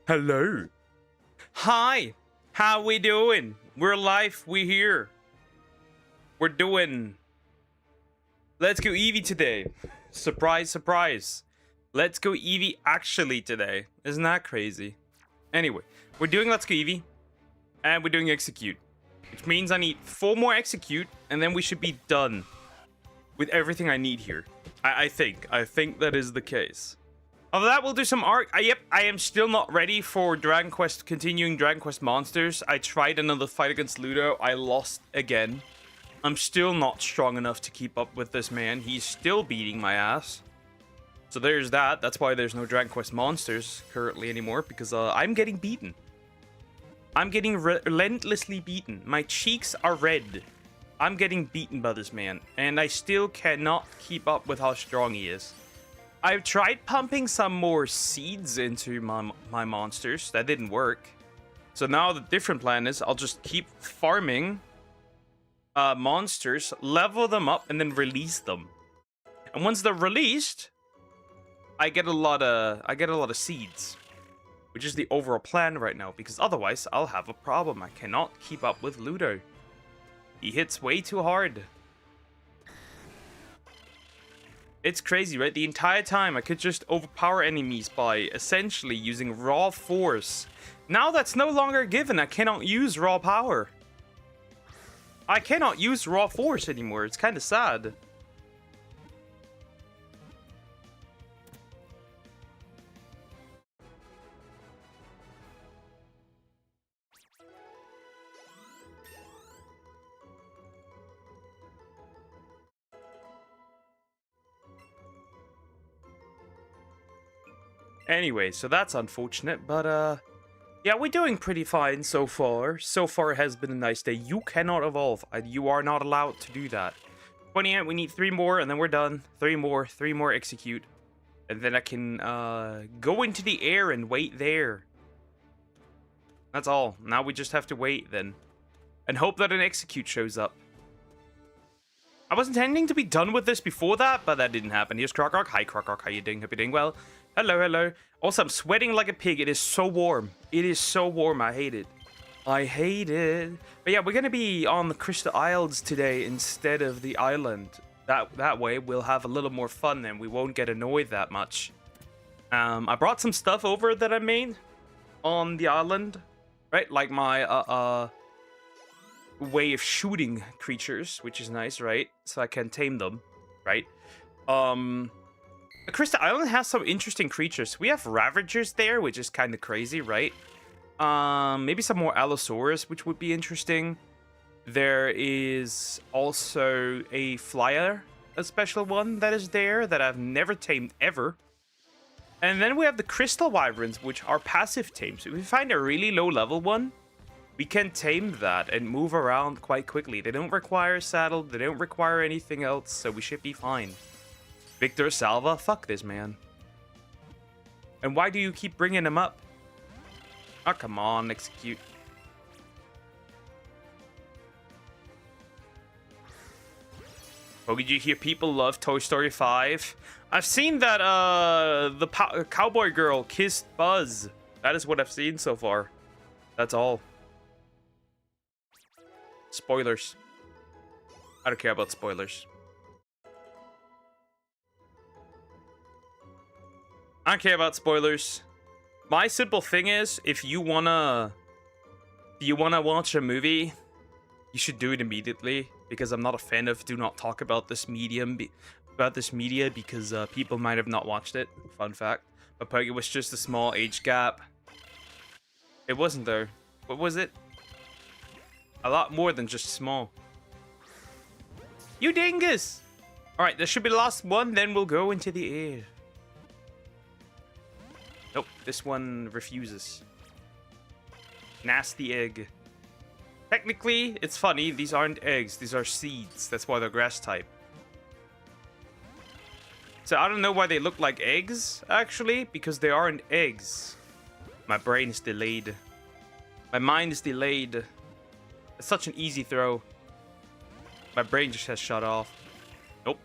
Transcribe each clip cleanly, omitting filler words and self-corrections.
Hello. Hi. How we doing? We're live. We here. We're doing. Let's go Eevee today. Surprise, surprise. Let's go Eevee actually today. Isn't that crazy? Anyway, we're doing Let's Go Eevee. And we're doing Execute. Which means I need 4 more Execute. And then we should be done with everything I need here. I think. I think that is the case. After that, we'll do some art. Yep, I am still not ready for Dragon Quest, continuing Dragon Quest Monsters. I tried another fight against Ludo. I lost again. I'm still not strong enough to keep up with this man. He's still beating my ass. So there's that. That's why there's no Dragon Quest Monsters currently anymore, because I'm getting beaten. I'm getting relentlessly beaten. My cheeks are red. I'm getting beaten by this man, and I still cannot keep up with how strong he is. I've tried pumping some more seeds into my monsters. That didn't work. So now the different plan is I'll just keep farming monsters, level them up, and then release them. And once they're released, I get a lot of seeds, which is the overall plan right now. Because otherwise, I'll have a problem. I cannot keep up with Ludo. He hits way too hard. It's crazy, right? The entire time I could just overpower enemies by essentially using raw force. Now that's no longer given. I cannot use raw power. I cannot use raw force anymore. It's kind of sad. Anyway, so that's unfortunate, but yeah, we're doing pretty fine so far. So far it has been a nice day. You cannot evolve. You are not allowed to do that. 28, we need 3 more, and then we're done. 3 more execute. And then I can go into the air and wait there. That's all. Now we just have to wait then. And hope that an execute shows up. I was intending to be done with this before that, but that didn't happen. Here's Krokok. Hi Krokok, how you doing? Hope you're doing well. Hello, hello. Also, I'm sweating like a pig. It is so warm. It is so warm. I hate it. I hate it. But yeah, we're going to be on the Crystal Isles today instead of the island. That way, we'll have a little more fun and we won't get annoyed that much. I brought some stuff over that I made on the island. Right? Like my way of shooting creatures, which is nice, right? So I can tame them, right? The Crystal Island has some interesting creatures. We have Ravagers there, which is kind of crazy, right? Maybe some more Allosaurus, which would be interesting. There is also a Flyer, a special one that is there that I've never tamed ever. And then we have the Crystal Wyverns, which are passive tames. So if we find a really low level one, we can tame that and move around quite quickly. They don't require a saddle, they don't require anything else, so we should be fine. Victor Salva? Fuck this man. And why do you keep bringing him up? Oh, come on, execute. Oh, did you hear people love Toy Story 5? I've seen that the cowboy girl kissed Buzz. That is what I've seen so far. That's all. Spoilers. I don't care about spoilers. I don't care about spoilers. My simple thing is, if you wanna watch a movie, you should do it immediately. Because I'm not a fan of do not talk about this media because people might have not watched it. Fun fact. But it was just a small age gap. It wasn't though. What was it? A lot more than just small. You dingus! Alright, this should be the last one, then we'll go into the air. Nope, this one refuses. Nasty egg. Technically, it's funny, these aren't eggs, these are seeds. That's why they're grass type. So I don't know why they look like eggs, actually, because they aren't eggs. My brain is delayed. My mind is delayed. It's such an easy throw. My brain just has shut off. Nope.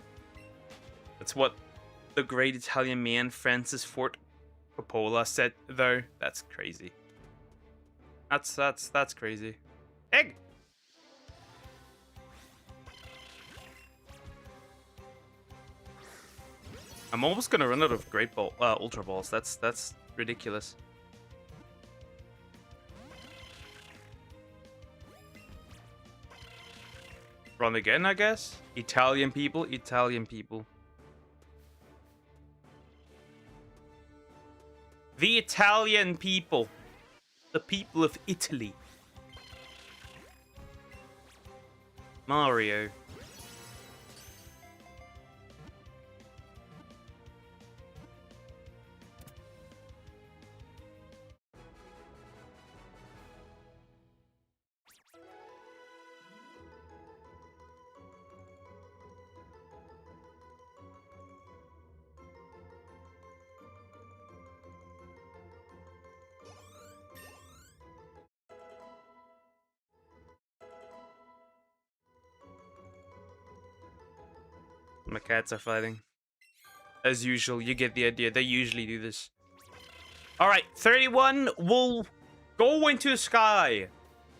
That's what the great Italian man Francis Ford Coca-Cola set though. That's crazy. That's crazy. Egg. I'm almost gonna run out of Great Ball, Ultra Balls. That's ridiculous. Run again, I guess. Italian people, Italian people. The Italian people. The people of Italy. Mario. My cats are fighting. As usual, you get the idea. They usually do this. Alright, 31 will go into the sky.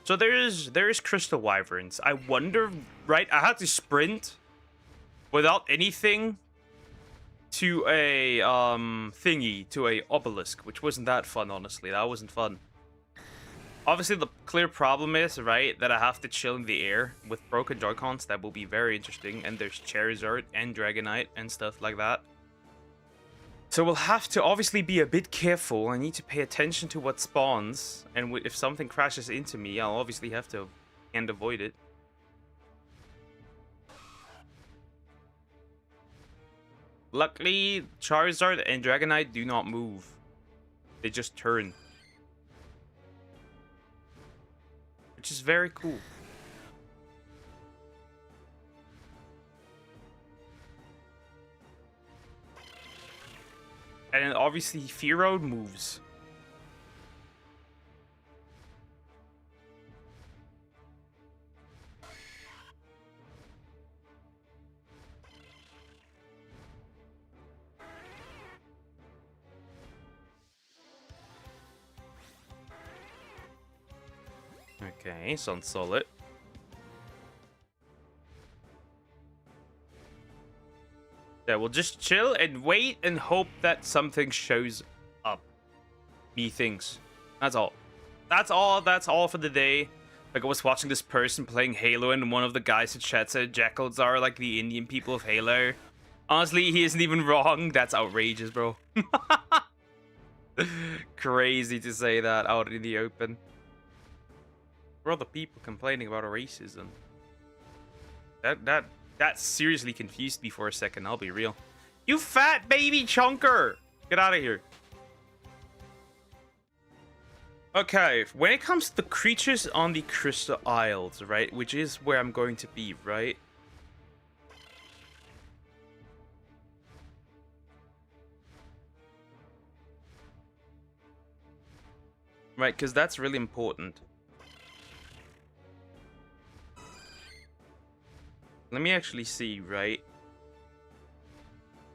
So there is crystal wyverns. I wonder, right? I had to sprint without anything to a thingy, to a obelisk, which wasn't that fun, honestly. That wasn't fun. Obviously, the clear problem is, right, that I have to chill in the air with broken Joy-Cons. That will be very interesting. And there's Charizard and Dragonite and stuff like that. So we'll have to obviously be a bit careful. I need to pay attention to what spawns. And if something crashes into me, I'll obviously have to and avoid it. Luckily, Charizard and Dragonite do not move. They just turn. Which is very cool. And then obviously Fearow moves. Okay, sounds solid. Yeah, we'll just chill and wait and hope that something shows up. Methinks. That's all. That's all for the day. Like, I was watching this person playing Halo, and one of the guys in chat said Jackals are like the Indian people of Halo. Honestly, he isn't even wrong. That's outrageous, bro. Crazy to say that out in the open. Where are the people complaining about racism? That seriously confused me for a second, I'll be real. You fat baby chunker! Get out of here. Okay, when it comes to the creatures on the Crystal Isles, right? Which is where I'm going to be, right? Right, because that's really important. Let me actually see, right?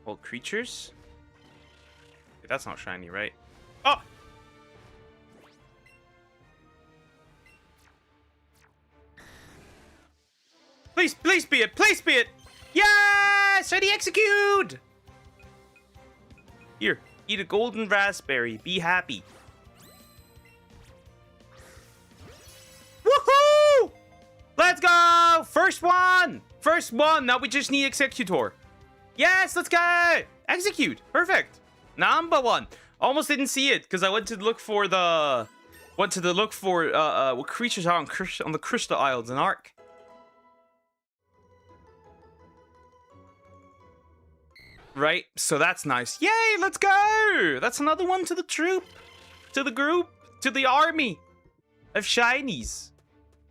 All creatures? Okay, that's not shiny, right? Oh! Please be it! Please be it! Yes! Shiny execute! Here, eat a golden raspberry. Be happy. Woohoo! Let's go! First one! First one! Now we just need Executor. Yes, let's go! Execute! Perfect! Number one. Almost didn't see it, because I went to look for the... what creatures are on the Crystal Isles in Ark. Right, so that's nice. Yay, let's go! That's another one to the troop. To the group. To the army. Of shinies.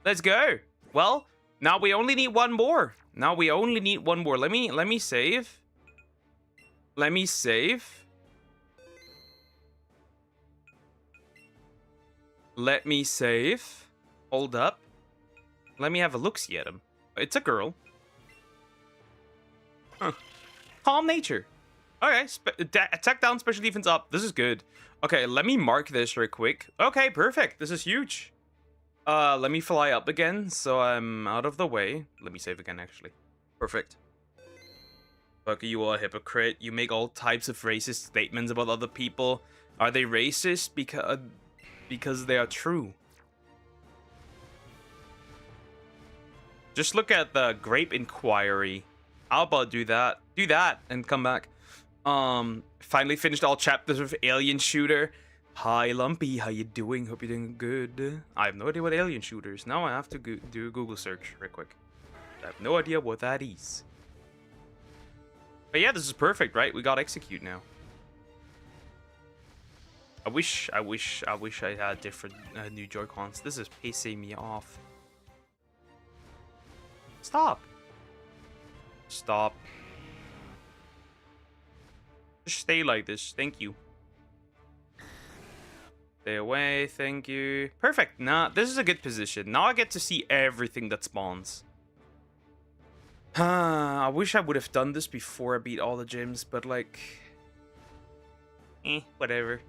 Let's go. Well, now we only need one more. Now we only need one more. Let me save. Let me save. Let me save. Hold up. Let me have a look-see at him. It's a girl. Huh. Calm nature. Okay, attack down, special defense up. This is good. Okay, let me mark this real quick. Okay, perfect. This is huge. Let me fly up again, so I'm out of the way. Let me save again, actually. Perfect. Fuck, you are a hypocrite. You make all types of racist statements about other people. Are they racist? Because they are true. Just look at the Grape Inquiry. How about do that? Do that and come back. Finally finished all chapters of Alien Shooter. Hi, Lumpy. How you doing? Hope you're doing good. I have no idea what Alien Shooter is. Now I have to do a Google search real quick. I have no idea what that is. But yeah, this is perfect, right? We got Execute now. I wish I had different new Joy-Cons. This is pissing me off. Stop. Stop. Just stay like this. Thank you. Stay away. Thank you. Perfect. Nah, this is a good position. Now I get to see everything that spawns. I wish I would have done this before I beat all the gyms, but like... whatever.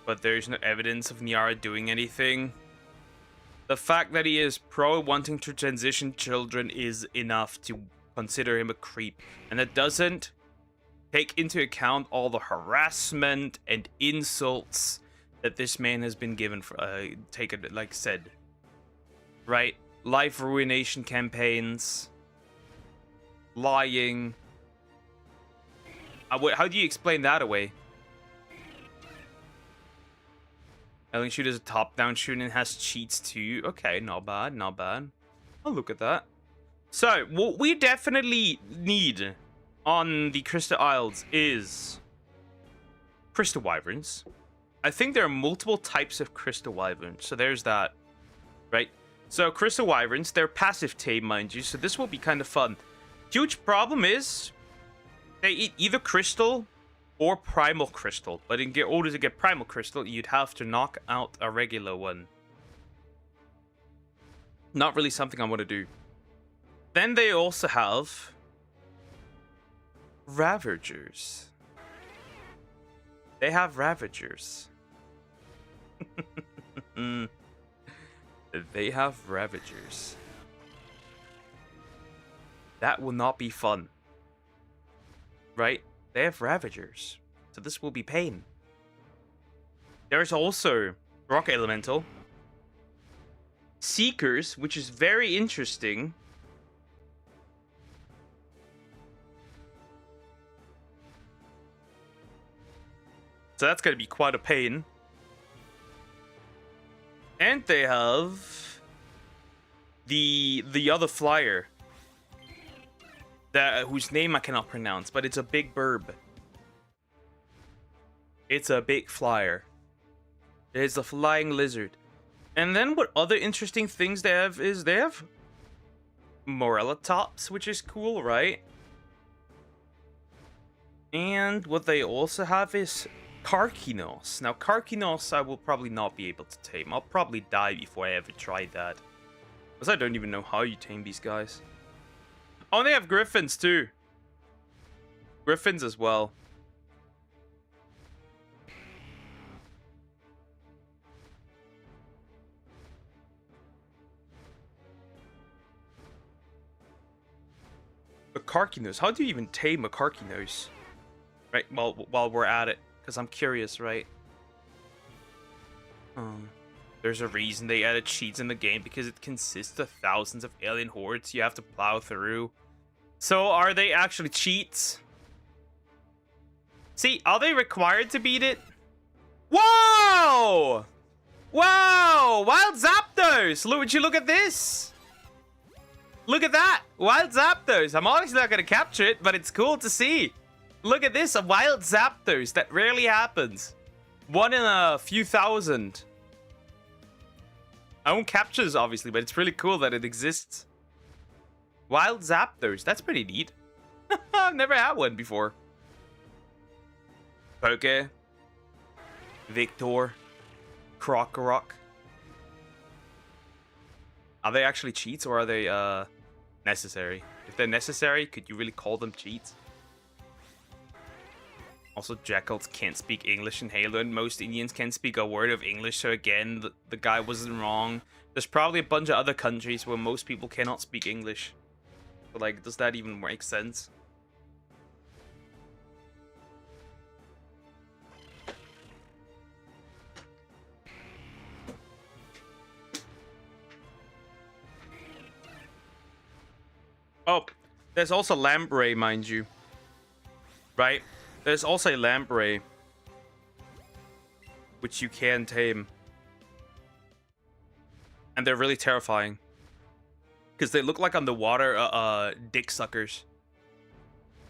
But there's no evidence of Niara doing anything. The fact that he is pro wanting to transition children is enough to consider him a creep. And that doesn't take into account all the harassment and insults that this man has been given for, like said. Right? Life ruination campaigns. Lying. How do you explain that away? Alien Shooter is a top-down shooter and has cheats too. Okay, not bad, not bad. I'll look at that. So, what we definitely need on the Crystal Isles is Crystal Wyverns. I think there are multiple types of Crystal Wyverns, so there's that. Right? So, Crystal Wyverns, they're passive tame, mind you, so this will be kind of fun. Huge problem is they eat either Crystal or Primal Crystal. But in order to get Primal Crystal, you'd have to knock out a regular one. Not really something I want to do. Then they also have Ravagers. They have Ravagers. They have Ravagers. That will not be fun. Right? They have Ravagers. So this will be pain. There's also Rock Elemental. Seekers, which is very interesting. So that's going to be quite a pain. And they have the other flyer. Whose name I cannot pronounce, but it's a big burb. It's a big flyer. It's a flying lizard. And then what other interesting things they have is they have Morellatops, which is cool, right? And what they also have is Karkinos. Now, Karkinos I will probably not be able to tame. I'll probably die before I ever try that. Because I don't even know how you tame these guys. Oh, they have Griffins too. Griffins as well. A Karkinos. How do you even tame a Karkinos? Right, while we're at it. Because I'm curious, right? There's a reason they added cheats in the game, because it consists of thousands of alien hordes you have to plow through. So are they actually cheats? See, are they required to beat it? Whoa! Whoa! Wild Zapdos! Would you look at this? Look at that! Wild Zapdos! I'm obviously not going to capture it, but it's cool to see. Look at this, a Wild Zapdos. That rarely happens. One in a few thousand. I won't capture this, obviously, but it's really cool that it exists. Wild Zapdos. That's pretty neat. I've never had one before. Poke. Victor. Krokorok. Are they actually cheats or are they necessary? If they're necessary, could you really call them cheats? Also, jackals can't speak English in Halo, and most Indians can't speak a word of English, so again, the guy wasn't wrong. There's probably a bunch of other countries where most people cannot speak English. But, like, does that even make sense? Oh, there's also lamprey, mind you. Right? There's also a lamprey, which you can tame. And they're really terrifying. Because they look like underwater dick suckers.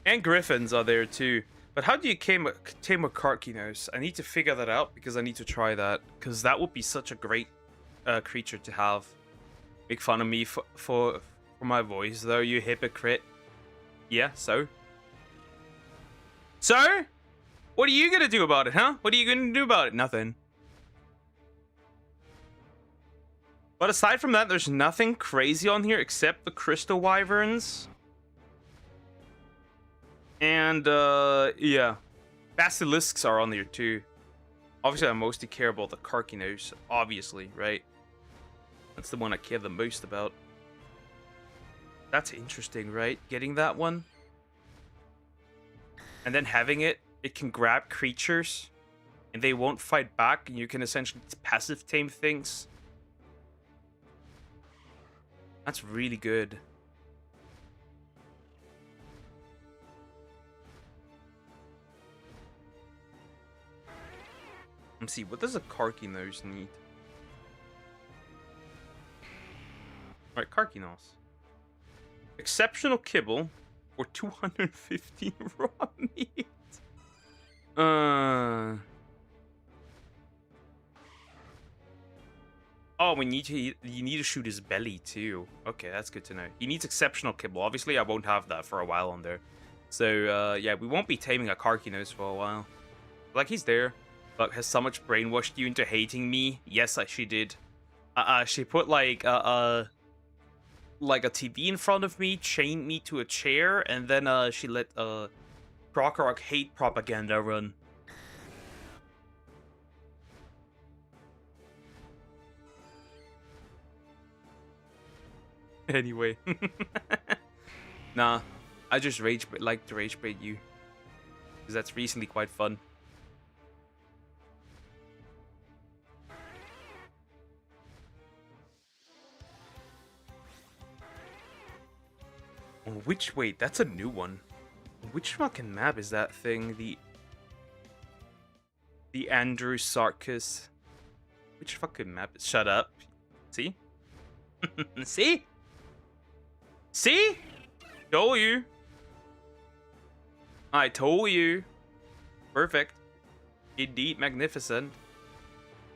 And griffins are there too. But how do you tame a Karkinos? I need to figure that out because I need to try that. Because that would be such a great creature to have. Make fun of me for my voice though, you hypocrite. Yeah, so? So? What are you gonna do about it, huh? What are you gonna do about it? Nothing. But aside from that, there's nothing crazy on here except the crystal wyverns. And, yeah. Basilisks are on here too. Obviously, I mostly care about the Karkinos, obviously, right? That's the one I care the most about. That's interesting, right? Getting that one. And then having it, it can grab creatures. And they won't fight back, and you can essentially passive tame things. That's really good. Let's see, what does a Karkinos need? Alright, Karkinos. Exceptional kibble for 215 raw meat. Oh, you need to shoot his belly too. Okay, that's good to know. He needs exceptional kibble. Obviously, I won't have that for a while on there. So, yeah, we won't be taming a Karkinos for a while. Like, he's there. But has so much brainwashed you into hating me? Yes, she did. She put, like a TV in front of me, chained me to a chair, and then, she let, Prokhorok hate propaganda run. Anyway. Nah, I just like to rage bait you. Because that's recently quite fun. Wait, that's a new one. Which fucking map is that thing? The Andrew Sarkis. Which fucking map? Shut up. See? See? See? Told you. I told you. Perfect. Indeed, magnificent.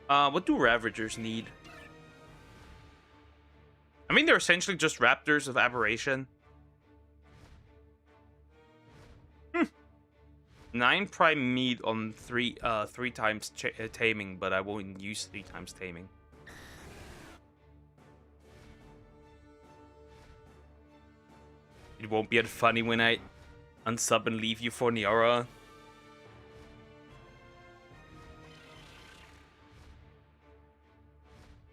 What do Ravagers need? I mean, they're essentially just Raptors of Aberration. 9 prime meat on 3 times taming, but I won't use 3 times taming. It won't be as funny when I unsub and leave you for Niara.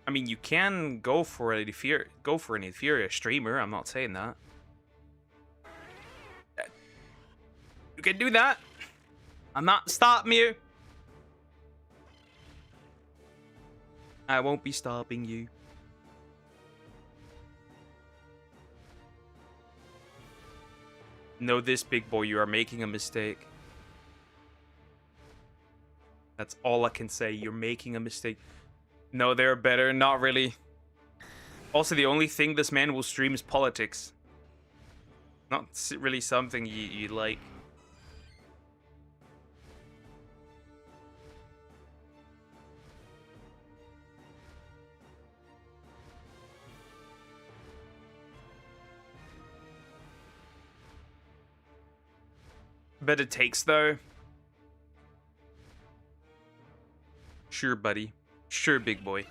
I mean, you can go for an inferior streamer. I'm not saying that. You can do that. I'm not stopping you. I won't be stopping you. Know this, big boy, you are making a mistake. That's all I can say. You're making a mistake. No, they're better. Not really. Also, the only thing this man will stream is politics. Not really something you like. Bet it takes, though. Sure, buddy. Sure, big boy.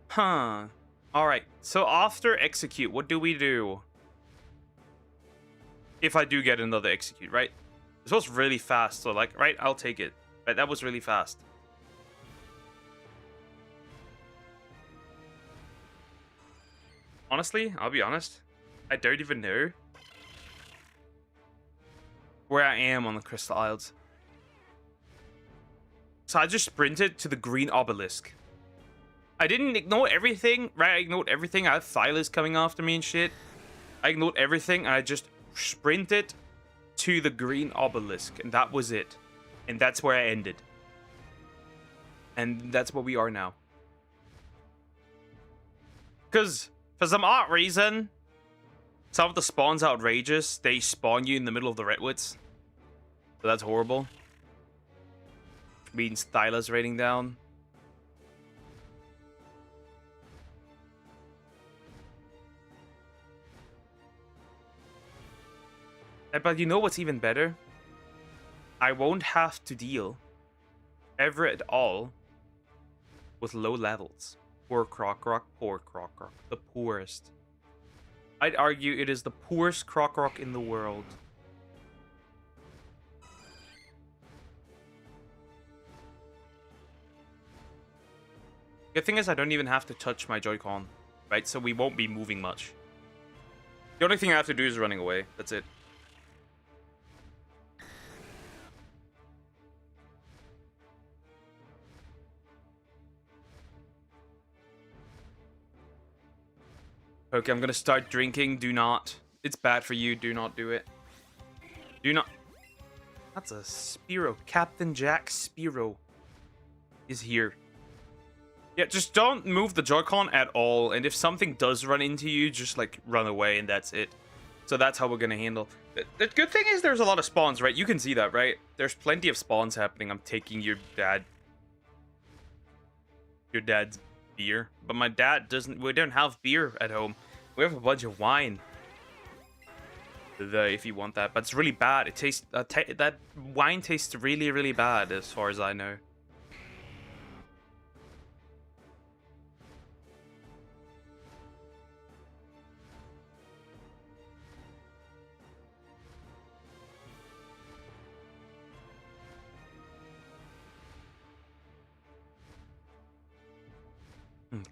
Huh. Alright, so after execute, what do we do? If I do get another execute, right? This was really fast, so like, right, I'll take it. Right, that was really fast. Honestly, I'll be honest. I don't even know where I am on the Crystal Isles. So I just sprinted to the green obelisk. I didn't ignore everything, right? I ignored everything. I had Thylas coming after me and shit. I ignored everything, and I just sprinted to the green obelisk, and that was it. And that's where I ended. And that's where we are now. Because, for some odd reason, some of the spawns are outrageous. They spawn you in the middle of the redwoods. So that's horrible. Which means Thyla's raining down. But you know what's even better? I won't have to deal ever at all with low levels. Poor Croc, poor Croc. The poorest. I'd argue it is the poorest Croc in the world. Good thing is I don't even have to touch my Joy-Con, right? So we won't be moving much. The only thing I have to do is running away. That's it. Okay, I'm gonna start drinking. Do not. It's bad for you. Do not do it. Do not. That's a Spearow. Captain Jack Spearow is here. Yeah, just don't move the Joy-Con at all. And if something does run into you, just like run away and that's it. So that's how we're gonna handle. The good thing is there's a lot of spawns, right? You can see that, right? There's plenty of spawns happening. I'm taking your dad's beer, but my dad doesn't. We don't have beer at home. We have a bunch of wine. If you want that, but it's really bad. It tastes that wine tastes really, really bad, as far as I know.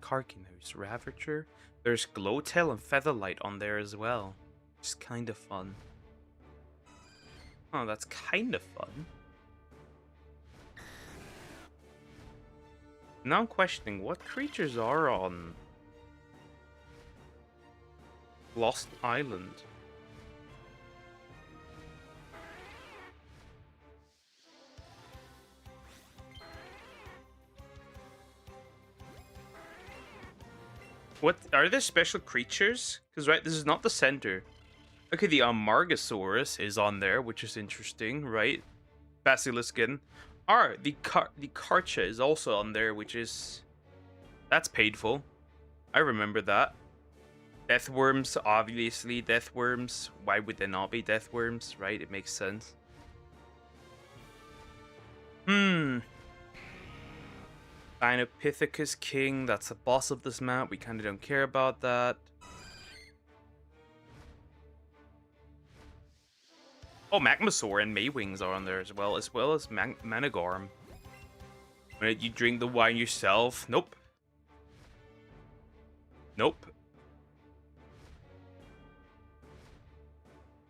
Carkinose, Ravager. There's Glowtail and Featherlight on there as well. It's kind of fun. Oh, that's kind of fun. Now I'm questioning what creatures are on Lost Island. What are there special creatures? Because right, this is not the center. Okay, the Amargasaurus is on there, which is interesting, right? Basiliskin. The Karcha is also on there, which is that's painful. I remember that. Deathworms, obviously deathworms. Why would there not be deathworms, right? It makes sense. Dinopithecus King, that's the boss of this map. We kind of don't care about that. Oh, Magmasaur and Maywings are on there as well as Managarm. When you drink the wine yourself. Nope. Nope.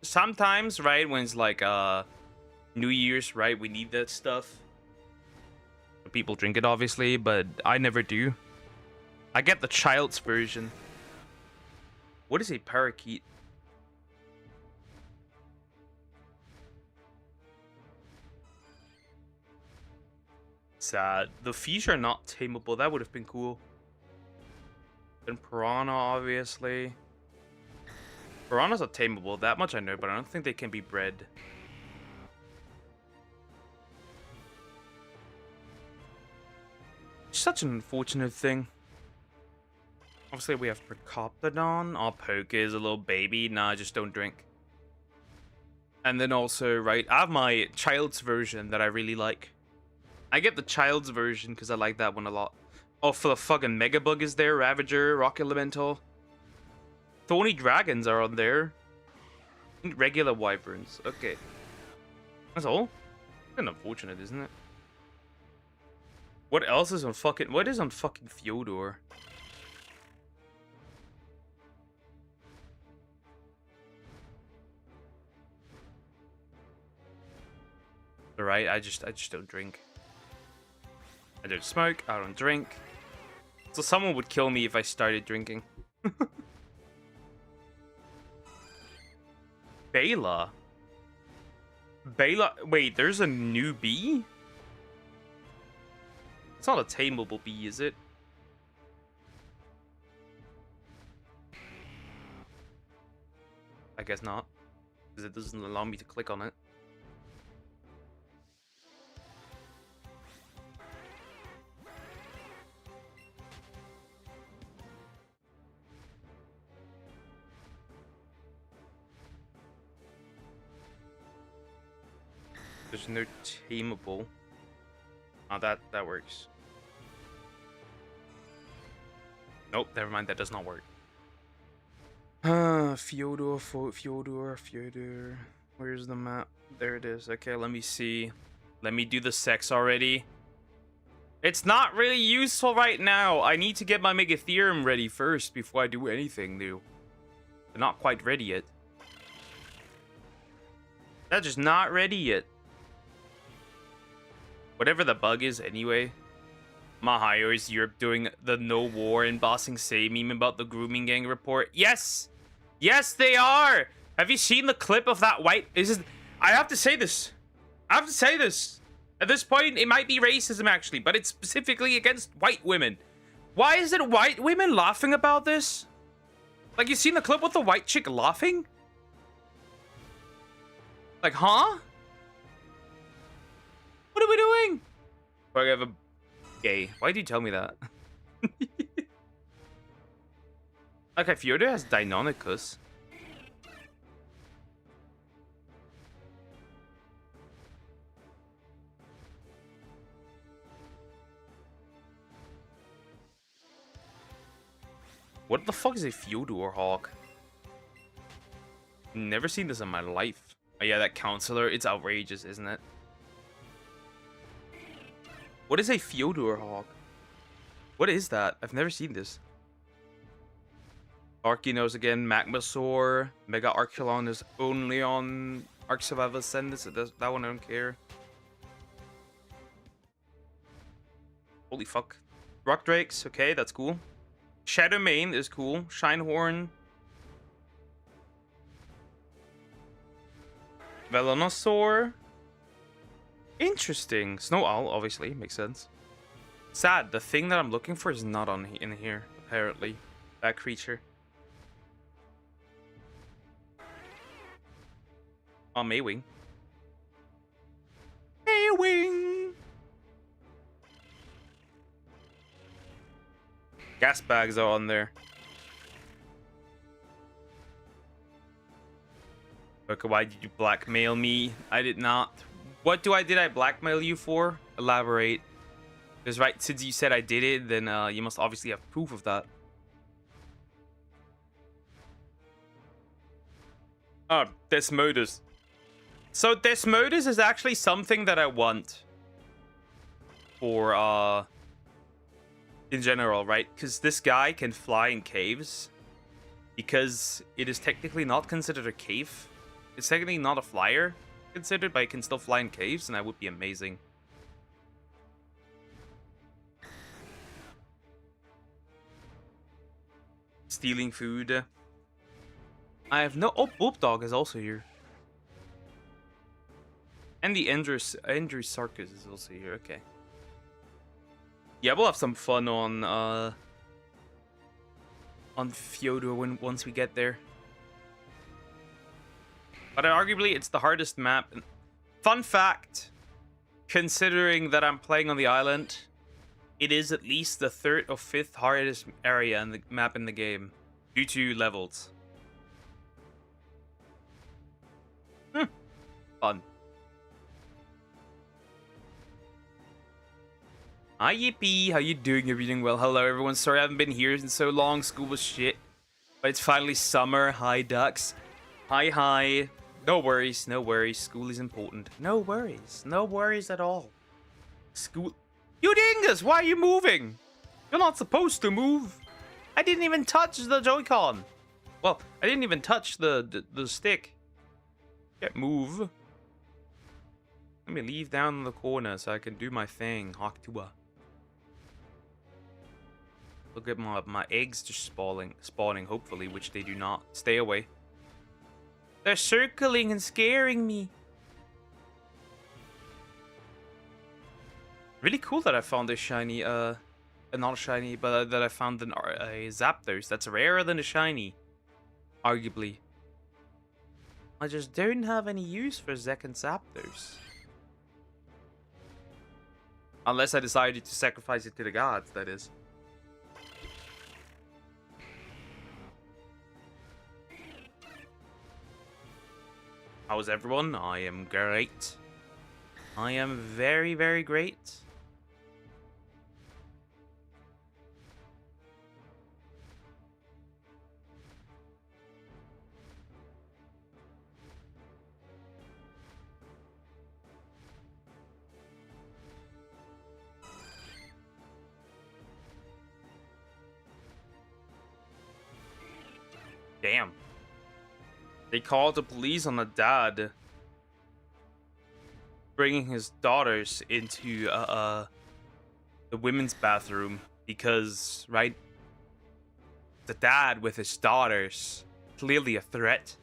Sometimes, right, when it's like New Year's, right, we need that stuff. People drink it, obviously, but I never do. I get the child's version. What is a parakeet? Sad. The fish are not tameable. That would have been cool. And piranha, obviously. Piranhas are tameable. That much I know, but I don't think they can be bred. Such an unfortunate thing. Obviously, we have Procoptodon. Our Poke is a little baby. Nah, just don't drink. And then also, right, I have my child's version that I really like. I get the child's version because I like that one a lot. Oh, for the fucking Megabug is there. Ravager, Rock Elemental. Thorny Dragons are on there. Regular wyverns. Okay. That's all? Kind of unfortunate, isn't it? What else is on fucking... What is on fucking Fyodor? Alright, I just don't drink. I don't smoke, I don't drink. So someone would kill me if I started drinking. Bela? Bela? Wait, there's a new bee? It's not a tameable bee, is it? I guess not. Because it doesn't allow me to click on it. There's no tameable. Oh, that works. Nope, never mind. That does not work. Fyodor. Where's the map? There it is. Okay, let me see. Let me do the sex already. It's not really useful right now. I need to get my Megatherium ready first before I do anything new. They're not quite ready yet. They're just not ready yet. Whatever the bug is, anyway. Mahayo is Europe doing the no war and Bossing Say meme about the grooming gang report. Yes! Yes, they are! Have you seen the clip of that white... I have to say this. I have to say this. At this point, it might be racism, actually, but it's specifically against white women. Why is it white women laughing about this? Like, you seen the clip with the white chick laughing? Like, huh? What are we doing? I have a gay. Why did you tell me that? Okay, Fyodor has Deinonychus. What the fuck is a Fyodor hawk? Never seen this in my life. Oh yeah, that counselor. It's outrageous, isn't it? What is a Fyodor hawk? What is that? I've never seen this. Archenos again, Magmasaur, Mega Archelon is only on Arc Survival Ascendant, so that one I don't care. Holy fuck. Rock Drakes, okay, that's cool. Shadowmane is cool. Shinehorn. Velonosaur. Interesting. Snow Owl, obviously. Makes sense. Sad. The thing that I'm looking for is not in here, apparently. That creature. Oh, Maywing. Maywing! Gas bags are on there. Okay, why did you blackmail me? I did not. What did I blackmail you for? Elaborate. Because right, since you said I did it, then you must obviously have proof of that. Oh, Desmodus. So Desmodus is actually something that I want. For, in general, right? Because this guy can fly in caves. Because it is technically not considered a cave. It's technically not a flyer considered, but it can still fly in caves, and that would be amazing. Stealing food. I have no... Oh, Boop Dog is also here. And the Andrewsarchus is also here, okay. Yeah, we'll have some fun on Fyodor once we get there. But arguably, it's the hardest map. Fun fact, considering that I'm playing on the island, it is at least the 3rd or 5th hardest area in the map in the game, due to levels. Fun. Hi, Yippee. How you doing? Are you doing well? Hello, everyone. Sorry I haven't been here in so long. School was shit. But it's finally summer. Hi, ducks. Hi, hi. No worries, no worries. School is important. No worries at all. School. You dingus! Why are you moving? You're not supposed to move. I didn't even touch the Joy-Con. Well, I didn't even touch the stick. Can't move. Let me leave down in the corner so I can do my thing. Octua. Look at my eggs just spawning, hopefully, which they do not. Stay away. They're circling and scaring me. Really cool that I found this shiny, not a shiny, but that I found a Zapdos. That's rarer than a shiny, arguably. I just don't have any use for Zek and Zapdos. Unless I decided to sacrifice it to the gods, that is. How's everyone? I am great. I am very, very great. Damn. They called the police on a dad bringing his daughters into the women's bathroom because, right, the dad with his daughters, clearly a threat.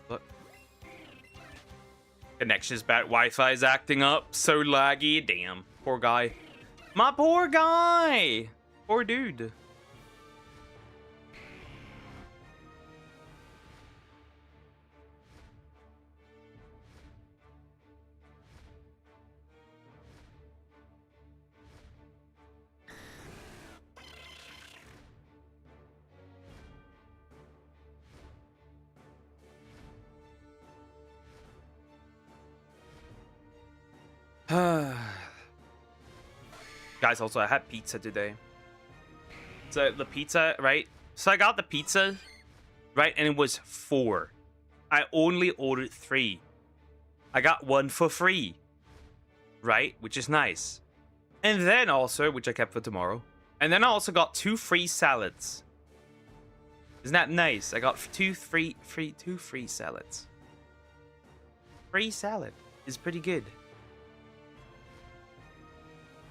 Look. Connection's bad, Wi-Fi's acting up, so laggy. Damn, poor guy. My poor guy! Poor dude. Guys, also, I had pizza today. So, the pizza, right? So, I got the pizza, right? And it was 4. I only ordered 3. I got 1 for free, right? Which is nice. And then also, which I kept for tomorrow. And then I also got 2 free salads. Isn't that nice? I got 2 free salads. Free salad is pretty good.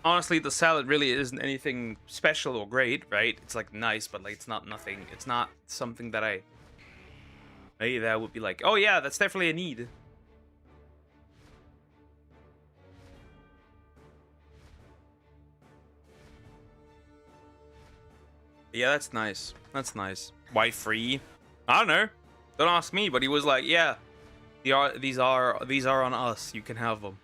Honestly, the salad really isn't anything special or great, right? It's like nice, but like it's not nothing. It's not something that that would be like, oh yeah, that's definitely a need. Yeah, that's nice. That's nice. Why free? I don't know. Don't ask me, but he was like, yeah, these are on us. You can have them.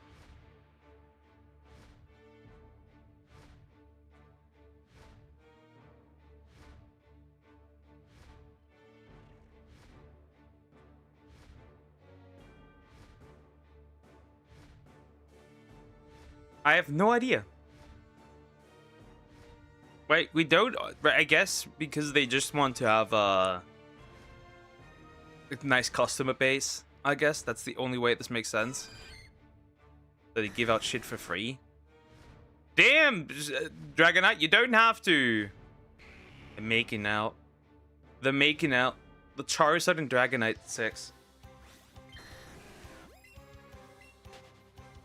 I have no idea. Wait, we don't. I guess because they just want to have a nice customer base. I guess that's the only way this makes sense. So they give out shit for free. Damn, Dragonite, you don't have to. They're making out. They're making out. The Charizard and Dragonite 6.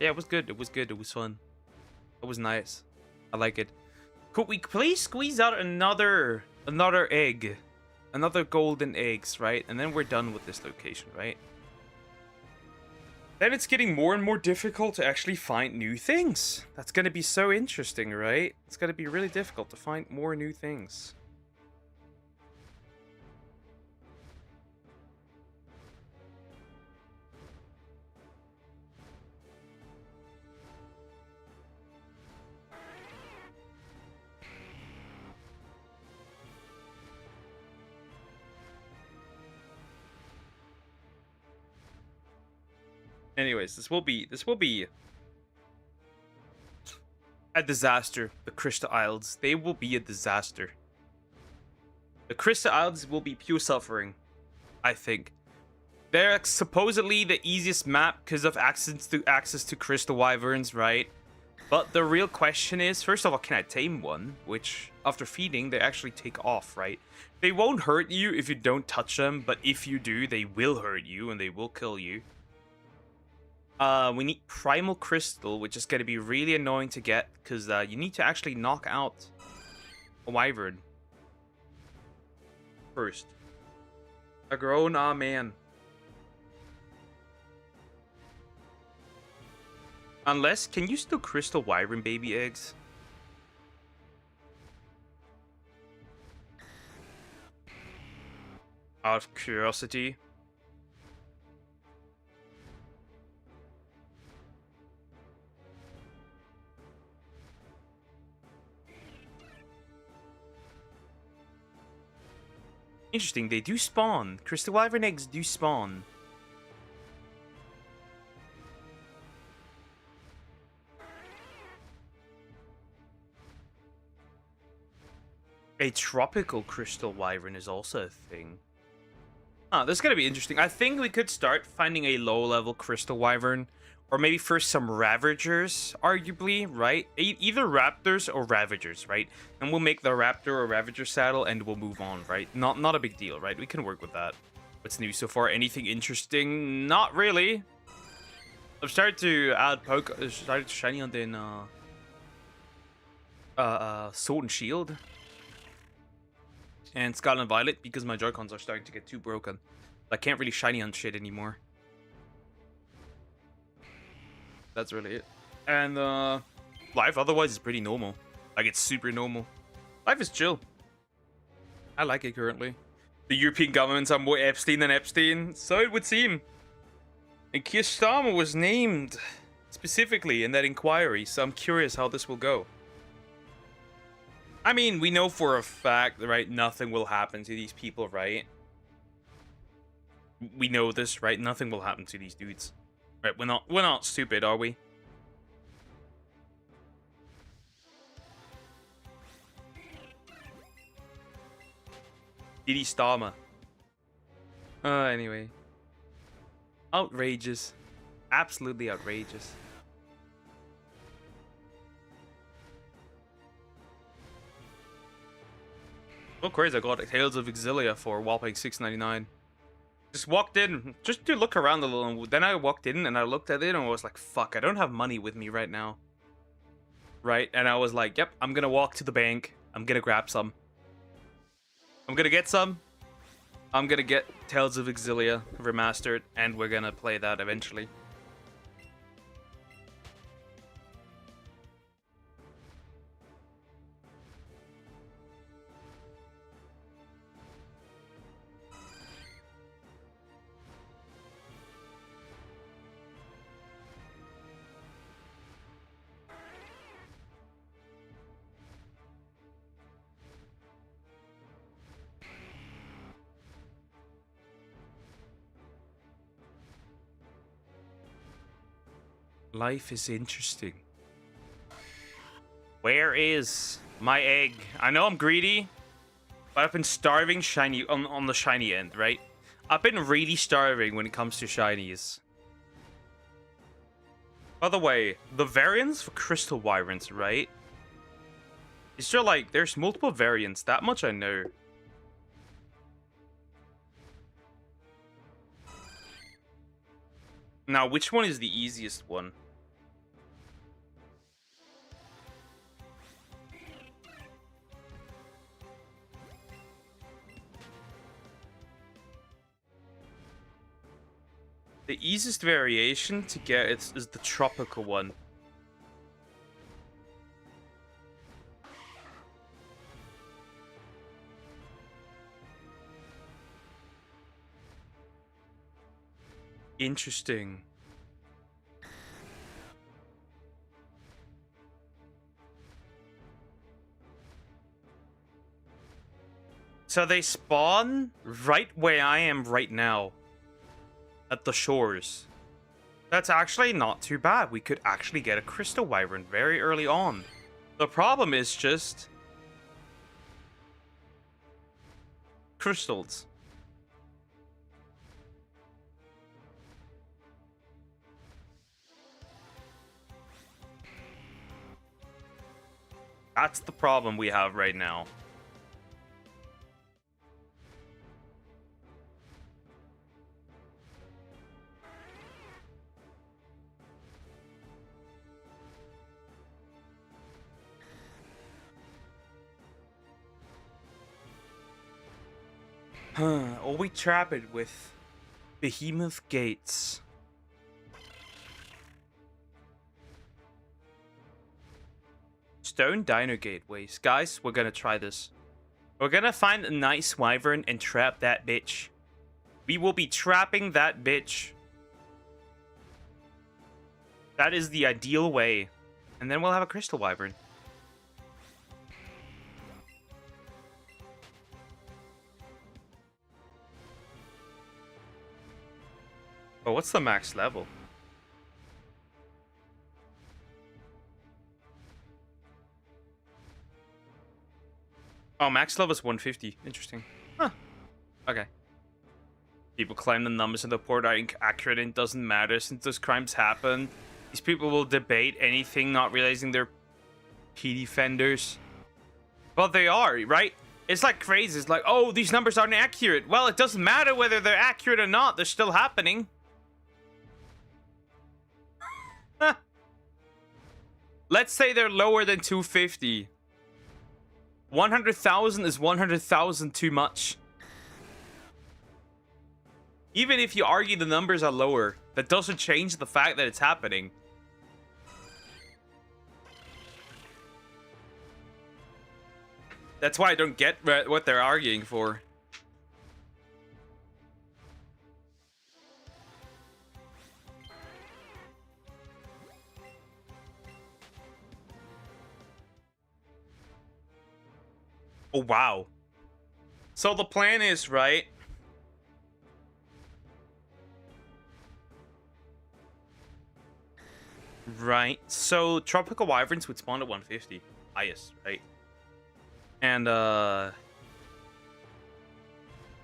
Yeah, it was good. It was good. It was fun. It was nice. I like it. Could we please squeeze out another egg? Another golden eggs, right? And then we're done with this location, right? Then it's getting more and more difficult to actually find new things. That's going to be so interesting, right? It's going to be really difficult to find more new things. Anyways, this will be a disaster. The Crystal Isles, they will be a disaster. The Crystal Isles will be pure suffering, I think. They're supposedly the easiest map because of access to Crystal Wyverns, right? But the real question is, first of all, can I tame one? Which, after feeding, they actually take off, right? They won't hurt you if you don't touch them, but if you do, they will hurt you and they will kill you. We need Primal Crystal, which is going to be really annoying to get because you need to actually knock out a Wyvern first. A grown man. Unless, can you still Crystal Wyvern baby eggs? Out of curiosity. Interesting, they do spawn. Crystal Wyvern eggs do spawn. A tropical Crystal Wyvern is also a thing. This is gonna be interesting. I think we could start finding a low-level Crystal Wyvern. Or maybe first some Ravagers, arguably, right? Either Raptors or Ravagers, right? And we'll make the Raptor or Ravager saddle and we'll move on, right? Not a big deal, right? We can work with that. What's new so far? Anything interesting? Not really. I've started to add started shiny on den Sword and Shield. And Scarlet and Violet because my Joy-Cons are starting to get too broken. I can't really shiny on shit anymore. That's really it. And life otherwise is pretty normal. Like, it's super normal. Life is chill. I like it currently. The European governments are more Epstein than Epstein, so it would seem. And Keir Starmer was named specifically in that inquiry, so I'm curious how this will go. I mean, we know for a fact, right, nothing will happen to these people, right? We know this, right? Nothing will happen to these dudes. Right, we're not stupid, are we? Diddy Starmer. Anyway. Outrageous. Absolutely outrageous. Oh, crazy, I got Tales of Exilia for whopping $6.99. Just walked in, just to look around a little, and then I walked in and I looked at it and I was like, fuck, I don't have money with me right now. Right? And I was like, yep, I'm gonna walk to the bank. I'm gonna grab some. I'm gonna get some. I'm gonna get Tales of Exilia remastered, and we're gonna play that eventually. Life is interesting. Where is my egg? I know I'm greedy, but I've been starving shiny on the shiny end, right? I've been really starving when it comes to shinies. By the way, the variants for Crystal Wyverns, right? Is there like, there's multiple variants, that much I know. Now, which one is the easiest one? The easiest variation to get is the tropical one. Interesting. So they spawn right where I am right now. At the shores. That's actually not too bad. We could actually get a Crystal Wyvern very early on. The problem is just... crystals. That's the problem we have right now. Or we trap it with behemoth gates. Stone dino gateways. Guys, we're gonna try this. We're gonna find a nice wyvern and trap that bitch. We will be trapping that bitch. That is the ideal way. And then we'll have a crystal wyvern. Oh, what's the max level? Oh, max level is 150. Interesting. Huh. Okay. People claim the numbers in the report are inaccurate and it doesn't matter since those crimes happen. These people will debate anything, not realizing they're P-defenders. Well, they are, right? It's like crazy. It's like, oh, these numbers aren't accurate. Well, it doesn't matter whether they're accurate or not. They're still happening. Let's say they're lower than 250. 100,000 is 100,000 too much. Even if you argue the numbers are lower, that doesn't change the fact that it's happening. That's why I don't get what they're arguing for. Oh, wow. So the plan is, right? Right. So tropical wyverns would spawn at 150. Highest, right? And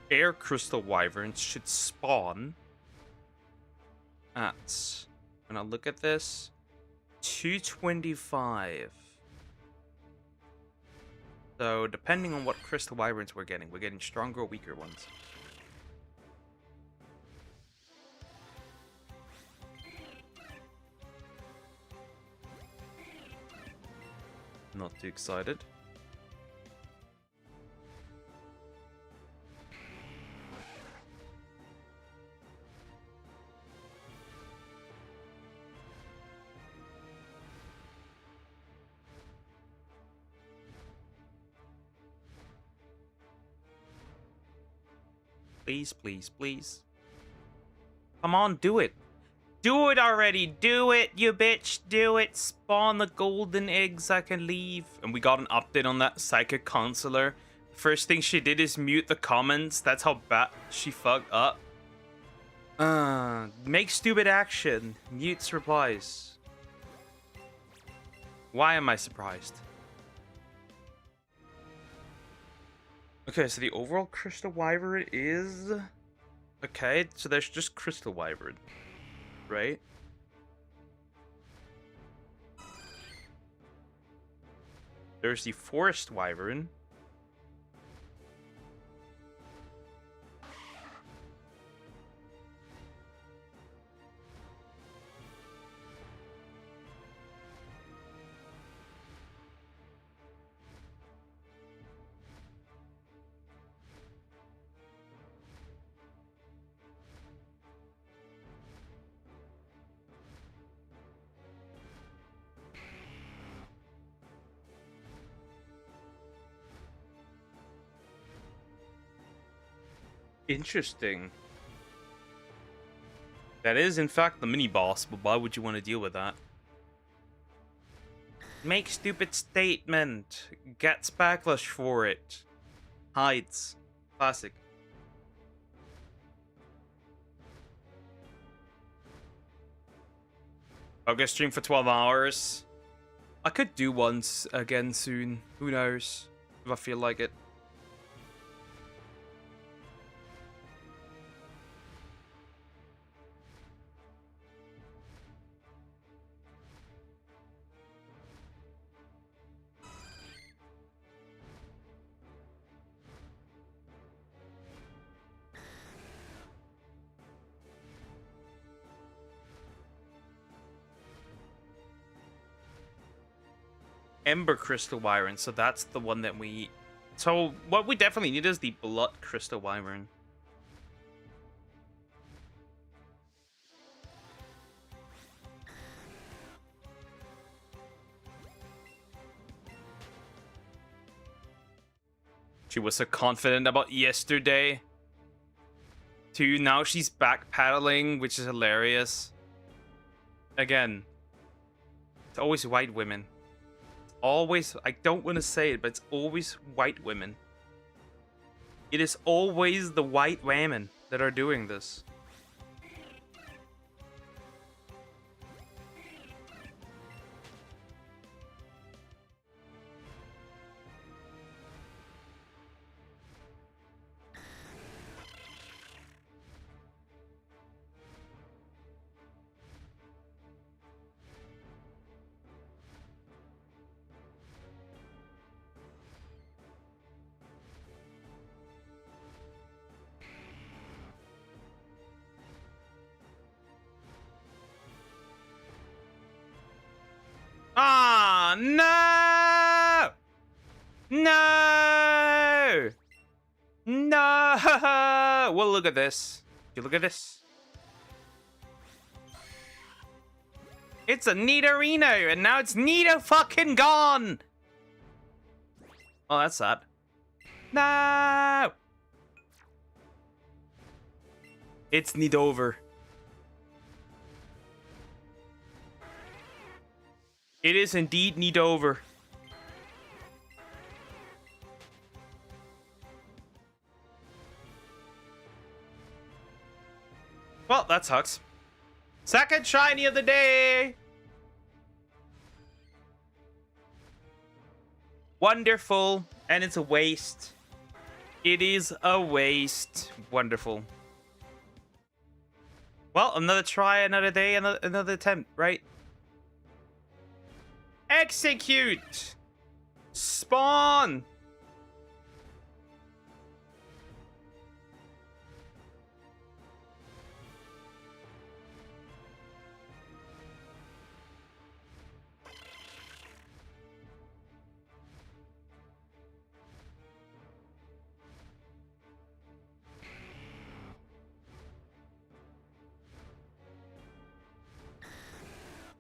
air crystal wyverns should spawn at, when I look at this, 225. So depending on what crystal wyverns we're getting stronger or weaker ones. Not too excited. Please, please, please. Come on, do it. Do it already. Do it, you bitch. Do it. Spawn the golden eggs. I can leave. And we got an update on that psychic counselor. First thing she did is mute the comments. That's how bad she fucked up. Make stupid action. Mutes replies. Why am I surprised? Okay, so the overall crystal wyvern is... Okay, so there's just crystal wyvern, right? There's the forest wyvern. Interesting. That is, in fact, the mini-boss, but why would you want to deal with that? Make stupid statement. Gets backlash for it. Hides. Classic. I'll get stream for 12 hours. I could do once again soon. Who knows? If I feel like it. Ember Crystal Wyvern, so that's the one that we... So what we definitely need is the Blood Crystal Wyvern. She was so confident about yesterday. To now she's backpedaling, which is hilarious. Again, it's always white women. Always, I don't want to say it, but it's always white women. It is always the white women that are doing this. Ah, no! No! No! Well, look at this. You look at this. It's a Nidorino, and now it's Nido fucking gone! Oh, that's sad. No! It's Nidover. It is indeed Nidover. Well, that sucks. Second shiny of the day! Wonderful. And it's a waste. It is a waste. Wonderful. Well, another try, another day, another attempt, right? Execute! Spawn!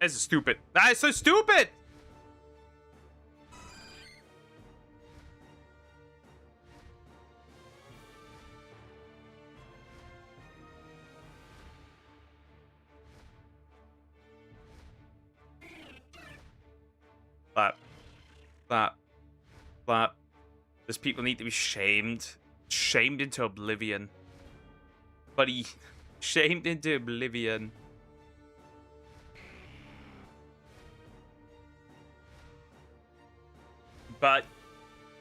This is stupid. That is so stupid! Clap. Clap. Clap. These people need to be shamed. Shamed into oblivion. Buddy. Shamed into oblivion. But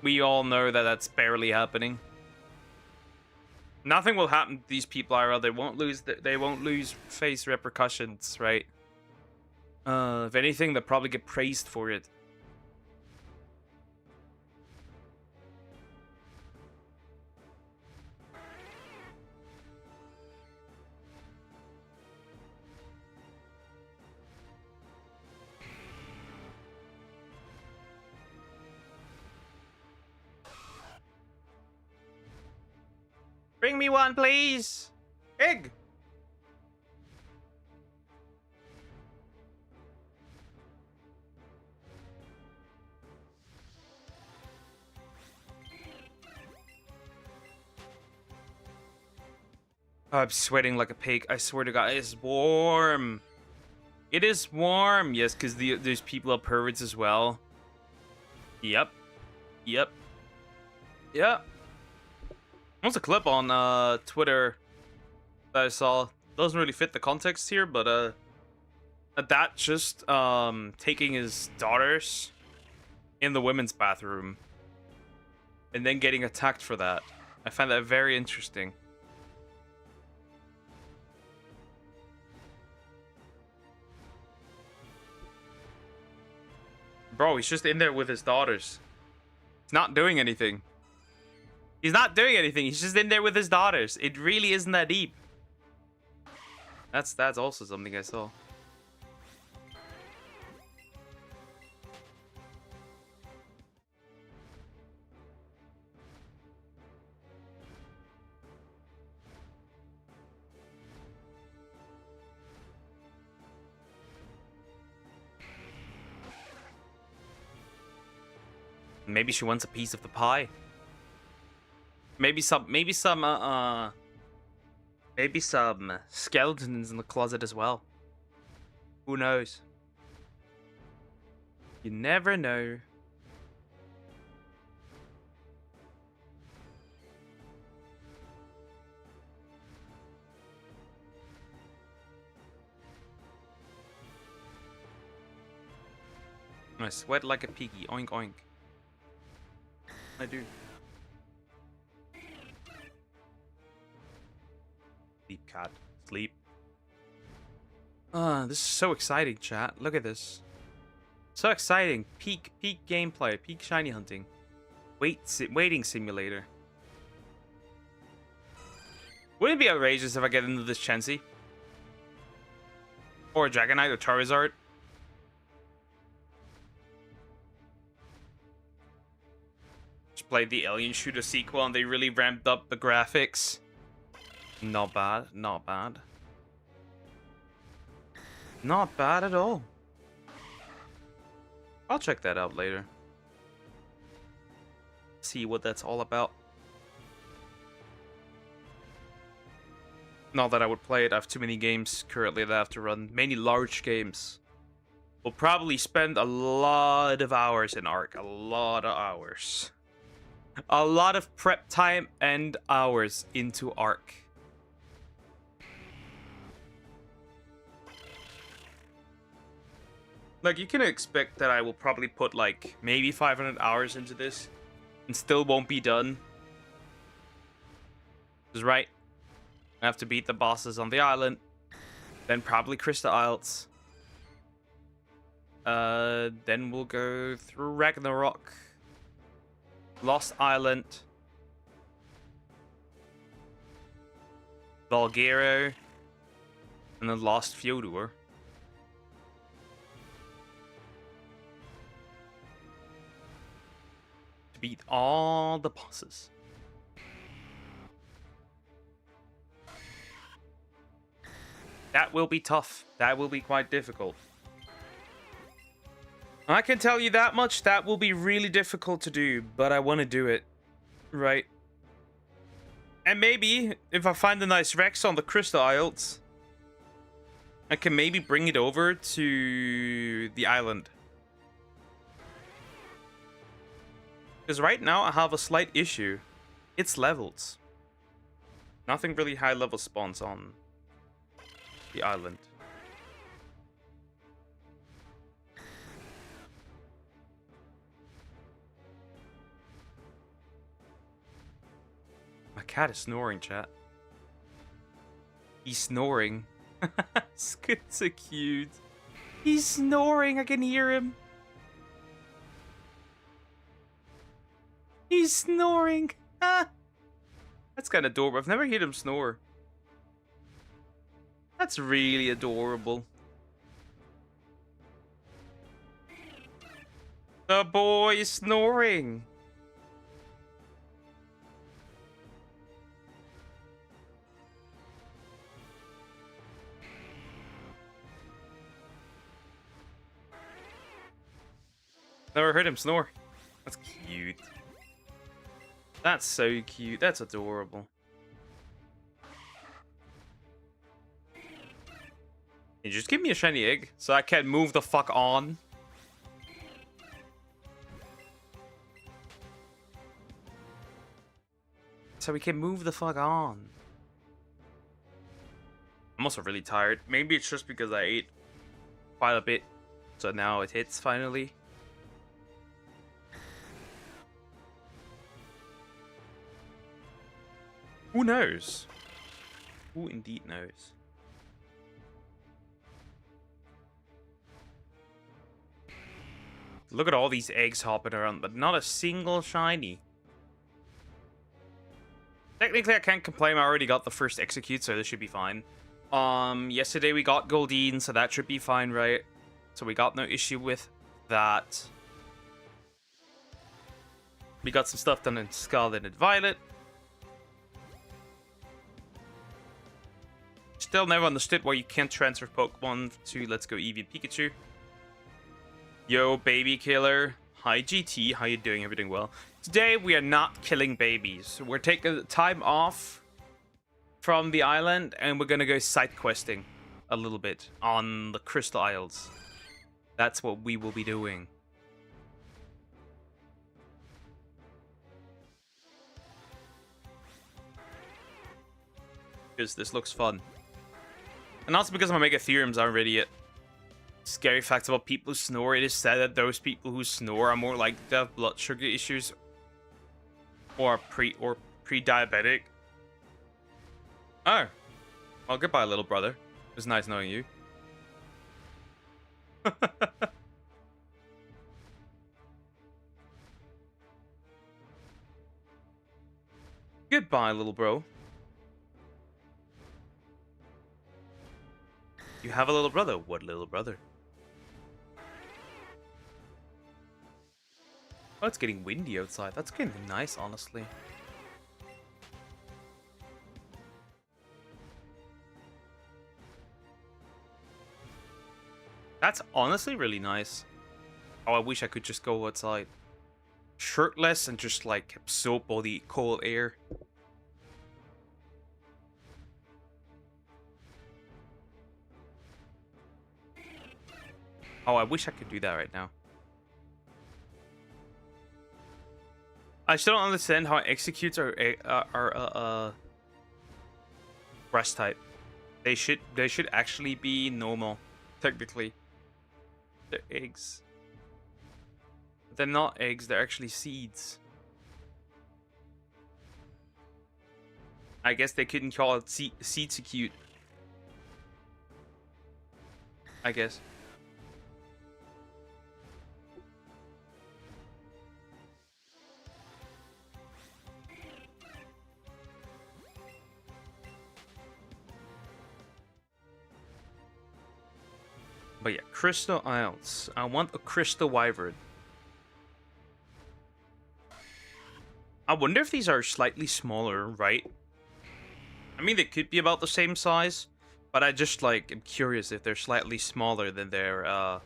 we all know that that's barely happening. Nothing will happen to these people, IRL. They won't lose face repercussions, right? If anything, they'll probably get praised for it. Bring me one, please. Egg. Oh, I'm sweating like a pig. I swear to God, it's warm. It is warm. Yes, because there's people up perverts as well. Yep. Yep. Yep. There's a clip on Twitter that I saw. Doesn't really fit the context here, but a dad just taking his daughters in the women's bathroom and then getting attacked for that. I find that very interesting. Bro, he's just in there with his daughters. He's not doing anything. He's not doing anything. He's just in there with his daughters. It really isn't that deep. That's also something I saw. Maybe she wants a piece of the pie. Maybe some skeletons in the closet as well. Who knows? You never know. I sweat like a piggy. Oink oink. I do. Sleep, cat. Sleep. This is so exciting, chat. Look at this. So exciting. Peak gameplay. Peak shiny hunting. Waiting simulator. Wouldn't it be outrageous if I get into this Chansey? Or a Dragonite or Charizard? Just played the Alien Shooter sequel and they really ramped up the graphics. Not bad. Not bad. Not bad at all. I'll check that out later. See what that's all about. Not that I would play it. I have too many games currently that I have to run. Many large games. We'll probably spend a lot of hours in Arc. A lot of hours. A lot of prep time and hours into Arc. Like, you can expect that I will probably put, like, maybe 500 hours into this. And still won't be done. Because, right, I have to beat the bosses on the island. Then probably Crystal Isles. Then we'll go through Ragnarok. Lost Island. Valguero. And then Lost Fyodor. To beat all the bosses. That will be tough. That will be quite difficult. I can tell you that much. That will be really difficult to do, but I want to do it. Right. And maybe, if I find a nice Rex on the Crystal Isles, I can maybe bring it over to the island. Because right now I have a slight issue. It's levels. Nothing really high level spawns on the island. My cat is snoring, chat. He's snoring. It's so cute. He's snoring. I can hear him. He's snoring. Ah. That's kind of adorable. I've never heard him snore. That's really adorable. The boy is snoring. Never heard him snore. That's cute. That's so cute. That's adorable. You just give me a shiny egg so I can move the fuck on. So we can move the fuck on. I'm also really tired. Maybe it's just because I ate quite a bit. So now it hits finally. Who knows? Who indeed knows? Look at all these eggs hopping around, but not a single shiny. Technically, I can't complain. I already got the first execute, so this should be fine. Yesterday we got Goldeen, so that should be fine, right? So we got no issue with that. We got some stuff done in Scarlet and Violet. Still never understood why you can't transfer Pokemon to Let's Go Eevee and Pikachu. Yo, baby killer. Hi GT, how you doing? Everything well? Today we are not killing babies. We're taking time off from the island and we're gonna go side questing a little bit on the Crystal Isles. That's what we will be doing. Because this looks fun. And also because my Mega Theorems aren't ready yet. Scary facts about people who snore. It is said that those people who snore are more likely to have blood sugar issues or pre-diabetic. Oh. Well, goodbye, little brother. It was nice knowing you. Goodbye, little bro. You have a little brother. What little brother? Oh, it's getting windy outside. That's getting nice, honestly. That's honestly really nice. Oh, I wish I could just go outside. Shirtless and just, like, absorb all the cold air. Oh, I wish I could do that right now. I still don't understand how executes are breast type. They should actually be normal, technically. They're eggs. But they're not eggs, they're actually seeds. I guess they couldn't call it seed-secute. I guess. But yeah, Crystal Isles. I want a Crystal Wyvern. I wonder if these are slightly smaller, right? I mean, they could be about the same size, but I just, like, am curious if they're slightly smaller than their,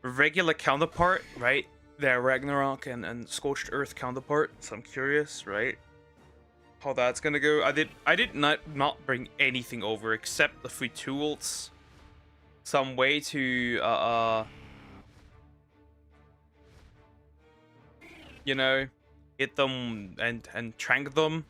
regular counterpart, right? Their Ragnarok and Scorched Earth counterpart. So I'm curious, right? How that's gonna go. I did not bring anything over except the 3 tools. Some way to you know, hit them and trank them.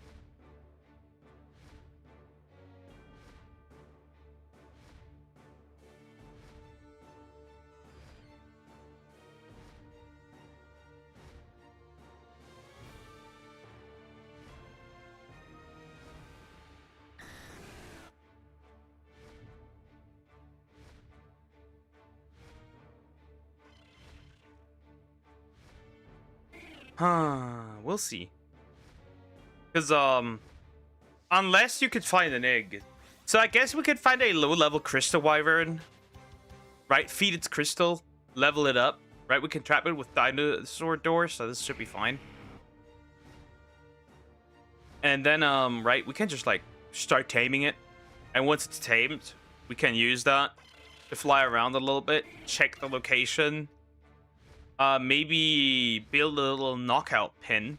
We'll see. Because, unless you could find an egg. So I guess we could find a low-level Crystal Wyvern. Right? Feed its crystal. Level it up. Right? We can trap it with dinosaur doors, so this should be fine. And then, right? We can just, like, start taming it. And once it's tamed, we can use that to fly around a little bit. Check the location. Maybe build a little knockout pin,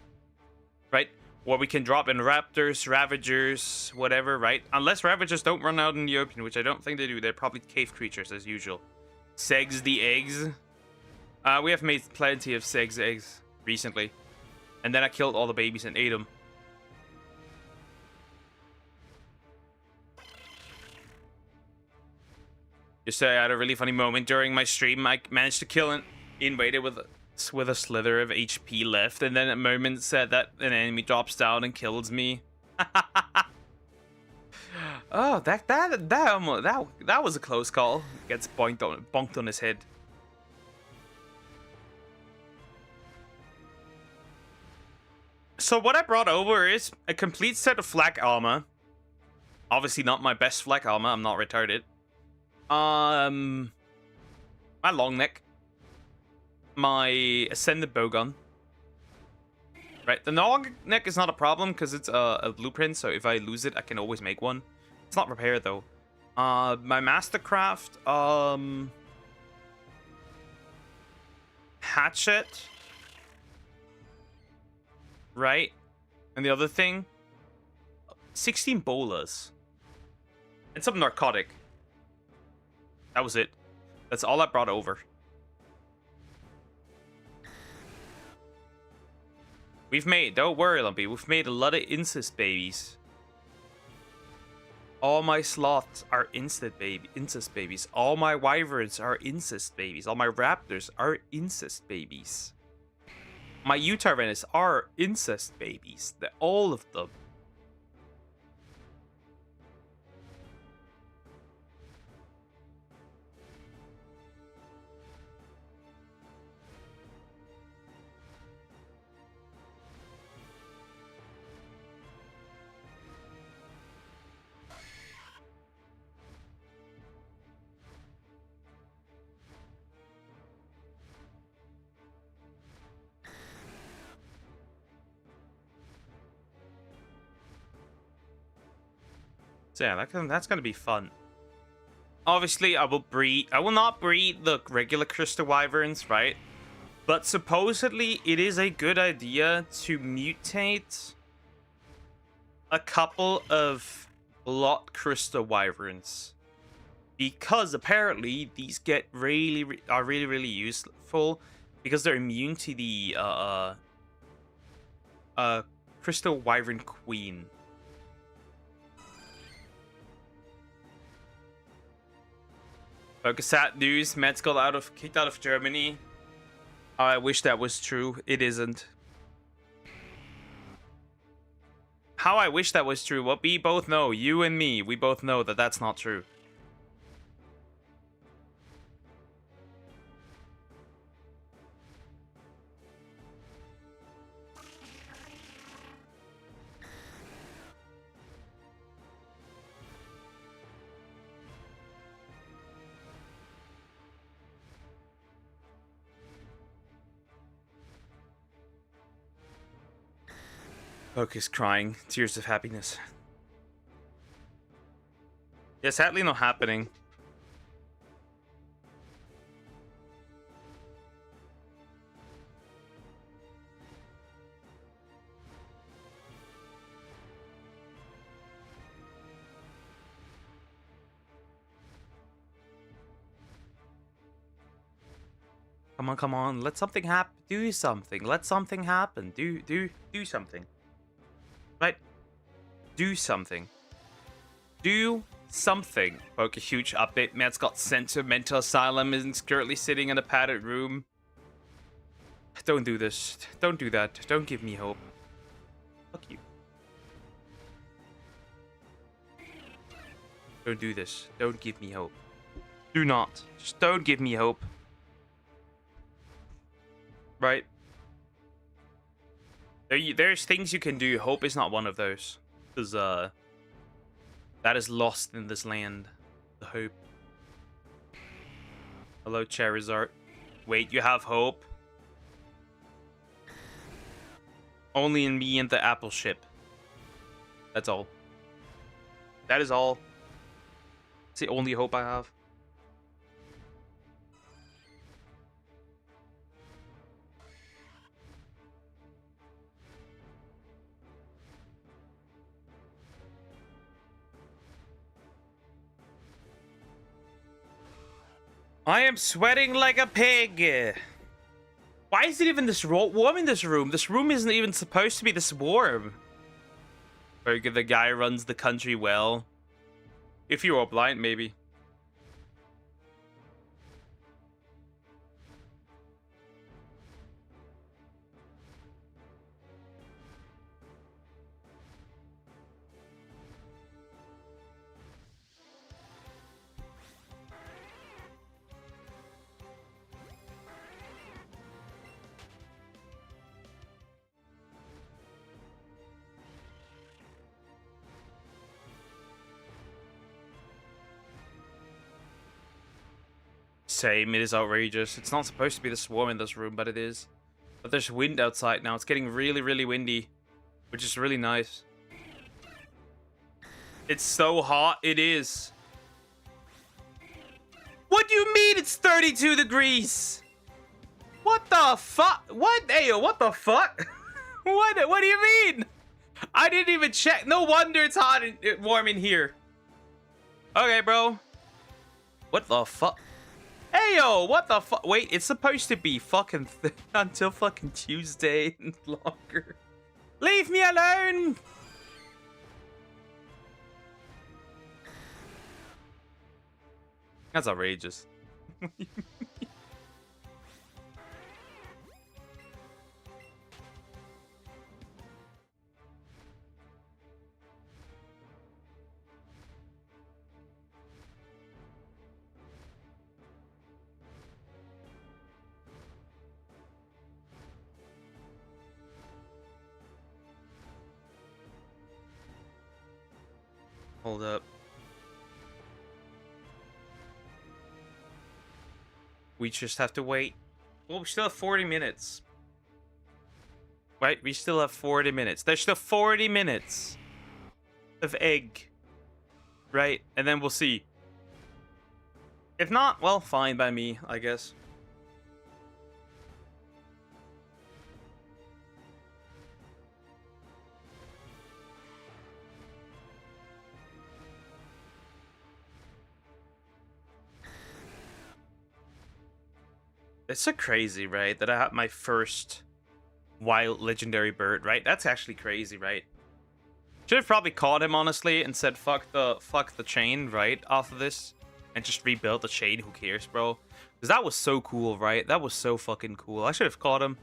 right? Or we can drop in raptors, ravagers, whatever, right? Unless ravagers don't run out in the open, which I don't think they do. They're probably cave creatures as usual. Segs the eggs. We have made plenty of Segs eggs recently. And then I killed all the babies and ate them. Just say I had a really funny moment during my stream. I managed to kill an invader with a slither of HP left, and then at moment said that an enemy drops down and kills me. Oh, that was a close call. Gets bonked on his head. So what I brought over is a complete set of flak armor. Obviously not my best flak armor. I'm not retarded. My long neck. My ascended bowgun. Right, the long neck is not a problem because it's a blueprint, so if I lose it, I can always make one. It's not repaired though. My mastercraft, hatchet. Right? And the other thing, 16 bolas. And some narcotic. That was it. That's all I brought over. We've made, don't worry, Lumpy, we've made a lot of incest babies. All my sloths are incest babies. All my wyverns are incest babies. All my raptors are incest babies. My Utarenes are incest babies. All of them. So yeah, that's gonna be fun. Obviously, I will not breed the regular crystal wyverns, right? But supposedly, it is a good idea to mutate a couple of blood crystal wyverns, because apparently these are really useful because they're immune to the crystal wyvern queen. Sad news, Mets got kicked out of Germany. I wish that was true. It isn't. How I wish that was true. Well, we both know, you and me, we both know that that's not true. Poke is crying. Tears of happiness. Yeah, sadly not happening. Come on. Let something happen. Do something. Let something happen. Do something. Right? Do something. Do something. Poke, a huge update. Matt's got sent to a mental asylum and is currently sitting in a padded room. Don't do this. Don't do that. Don't give me hope. Fuck you. Don't do this. Don't give me hope. Do not. Just don't give me hope. Right? There's things you can do. Hope is not one of those. Because, that is lost in this land. The hope. Hello, Charizard. Wait, you have hope? Only in me and the apple ship. That's all. That is all. It's the only hope I have. I am sweating like a pig. Why is it even this warm in this room? This room isn't even supposed to be this warm. Very good. The guy runs the country well. If you are blind, maybe. Same, it is outrageous. It's not supposed to be this warm in this room, but it is. But there's wind outside now. It's getting really, really windy, which is really nice. It's so hot, it is. What do you mean it's 32 degrees? What the fuck? What? Ayo, what the fuck? What do you mean? I didn't even check. No wonder it's hot and warm in here. Okay, bro. What the fuck? Ayo, what the fuck? Wait, it's supposed to be fucking until fucking Tuesday and longer. Leave me alone. That's outrageous. Hold up. We just have to wait. Well, we still have 40 minutes. Right? We still have 40 minutes. There's still 40 minutes of egg. Right? And then we'll see. If not, well, fine by me, I guess. It's so crazy, right? That I had my first wild legendary bird, right? That's actually crazy, right? Should have probably caught him, honestly, and said fuck the chain, right? Off of this. And just rebuild the chain, who cares, bro? Because that was so cool, right? That was so fucking cool. I should have caught him.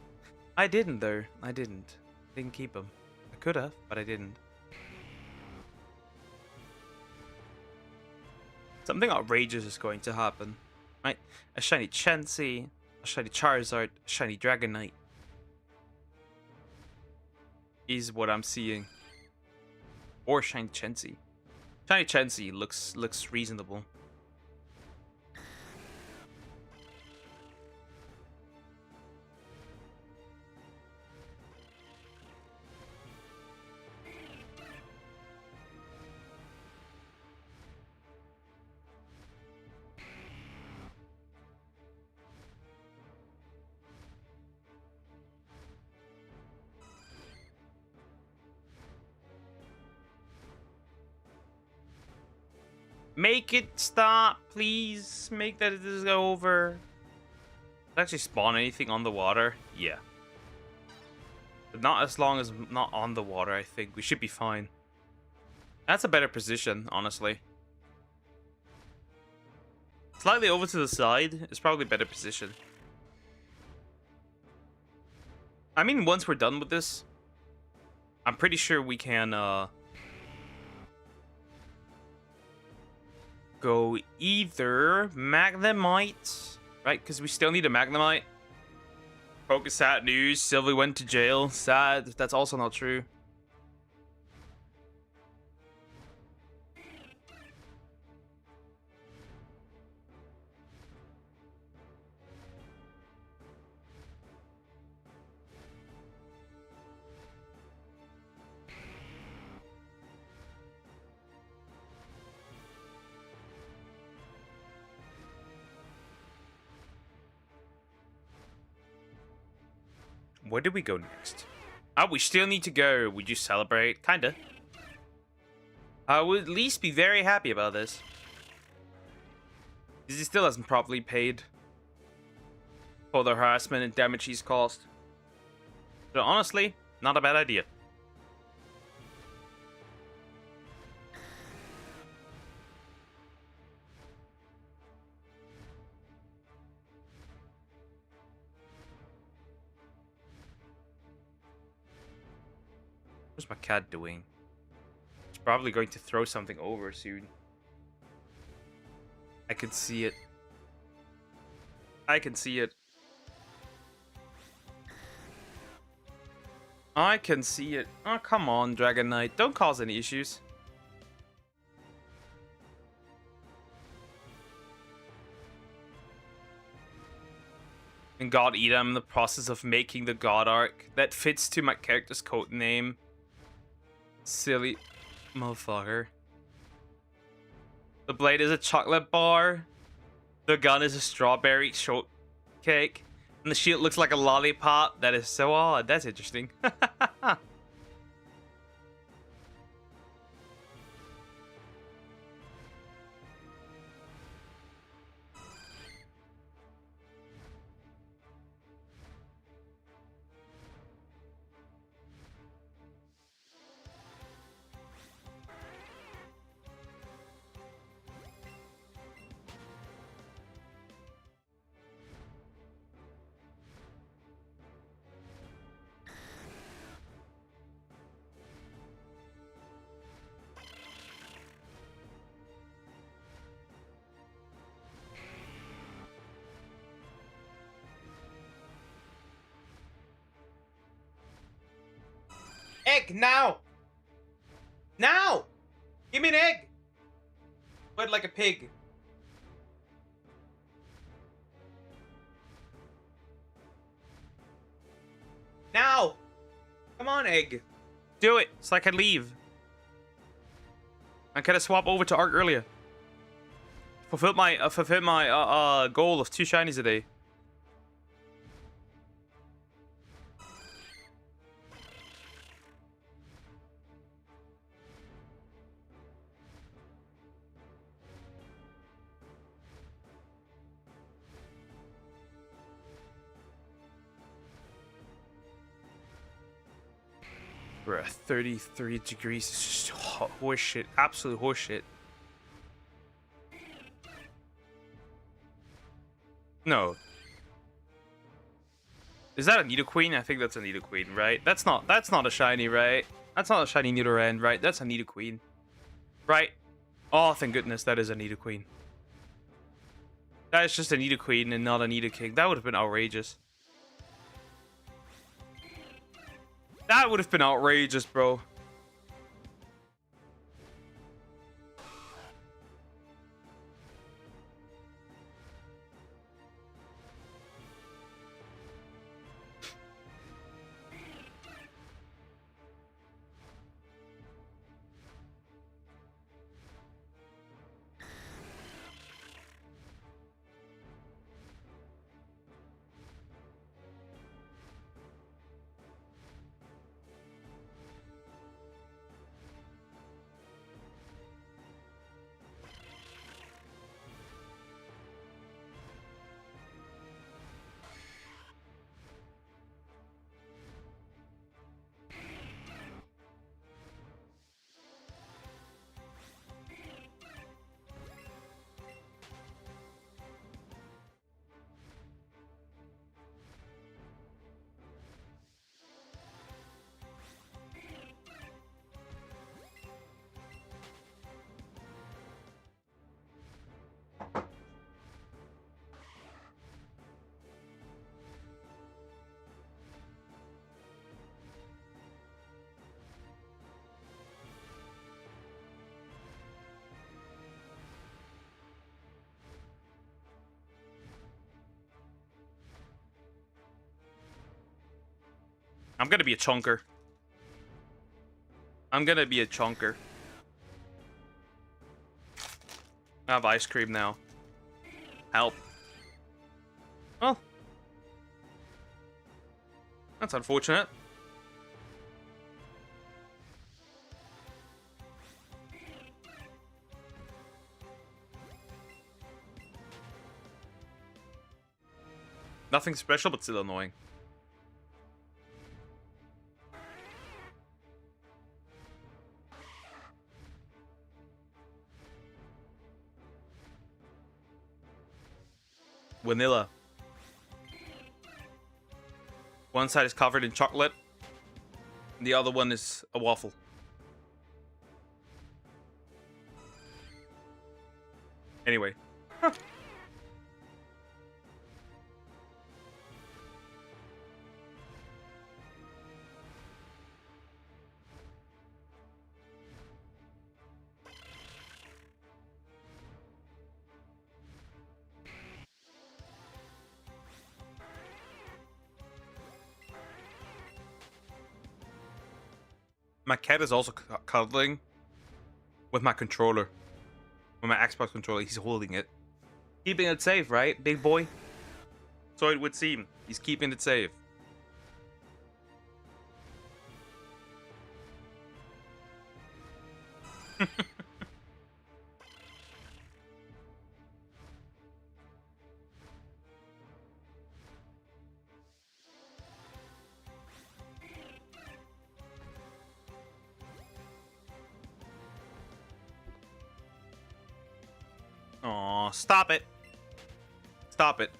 I didn't, though. I didn't. Didn't keep him. I could have, but I didn't. Something outrageous is going to happen, right? A shiny Chansey, a shiny Charizard, a shiny Dragonite is what I'm seeing. Or shiny Chansey. Shiny Chansey looks reasonable. Make it stop, please. Make that this go over. Does it actually spawn anything on the water? Yeah. But not as long as not on the water, I think. We should be fine. That's a better position, honestly. Slightly over to the side is probably a better position. I mean, once we're done with this, I'm pretty sure we can, go either Magnemite, right? Because we still need a Magnemite. Focus sad news. Sylvie went to jail. Sad. That's also not true. Where do we go next? Oh, we still need to go. Would you celebrate? Kinda. I would at least be very happy about this. Because he still hasn't properly paid for the harassment and damage he's caused. So honestly, not a bad idea. What's my cat doing? It's probably going to throw something over soon. I can see it. I can see it. I can see it. Oh, come on, Dragon Knight. Don't cause any issues. And God Eat, I'm in the process of making the God arc. That fits to my character's code name. Silly motherfucker. The blade is a chocolate bar. The gun is a strawberry shortcake. And the shield looks like a lollipop. That is so odd. That's interesting. Egg now! Now! Give me an egg! Wait, like a pig. Now! Come on, egg. Do it so I can leave. I could have swapped over to Arc earlier. Fulfilled my goal of 2 shinies a day. We're at 33 degrees. It's just horse shit. Absolute horse shit. No. Is that a Nidoqueen? I think that's a Nidoqueen, right? That's not a shiny, right? That's not a shiny Nidoran, right? That's a Nidoqueen. Right? Oh, thank goodness that is a Nidoqueen. That is just a Nidoqueen and not a Nidoking. That would have been outrageous. That would have been outrageous, bro. I'm gonna be a chunker. I'm gonna be a chunker. I have ice cream now. Help. Well. That's unfortunate. Nothing special, but still annoying. Vanilla. One side is covered in chocolate, and the other one is a waffle. Anyway. Huh. My cat is also cuddling with my controller. With my Xbox controller. He's holding it. Keeping it safe, right, big boy? So it would seem. He's keeping it safe. Aw, stop it. Stop it.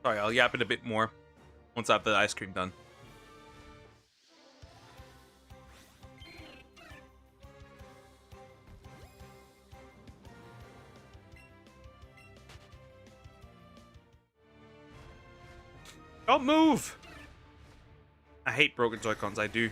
Sorry, I'll yap it a bit more once I have the ice cream done. Don't move! I hate broken Joy-Cons, I do.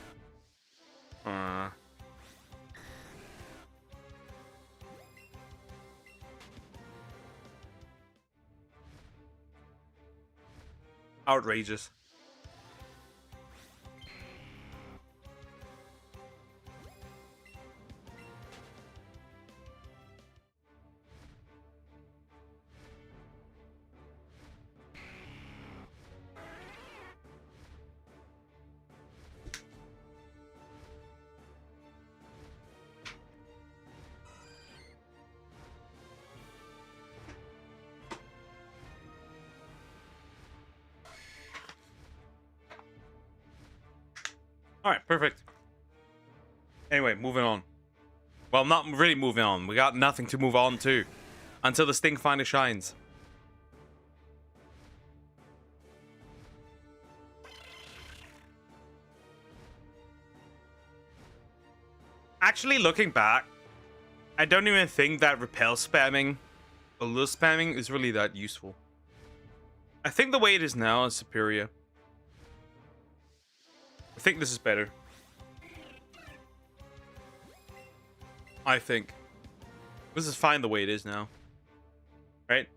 Outrageous. Alright, perfect. Anyway, moving on. Well, not really moving on. We got nothing to move on to until the Sting finally shines. Actually, looking back, I don't even think that repel spamming or lure spamming is really that useful. I think the way it is now is superior. I think this is better. I think. This is fine the way it is now. Right?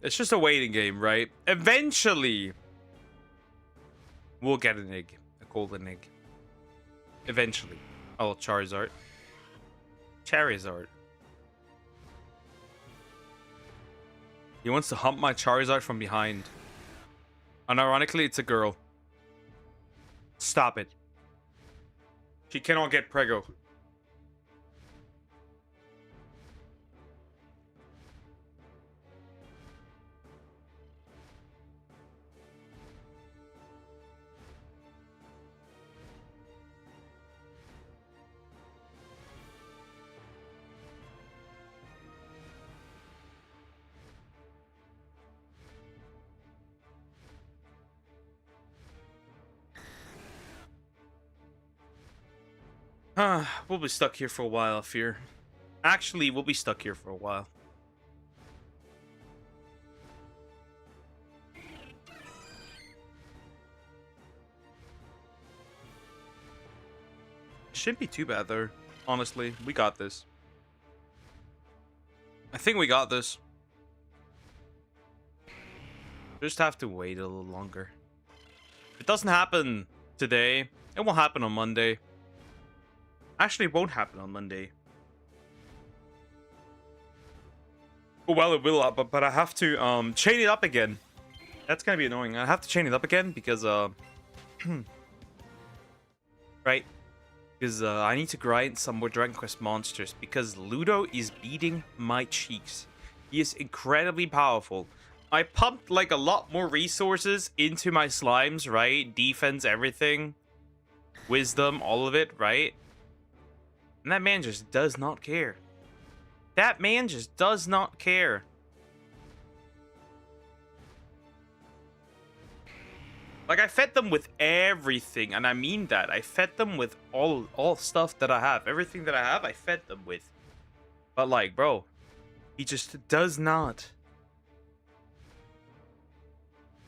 It's just a waiting game, right? Eventually, we'll get an egg. A golden egg. Eventually. Oh, Charizard. Charizard. He wants to hump my Charizard from behind. And ironically, it's a girl. Stop it. She cannot get Prego. We'll be stuck here for a while, I fear. Actually, we'll be stuck here for a while. Shouldn't be too bad, though. Honestly, we got this. I think we got this. Just have to wait a little longer. If it doesn't happen today, it won't happen on Monday. Actually, it won't happen on Monday. Oh, well, it will, but I have to chain it up again. That's gonna be annoying. I have to chain it up again because right? Because I need to grind some more Dragon Quest monsters because Ludo is beating my cheeks. He is incredibly powerful. I pumped like a lot more resources into my slimes, right? Defense, everything. Wisdom, all of it, right? And that man just does not care. That man just does not care. Like, I fed them with everything, and I mean that. I fed them with all stuff that I have. Everything that I have, I fed them with. But, like, bro, he just does not.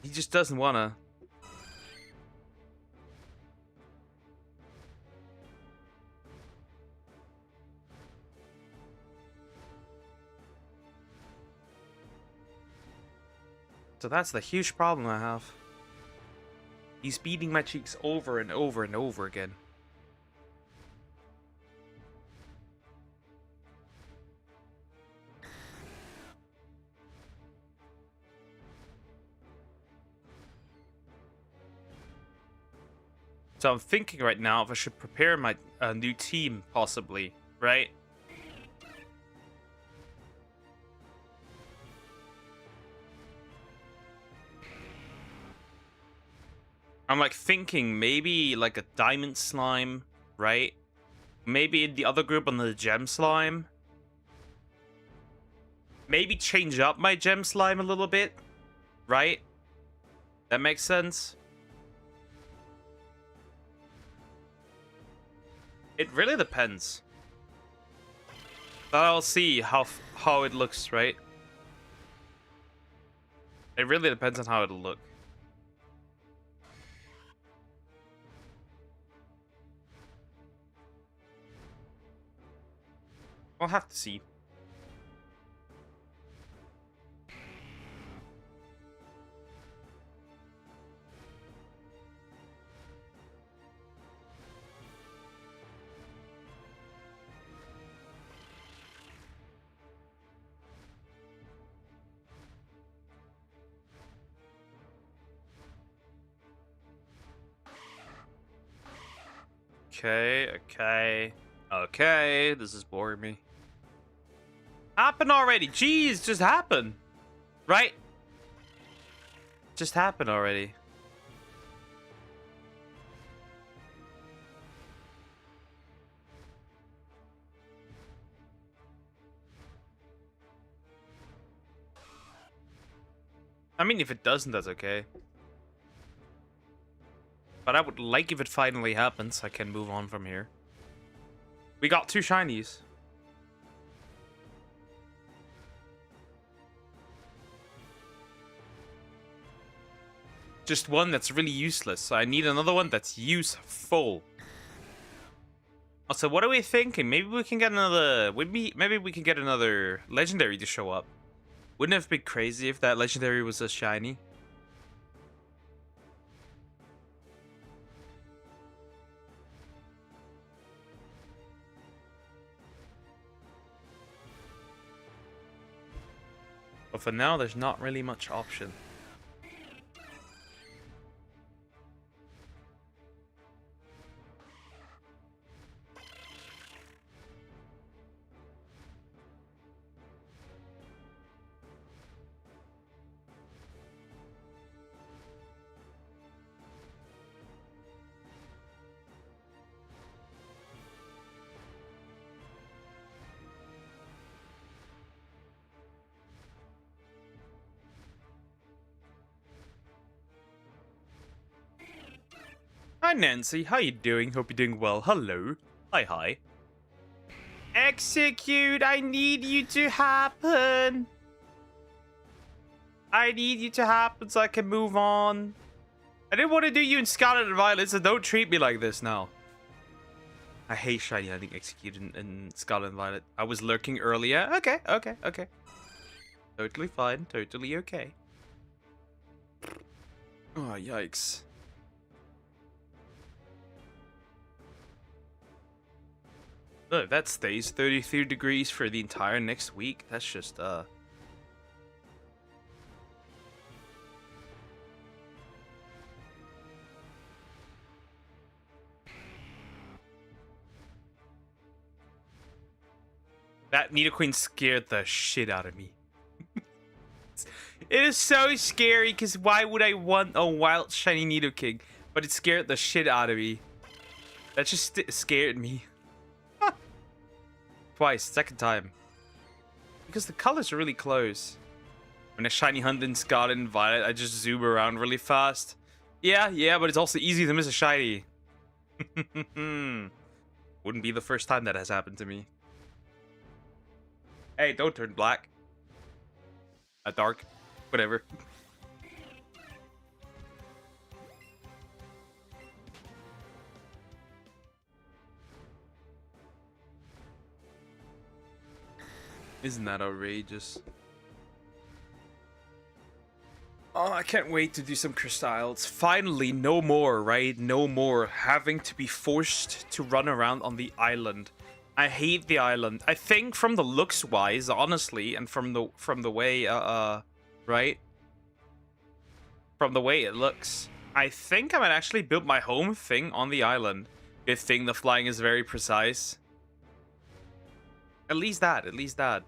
He just doesn't wanna. So that's the huge problem I have. He's beating my cheeks over and over and over again. So I'm thinking right now if I should prepare my new team, possibly, right? I'm like thinking maybe like a diamond slime, right? Maybe in the other group on the gem slime. Maybe change up my gem slime a little bit, right? That makes sense. It really depends. But I'll see how it looks, right? It really depends on how it'll look. I'll have to see. Okay, this is boring me. Happen already. Jeez, just happen. Right? Just happen already. I mean, if it doesn't, that's okay. But I would like if it finally happens. I can move on from here. We got 2 shinies. Just one that's really useless. So I need another one that's useful. Also, what are we thinking? Maybe we can get another... Maybe we can get another legendary to show up. Wouldn't it have been crazy if that legendary was a shiny? But for now, there's not really much option. Hi Nancy, how you doing? Hope you're doing well. Hello. Hi. Execute, I need you to happen. I need you to happen so I can move on. I didn't want to do you in Scarlet and Violet, so don't treat me like this now. I hate shiny hunting execute in Scarlet and Violet. I was lurking earlier. Okay. Totally fine, totally okay. Oh, yikes. Look, if that stays 33 degrees for the entire next week, that's just, That Nidoqueen scared the shit out of me. It is so scary, because why would I want a wild shiny Nidoking? But it scared the shit out of me. That just scared me. Twice, second time. Because the colors are really close. When I shiny hunt in Scarlet and Violet, I just zoom around really fast. Yeah, but it's also easy to miss a shiny. Wouldn't be the first time that has happened to me. Hey, don't turn black. Dark. Whatever. Isn't that outrageous? Oh, I can't wait to do some crystals. Finally, no more, right? No more having to be forced to run around on the island. I hate the island. I think from the looks wise, honestly, and from the way right? From the way it looks, I think I might actually build my home thing on the island. Good thing the flying is very precise. At least that, at least that.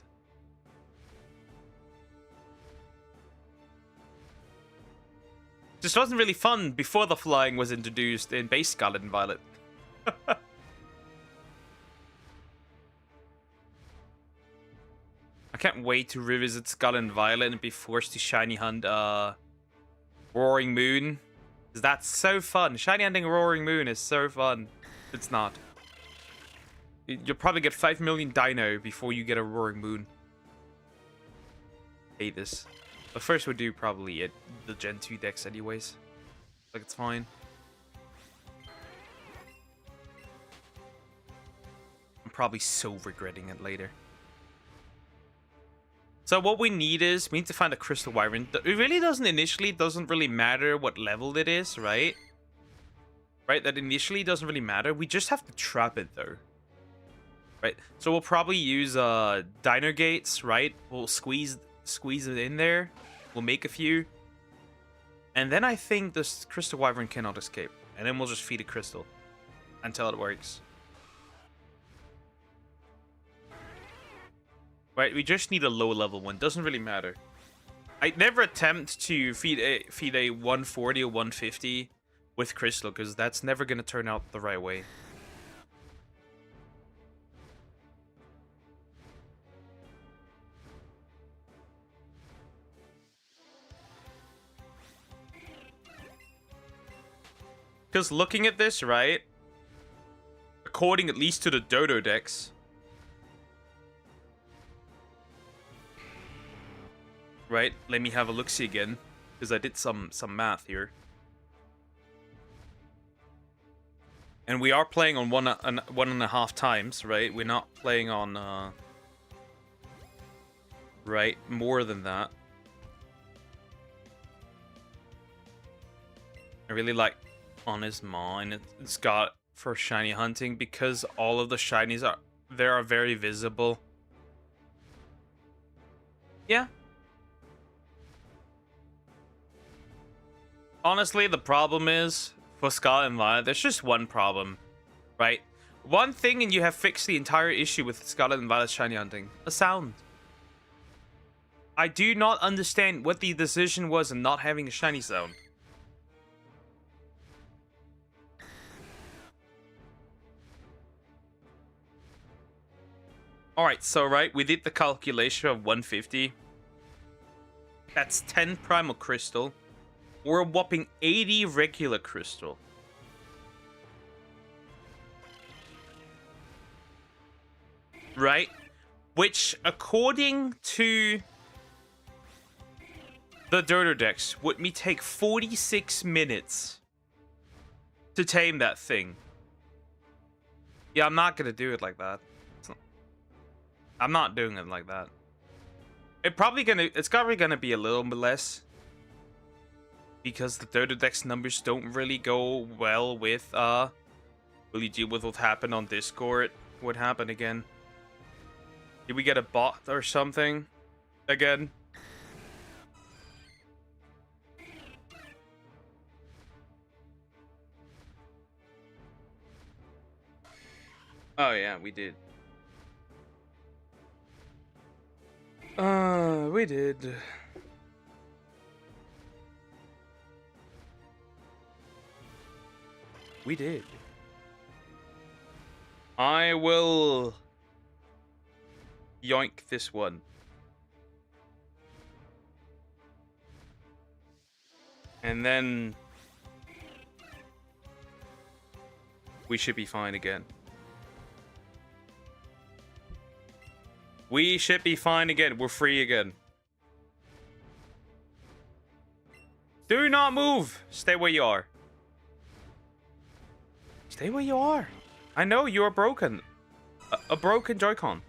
Just wasn't really fun before the flying was introduced in base Scarlet and Violet. I can't wait to revisit Scarlet and Violet and be forced to shiny hunt Roaring Moon. 'Cause that's so fun. Shiny hunting Roaring Moon is so fun. It's not. You'll probably get 5 million Dino before you get a Roaring Moon. Hate this. But first we'll do probably the Gen 2 decks anyways. Like, it's fine. I'm probably so regretting it later. So what we need is, we need to find a Crystal Wyvern. It really doesn't really matter what level it is, right? Right, that initially doesn't really matter. We just have to trap it though. Right, so we'll probably use Dino Gates, right? We'll squeeze it in there. We'll make a few. And then I think this Crystal Wyvern cannot escape. And then we'll just feed a crystal until it works. Right, we just need a low level one. Doesn't really matter. I'd never attempt to feed a 140 or 150 with crystal, because that's never going to turn out the right way. Because looking at this, right, according at least to the Dodo decks, right, let me have a look-see again, because I did some math here. And we are playing on 1.5 times, right? We're not playing on, right, more than that. I really like Honest Mine. It's got for shiny hunting, because all of the shinies are very visible. Yeah. Honestly, the problem is, for Scarlet and Violet, there's just one problem, right? One thing and you have fixed the entire issue with Scarlet and Violet shiny hunting. The sound. I do not understand what the decision was in not having a shiny sound. Alright, so right, we did the calculation of 150. That's 10 Primal Crystal. Or a whopping 80 regular crystal. Right? Which, according to the Dodo decks, would me take 46 minutes to tame that thing. Yeah, I'm not gonna do it like that. I'm not doing it like that. It's probably gonna be a little bit less. Because the Dodo Dex numbers don't really go well with, will you deal with what happened on Discord? What happened again? Did we get a bot or something? Again? Oh yeah, we did. We did. We did. I will yoink this one. And then we should be fine again. We should be fine again. We're free again. Do not move. Stay where you are. Stay where you are. I know you are broken. A broken Joy-Con.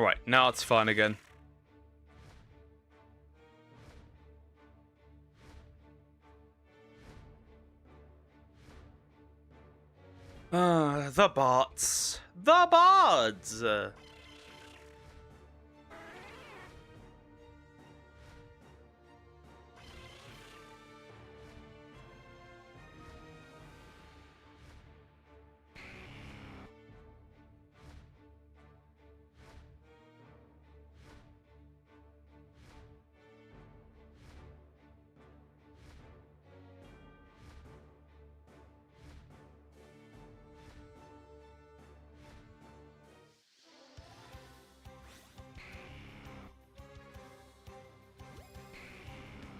Alright, now it's fun again. The bots. The bots!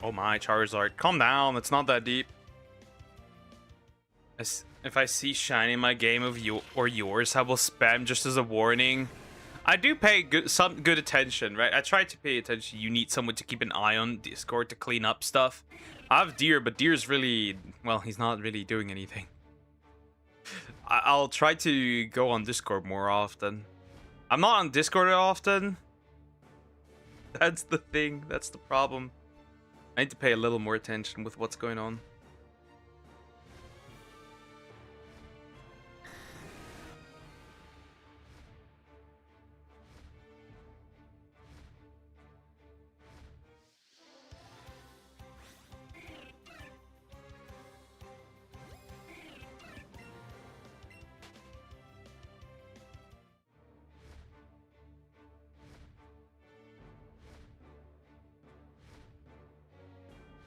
Oh my, Charizard. Calm down, it's not that deep. If I see shiny in my game of you or yours, I will spam just as a warning. I do pay some good attention, right? I try to pay attention. You need someone to keep an eye on Discord to clean up stuff. I have Deer, but Deer's really... well, he's not really doing anything. I'll try to go on Discord more often. I'm not on Discord often. That's the thing. That's the problem. I need to pay a little more attention with what's going on.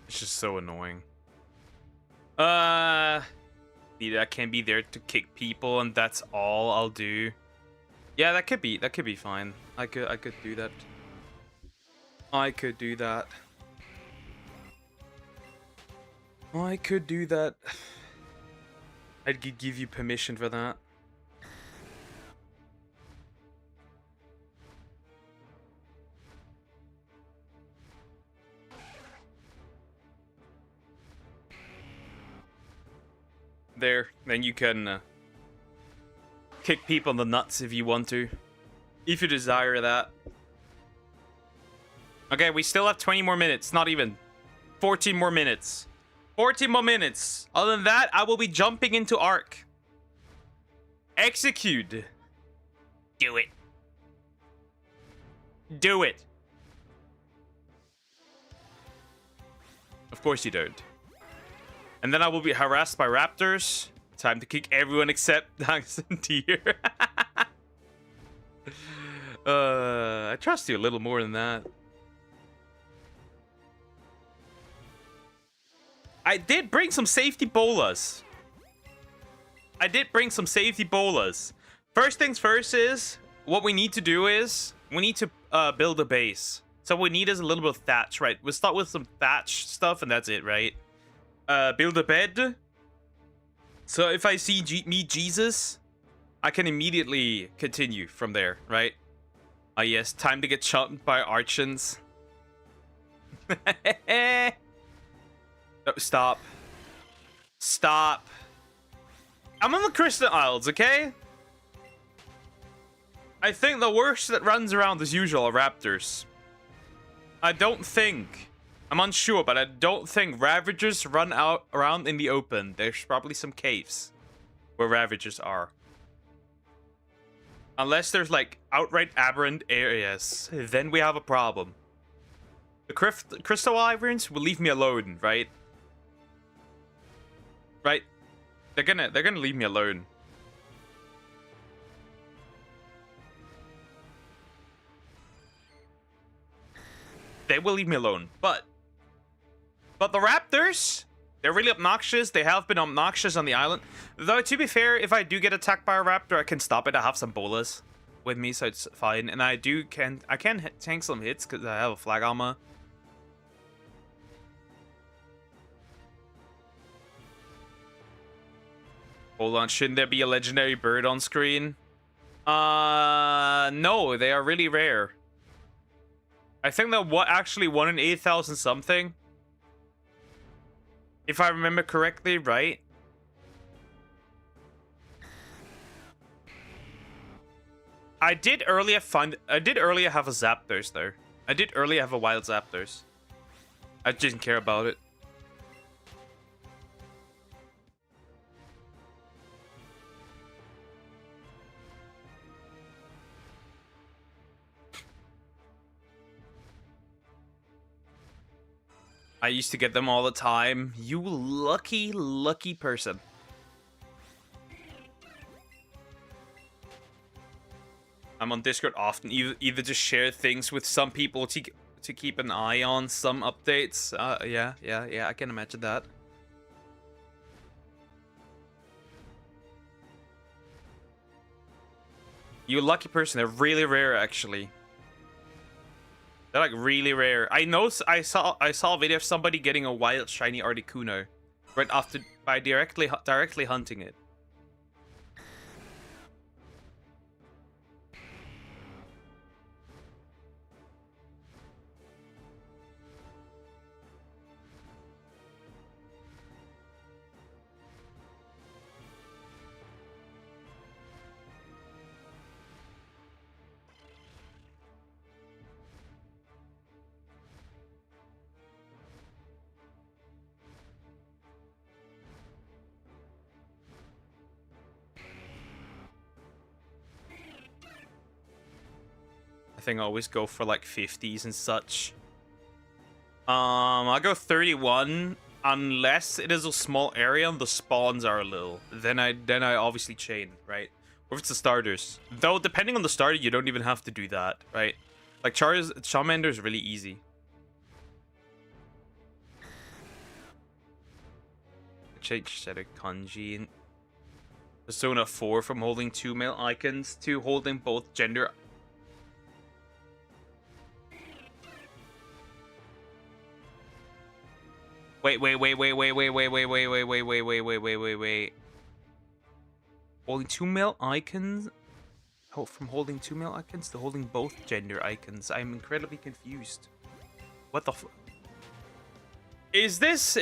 It's just so annoying. I can't be there to kick people, and that's all I'll do. Yeah, that could be fine. I could do that. I could do that. I could do that. I'd give you permission for that. There, then you can kick people in the nuts if you want to. If you desire that. Okay, we still have 20 more minutes. Not even. 14 more minutes. 14 more minutes. Other than that, I will be jumping into Arc. Execute. Do it. Do it. Of course you don't. And then I will be harassed by raptors. Time to kick everyone except Dunks and Deer. I trust you a little more than that. I did bring some safety bolas. First things first is, what we need to do is, we need to build a base. So what we need is a little bit of thatch, right? We'll start with some thatch stuff and that's it, right? Build a bed. So if I see meet Jesus, I can immediately continue from there, right? Ah, yes, time to get chopped by archons. No, stop. Stop. I'm on the Crystal Isles, okay? I think the worst that runs around as usual are raptors. I don't think... I'm unsure, but I don't think Ravagers run around in the open. There's probably some caves where Ravagers are. Unless there's, like, outright aberrant areas, then we have a problem. The Crystal Wyverns will leave me alone, right? Right? They're gonna leave me alone. They will leave me alone, but the raptors, they're really obnoxious. They have been obnoxious on the island. Though, to be fair, if I do get attacked by a raptor, I can stop it. I have some bolas with me, so it's fine. And I can tank some hits because I have a flag armor. Hold on, shouldn't there be a legendary bird on screen? No, they are really rare. I think that actually 1 in 8,000 something. If I remember correctly, right? I did earlier have a Zapdos though. I did earlier have a wild Zapdos. I just didn't care about it. I used to get them all the time. You lucky, lucky person. I'm on Discord often, either just share things with some people to keep an eye on some updates. Yeah, I can imagine that. You lucky person. They're really rare, actually. They're like really rare. I saw a video of somebody getting a wild shiny Articuno right after by directly hunting it. I think I always go for like 50s and such. I'll go 31 unless it is a small area and the spawns are a little. Then I obviously chain, right? Or if it's the starters. Though depending on the starter, you don't even have to do that, right? Like Charmander is really easy. Change set of kanji. Persona 4 from holding 2 male icons to holding both gender. Wait. Holding 2 male icons? Oh, from holding 2 male icons to holding both gender icons. I'm incredibly confused. What the f... Is this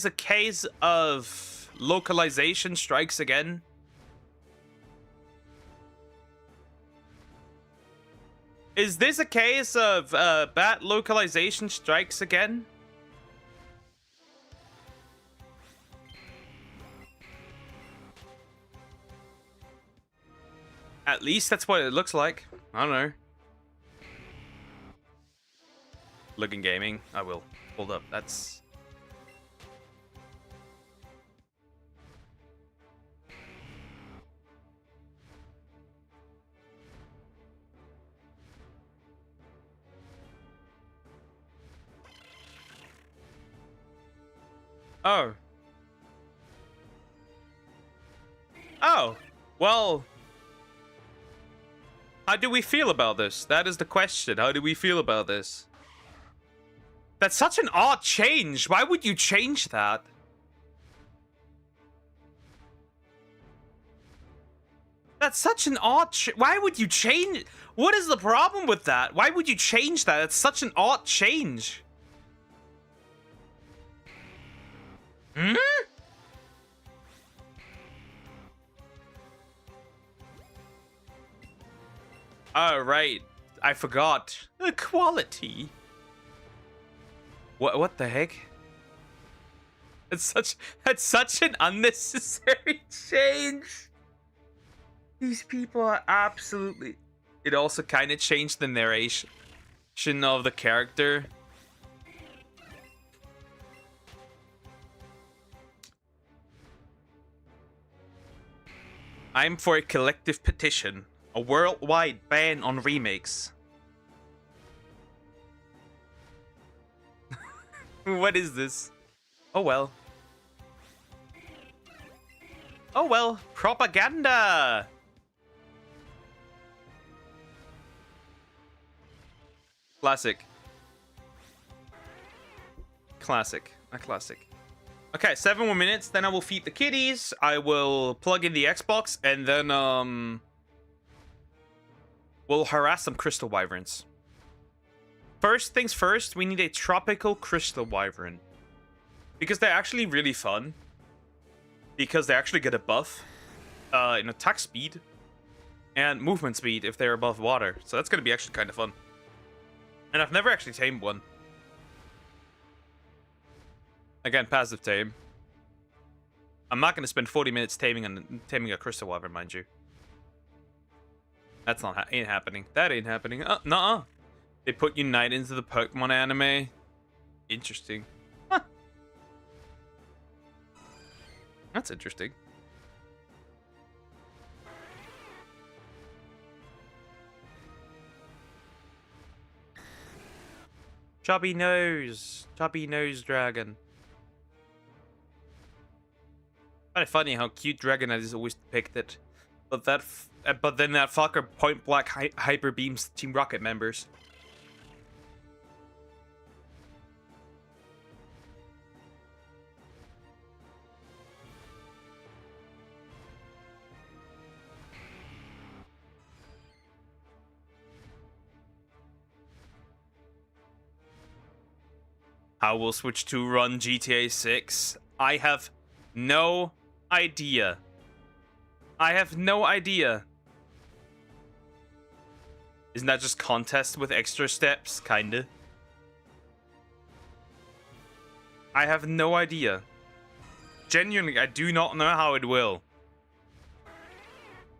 a case of localization strikes again? Is this a case of bad localization strikes again? At least that's what it looks like. I don't know. Looking gaming. I will. Hold up. That's... Oh. Oh. Well... How do we feel about this? That is the question. How do we feel about this? That's such an odd change. Why would you change that? That's such an odd... Why would you change... What is the problem with that? Why would you change that? It's such an odd change. Hmm? Oh, right. I forgot. Equality. What the heck? That's such an unnecessary change. These people are absolutely... It also kind of changed the narration of the character. I'm for a collective petition. A worldwide ban on remakes. What is this? Oh well. Oh well. Propaganda! Classic. Classic. A classic. Okay, 7 more minutes, then I will feed the kitties. I will plug in the Xbox, and then, we'll harass some crystal wyverns. First things first, we need a tropical crystal wyvern. Because they're actually really fun. because they actually get a buff in attack speed and movement speed if they're above water. So that's going to be actually kind of fun. And I've never actually tamed one. Again, passive tame. I'm not going to spend 40 minutes taming a crystal wyvern, mind you. That's not ain't happening. That ain't happening. Nuh-uh. They put Unite into the Pokemon anime. Interesting. Huh. That's interesting. Chubby nose dragon. Kind of funny how cute Dragonite is always depicted, but then that fucker point blank hyper beams Team Rocket members. How will Switch 2 run GTA 6? I have no idea. I have no idea. Isn't that just contest with extra steps? Kinda. I have no idea. Genuinely, I do not know how it will.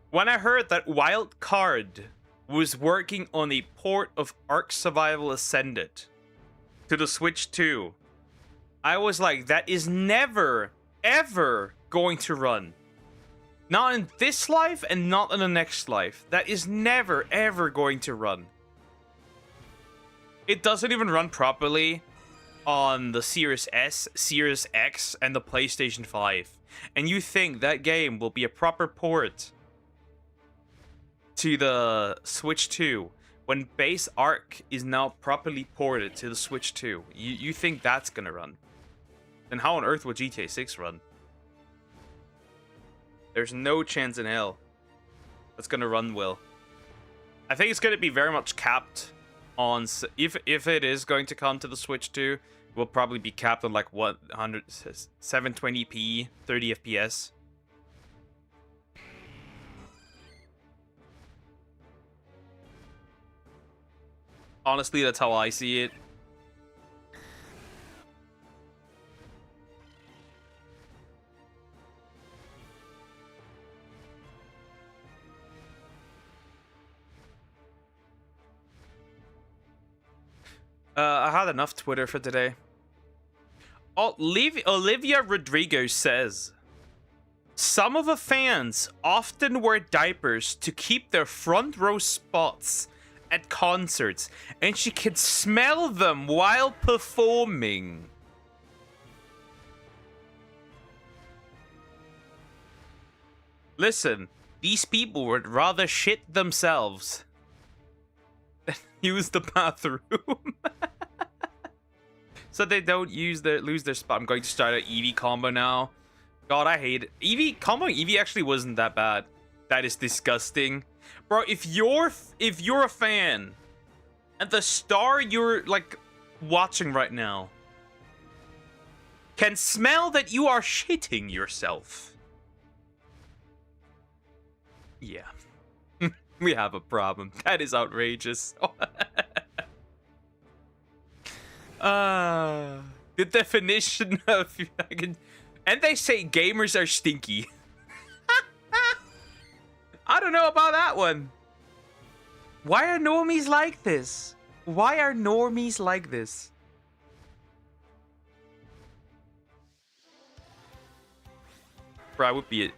When I heard that Wildcard was working on a port of Ark Survival Ascended to the Switch 2, I was like, that is never, ever going to run. Not in this life and not in the next life. That is never, ever going to run. It doesn't even run properly on the Series S, Series X, and the PlayStation 5. And you think that game will be a proper port to the Switch 2 when base Ark is now properly ported to the Switch 2. You think that's gonna run? Then how on earth would GTA 6 run? There's no chance in hell that's gonna run well. I think it's gonna be very much capped on, if it is going to come to the Switch 2, it will probably be capped on like 720p, 30 FPS. Honestly, that's how I see it. I had enough Twitter for today. Olivia Rodrigo says, some of the fans often wear diapers to keep their front row spots at concerts, and she can smell them while performing. Listen, these people would rather shit themselves than use the bathroom. So they don't lose their spot. I'm going to start an Eevee combo now. God, I hate it. Eevee comboing Eevee actually wasn't that bad. That is disgusting. Bro, if you're a fan and the star you're like watching right now can smell that you are shitting yourself, yeah. We have a problem. That is outrageous. The definition of and they say gamers are stinky. I don't know about that one. Why are normies like this? Why are normies like this? Bro, I would be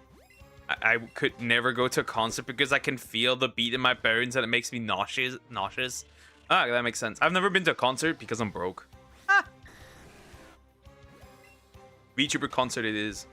I could never go to a concert because I can feel the beat in my bones and it makes me nauseous. Ah, that makes sense. I've never been to a concert because I'm broke. Ah. VTuber concert it is.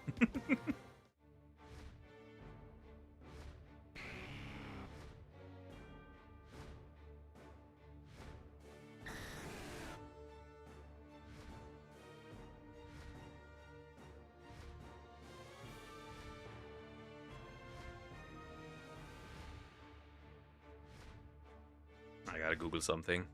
I gotta Google something.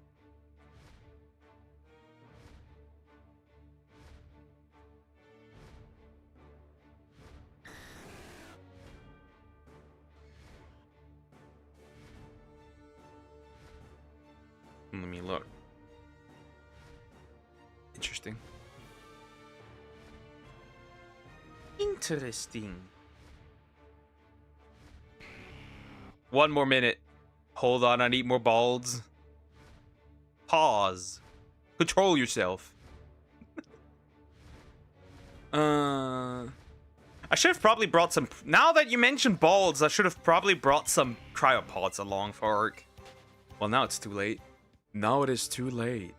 Let me look. Interesting. Interesting. 1 more minute. Hold on, I need more balls. Pause. Control yourself. I should have probably brought some... Now that you mentioned balls, I should have probably brought some cryopods along for Ark. Well, now it's too late. Now it is too late.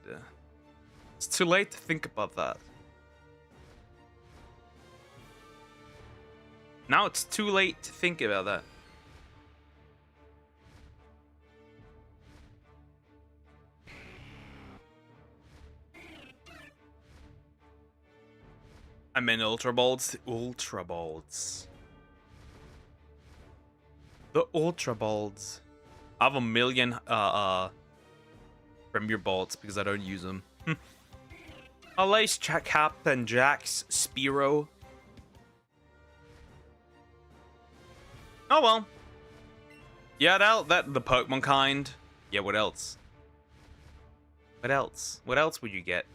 It's too late to think about that. Now it's too late to think about that. I mean Ultra Bolts. Ultra Bolts. The Ultra Bolts. I have a million Premier Bolts because I don't use them. I'll lace Captain Jack's Spearow. Oh well. Yeah, that the Pokemon kind. Yeah, what else? What else? What else would you get?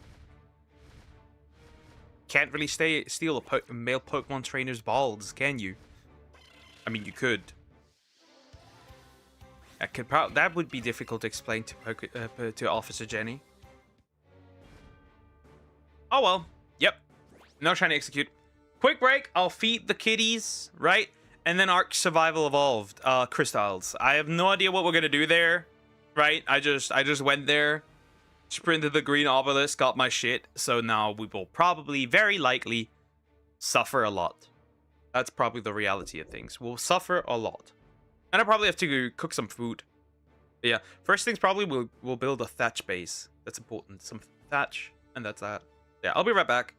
Can't really steal a male Pokemon trainer's balls, can you? I mean, you could. That would be difficult to explain to Officer Jenny. Oh well. Yep. No trying to execute. Quick break. I'll feed the kitties, right? And then Ark Survival Evolved. Crystals. I have no idea what we're gonna do there, right? I just went there, sprinted the green obelisk, got my shit. So now we will probably, very likely, suffer a lot. That's probably the reality of things. We'll suffer a lot. And I probably have to cook some food. But yeah, first things probably we'll build a thatch base. That's important. Some thatch, and that's that. Yeah, I'll be right back.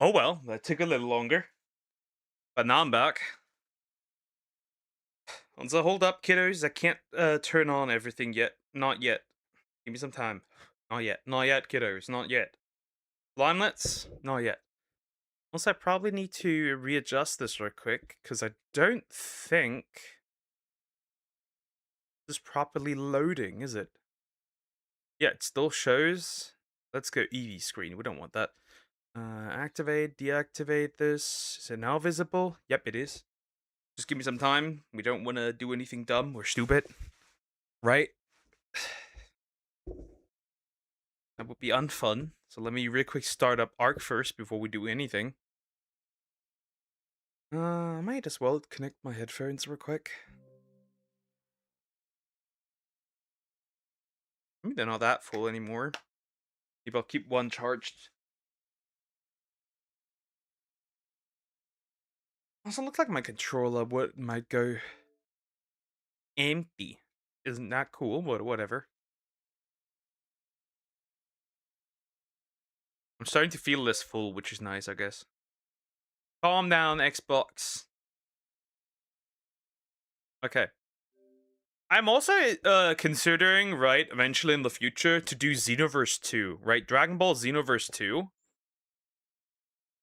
Oh well, that took a little longer. But now I'm back. So hold up, kiddos. I can't turn on everything yet. Not yet. Give me some time. Not yet. Not yet, kiddos. Not yet. Limelets? Not yet. Also, I probably need to readjust this real quick, because I don't think this is properly loading, is it? Yeah, it still shows. Let's go Eevee screen. We don't want that. Activate, deactivate this. Is it now visible? Yep, it is. Just give me some time. We don't want to do anything dumb or stupid. Right? That would be unfun. So let me real quick start up Arc first before we do anything. I might as well connect my headphones real quick. Maybe they're not that full anymore. Maybe I'll keep one charged. Also, looks like my controller might go empty. Isn't that cool? But whatever. I'm starting to feel less full, which is nice, I guess. Calm down, Xbox. Okay. I'm also considering, right, eventually in the future, to do Xenoverse 2, right? Dragon Ball Xenoverse 2.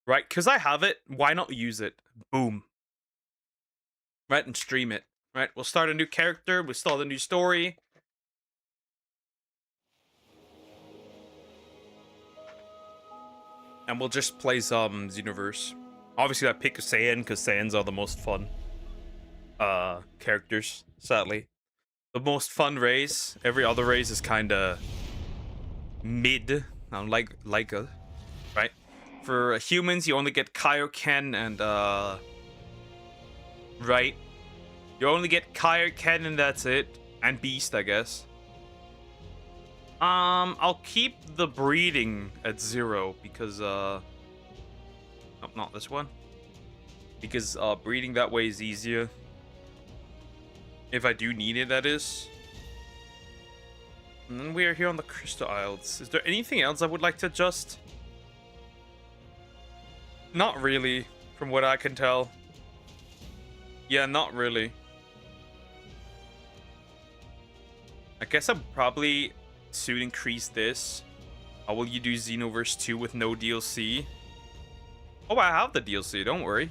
Right, because I have it, why not use it? Boom. Right, and stream it. Right, we'll start a new character, we'll start a new story. And we'll just play some Xenoverse. Obviously I pick Saiyan, because Saiyans are the most fun characters, sadly. The most fun race. Every other race is kinda mid. Like right? For humans, you only get Kaioken and right? You only get Kaioken and that's it. And Beast, I guess. I'll keep the breeding at 0 because oh, not this one. Because breeding that way is easier. If I do need it, that is. And then we are here on the Crystal Isles. Is there anything else I would like to adjust? Not really, from what I can tell. Yeah, not really. I guess I'll probably soon increase this. How will you do Xenoverse 2 with no DLC? Oh, I have the DLC, don't worry.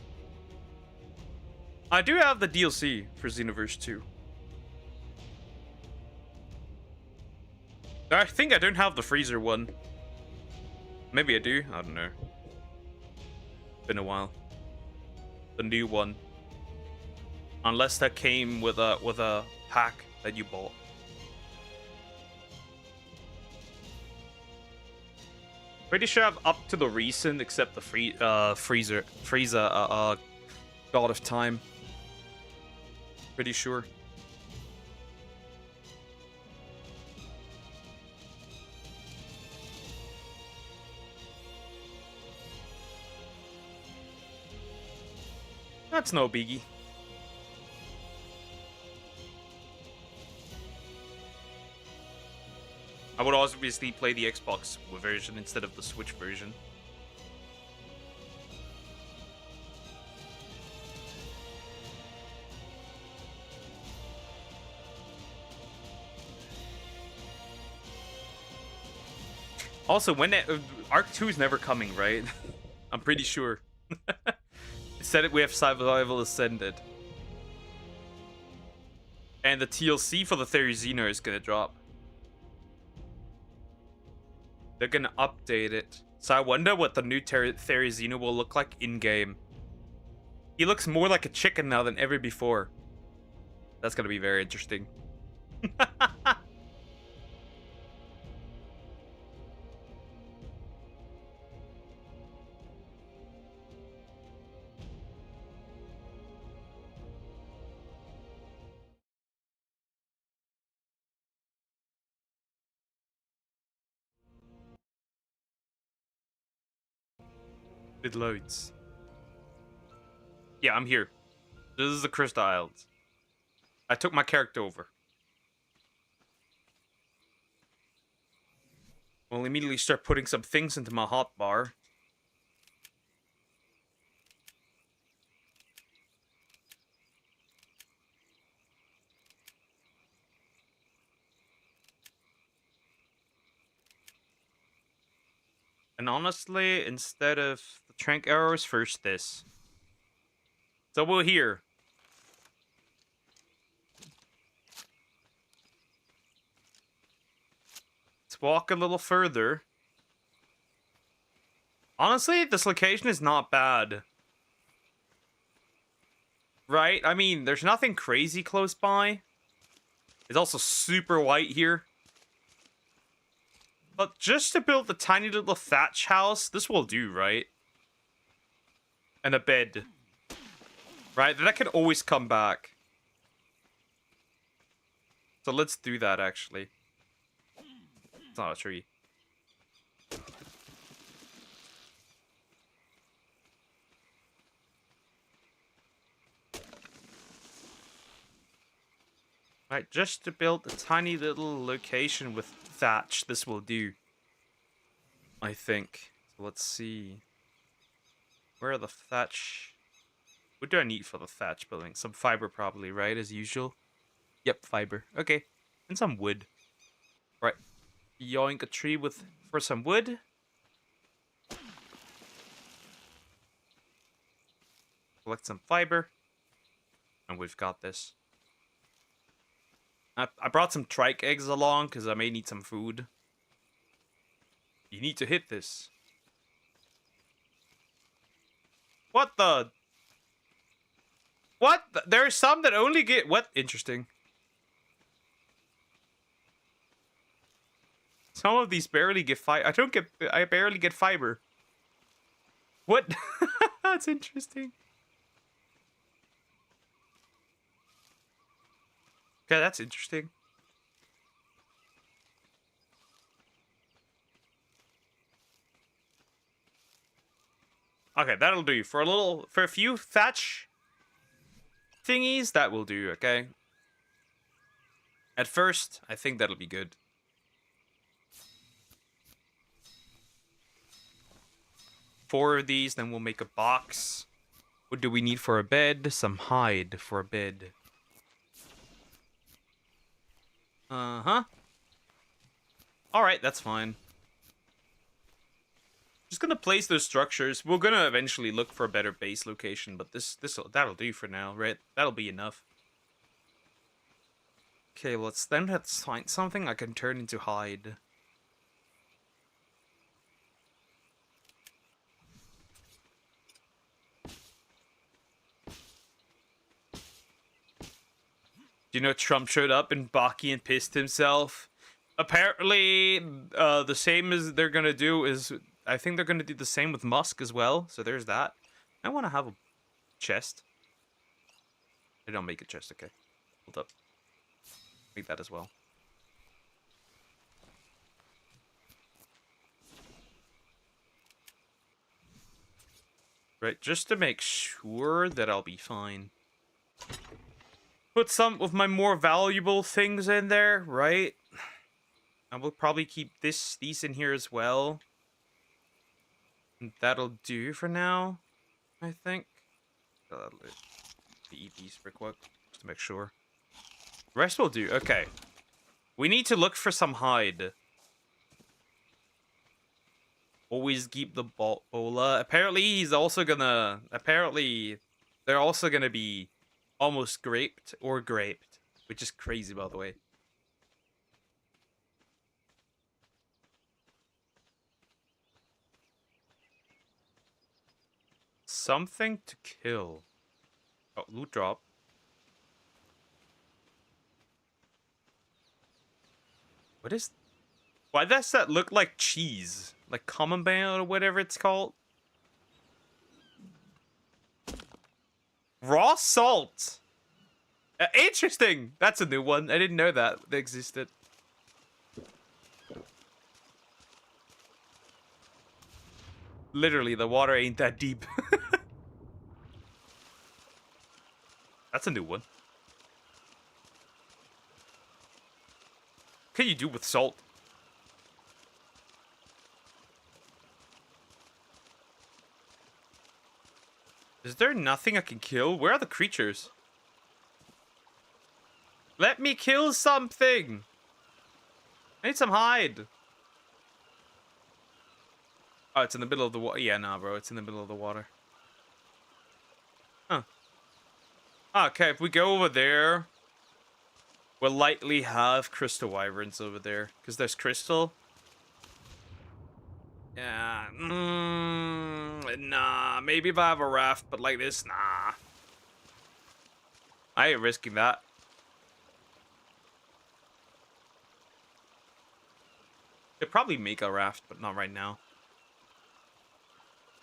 I do have the DLC for Xenoverse 2. I think I don't have the freezer one. Maybe I do, I don't know. Been a while. The new one. Unless that came with a pack that you bought. Pretty sure I've up to the recent except the Frieza God of Time. Pretty sure. That's no biggie. I would obviously play the Xbox version instead of the Switch version. Also, when Arc 2 is never coming, right? I'm pretty sure. Instead, we have Survival Ascended. And the TLC for the Therizino is gonna drop. They're gonna update it. So I wonder what the new Therizino will look like in-game. He looks more like a chicken now than ever before. That's gonna be very interesting. It loads. Yeah, I'm here. This is the Crystal Isles. I took my character over. We'll immediately start putting some things into my hotbar. And honestly, instead of the trank arrows, first this. So we'll hear. Let's walk a little further. Honestly, this location is not bad. Right? I mean, there's nothing crazy close by. It's also super white here. But just to build the tiny little thatch house, this will do, right? And a bed. Right? That can always come back. So let's do that, actually. It's not a tree. Right, just to build a tiny little location with thatch, this will do. I think. So let's see. Where are the thatch? What do I need for the thatch building? Some fiber probably, right? As usual. Yep, fiber. Okay. And some wood. Right. Yoink a tree for some wood. Collect some fiber. And we've got this. I brought some trike eggs along because I may need some food. You need to hit this. What the? What? There are some that only get... What? Interesting. Some of these barely get fiber. I barely get fiber. What? That's interesting. Okay, that's interesting. Okay, that'll do. For a few thatch thingies, that will do, okay? At first, I think that'll be good. Four of these, then we'll make a box. What do we need for a bed? Some hide for a bed. Uh-huh. Alright, that's fine. Just gonna place those structures. We're gonna eventually look for a better base location, but that'll do for now, right? That'll be enough. Okay, let's find something I can turn into hide. You know, Trump showed up in Baki and pissed himself. Apparently, the same as they're gonna do is... I think they're gonna do the same with Musk as well, so there's that. I want to have a chest. I don't make a chest, okay. Hold up. Make that as well. Right, just to make sure that I'll be fine. Put some of my more valuable things in there, right? I will probably keep these in here as well. And that'll do for now, I think. Eat these for quick, just to make sure. Rest will do, okay. We need to look for some hide. Always keep the bola. Apparently he's also gonna... Apparently they're also gonna be almost graped or graped. Which is crazy, by the way. Something to kill. Oh, loot drop. What is... Why does that look like cheese? Like camembert or whatever it's called? Raw salt! Interesting! That's a new one. I didn't know that they existed. Literally, the water ain't that deep. That's a new one. What can you do with salt? Is there nothing I can kill? Where are the creatures? Let me kill something! I need some hide. Oh, it's in the middle of the water. Yeah, nah, bro. It's in the middle of the water. Huh. Okay, if we go over there, we'll likely have crystal wyverns over there. Because there's crystal. Yeah. Nah. Maybe if I have a raft, but like this, nah. I ain't risking that. Could probably make a raft, but not right now.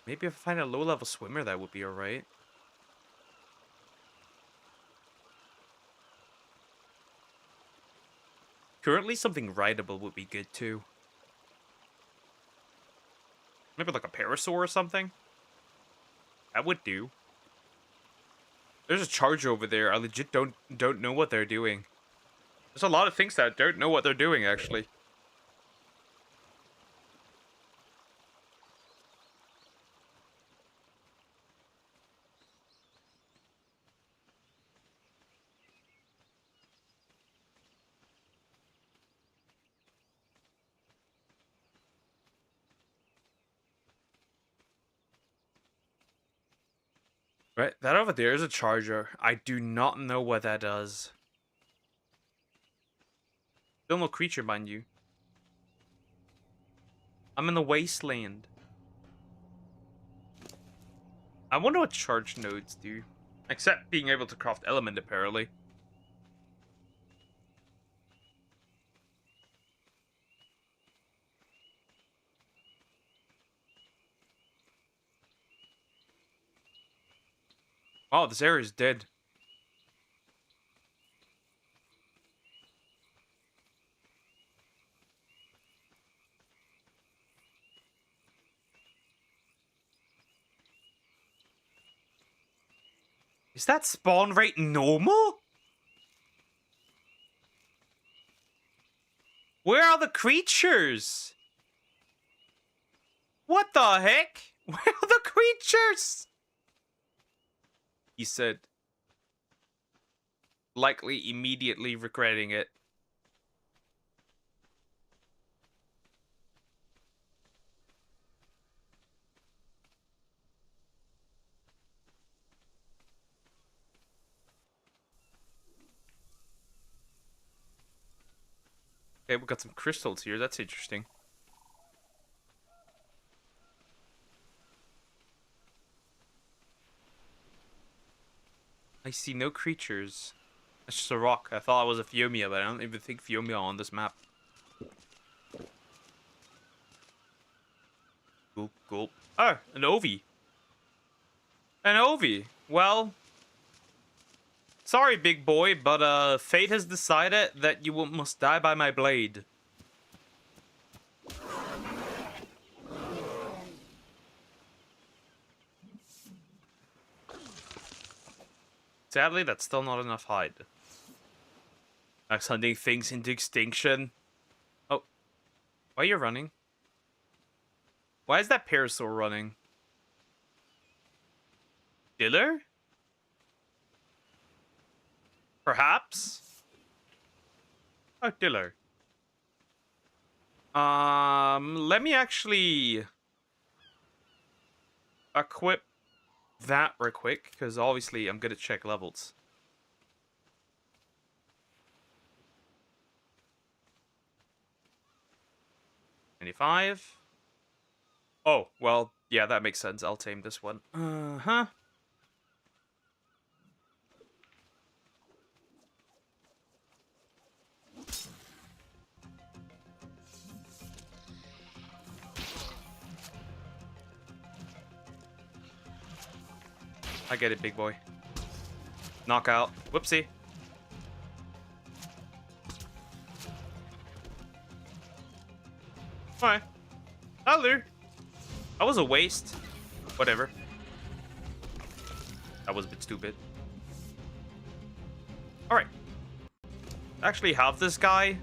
Maybe if I find a low-level swimmer, that would be alright. Currently, something rideable would be good, too. Maybe like a parasaur or something? That would do. There's a charger over there. I legit don't know what they're doing. There's a lot of things that don't know what they're doing, actually. Right, that over there is a charger. I do not know what that does. Still no creature, mind you. I'm in the wasteland. I wonder what charge nodes do. Except being able to craft element, apparently. Oh, this area is dead. Is that spawn rate normal? Where are the creatures? What the heck? Where are the creatures? He said, likely immediately regretting it. Okay, we got some crystals here. That's interesting. I see no creatures. That's just a rock. I thought it was a Phiomia, but I don't even think Phiomia on this map. Gulp, gulp. Oh, an Eevee. An Eevee. Well, sorry, big boy, but fate has decided that you must die by my blade. Sadly, that's still not enough hide. Max hunting things into extinction. Oh, why are you running? Why is that parasaur running? Diller? Perhaps? Oh, Diller. Let me actually equip that real quick, because obviously I'm gonna check levels. $25. Oh, well, yeah, that makes sense. I'll tame this one. Uh-huh. I get it, big boy. Knockout. Whoopsie. Alright. Hello. That was a waste. Whatever. That was a bit stupid. Alright. Actually have this guy.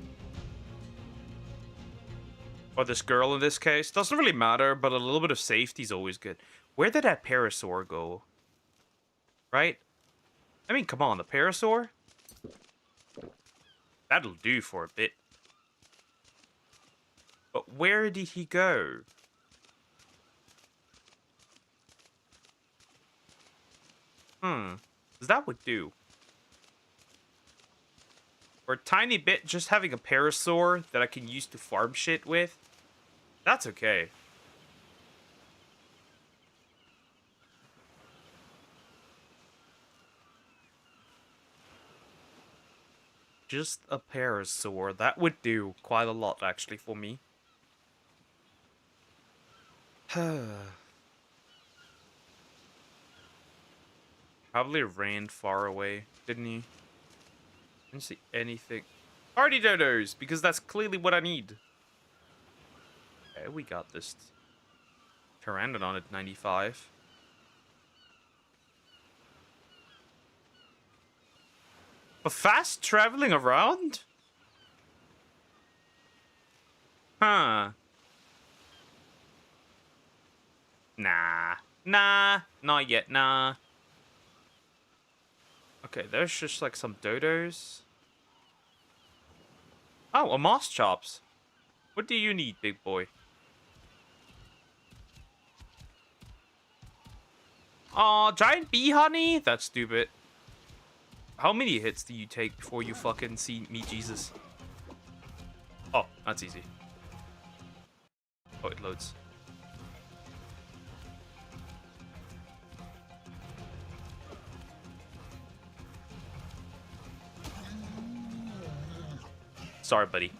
Or this girl in this case. Doesn't really matter, but a little bit of safety is always good. Where did that parasaur go? Right? I mean, come on, the parasaur? That'll do for a bit. But where did he go? Hmm. 'Cause that would do. For a tiny bit, just having a parasaur that I can use to farm shit with, that's okay. Just a parasaur. That would do quite a lot, actually, for me. Probably ran far away, didn't he? Didn't see anything. Party dodos, because that's clearly what I need. Okay, we got this. Pteranodon at 95. But fast traveling around? Huh. Nah. Nah. Not yet, nah. Okay, there's just like some dodos. Oh, a moss chops. What do you need, big boy? Aw, giant bee honey? That's stupid. How many hits do you take before you fucking see me, Jesus? Oh, that's easy. Oh, it loads. Sorry, buddy.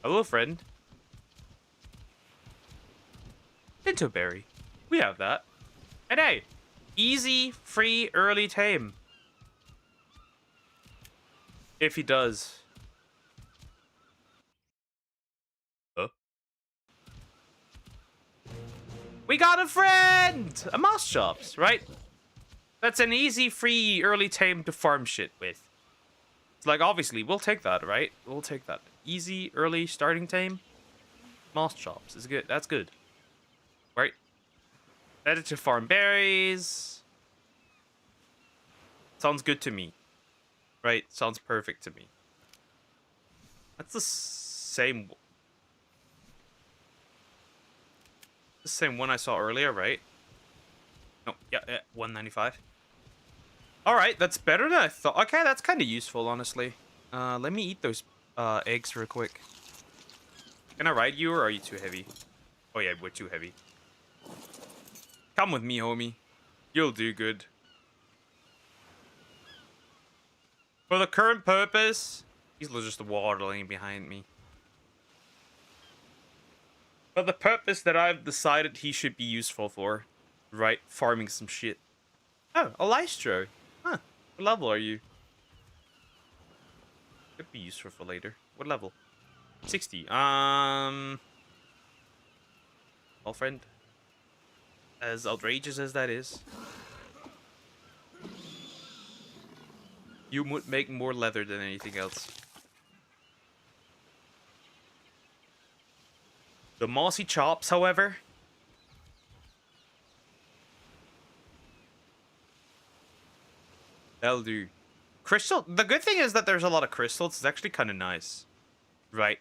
Hello, friend. Berry. We have that. And hey, easy, free, early tame. If he does. Huh? We got a friend! A moss chops, right? That's an easy, free, early tame to farm shit with. It's like, obviously, we'll take that, right? We'll take that. Easy, early, starting tame. Moss chops is good. That's good. Right? Better to farm berries. Sounds good to me. Right? Sounds perfect to me. That's the same... The same one I saw earlier, right? No, yeah, 195. Alright, that's better than I thought. Okay, that's kind of useful, honestly. Let me eat those eggs real quick. Can I ride you, or are you too heavy? Oh yeah, we're too heavy. Come with me, homie. You'll do good. For the current purpose, he's just waddling behind me. For the purpose that I've decided he should be useful for, right? Farming some shit. Oh, a Lystro. Huh. What level are you? Could be useful for later. What level? 60. Well, friend. As outrageous as that is, you would make more leather than anything else. The mossy chops, however, that'll do. Crystal. The good thing is that there's a lot of crystals. It's actually kind of nice, right?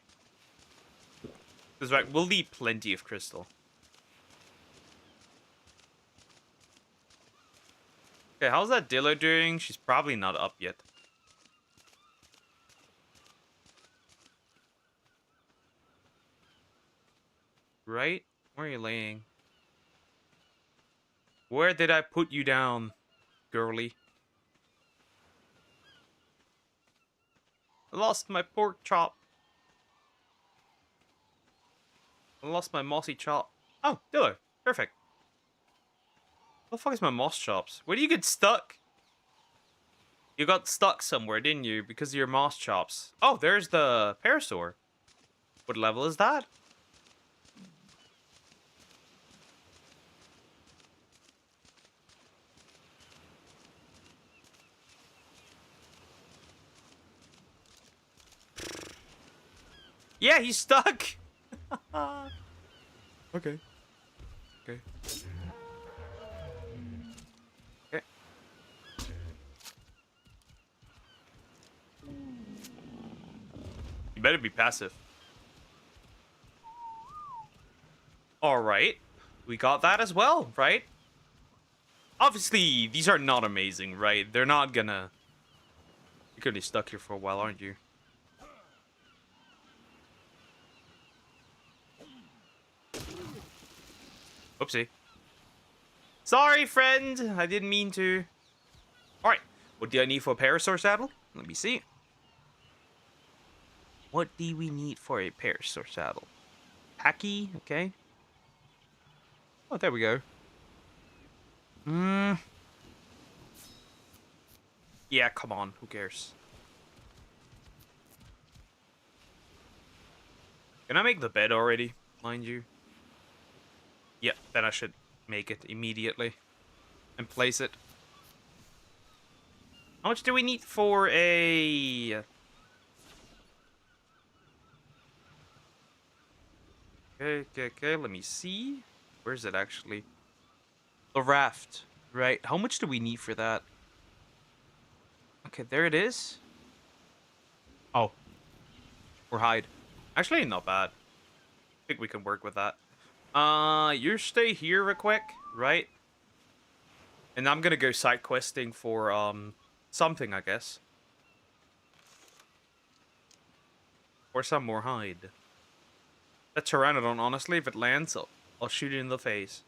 Because right, we'll need plenty of crystal. Okay, how's that Dillo doing? She's probably not up yet. Right? Where are you laying? Where did I put you down, girly? I lost my pork chop. I lost my mossy chop. Oh, Dillo. Perfect. What the fuck is my moss chops? Where do you get stuck? You got stuck somewhere, didn't you? Because of your moss chops. Oh, there's the parasaur. What level is that? Yeah, he's stuck. Okay. Okay. Okay. You better be passive. All right. we got that as well, right? Obviously, these are not amazing, right? They're not gonna... You're gonna be stuck here for a while, aren't you? Oopsie. Sorry, friend. I didn't mean to. Alright. What do I need for a parasaur saddle? Let me see. What do we need for a parasaur saddle? Packy, okay. Oh, there we go. Yeah, come on. Who cares? Can I make the bed already, mind you? Yeah, then I should make it immediately. And place it. How much do we need for a... Okay, let me see. Where is it actually? The raft, right? How much do we need for that? Okay, there it is. Oh. Or hide. Actually, not bad. I think we can work with that. You stay here real quick, right? And I'm gonna go side questing for, something, I guess. Or some more hide. That Pteranodon, honestly, if it lands, I'll shoot it in the face.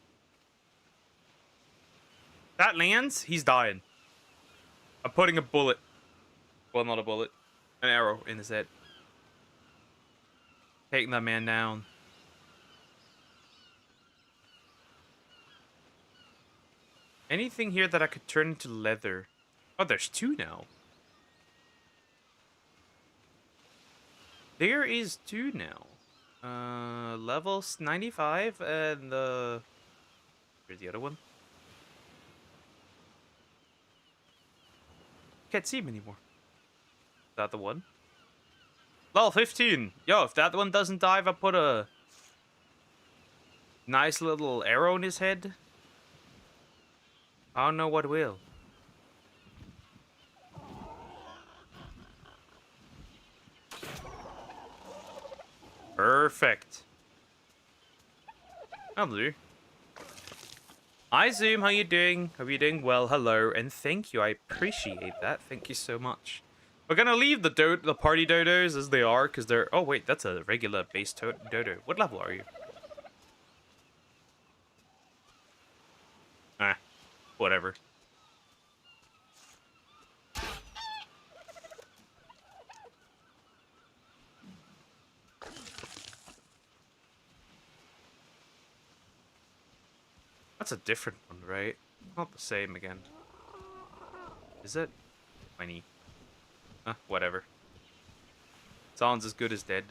If that lands, he's dying. I'm putting a bullet. Well, not a bullet. An arrow in his head. Taking that man down. Anything here that I could turn into leather? Oh, there's two now. There is two now. Levels 95 and where's the other one? Can't see him anymore. Is that the one? Level 15. Yo, if that one doesn't dive, I put a nice little arrow in his head. I don't know what will. Perfect. That'll do. Hi Zoom, how you doing? Hope you're doing well. Hello, and thank you. I appreciate that. Thank you so much. We're gonna leave the party dodos as they are, because they're... Oh wait, that's a regular base dodo. What level are you? Ah, whatever. That's a different one, right? Not the same again. Is it? 20. Whatever. Sounds as good as dead.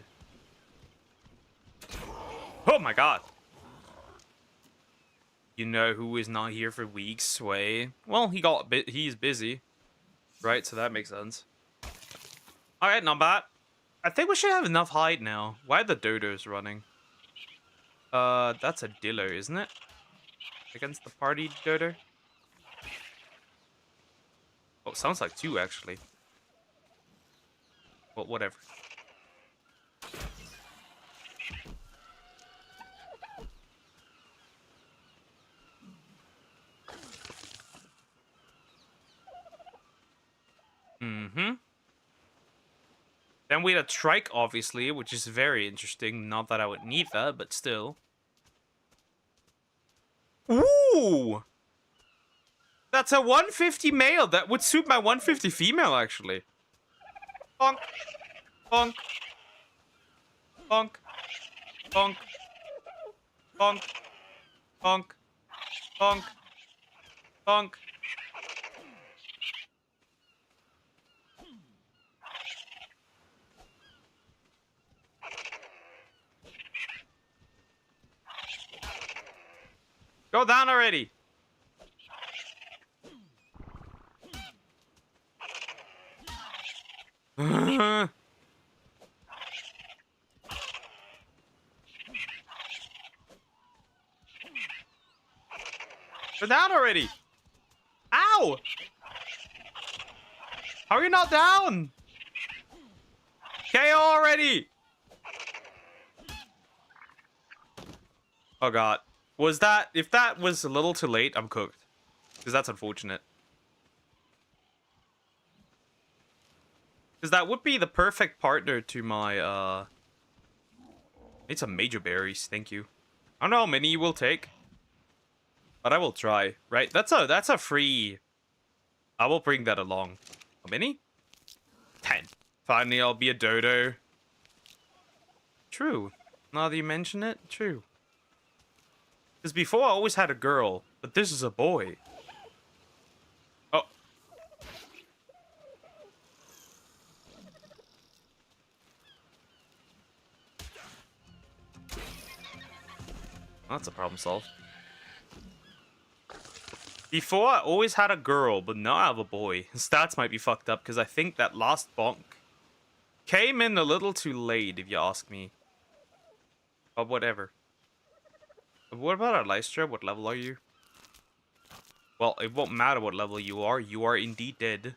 Oh my god! You know who is not here for weeks, Sway? Well, he's busy. Right, so that makes sense. Alright, not bad. I think we should have enough hide now. Why are the dodos running? That's a Dillo, isn't it? Against the party dodo? Oh, sounds like two, actually. Well, whatever. Then we had a trike, obviously, which is very interesting. Not that I would need that, but still. Ooh! That's a 150 male. That would suit my 150 female, actually. Bonk. Bonk. Bonk. Bonk. Bonk. Bonk. Bonk. Bonk. Go down already. Go down already. Ow! How are you not down? KO already. Oh god. Was that... If that was a little too late, I'm cooked. Because that's unfortunate. Because that would be the perfect partner to my, Need some major berries, thank you. I don't know how many you will take. But I will try, right? That's a free... I will bring that along. How many? 10. Finally, I'll be a dodo. True. Now that you mention it, true. Because before I always had a girl, but this is a boy. Oh. That's a problem solved. Before I always had a girl, but now I have a boy. Stats might be fucked up because I think that last bonk came in a little too late, if you ask me. But whatever. What about our Lystra? What level are you? Well, it won't matter what level you are. You are indeed dead.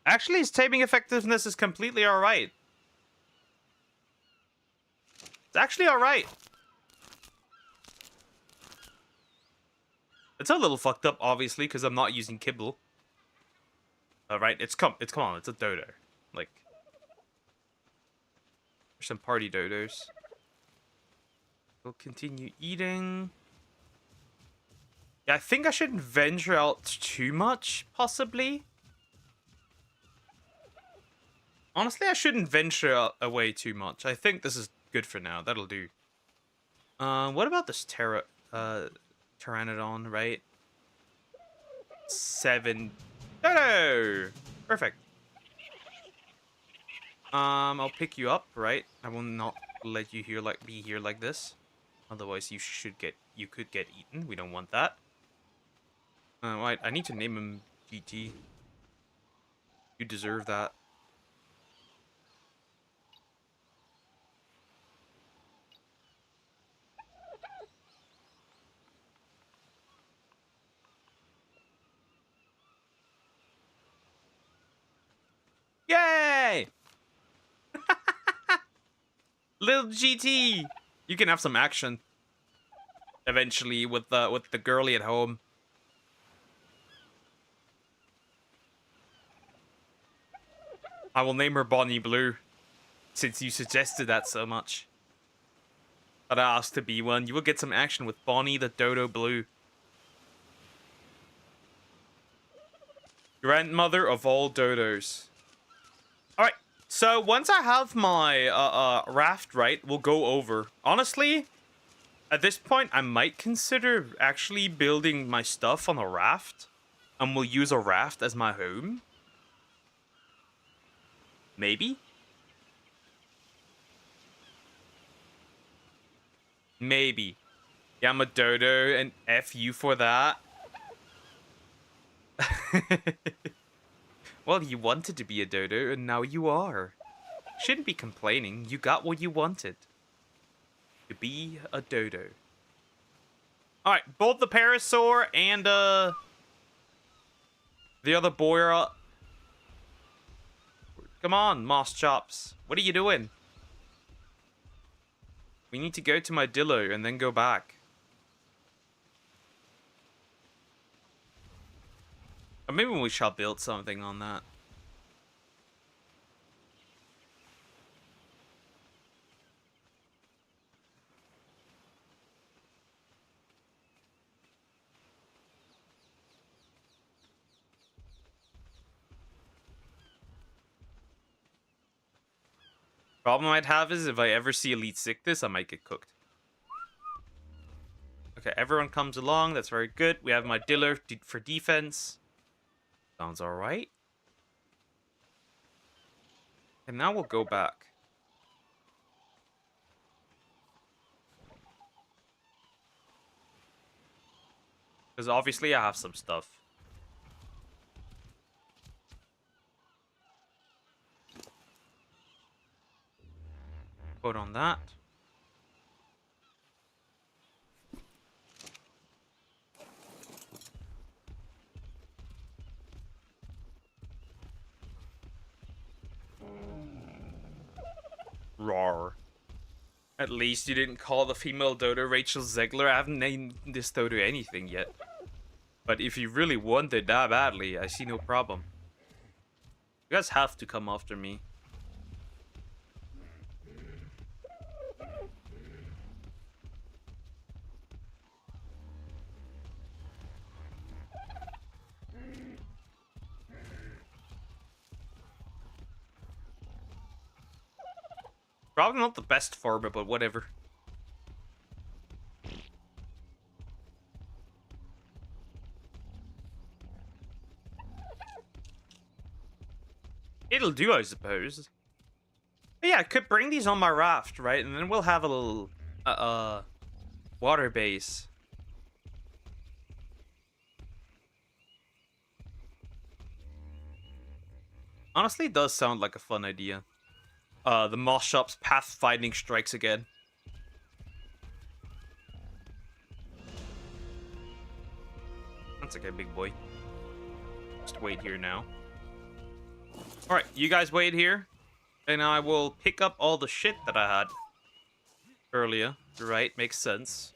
Actually, his taming effectiveness is completely alright. It's actually alright. It's a little fucked up, obviously, because I'm not using kibble. Alright, come on, it's a dodo. Like, there's some party dodos. We'll continue eating. Yeah, I think I shouldn't venture out too much, possibly. Honestly, I shouldn't venture away too much. I think this is good for now. That'll do. What about this Pteranodon, right? 7. No! Perfect. I'll pick you up, right? I will not let you be here like this. Otherwise, you could get eaten. We don't want that. Right, I need to name him GT. You deserve that. Yay! Little GT! You can have some action. Eventually with the girlie at home. I will name her Bonnie Blue. Since you suggested that so much. But I asked to be one. You will get some action with Bonnie the Dodo Blue. Grandmother of all dodos. Alright, so once I have my raft right, we'll go over. Honestly, at this point, I might consider actually building my stuff on a raft. And we'll use a raft as my home. Maybe? Maybe. Yeah, I'm a dodo, and F you for that. Well, you wanted to be a dodo, and now you are. Shouldn't be complaining. You got what you wanted. To be a dodo. Alright, both the parasaur and, the other boy are up. Come on, Moss Chops. What are you doing? We need to go to my Dillo and then go back. Or maybe we shall build something on that. Problem I'd have is if I ever see Elite Sickness, I might get cooked. Okay, everyone comes along. That's very good. We have my Diller for defense. Sounds alright. And now we'll go back. Because obviously I have some stuff. Put on that. Rawr. At least you didn't call the female dodo Rachel Zegler. I haven't named this dodo anything yet. But if you really wanted that badly, I see no problem. You guys have to come after me. Probably not the best farmer, but whatever. It'll do, I suppose. But yeah, I could bring these on my raft, right? And then we'll have a little, water base. Honestly, it does sound like a fun idea. The Moss Shop's pathfinding strikes again. That's okay, big boy. Just wait here now. Alright, you guys wait here. And I will pick up all the shit that I had earlier. Right, makes sense.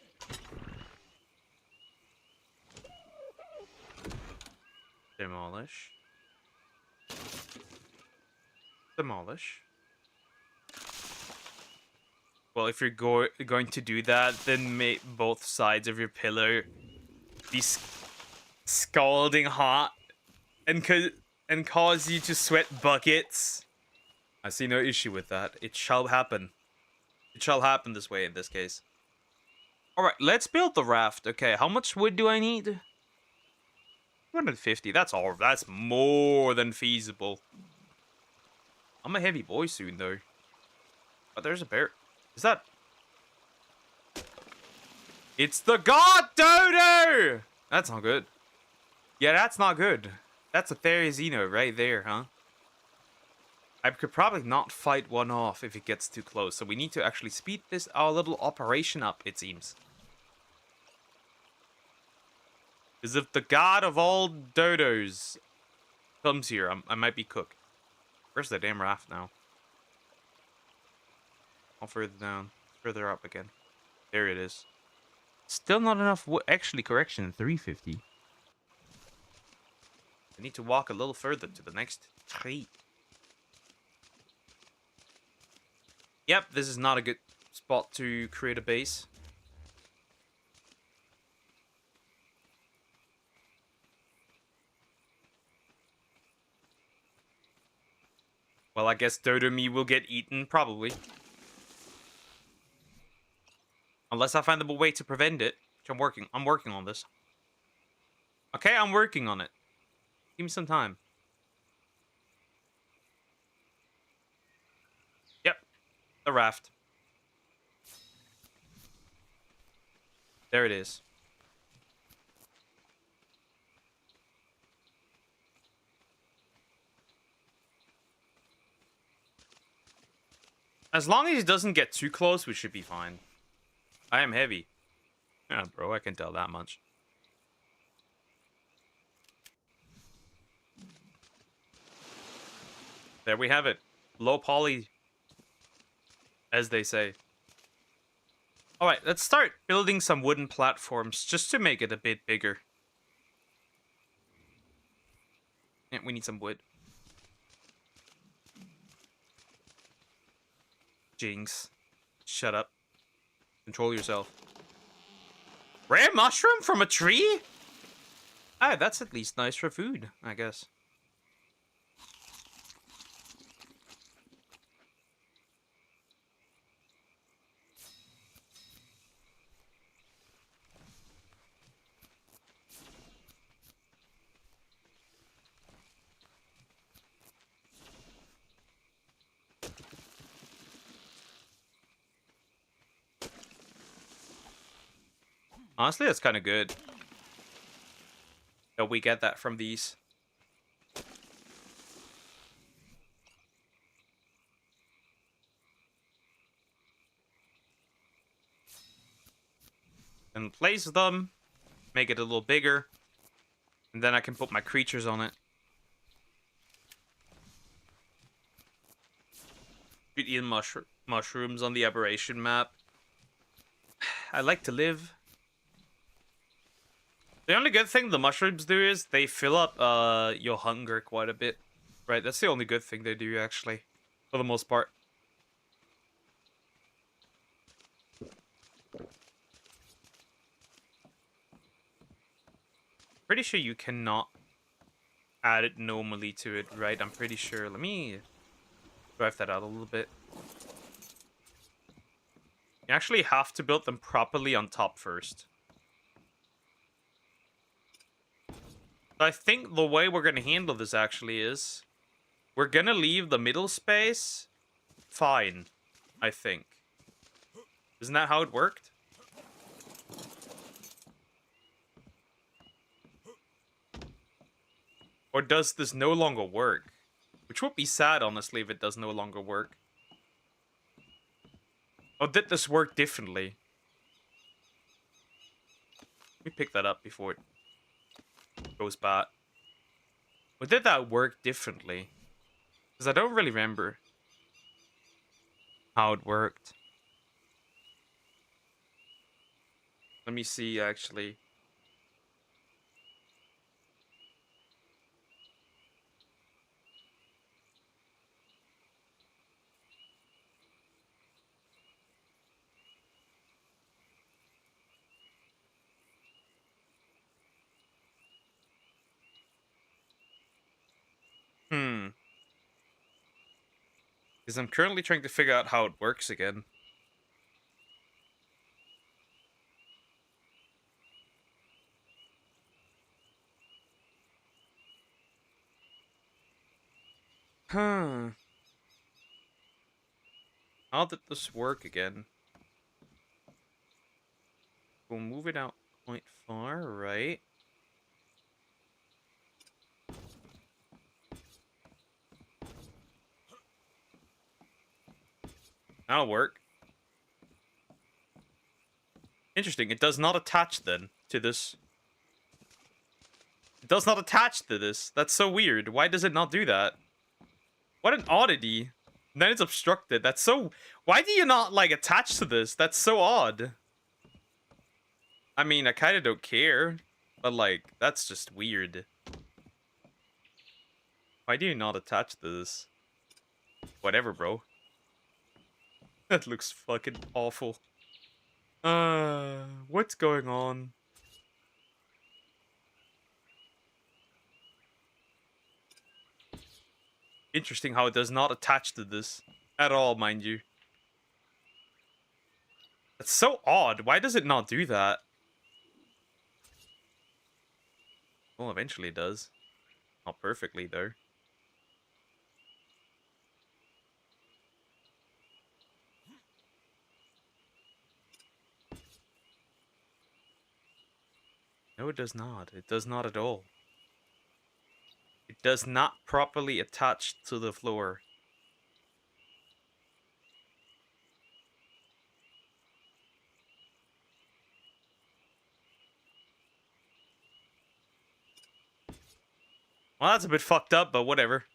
Demolish. Demolish. Well, if you're going to do that, then make both sides of your pillar be scalding hot and cause you to sweat buckets. I see no issue with that. It shall happen. It shall happen this way in this case. Alright, let's build the raft. Okay, how much wood do I need? 250. That's all. That's more than feasible. I'm a heavy boy soon, though. Oh, there's a bear. Is that... It's the god dodo! That's not good. Yeah, that's not good. That's a Therizino right there, huh? I could probably not fight one off if it gets too close, so we need to actually speed our little operation up, it seems. Because if the god of all dodos comes here, I might be cooked. Where's the damn raft now? All further down. Further up again. There it is. Still not enough wood. Actually, correction, 350. I need to walk a little further to the next tree. Yep, this is not a good spot to create a base. Well, I guess Dodomi will get eaten, probably. Unless I find a way to prevent it. Which I'm working on this. Okay, I'm working on it. Give me some time. Yep. The raft. There it is. As long as it doesn't get too close, we should be fine. I am heavy. Yeah, bro, I can tell that much. There we have it. Low poly, as they say. Alright, let's start building some wooden platforms just to make it a bit bigger. Yeah, we need some wood. Jinx. Shut up. Control yourself. Rare mushroom from a tree? Ah, that's at least nice for food, I guess. Honestly, that's kind of good that we get that from these. And place them, make it a little bigger, and then I can put my creatures on it. Eat mushroom. Mushrooms on the aberration map. I like to live. The only good thing the mushrooms do is they fill up your hunger quite a bit. Right, that's the only good thing they do, actually. For the most part. Pretty sure you cannot add it normally to it, right? I'm pretty sure. Let me drive that out a little bit. You actually have to build them properly on top first. So I think the way we're going to handle this actually is we're going to leave the middle space fine, I think. Isn't that how it worked? Or does this no longer work? Which would be sad, honestly, if it does no longer work. Or did this work differently? Let me pick that up before it goes bad. Or did that work differently? Because I don't really remember how it worked. Let me see, actually. Because I'm currently trying to figure out how it works again. Huh. How did this work again? We'll move it out quite far, right? That'll work. Interesting. It does not attach then to this. It does not attach to this. That's so weird. Why does it not do that? What an oddity. And then it's obstructed. That's so... Why do you not, like, attach to this? That's so odd. I mean, I kind of don't care. But, like, that's just weird. Why do you not attach to this? Whatever, bro. That looks fucking awful. What's going on? Interesting how it does not attach to this at all, mind you. That's so odd. Why does it not do that? Well, eventually it does. Not perfectly, though. No, it does not. It does not at all. It does not properly attach to the floor. Well, that's a bit fucked up, but whatever.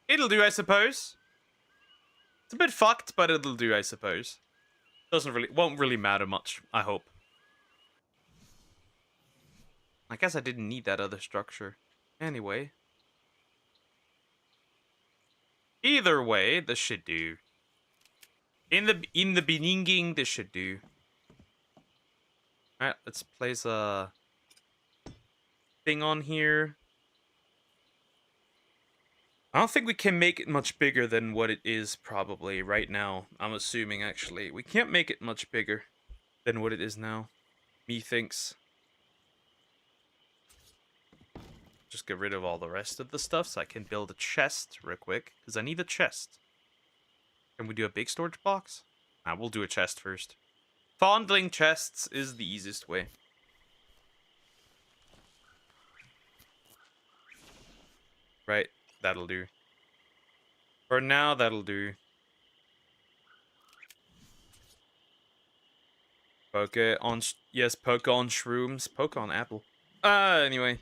It'll do, I suppose. It's a bit fucked, but it'll do, I suppose. Won't really matter much, I hope. I guess I didn't need that other structure. Anyway. Either way, this should do. In the beginning, this should do. Alright, let's place a thing on here. I don't think we can make it much bigger than what it is probably right now. I'm assuming, actually. We can't make it much bigger than what it is now. Methinks. Just get rid of all the rest of the stuff so I can build a chest real quick. Because I need a chest. Can we do a big storage box? Nah, we'll do a chest first. Fondling chests is the easiest way. Right, that'll do. For now, that'll do. Poke on... Yes, poke on shrooms. Poke on apple. Anyway.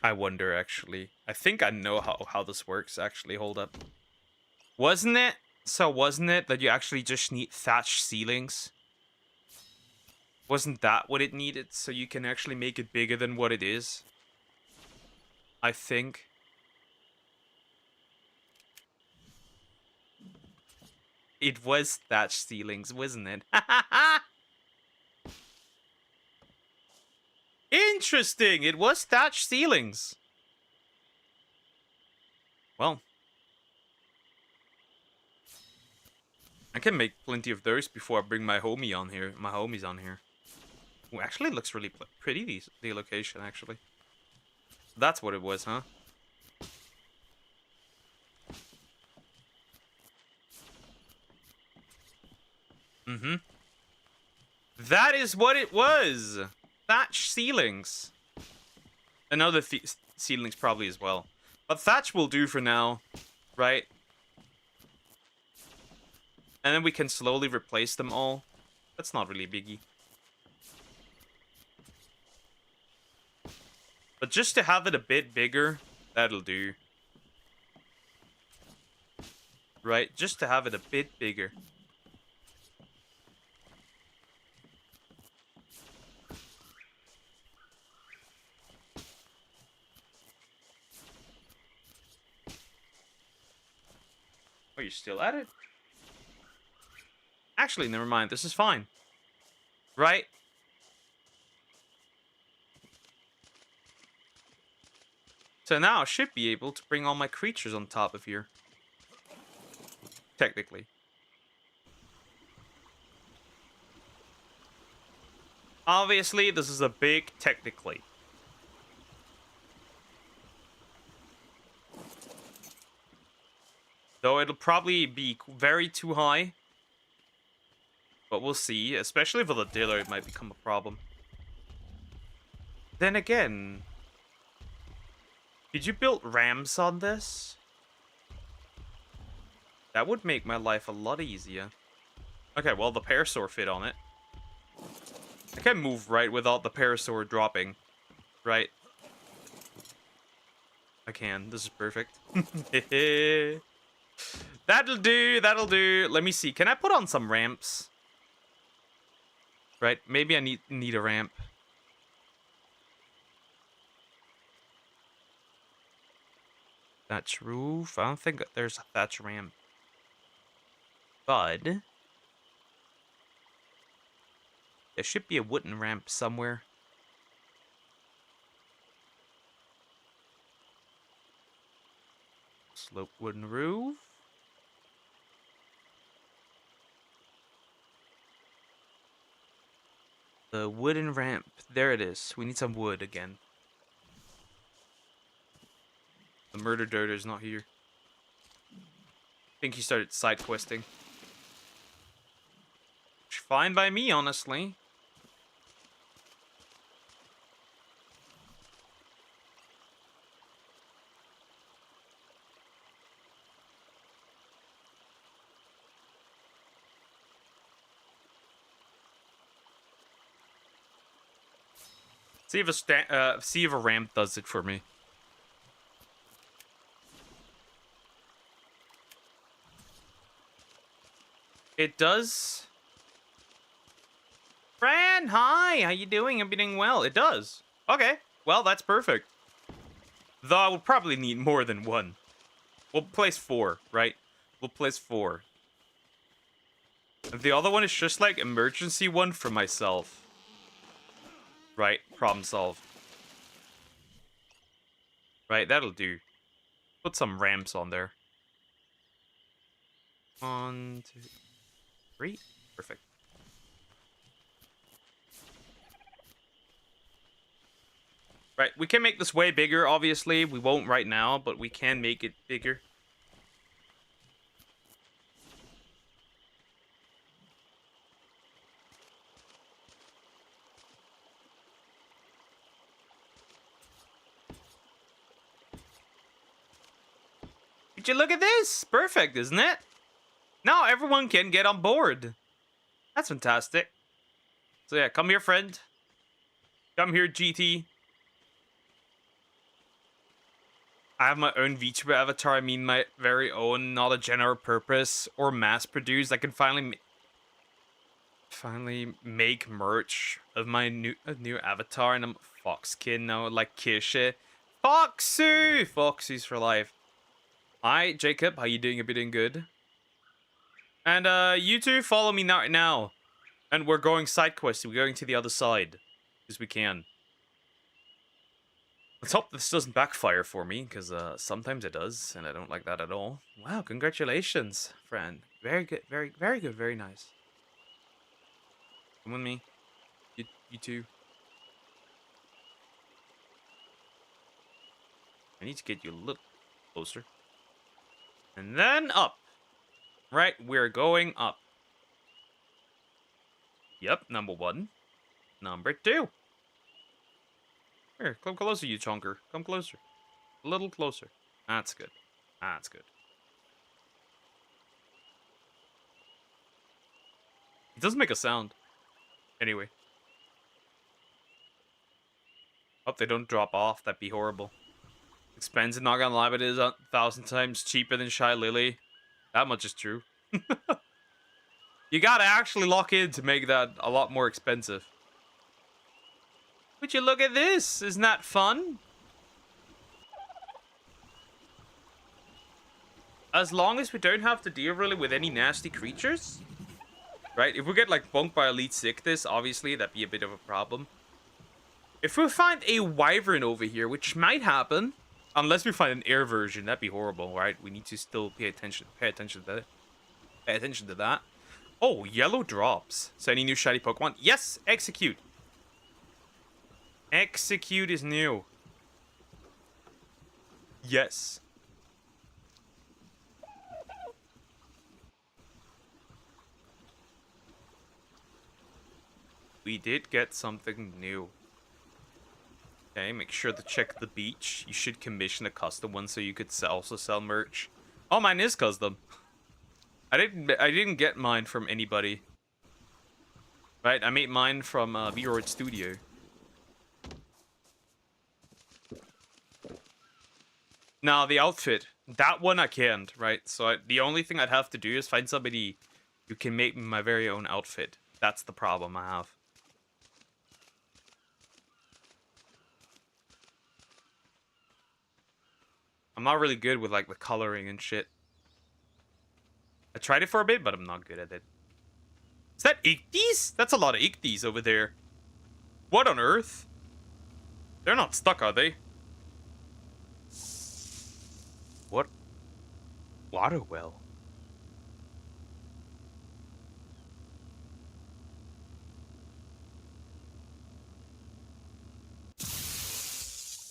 I wonder, actually. I think I know how this works, actually. Hold up. Wasn't it? So wasn't it that you actually just need thatched ceilings? Wasn't that what it needed? So you can actually make it bigger than what it is? I think. It was thatched ceilings, wasn't it? Interesting! It was thatched ceilings. Well. I can make plenty of those before I bring my homie on here. My homies on here. Ooh, actually, it looks really pretty, the location, actually. That's what it was, huh? Mm-hmm. That is what it was! Thatch ceilings. And other ceilings probably as well. But thatch will do for now, right? And then we can slowly replace them all. That's not really a biggie. But just to have it a bit bigger, that'll do. Right? Just to have it a bit bigger. Oh, you're still at it? Actually, never mind. This is fine. Right? So now I should be able to bring all my creatures on top of here. Technically. Obviously, this is a big technically. Though it'll probably be very too high. But we'll see. Especially for the dealer, it might become a problem. Then again... Did you build ramps on this? That would make my life a lot easier. Okay, well, the parasaur fit on it. I can move right without the parasaur dropping. Right? I can. This is perfect. That'll do, that'll do. Let me see. Can I put on some ramps? Right, maybe I need a ramp. Thatch roof. I don't think there's a thatch ramp. But there should be a wooden ramp somewhere. Slope wooden roof. The wooden ramp. There it is. We need some wood again. The murder dirter's not here. I think he started side questing. Which fine by me, honestly. See if a ramp does it for me. It does. Fran, hi. How you doing? I'm doing well. It does. Okay. Well, that's perfect. Though I will probably need more than one. We'll place 4, right? We'll place 4. The other one is just like emergency one for myself. Right, problem solved. Right, that'll do. Put some ramps on there. 1, 2, 3. Perfect. Right, we can make this way bigger, obviously. We won't right now, but we can make it bigger. Did you look at this? Perfect, isn't it? Now everyone can get on board. That's fantastic. So yeah, come here, friend. Come here, GT. I have my own VTuber avatar. I mean my very own, not a general purpose or mass produced. I can finally make merch of my new avatar, and I'm Foxkin now, like Kirsche. Foxy's for life. Hi, Jacob. How you doing? Hope you're doing good. And you two follow me now. And we're going side questing. We're going to the other side. Because we can. Let's hope this doesn't backfire for me, because sometimes it does, and I don't like that at all. Wow, congratulations, friend. Very good, very good, very nice. Come with me. You two. I need to get you a little closer. And then up. Right, we're going up. Yep, number 1. Number 2. Here, come closer, you chunker. Come closer. A little closer. That's good. That's good. It doesn't make a sound. Anyway. Hope they don't drop off. That'd be horrible. Expensive, not gonna lie, but it is 1,000 times cheaper than Shy Lily. That much is true. You gotta actually lock in to make that a lot more expensive. Would you look at this? Isn't that fun? As long as we don't have to deal really with any nasty creatures. Right? If we get like bunked by elite sickness, obviously that'd be a bit of a problem. If we find a wyvern over here, which might happen, unless we find an air version, that'd be horrible, right? We need to still pay attention to that. Oh, yellow drops. So any new shiny Pokemon? Yes, execute. Execute is new. Yes. We did get something new. Okay, make sure to check the beach. You should commission a custom one so you could also sell merch. Oh, mine is custom. I didn't get mine from anybody. Right, I made mine from V-Roid Studio. Now, the outfit. That one I can't, right? So the only thing I'd have to do is find somebody who can make me my very own outfit. That's the problem I have. I'm not really good with, like, the coloring and shit. I tried it for a bit, but I'm not good at it. Is that Ichthys? That's a lot of Ichthys over there. What on earth? They're not stuck, are they? What? Water well.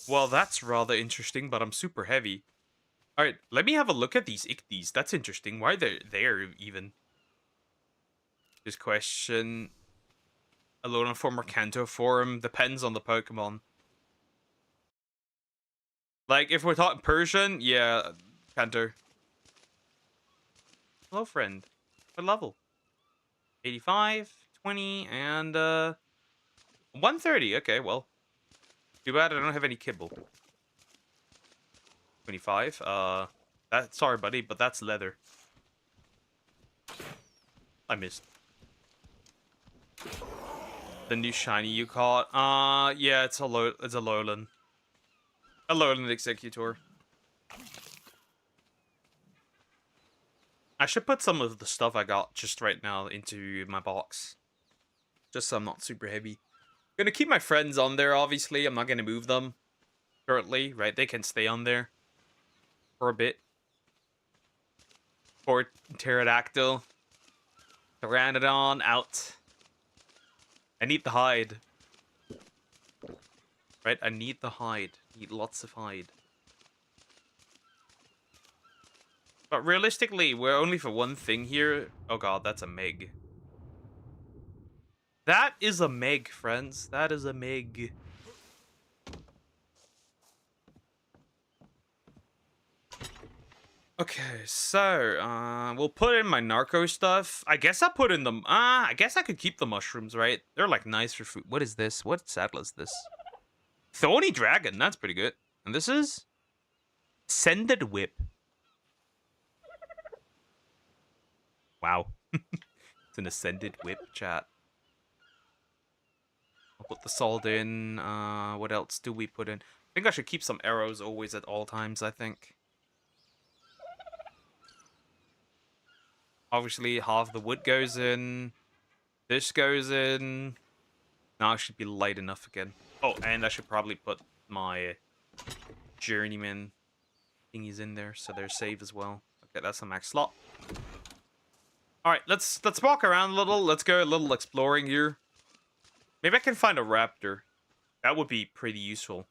Well, that's rather interesting, but I'm super heavy. Alright, let me have a look at these Ichthys. That's interesting. Why are they there, even? This question... Alolan form or Kanto form depends on the Pokemon. Like, if we're talking Persian, yeah, Kanto. Hello, friend. What level? 85, 20, and 130. Okay, well. Too bad I don't have any kibble. 25. Sorry, buddy, but that's leather. I missed. The new shiny you caught. Yeah, it's a Alolan. Alolan Executor. I should put some of the stuff I got just right now into my box. Just so I'm not super heavy. I'm gonna keep my friends on there, obviously. I'm not gonna move them currently, right? They can stay on there for a bit. Poor Pterodactyl. Pteranodon out. I need the hide. Right? I need the hide. Need lots of hide. But realistically, we're only for one thing here. Oh god, that's a Meg. That is a Meg, friends. That is a Meg. Okay, so, we'll put in my narco stuff. I guess I'll put in the... I guess I could keep the mushrooms, right? They're, like, nice for food. What is this? What saddle is this? Thorny Dragon. That's pretty good. And this is... Ascended whip. Wow. It's an ascended whip, chat. I'll put the salt in. What else do we put in? I think I should keep some arrows always at all times, I think. Obviously, half the wood goes in. This goes in. Now I should be light enough again. Oh, and I should probably put my journeyman thingies in there so they're safe as well. Okay, that's a max slot. All right, let's walk around a little. Let's go a little exploring here. Maybe I can find a raptor. That would be pretty useful,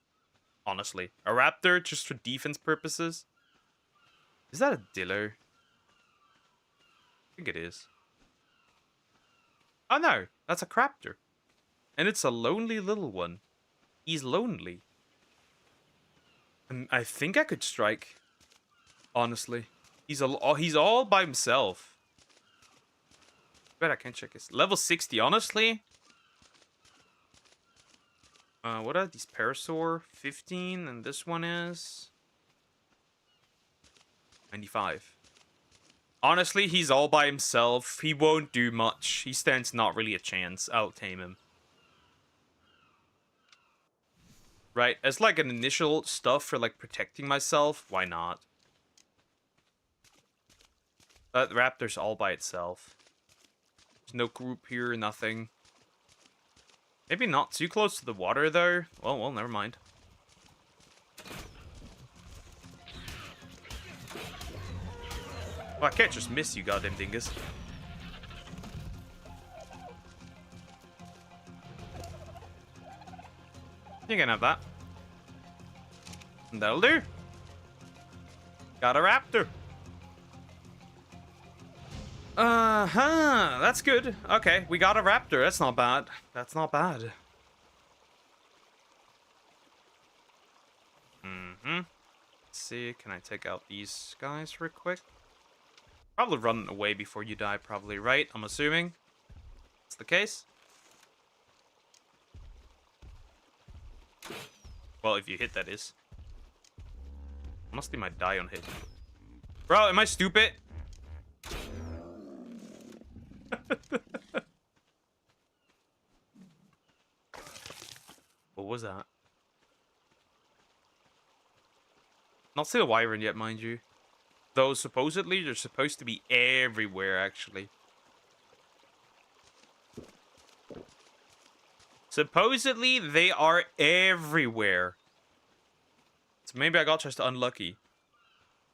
honestly. A raptor just for defense purposes. Is that a dillo? I think it is. Oh no, that's a craptor. And it's a lonely little one. He's lonely. And I think I could strike. Honestly. He's all by himself. Bet I can check his level 60, honestly. What are these? Parasaur 15, and this one is 95. Honestly, he's all by himself. He won't do much. He stands not really a chance. I'll tame him. Right, as like an initial stuff for like protecting myself, why not? But the raptor's all by itself. There's no group here, nothing. Maybe not too close to the water though. Well, never mind. Well, I can't just miss you, goddamn dingus. You can have that. And that'll do. Got a raptor. Uh-huh. That's good. Okay, we got a raptor. That's not bad. That's not bad. Mm-hmm. Let's see. Can I take out these guys real quick? Probably run away before you die, probably, right? I'm assuming. That's the case. Well, if you hit, that is. Honestly, might die on hit. Bro, am I stupid? What was that? Not seen a wyvern yet, mind you. Though supposedly they're supposed to be everywhere, actually. Supposedly they are everywhere. So maybe I got just unlucky. Is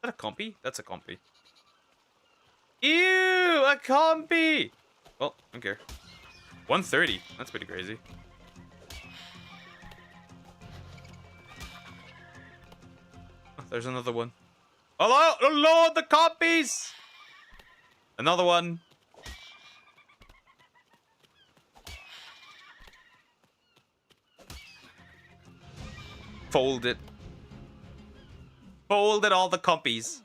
that a compy? That's a compy. Ew, a compy! Well, I don't care. 130. That's pretty crazy. Oh, there's another one. Hello, Lord, the compies! Another one. Fold it. Folded all the compies.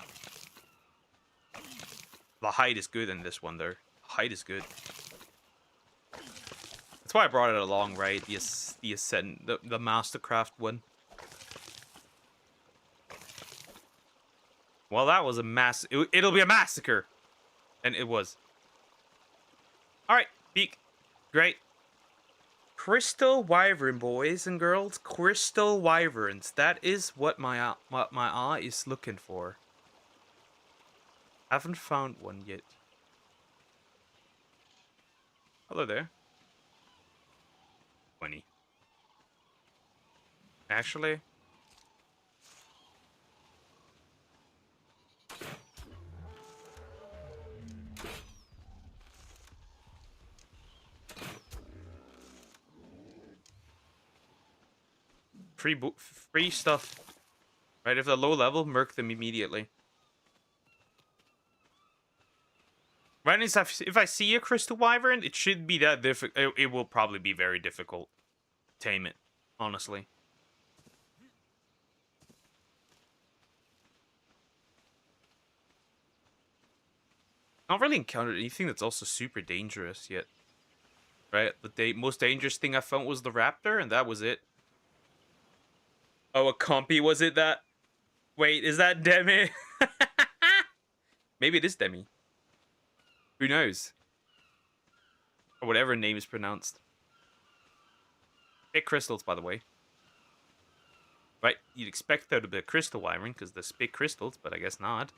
The height is good in this one, though. Height is good. That's why I brought it along, right? The Ascend, the Mastercraft one. Well, that was a it'll be a massacre. And it was. Alright, peek. Great. Crystal wyvern, boys and girls. Crystal wyverns. That is what my eye is looking for. Haven't found one yet. Hello there. 20. Actually. Free stuff. Right, if they're low level, murk them immediately. Right, if I see a crystal wyvern, it should be that difficult. It will probably be very difficult to tame it, honestly. Not really encountered anything that's also super dangerous yet. Right, the most dangerous thing I found was the raptor, and that was it. Oh, a compy, was it that Wait, is that Demi? Maybe it is Demi. Who knows? Or whatever name is pronounced. Big crystals, by the way. Right, you'd expect there to be a crystal wyvern because there's big crystals, but I guess not.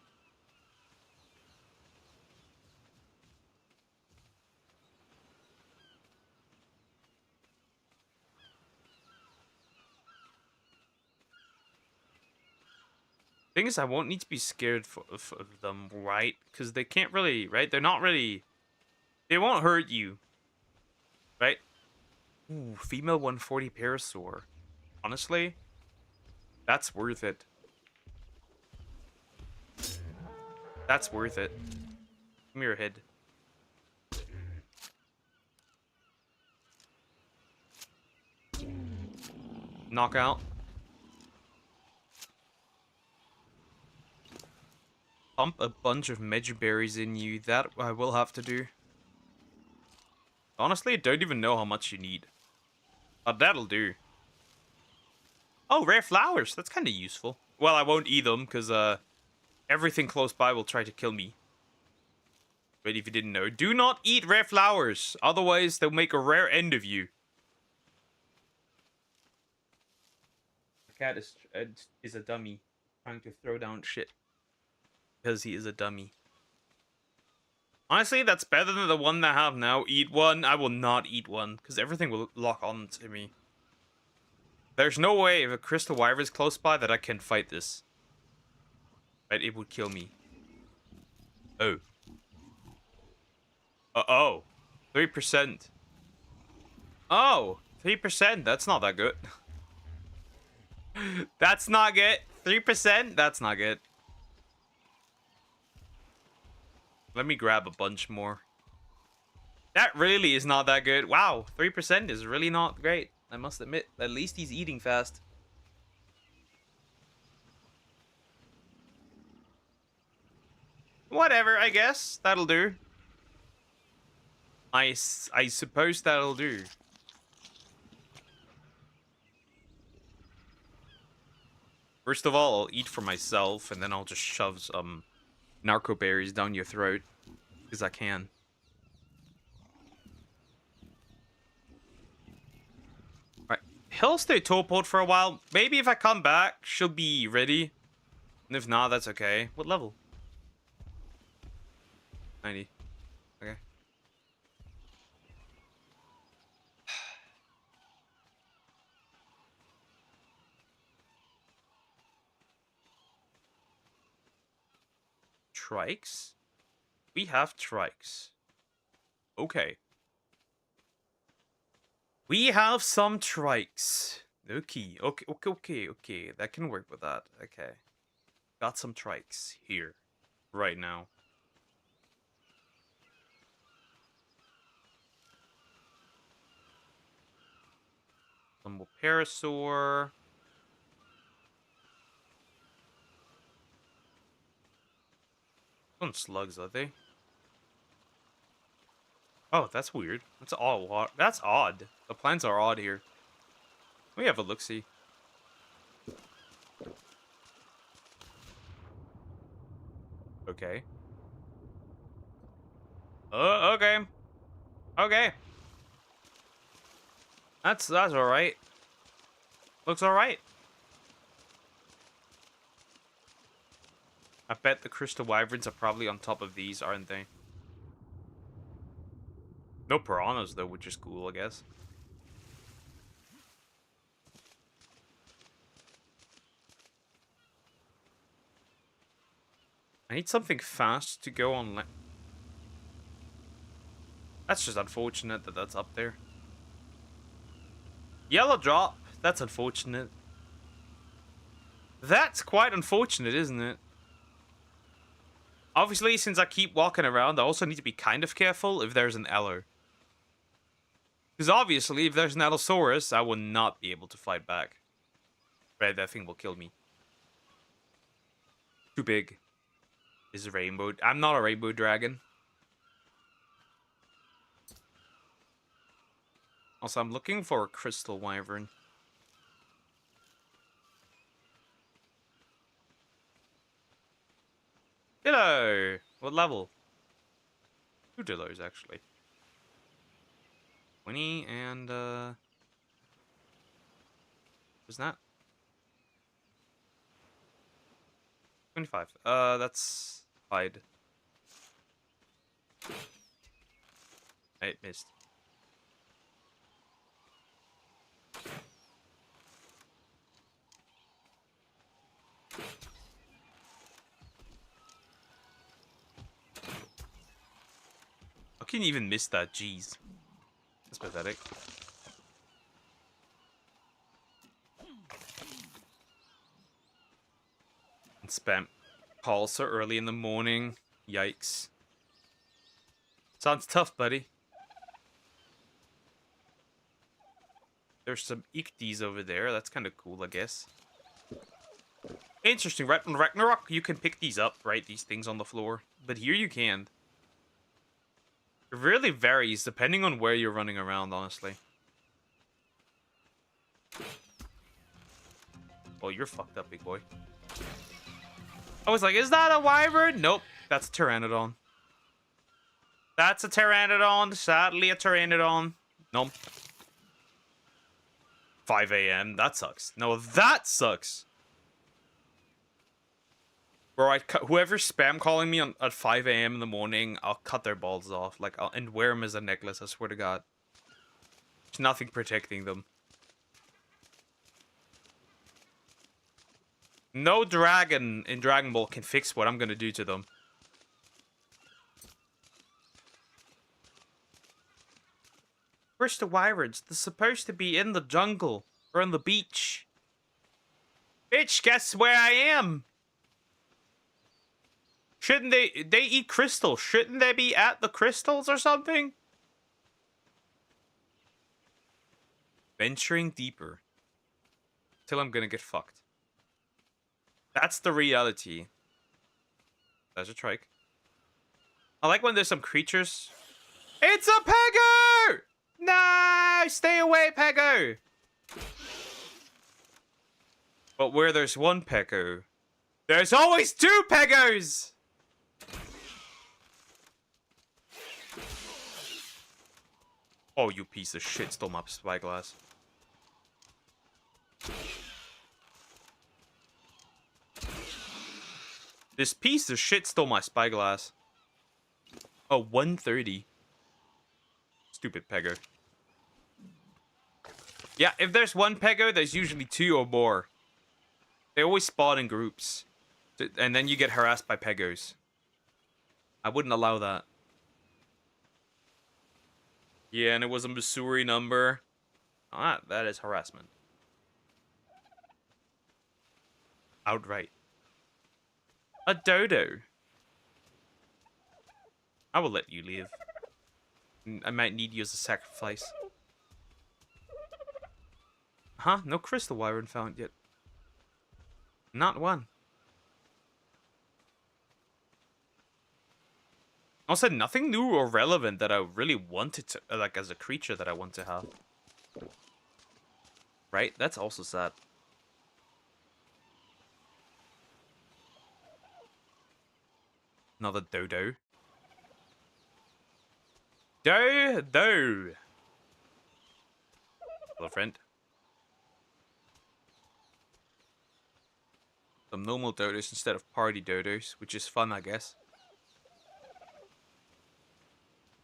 Thing is, I won't need to be scared of them, right? Because they can't really, right? They're not really... They won't hurt you. Right? Ooh, female 140 parasaur. Honestly, that's worth it. That's worth it. Give me your head. Knockout. Pump a bunch of Megaberries in you. That I will have to do. Honestly, I don't even know how much you need. But that'll do. Oh, rare flowers. That's kind of useful. Well, I won't eat them, because everything close by will try to kill me. But if you didn't know, do not eat rare flowers. Otherwise, they'll make a rare end of you. The cat is a dummy. Trying to throw down shit. Because he is a dummy. Honestly, that's better than the one that I have now. Eat one. I will not eat one. Because everything will lock on to me. There's no way if a crystal wyvern is close by that I can fight this. Right? It would kill me. Oh. Uh-oh. 3%. Oh. 3%. That's not that good. That's not good. 3%? That's not good. Let me grab a bunch more. That really is not that good. Wow, 3% is really not great. I must admit. At least he's eating fast. Whatever, I guess. That'll do. I suppose that'll do. First of all, I'll eat for myself, and then I'll just shove some narco berries down your throat. Because I can. Alright. He'll stay teleport for a while. Maybe if I come back, she'll be ready. And if not, that's okay. What level? 90. Okay. Trikes? We have trikes. Okay. We have some trikes. Okay. Okay. That can work with that. Okay. Got some trikes here. Right now. Some more parasaur. Some slugs, are they? Oh, that's weird. That's all. That's odd. The plants are odd here. Let me have a look-see. Okay. Okay. Okay. That's alright. Looks alright. I bet the crystal wyverns are probably on top of these, aren't they? No piranhas, though, which is cool, I guess. I need something fast to go on. That's just unfortunate that that's up there. Yellow drop. That's unfortunate. That's quite unfortunate, isn't it? Obviously, since I keep walking around, I also need to be kind of careful if there's an Eller. Because obviously, if there's an Allosaurus, I will not be able to fight back. Right, that thing will kill me. Too big. Is a rainbow. I'm not a rainbow dragon. Also, I'm looking for a crystal wyvern. Hello. What level? 2 Dillos, actually. 20 and, what's that? 25. That's hide. I missed. How can you even miss that? Jeez. That's pathetic. And spam calls so early in the morning. Yikes. Sounds tough, buddy. There's some Ichthys over there. That's kind of cool, I guess. Interesting. Right on Ragnarok, you can pick these up, right? These things on the floor. But here you can't. It really varies depending on where you're running around, honestly. Oh, you're fucked up, big boy. I was like, is that a wyvern? Nope, that's a pteranodon. That's a pteranodon. Sadly, a pteranodon. Nope. 5 a.m. That sucks. No, that sucks. Bro, whoever's spam calling me at 5 a.m. in the morning, I'll cut their balls off. Like, and wear them as a necklace, I swear to God. There's nothing protecting them. No dragon in Dragon Ball can fix what I'm gonna do to them. Where's the wyverns? They're supposed to be in the jungle or on the beach. Bitch, guess where I am? Shouldn't they eat crystals? Shouldn't they be at the crystals or something? Venturing deeper. Till I'm gonna get fucked. That's the reality. There's a trike. I like when there's some creatures. It's a peggo! No! Stay away, peggo! But where there's one peggo, there's always 2 peggos! Oh, you piece of shit, stole my spyglass. This piece of shit stole my spyglass. Oh, 130. Stupid peggo. Yeah, if there's one peggo, there's usually 2 or more. They always spawn in groups. And then you get harassed by peggos. I wouldn't allow that. Yeah, and it was a Missouri number. Ah, that is harassment. Outright. A dodo. I will let you live. I might need you as a sacrifice. Huh? No crystal wyvern found yet. Not one. Also, nothing new or relevant that I really wanted to, like, as a creature that I want to have. Right? That's also sad. Another dodo. Dodo! Hello, friend. Some normal dodos instead of party dodos, which is fun, I guess.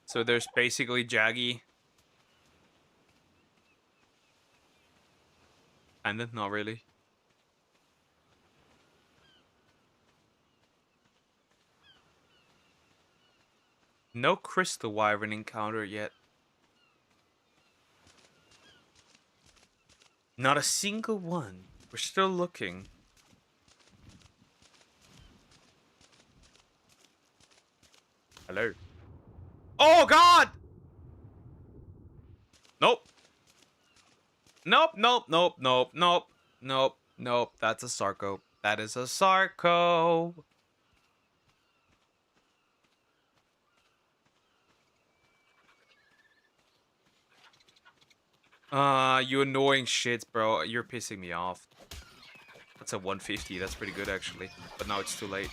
So there's basically Jaggy. And then not really. No crystal wyvern encounter yet. Not a single one. We're still looking. Hello. Oh God! Nope. Nope, nope, nope, nope, nope, nope, nope. That's a Sarco. That is a Sarco. You annoying shit, bro. You're pissing me off. That's a 150. That's pretty good, actually. But now it's too late.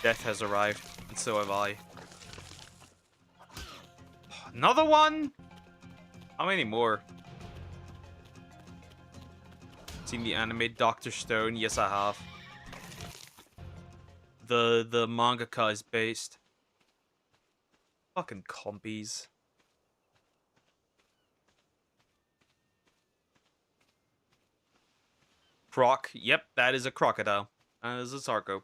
Death has arrived, and so have I. Another one? How many more? Seen the anime Dr. Stone? Yes, I have. The mangaka is based. Fucking compies. Croc. Yep, that is a crocodile. That is a Sarco.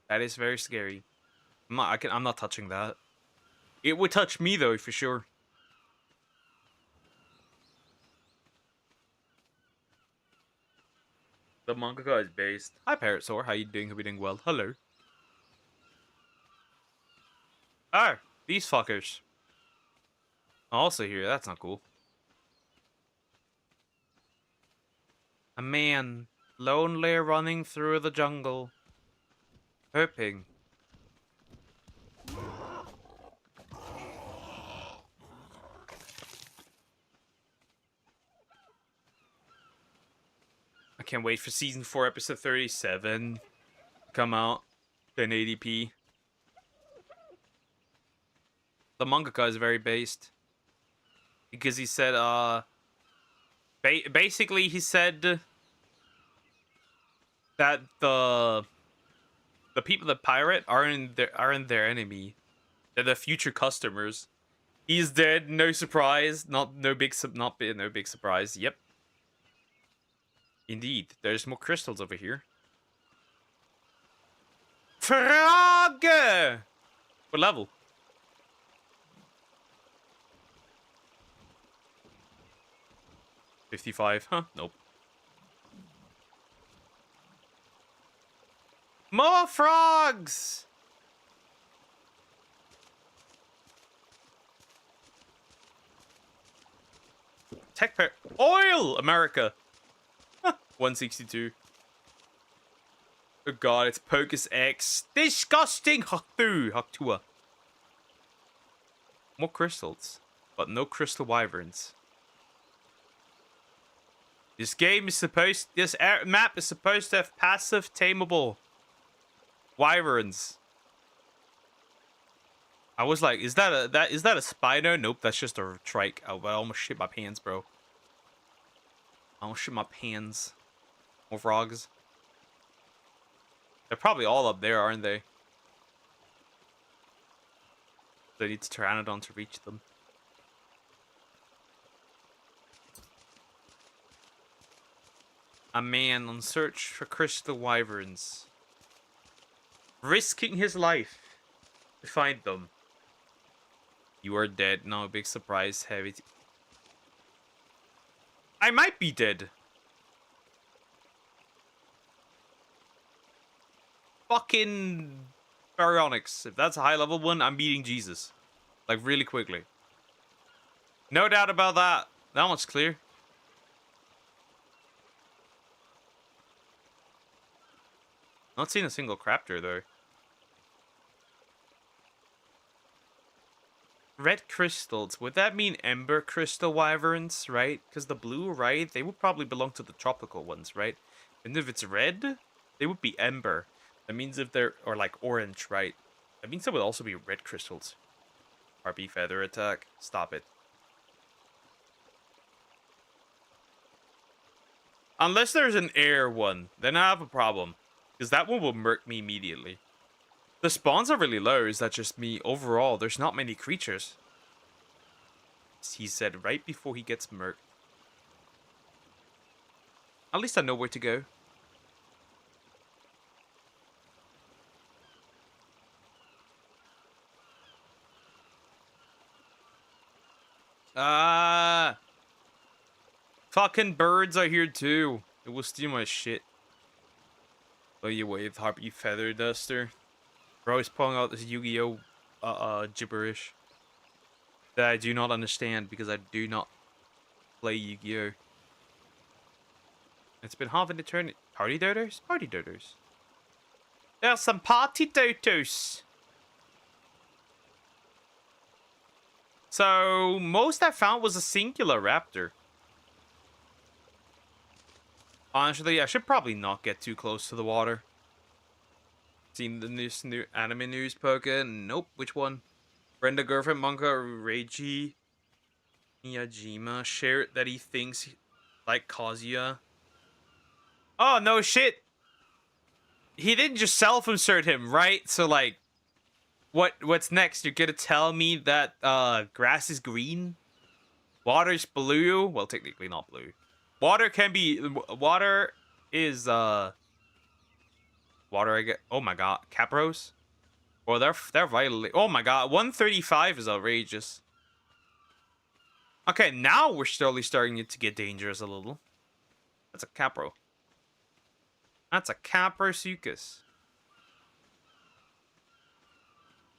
That is very scary. I'm not touching that. It would touch me though, for sure. The mangaka is based. Hi Parrotsaur, how you doing? Hope you're doing well. Hello. Ah, these fuckers. Also here, that's not cool. A man, lonely running through the jungle. Hoping. I can't wait for season 4, episode 37 to come out. 1080p. The mangaka is very based. Because he said, basically he said that the people that pirate aren't their enemy. They're the future customers. He's dead, no surprise. No big surprise. Yep. Indeed, there's more crystals over here. Frog! What level? 55, huh? Nope. More frogs! Tech pair. Oil! America! 162. Oh god, it's Pocus X. Disgusting! Haktua. More crystals, but no crystal wyverns. This game is supposed... This map is supposed to have passive tameable wyverns. I was like, is that a Spino? Nope, that's just a trike. Oh, I almost shit my pants, bro. I almost shit my pants. More frogs. They're probably all up there, aren't they? So I need Pteranodon to reach them. A man on search for crystal wyverns. Risking his life to find them. You are dead. No, big surprise. Heavy. I might be dead. Fucking baryonyx. If that's a high level one, I'm beating Jesus. Like, really quickly. No doubt about that. That one's clear. Not seeing a single craptor, though. Red crystals. Would that mean ember crystal wyverns, right? Because the blue, right? They would probably belong to the tropical ones, right? And if it's red, they would be ember. That means if they're... Or like orange, right? That means they would also be red crystals. RB feather attack. Stop it. Unless there's an air one, then I have a problem. Because that one will murk me immediately. The spawns are really low. Is that just me? Overall, there's not many creatures. He said right before he gets murked. At least I know where to go. Ah! Fucking birds are here too. It will steal my shit. Oh, you wave, Harpy Feather Duster. Bro is pulling out this Yu-Gi-Oh! Gibberish that I do not understand because I do not play Yu-Gi-Oh! It's been half an eternity. Party dodos? Party dodos. There's some party dodos. So, most I found was a singular raptor. Honestly, I should probably not get too close to the water. seen the new anime news, Poke? Nope. Which one? Brenda girlfriend manga Reiji Miyajima shared that he thinks like Kazuya. Oh no shit! He didn't just self-insert him, right? So like, what's next? You're gonna tell me that grass is green, water's blue? Well, technically not blue. Water can be water is water. I get. Oh my god, Capros. Well, they're vitally. Oh my god, 135 is outrageous. Okay, now we're slowly starting it to get dangerous a little. That's a Capro. That's a Caprosuchus.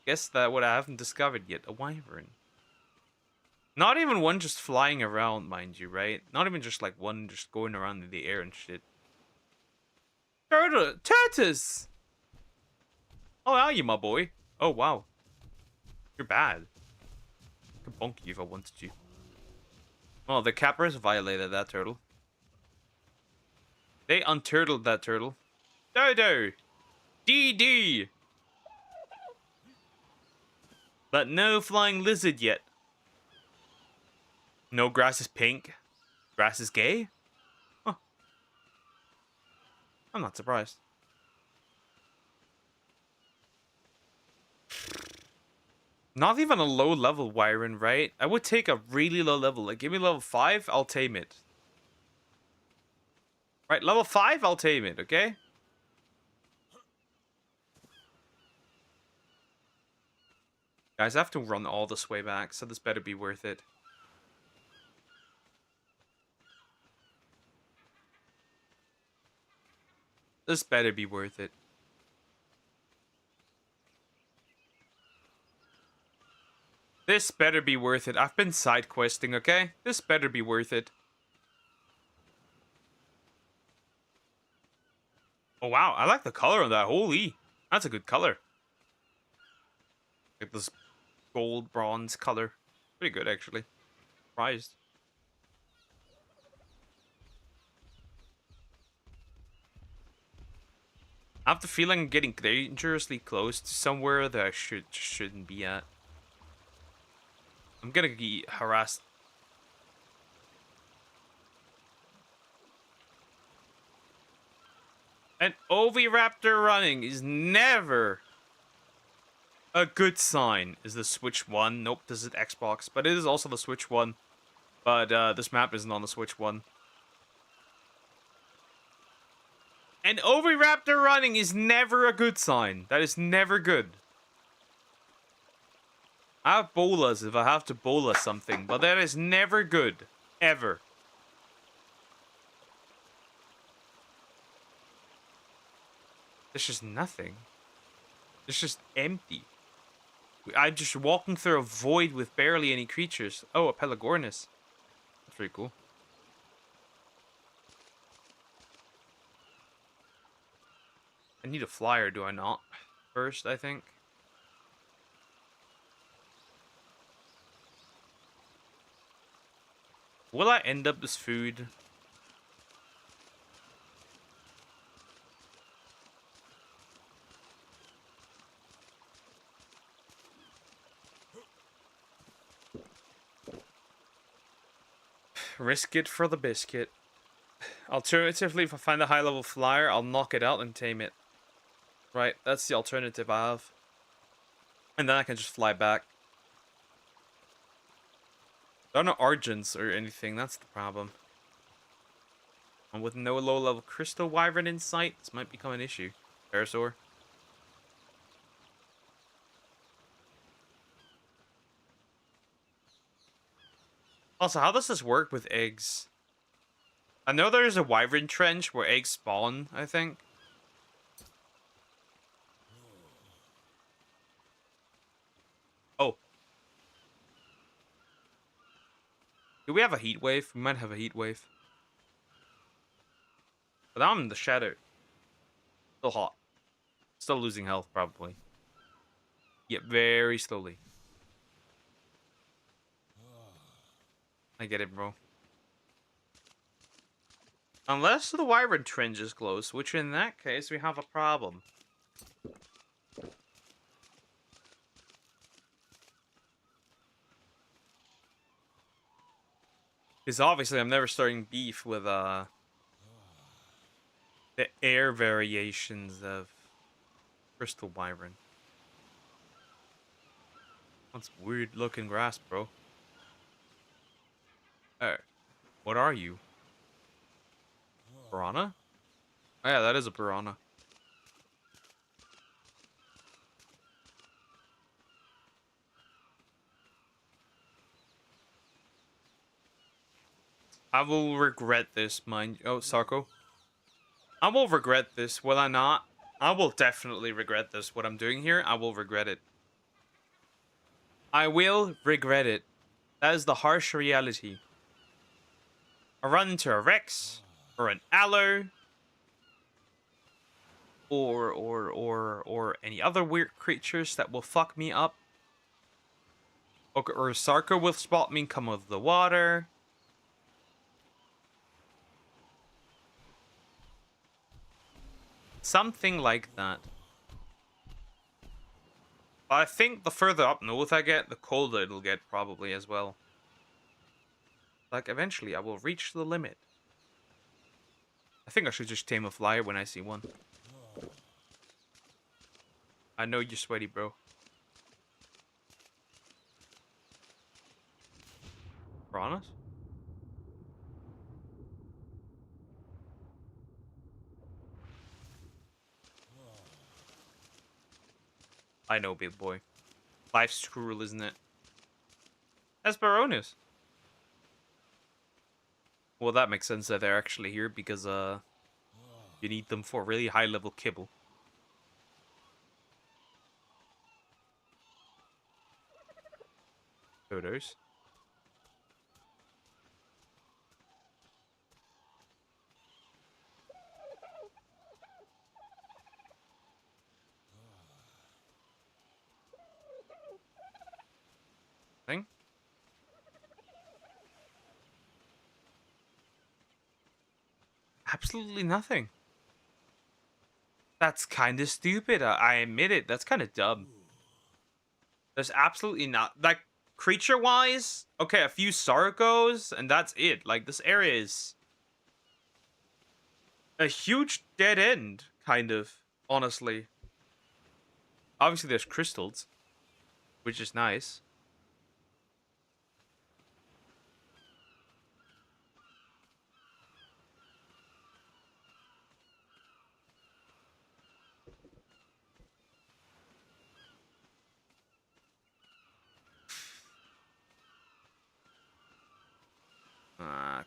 Guess that what I haven't discovered yet. A wyvern. Not even one just flying around, mind you, right? Not even just like one just going around in the air and shit. Turtles! How are you, my boy? Oh, wow. You're bad. I could bonk you if I wanted to. Oh, the Capras violated that turtle. They unturtled that turtle. Dodo! DD! But no flying lizard yet. No grass is pink. Grass is gay? Huh. I'm not surprised. Not even a low level wyvern, right? I would take a really low level. Like, give me level 5, I'll tame it. Right, level 5, I'll tame it, okay? Guys, I have to run all this way back, so this better be worth it. This better be worth it. This better be worth it. I've been side questing, okay? This better be worth it. Oh, wow. I like the color on that. Holy. That's a good color. Like this gold bronze color. Pretty good, actually. Surprised. I have the feeling I'm getting dangerously close to somewhere that I shouldn't be at. I'm gonna get harassed. An Oviraptor running is never a good sign. Is the Switch one? Nope, this is Xbox, but it is also the Switch one. But this map isn't on the Switch one. An Oviraptor running is never a good sign. That is never good. I have bolas if I have to bola something, but that is never good. Ever. There's just nothing. It's just empty. I'm just walking through a void with barely any creatures. Oh, a Pelagornis. That's pretty cool. I need a flyer, do I not? First, I think. Will I end up as food? Risk it for the biscuit. Alternatively, if I find a high-level flyer, I'll knock it out and tame it. Right, that's the alternative I have. And then I can just fly back. There are no Argents or anything, that's the problem. And with no low-level Crystal Wyvern in sight, this might become an issue. Parasaur. Also, how does this work with eggs? I know there's a Wyvern trench where eggs spawn, I think. Oh. Do we have a heat wave? We might have a heat wave. But I'm in the shadow. Still hot. Still losing health, probably. Yet very slowly. I get it, bro. Unless the Wyvern trench is close, which in that case we have a problem. Because obviously I'm never starting beef with the air variations of Crystal Wyvern. That's weird looking grass, bro. What are you? Piranha? Oh yeah, that is a piranha. I will regret this, mind. Oh, Sarko. I will regret this, will I not? I will definitely regret this. What I'm doing here, I will regret it. I will regret it. That is the harsh reality. I run into a Rex, or an Aloe, or any other weird creatures that will fuck me up. Or Sarko will spot me and come out of the water. Something like that. But I think the further up north I get, the colder it'll get probably as well. Like, eventually I will reach the limit. I think I should just tame a flyer when I see one. I know you're sweaty, bro. Piranhas? I know, big boy. Life's cruel, isn't it? Esperonius. Well, that makes sense that they're actually here because you need them for really high level kibble. Photos. Thing. Absolutely nothing. That's kind of stupid. I admit it. That's kind of dumb. There's absolutely not, like, creature wise. Okay, a few Sargos, and that's it. Like, this area is a huge dead end, kind of. Honestly. Obviously, there's crystals, which is nice.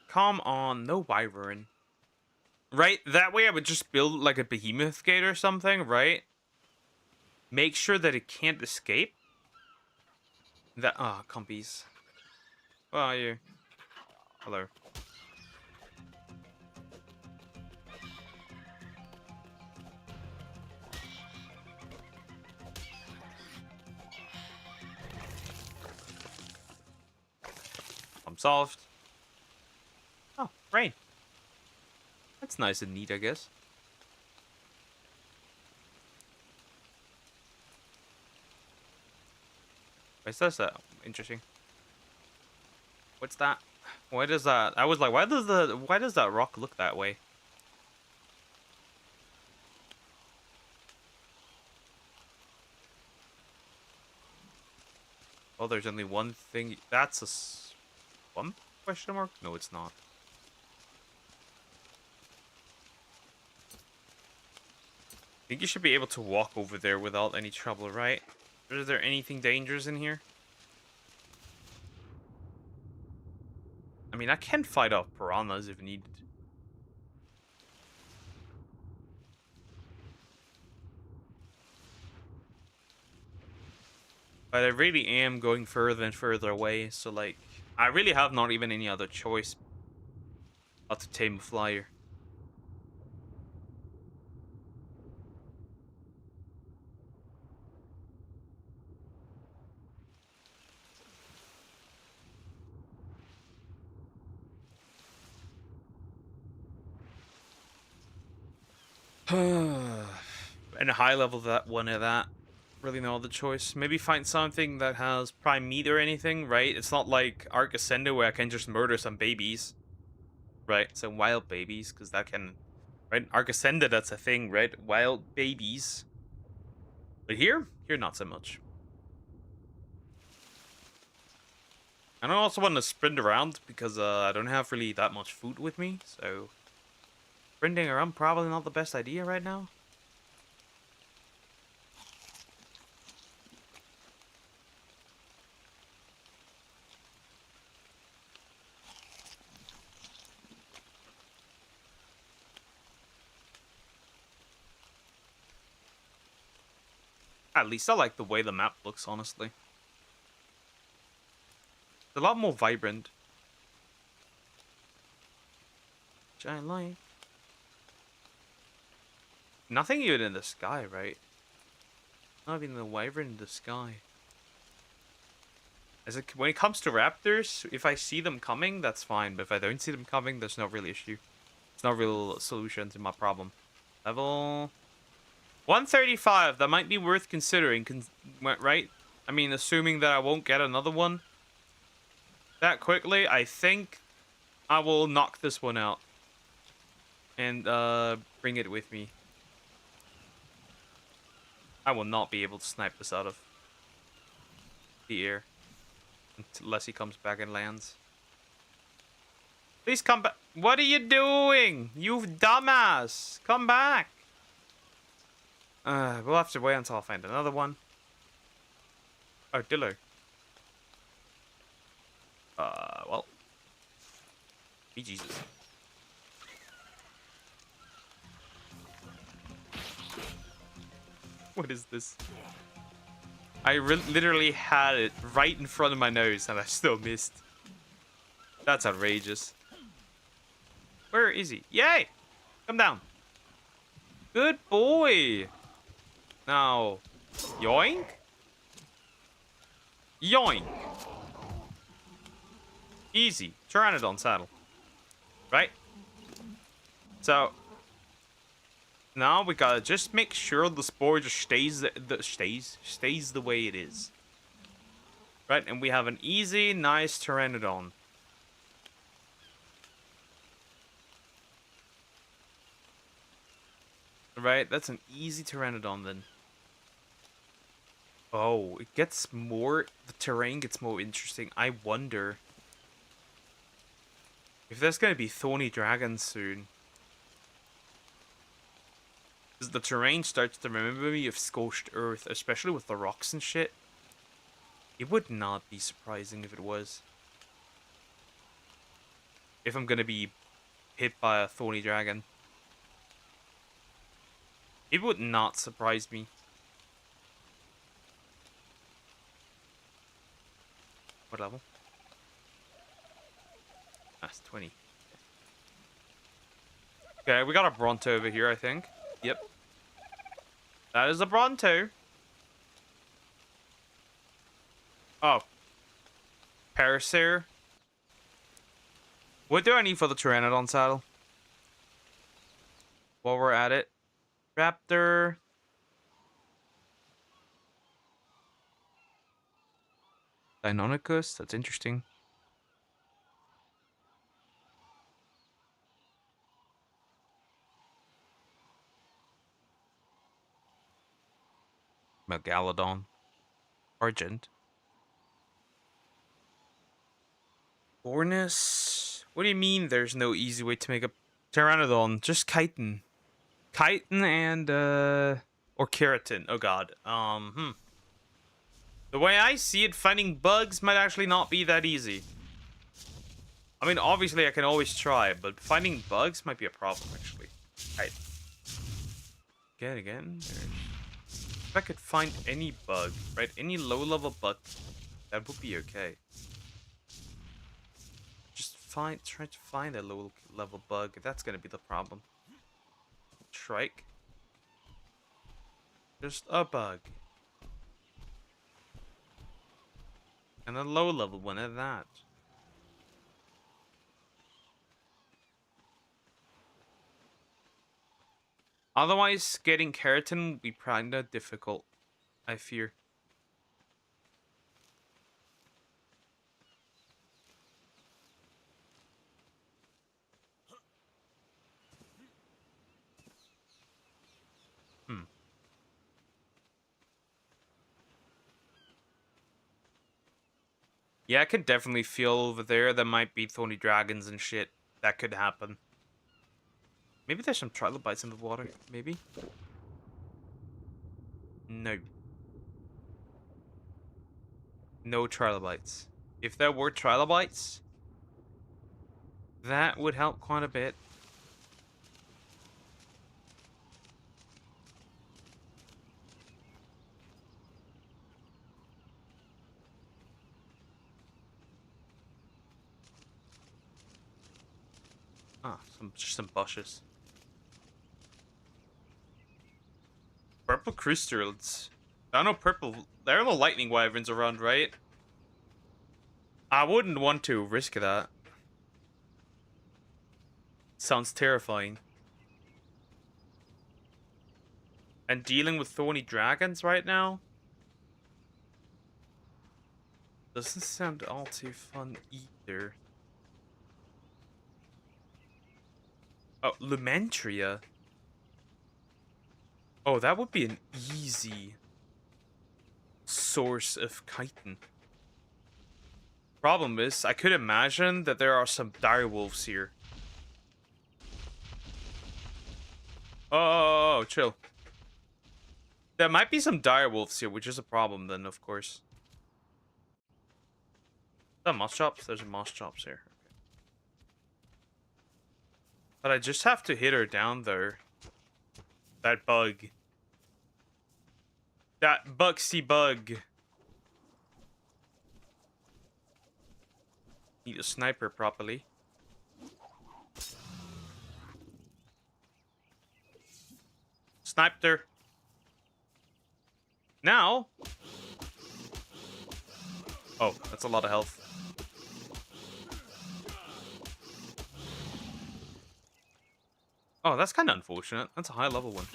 Come on, no wyvern. Right? That way I would just build like a behemoth gate or something, right? Make sure that it can't escape. That compies. Where are you? Hello. I'm solved. Oh, rain. That's nice and neat, I guess. What's this? Interesting. What's that? Why does that? I was like, why does that rock look that way? Oh, there's only one thing. That's a swamp? Question mark? No, it's not. I think you should be able to walk over there without any trouble, right? Is there anything dangerous in here? I mean, I can fight off piranhas if needed. But I really am going further and further away, so like, I really have not even any other choice but to tame a flyer. And a high level that one of that. really no other choice. Maybe find something that has prime meat or anything, right? It's not like Ark Ascendo where I can just murder some babies, right? Some wild babies, because that can, right? Ark Ascendo, that's a thing, right? Wild babies. But here not so much. And I also want to sprint around because I don't have really that much food with me, so sprinting around probably not the best idea right now. At least I like the way the map looks, honestly. It's a lot more vibrant. Which I like. Nothing even in the sky, right? Not even the wyvern in the sky. When it comes to raptors, if I see them coming, that's fine. But if I don't see them coming, there's no real issue. It's no real solution to my problem. Level 135. That might be worth considering, right? I mean, assuming that I won't get another one that quickly, I think I will knock this one out and bring it with me. I will not be able to snipe this out of the air unless he comes back and lands. Please come back. What are you doing? You dumbass. Come back. We'll have to wait until I find another one. Oh, Dillo. Well. Be Jesus. What is this? I literally had it right in front of my nose and I still missed. That's outrageous. Where is he? Yay! Come down. Good boy. Now, yoink. Yoink. Easy. Pteranodon saddle. Right? So, now we gotta just make sure the spore just stays the way it is. Right, and we have an easy, nice Pteranodon. Right, that's an easy Pteranodon then. Oh, it gets more... The terrain gets more interesting. I wonder if there's gonna be thorny dragons soon. Because the terrain starts to remember me of scorched earth, especially with the rocks and shit. It would not be surprising if it was. If I'm gonna be hit by a thorny dragon. It would not surprise me. What level? That's 20. Okay, we got a Bronto over here, I think. Yep. That is a Bronto. Oh. Parasaur. What do I need for the Pteranodon saddle? While we're at it. Raptor. Deinonychus. That's interesting. Megalodon. Argent. Ornis? What do you mean there's no easy way to make a Pteranodon? Just chitin. Chitin and, or keratin. Oh god. The way I see it, finding bugs might actually not be that easy. I mean, obviously I can always try, but finding bugs might be a problem, actually. Right. Again. If I could find any bug, right? Any low-level bug, that would be okay. Just try to find a low-level bug. That's gonna be the problem. Shrike. Just a bug. And a low-level one at that. Otherwise, getting keratin would be kinda difficult. I fear. Hmm. Yeah, I could definitely feel over there might be thorny dragons and shit. That could happen. Maybe there's some trilobites in the water. Maybe? No. No trilobites. If there were trilobites, that would help quite a bit. Ah, just some bushes. Purple crystals. I don't know purple. There are no lightning wyverns around, right? I wouldn't want to risk that. Sounds terrifying. And dealing with thorny dragons right now doesn't sound all too fun either. Oh, Lumentria. Oh, that would be an easy source of chitin. Problem is, I could imagine that there are some direwolves here. Oh, chill. There might be some direwolves here, which is a problem then, of course. Is that moss chops? There's a moss chops here. Okay. But I just have to hit her down there. That bug. That bugsy bug. Need a sniper properly. Sniped her. Now. Oh, that's a lot of health. Oh, that's kind of unfortunate. That's a high level one.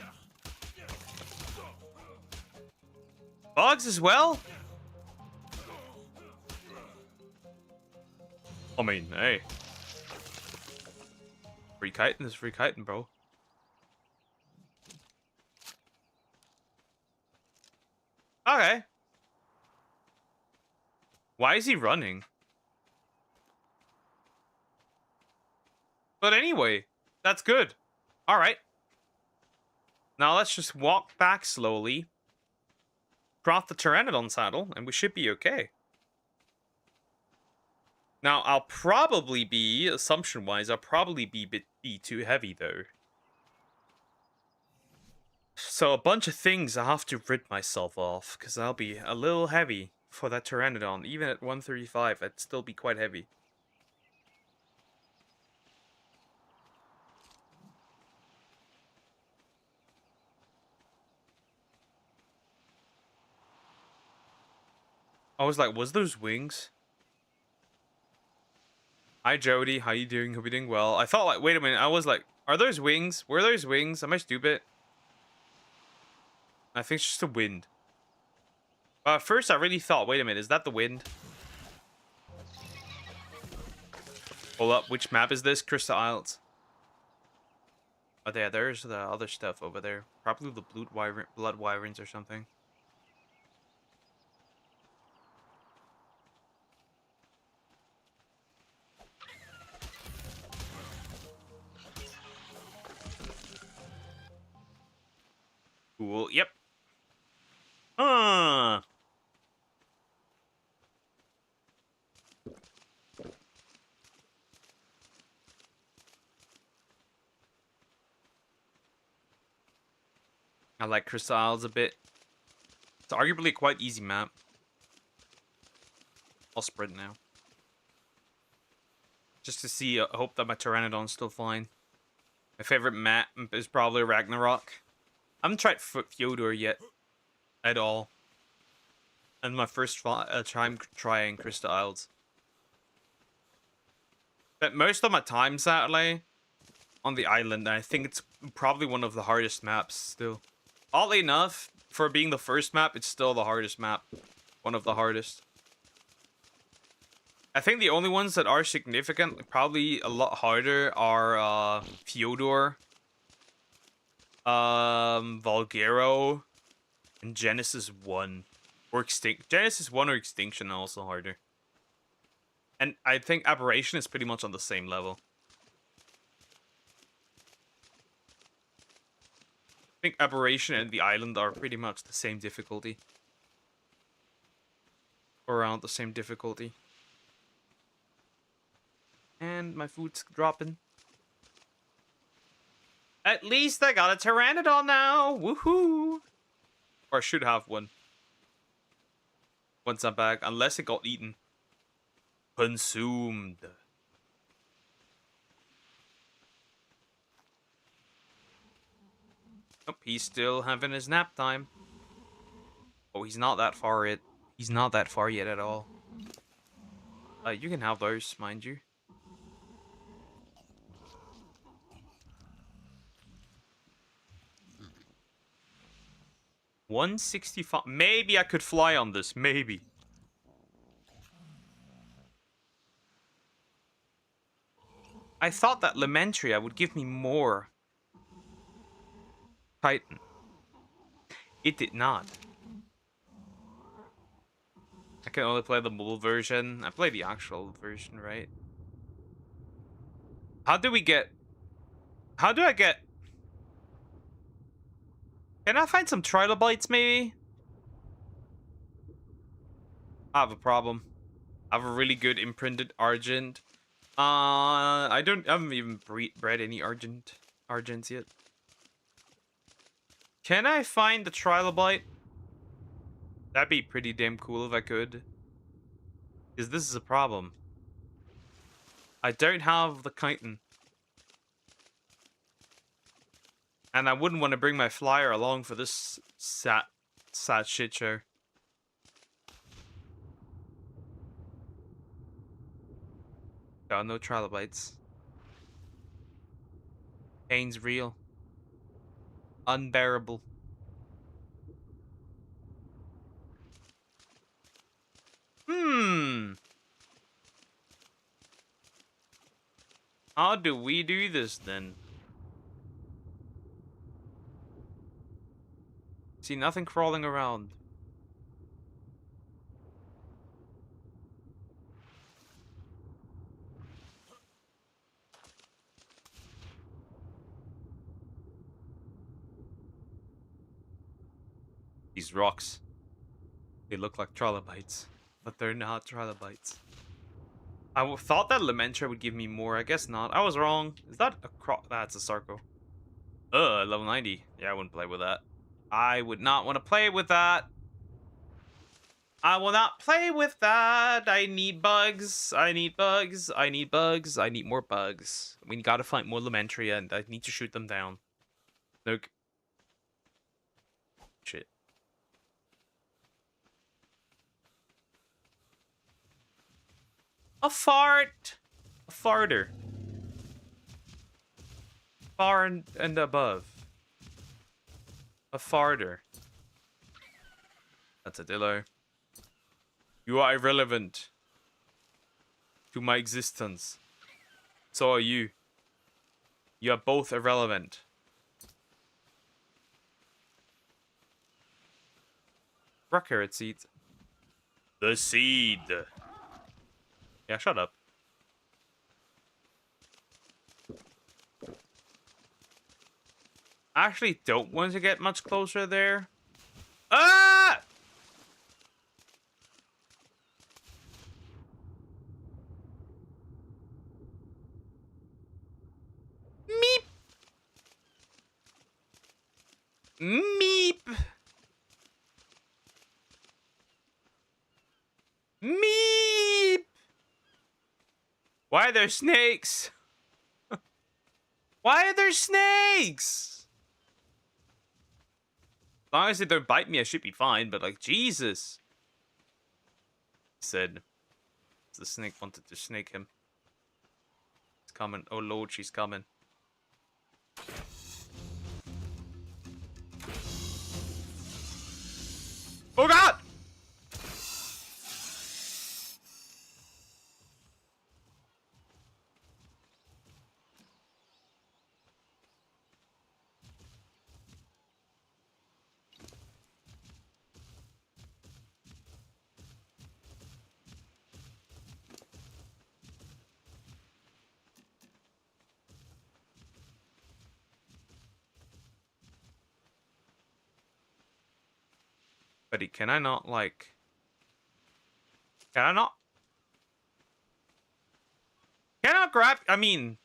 Bugs as well? I mean, hey. Free chitin is free chitin, bro. Okay. Why is he running? But anyway, that's good. Alright. Now let's just walk back slowly. Craft the Pteranodon saddle, and we should be okay. Now, I'll probably be, assumption-wise, I'll probably be too heavy, though. So a bunch of things I have to rid myself of, because I'll be a little heavy for that Pteranodon. Even at 135, I'd still be quite heavy. I was like, was those wings? Hi, Jody. How you doing? Hope you're doing well. I thought, like, wait a minute. I was like, are those wings? Were those wings? Am I stupid? I think it's just the wind. But at first, I really thought, wait a minute. Is that the wind? Hold up. Which map is this? Crystal Isles. Oh, there's the other stuff over there. Probably the blood wyverns or something. Cool. Yep. I like Crystal Isles a bit. It's arguably a quite easy map. I'll sprint now. Just to see, I hope that my Pteranodon's still fine. My favorite map is probably Ragnarok. I haven't tried Fjodor yet. At all. And my first time trying Crystal Isles. But most of my time, sadly, on the island, I think it's probably one of the hardest maps still. Oddly enough, for being the first map, it's still the hardest map. One of the hardest. I think the only ones that are significant, probably a lot harder, are Fyodor, Volgaro, and Genesis 1. Or Genesis 1 or Extinction are also harder. And I think Aberration is pretty much on the same level. I think Aberration and the Island are pretty much the same difficulty. Or around the same difficulty. And my food's dropping. At least I got a Pteranodon now! Woohoo! Or I should have one. Once I'm back. Unless it got eaten. Consumed. Oh, he's still having his nap time. Oh, he's not that far yet. He's not that far yet at all. You can have those, mind you. $165. Maybe I could fly on this. Maybe. I thought that Lamentria would give me more Titan. It did not. I can only play the mobile version. I play the actual version, right? How do we get... How do I get... Can I find some trilobites, maybe? I have a problem. I have a really good imprinted Argent. I haven't even bred any Argents yet. Can I find the trilobite? That'd be pretty damn cool if I could. Because this is a problem. I don't have the chitin. And I wouldn't want to bring my flyer along for this sad shit show. Got no trilobites. Pain's real. Unbearable. How do we do this then? See nothing crawling around. These rocks. They look like trilobites. But they're not trilobites. I thought that Lamentria would give me more. I guess not. I was wrong. Is that a that's a Sarco. Level 90. Yeah, I wouldn't play with that. I would not want to play with that. I will not play with that. I need bugs. I need bugs. I need bugs. I need more bugs. We gotta find more Lamentria and I need to shoot them down. Look. Shit. A fart. A farter. Far and above. A farter. That's a dillo. You are irrelevant to my existence. So are you. You are both irrelevant. Rock carrot seeds. The seed. Yeah, shut up. I actually don't want to get much closer there. Ah! Meep. Meep. Meep. Why are there snakes? Why are there snakes? As long as they don't bite me, I should be fine. But like, Jesus. He said. The snake wanted to snake him. It's coming. Oh Lord, she's coming. Oh god! Buddy, can I not, like... Can I not... Can I not grab... I mean...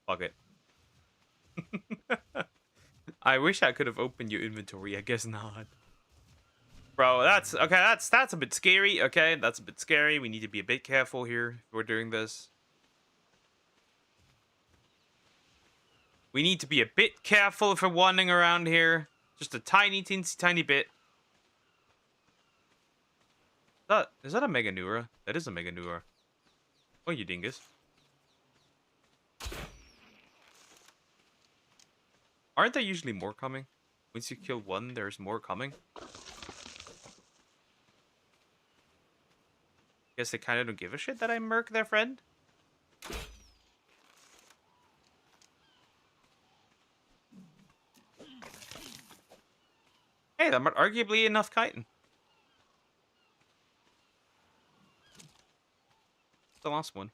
Fuck it. I wish I could have opened your inventory. I guess not. Bro, that's... Okay, that's a bit scary. Okay, that's a bit scary. We need to be a bit careful here if we're doing this. We need to be a bit careful if we're wandering around here. Just a tiny, teensy, tiny bit. Is that a Meganura? That is a Meganura. Oh, you dingus. Aren't there usually more coming? Once you kill one, there's more coming. Guess they kind of don't give a shit that I murk their friend. Hey, that might arguably enough chitin. The last one.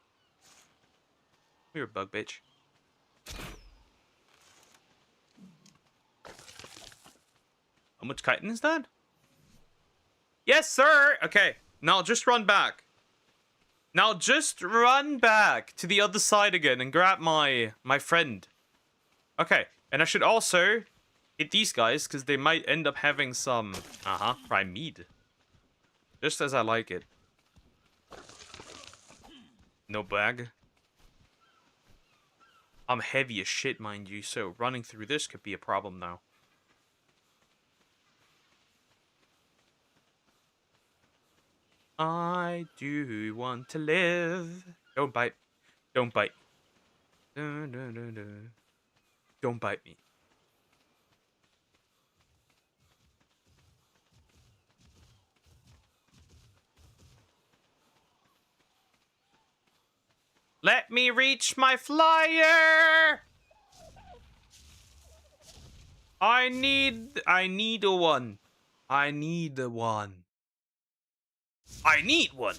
You're a bug bitch. How much chitin is that? Yes, sir! Okay, now just run back. Now just run back to the other side again and grab my friend. Okay, and I should also hit these guys because they might end up having some prime mead. Just as I like it. No bag. I'm heavy as shit, mind you, so running through this could be a problem now. I do want to live. Don't bite. Don't bite. Don't bite me. Let me reach my flyer. I need a one. I need a one. I need one.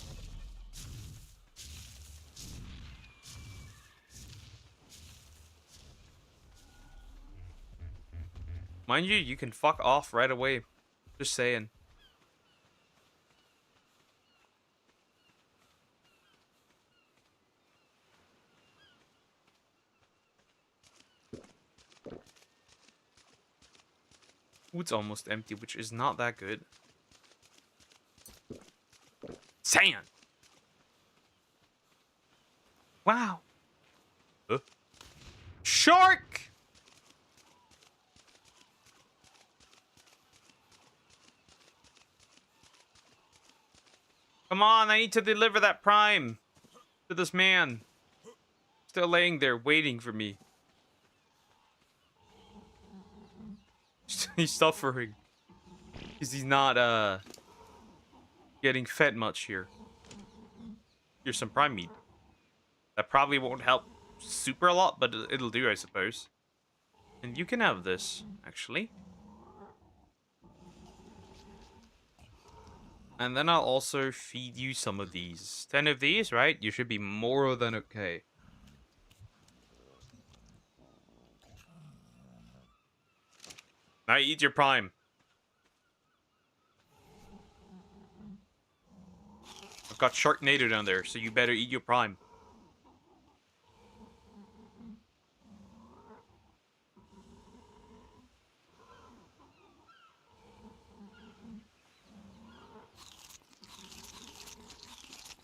Mind you, you can fuck off right away. Just saying. Food's almost empty, which is not that good. Sand. Wow. Shark. Come on, I need to deliver that prime to this man. Still laying there waiting for me. He's suffering. Because he's not, getting fed much here. Here's some prime meat. That probably won't help super a lot, but it'll do, I suppose. And you can have this, actually. And then I'll also feed you some of these. 10 of these, right? You should be more than okay. Now eat your prime. I've got Sharknado down there, so you better eat your prime.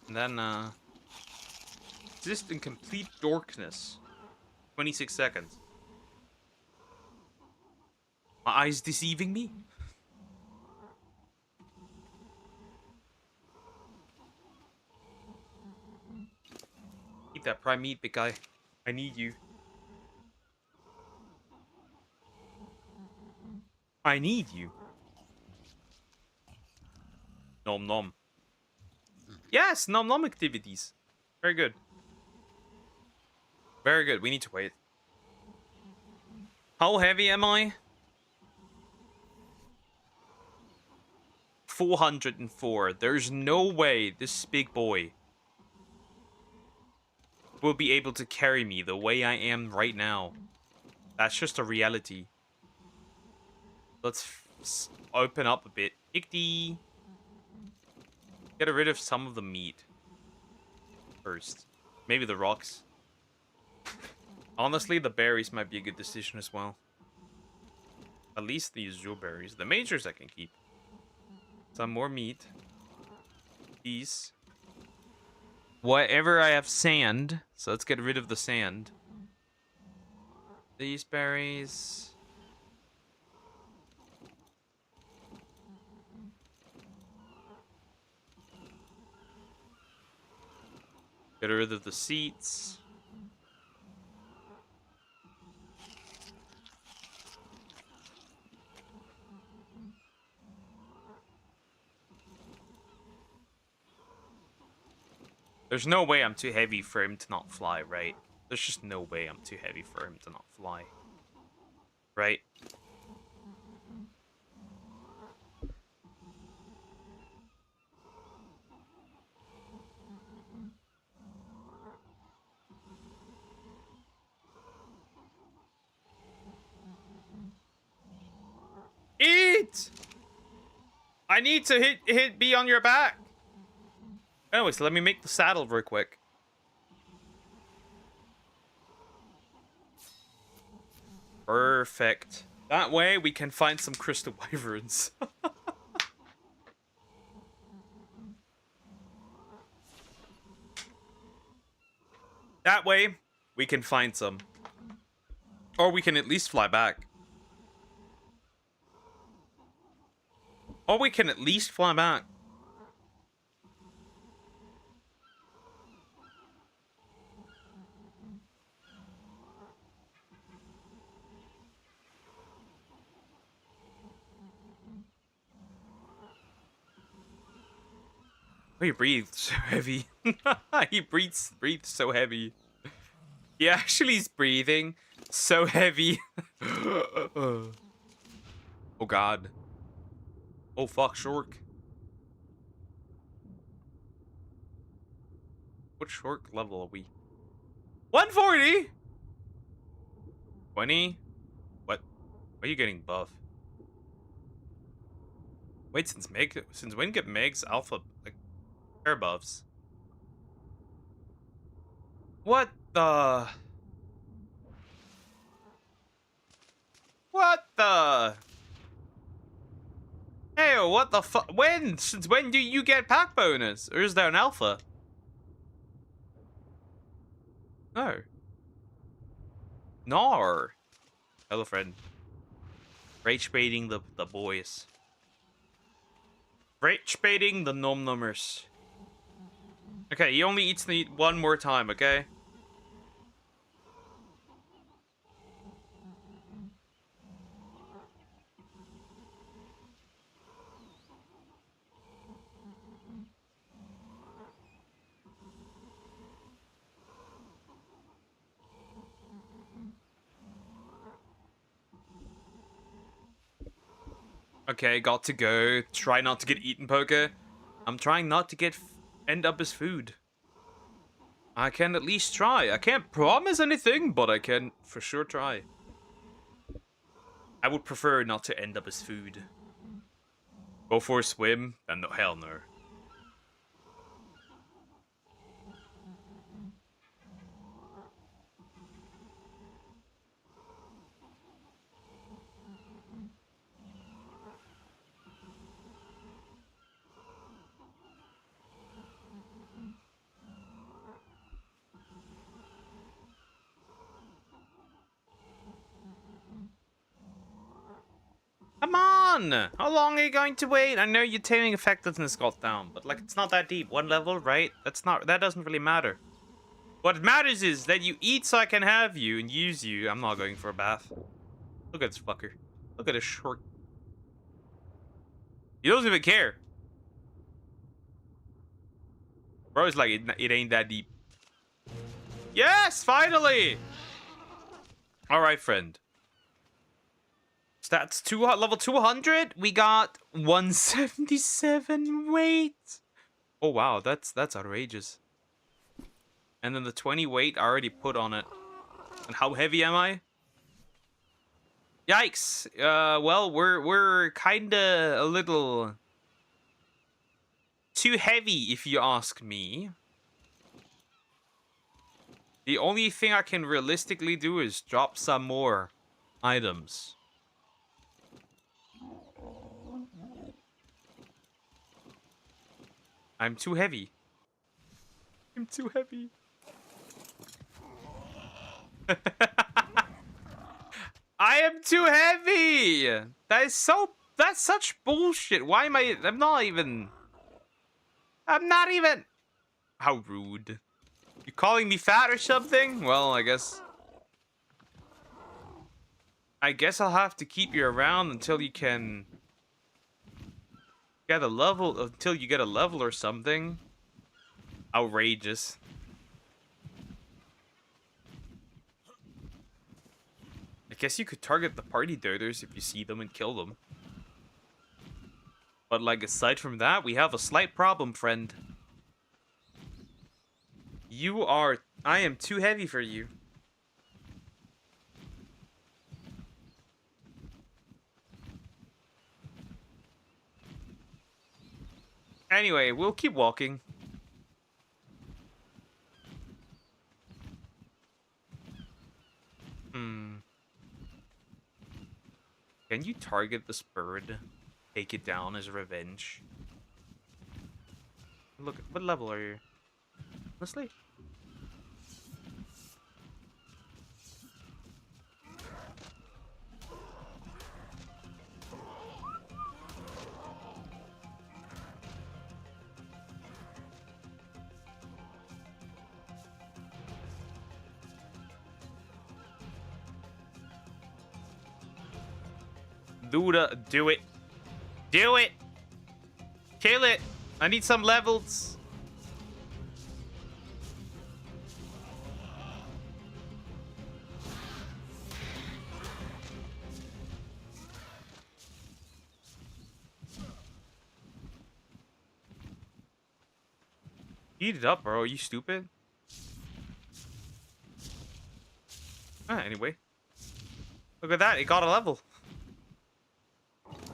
And then, exist in complete darkness. 26 seconds. My eyes deceiving me? Eat that prime meat, big guy. I need you. I need you. Nom nom. Yes, nom nom activities. Very good. Very good. We need to wait. How heavy am I? 404. There's no way this big boy will be able to carry me the way I am right now. That's just a reality. Let's open up a bit. Ickty. Get rid of some of the meat first. Maybe the rocks. Honestly, the berries might be a good decision as well. At least these jewel berries. The majors I can keep. Some more meat. These. Whatever I have sand. So let's get rid of the sand. These berries. Get rid of the seats. There's no way I'm too heavy for him to not fly, right? There's just no way I'm too heavy for him to not fly. Right? Eat! I need to hit B on your back. Anyways, let me make the saddle real quick. Perfect. That way we can find some crystal wyverns. That way we can find some. Or we can at least fly back. Or we can at least fly back. Oh, he breathes so heavy. He breathes so heavy. He actually is breathing so heavy. Oh god. Oh fuck, Shork. What Shork level are we? 140? 20? What? Why are you getting buff? Wait, since when get Meg's alpha like hair buffs? What the? What the? Hey, what the fuck? When? Since when do you get pack bonus? Or is there an alpha? No. Nar. Hello, friend. Rage baiting the boys. Rage baiting the nom-numbers. Okay, he only eats the one more time, okay? Okay, got to go. Try not to get eaten, Poker. I'm trying not to end up as food. I can at least try. I can't promise anything, but I can for sure try. I would prefer not to end up as food. Go for a swim? And no, hell no. Come on! How long are you going to wait? I know your taming effectiveness got down, but like it's not that deep. One level, right? That doesn't really matter. What matters is that you eat so I can have you and use you. I'm not going for a bath. Look at this fucker. Look at this short. He doesn't even care. Bro, it's like, it ain't that deep. Yes, finally! Alright, friend. Stats level 200. We got 177 weight. Oh, wow. That's outrageous. And then the 20 weight I already put on it. And how heavy am I? Yikes. Well, we're kinda a little too heavy, if you ask me. The only thing I can realistically do is drop some more items. I'm too heavy. I'm too heavy. I am too heavy! That's such bullshit. Why am I... I'm not even... How rude. You calling me fat or something? Well, I guess I'll have to keep you around until you can get a level, or something. Outrageous. I guess you could target the party doders if you see them and kill them. But like, aside from that, we have a slight problem, friend. I am too heavy for you. Anyway, we'll keep walking. Can you target this bird? Take it down as revenge. Look, what level are you? Honestly? Duda, do it. Do it! Kill it! I need some levels. Eat it up, bro. Are you stupid? Anyway. Look at that. It got a level.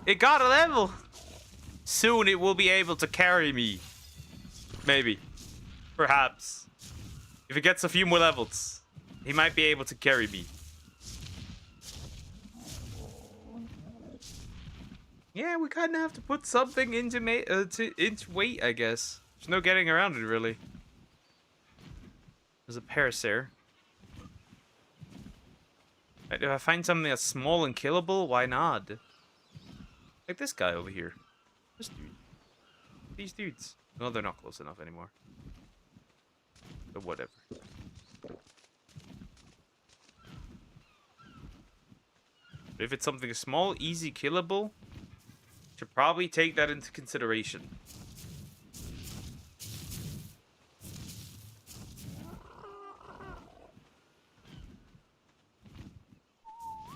It got a level. Soon it will be able to carry me. Maybe. Perhaps. If it gets a few more levels, he might be able to carry me. Yeah, we kind of have to put something into weight, I guess. There's no getting around it, really. There's a Parasaur. If I find something that's small and killable, why not? Like this guy over here. This dude. These dudes. No, they're not close enough anymore. But whatever. If it's something small, easy, killable, should probably take that into consideration.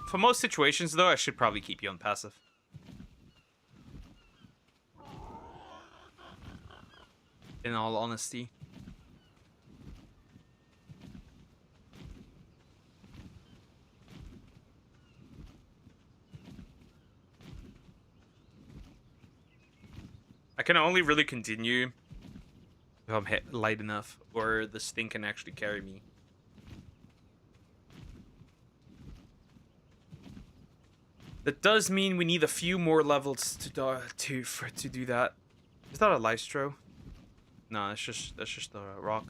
For most situations, though, I should probably keep you on passive. In all honesty. I can only really continue if I'm light enough, or this thing can actually carry me. That does mean we need a few more levels to do that. Is that a Lystro? No, that's just a rock.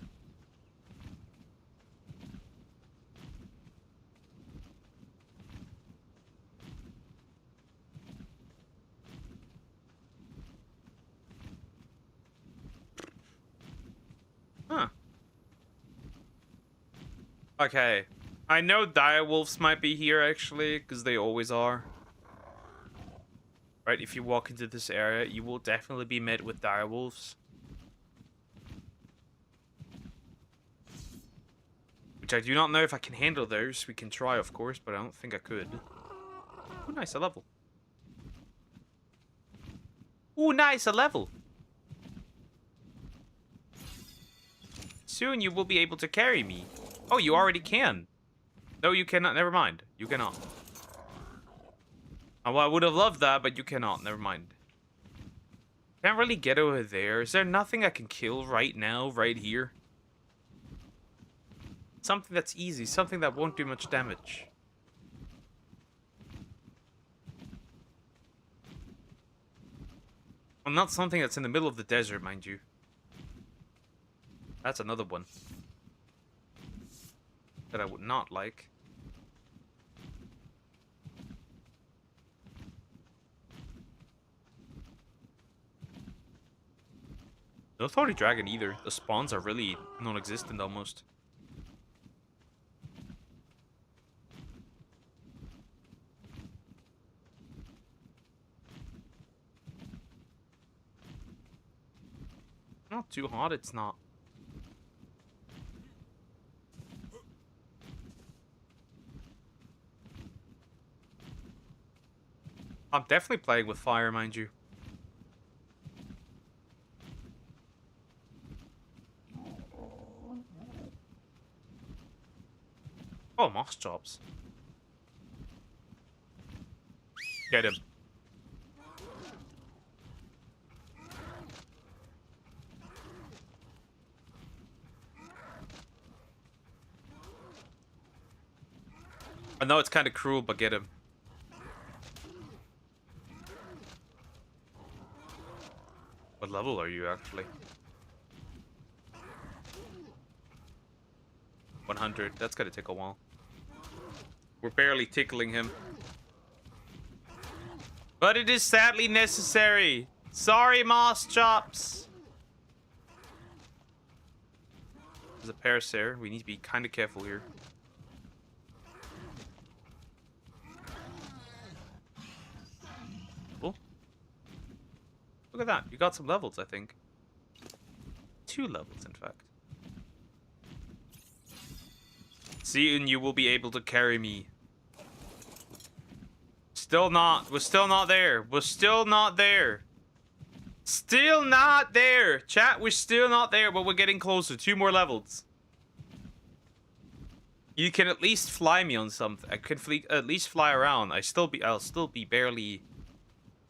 Huh. Okay. I know direwolves might be here, actually, because they always are. Right, if you walk into this area, you will definitely be met with direwolves. Which I do not know if I can handle those. We can try, of course, but I don't think I could. Ooh, nice, a level. Ooh, nice, a level. Soon you will be able to carry me. Oh, you already can. No, you cannot. Never mind. You cannot. Oh, well, I would have loved that, but you cannot. Never mind. Can't really get over there. Is there nothing I can kill right now, right here? Something that's easy. Something that won't do much damage. Well, not something that's in the middle of the desert, mind you. That's another one. That I would not like. No authority dragon either. The spawns are really non-existent almost. Not too hot, it's not. I'm definitely playing with fire, mind you. Oh, moss chops. Get him. I know it's kind of cruel, but get him. What level are you, actually? 100. That's gonna take a while. We're barely tickling him. But it is sadly necessary. Sorry, moss chops. There's a parasaur. We need to be kind of careful here. Oh. Look at that. You got some levels, I think. 2 levels, in fact. Soon you will be able to carry me. Still not. We're still not there. We're still not there. Still not there. Chat, we're still not there, but we're getting closer. 2 more levels. You can at least fly me on something. I can at least fly around. I'll still be barely...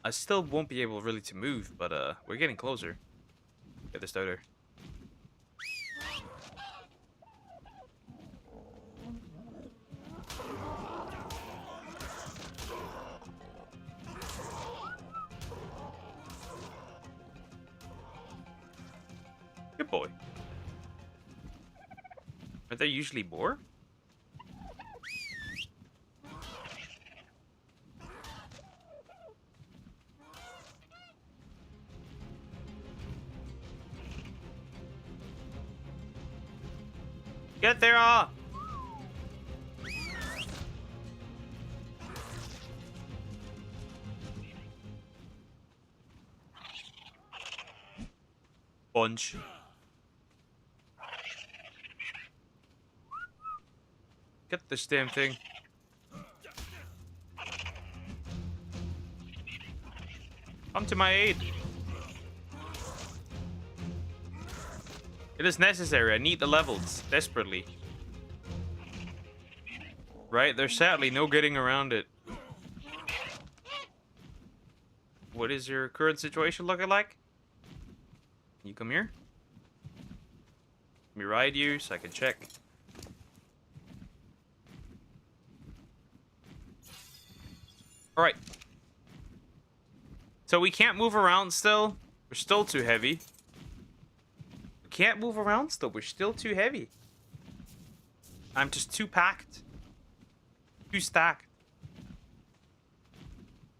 I still won't be able really to move, but we're getting closer. Get this dodo. Good boy. Aren't there usually more? Get there, ah! Bunch. Get this damn thing. Come to my aid. It is necessary. I need the levels desperately. Right? There's sadly no getting around it. What is your current situation looking like? Can you come here? Let me ride you so I can check. Alright. So we can't move around still. We're still too heavy. We can't move around still. We're still too heavy. I'm just too packed. Too stacked.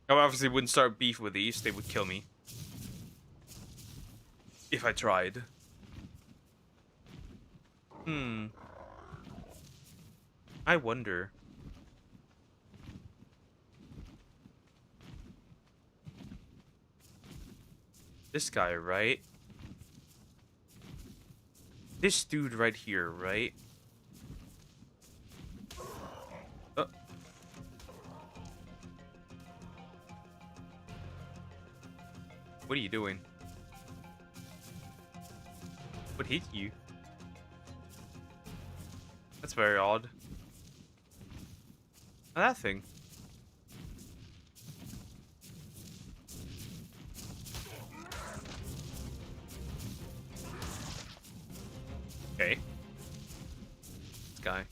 I obviously wouldn't start beef with these. They would kill me. If I tried. I wonder. 'Cause This guy, right? This dude right here, right? Oh. What are you doing? What hit you? That's very odd. Oh, that thing. Okay. This guy.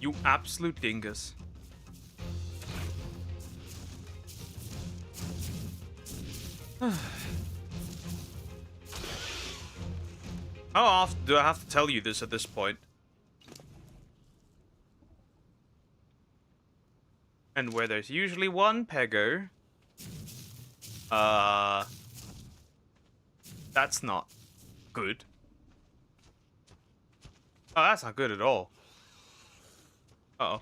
You absolute dingus. How often do I have to tell you this at this point? And where there's usually one pegger. That's not good. Oh, that's not good at all. Uh-oh.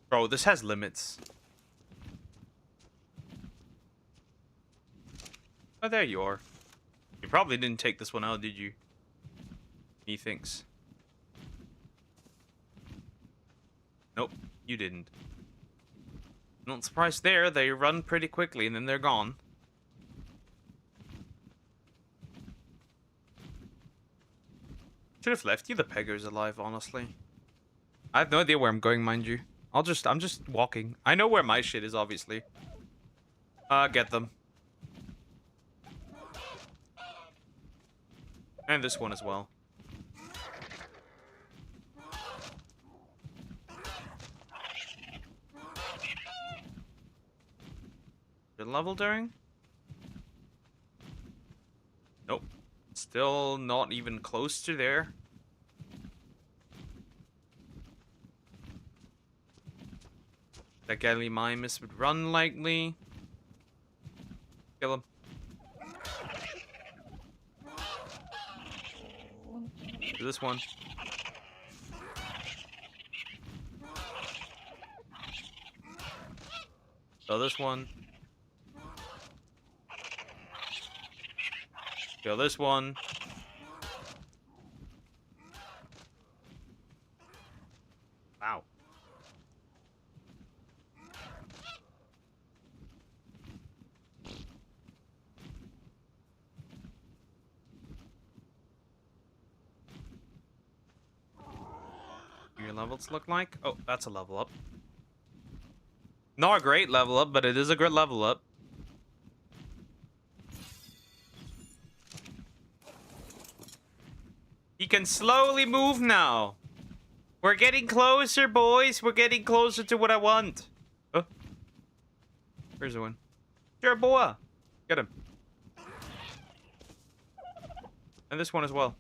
Bro, this has limits. Oh, there you are. You probably didn't take this one out, did you? Methinks. Nope, you didn't. Not surprised there. They run pretty quickly and then they're gone. Should have left you the peggers alive, honestly. I have no idea where I'm going, mind you. I'm just walking. I know where my shit is, obviously. Get them. And this one as well. Good level during? Nope. Still not even close to there. That Galley Mimus would run likely. Kill him. This one. Kill this one. Kill this one. Wow. Your levels look like? Oh, that's a level up. Not a great level up, but it is a good level up. He can slowly move now. We're getting closer, boys. We're getting closer to what I want. Oh. Where's the one? Sure, boy. Get him. And this one as well.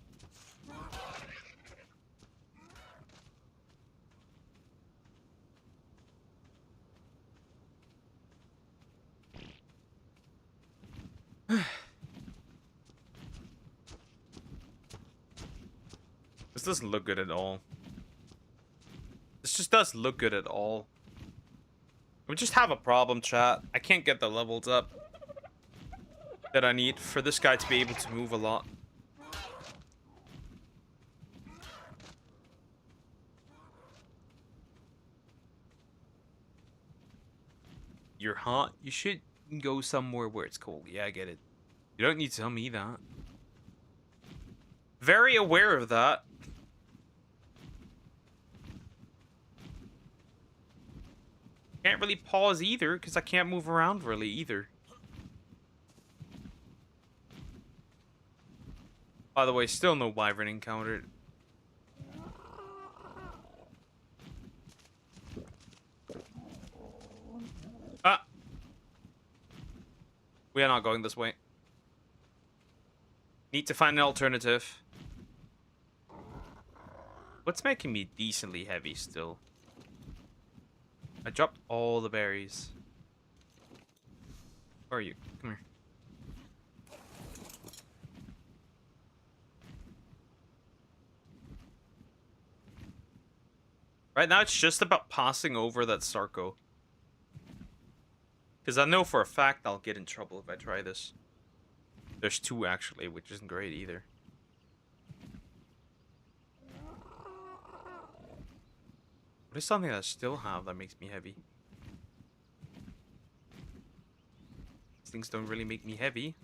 This doesn't look good at all. This just doesn't look good at all. We just have a problem, chat. I can't get the levels up that I need for this guy to be able to move a lot. You're hot. You should go somewhere where it's cold. Yeah, I get it. You don't need to tell me that. Very aware of that. Can't really pause either, because I can't move around really either. By the way, still no wyvern encountered. Ah! We are not going this way. Need to find an alternative. What's making me decently heavy still? I dropped all the berries. Where are you? Come here. Right now, it's just about passing over that Sarco. Because I know for a fact I'll get in trouble if I try this. There's two, actually, which isn't great either. What is something that I still have that makes me heavy? These things don't really make me heavy.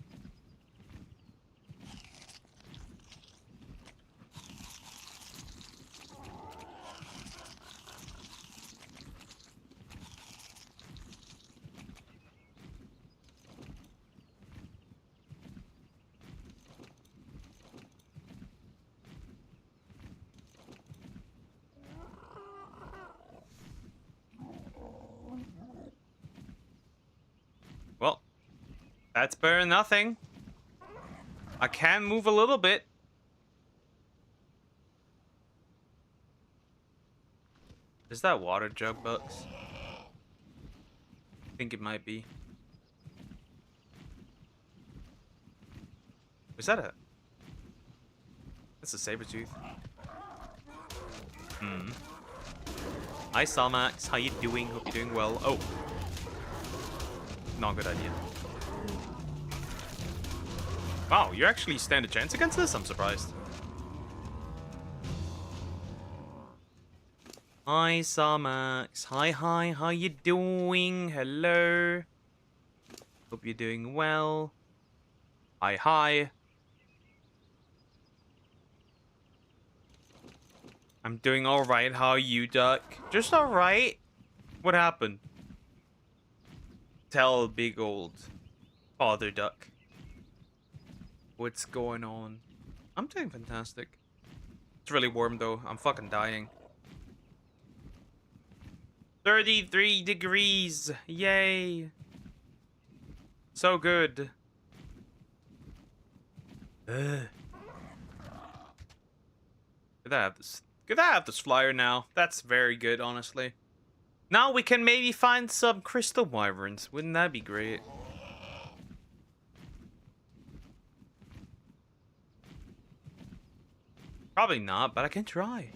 Well, that's better than nothing. I can move a little bit. Is that water jug, Bucks? I think it might be. Is that a... That's a saber tooth. Hmm. Hi, Salmax. How you doing? Hope you're doing well. Oh. Not a good idea. Wow, you actually stand a chance against this? I'm surprised. Hi, Salmax. Hi. How you doing? Hello. Hope you're doing well. Hi. I'm doing alright. How are you, Duck? Just alright? What happened? Tell big old father duck what's going on. I'm doing fantastic. It's really warm though. I'm fucking dying. 33 degrees. Yay. So good. Ugh. Could I have this flyer now? That's very good, honestly. Now we can maybe find some crystal wyverns. Wouldn't that be great? Probably not, but I can try.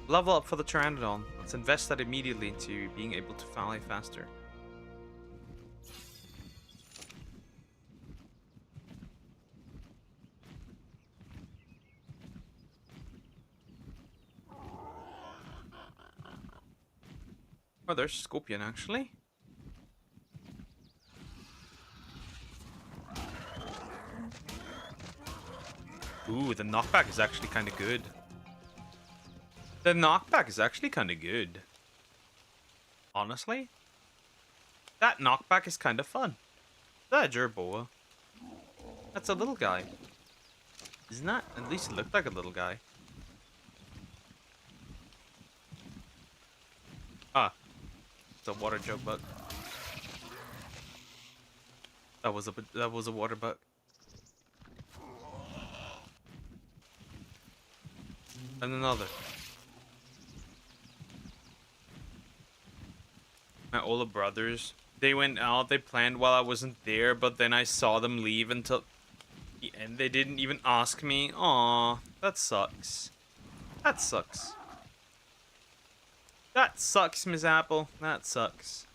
Level up for the Pteranodon. Let's invest that immediately into being able to fly faster. Oh, there's Scorpion, actually. Ooh, the knockback is actually kind of good. The knockback is actually kind of good. Honestly. That knockback is kind of fun. Is that a Jerboa? That's a little guy. Isn't that? At least it looked like a little guy. Ah. It's a water jug bug. That was a water bug. And another. My older brothers, they went out, they planned while I wasn't there, but then I saw them leave until the end. They didn't even ask me. Aw, that sucks. That sucks. That sucks, Miss Apple. That sucks.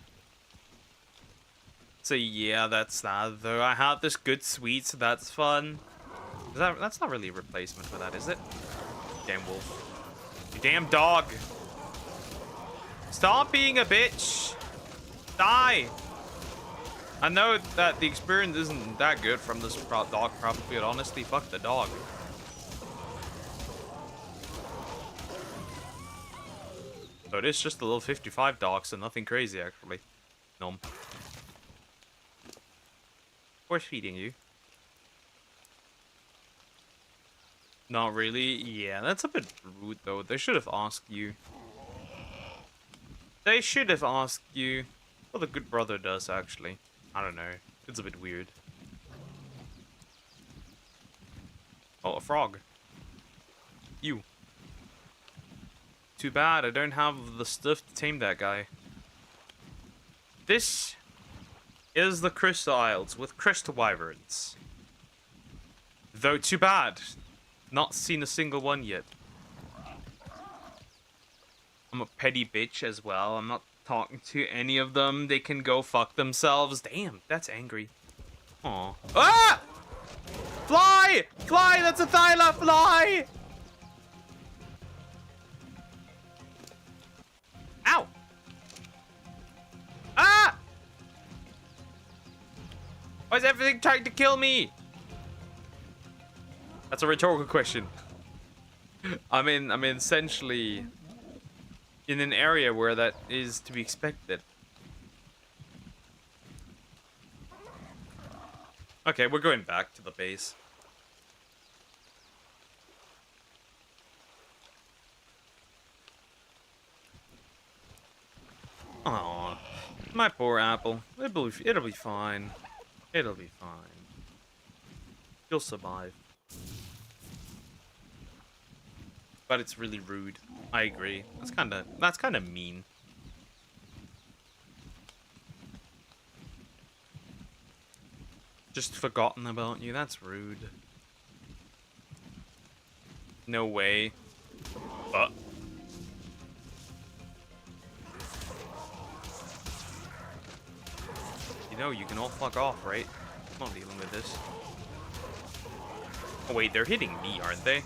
So yeah, that's that though. I have this good sweet, so that's fun. That's not really a replacement for that, is it? Damn wolf. You damn dog. Stop being a bitch. Die. I know that the experience isn't that good from this dog probably, but honestly, fuck the dog. So it is just a little 55 dog, so nothing crazy actually. Nom. Force feeding you. Not really. Yeah, that's a bit rude though. They should have asked you. They should have asked you. Well, the good brother does actually. I don't know. It's a bit weird. Oh, a frog. You. Too bad I don't have the stuff to tame that guy. This is the Crystal Isles with Crystal Wyverns. Though too bad. Not seen a single one yet. I'm a petty bitch as well. I'm not talking to any of them. They can go fuck themselves. Damn, that's angry. Aw. Ah! Fly! Fly! That's a Thyla! Fly! Ow! Ah! Why is everything trying to kill me? That's a rhetorical question. I mean, essentially in an area where that is to be expected. Okay, we're going back to the base. Aw, my poor apple. It'll be fine. It'll be fine. You'll survive. But it's really rude. I agree. That's kind of mean. Just forgotten about you. That's rude. No way. But you know, you can all fuck off, right? I'm not dealing with this. Oh wait, they're hitting me, aren't they?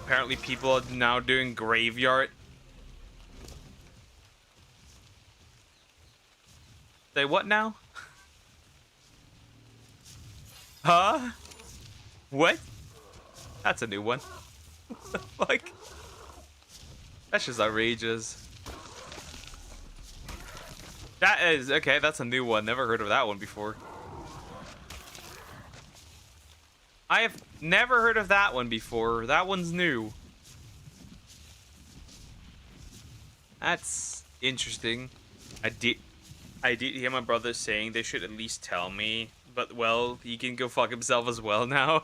Apparently people are now doing graveyard. Say what now? Huh? What? That's a new one. Like, that's just outrageous. That is okay. That's a new one. Never heard of that one before. I have never heard of that one before. That one's new. That's interesting. I did hear my brother saying they should at least tell me, but well, he can go fuck himself as well now.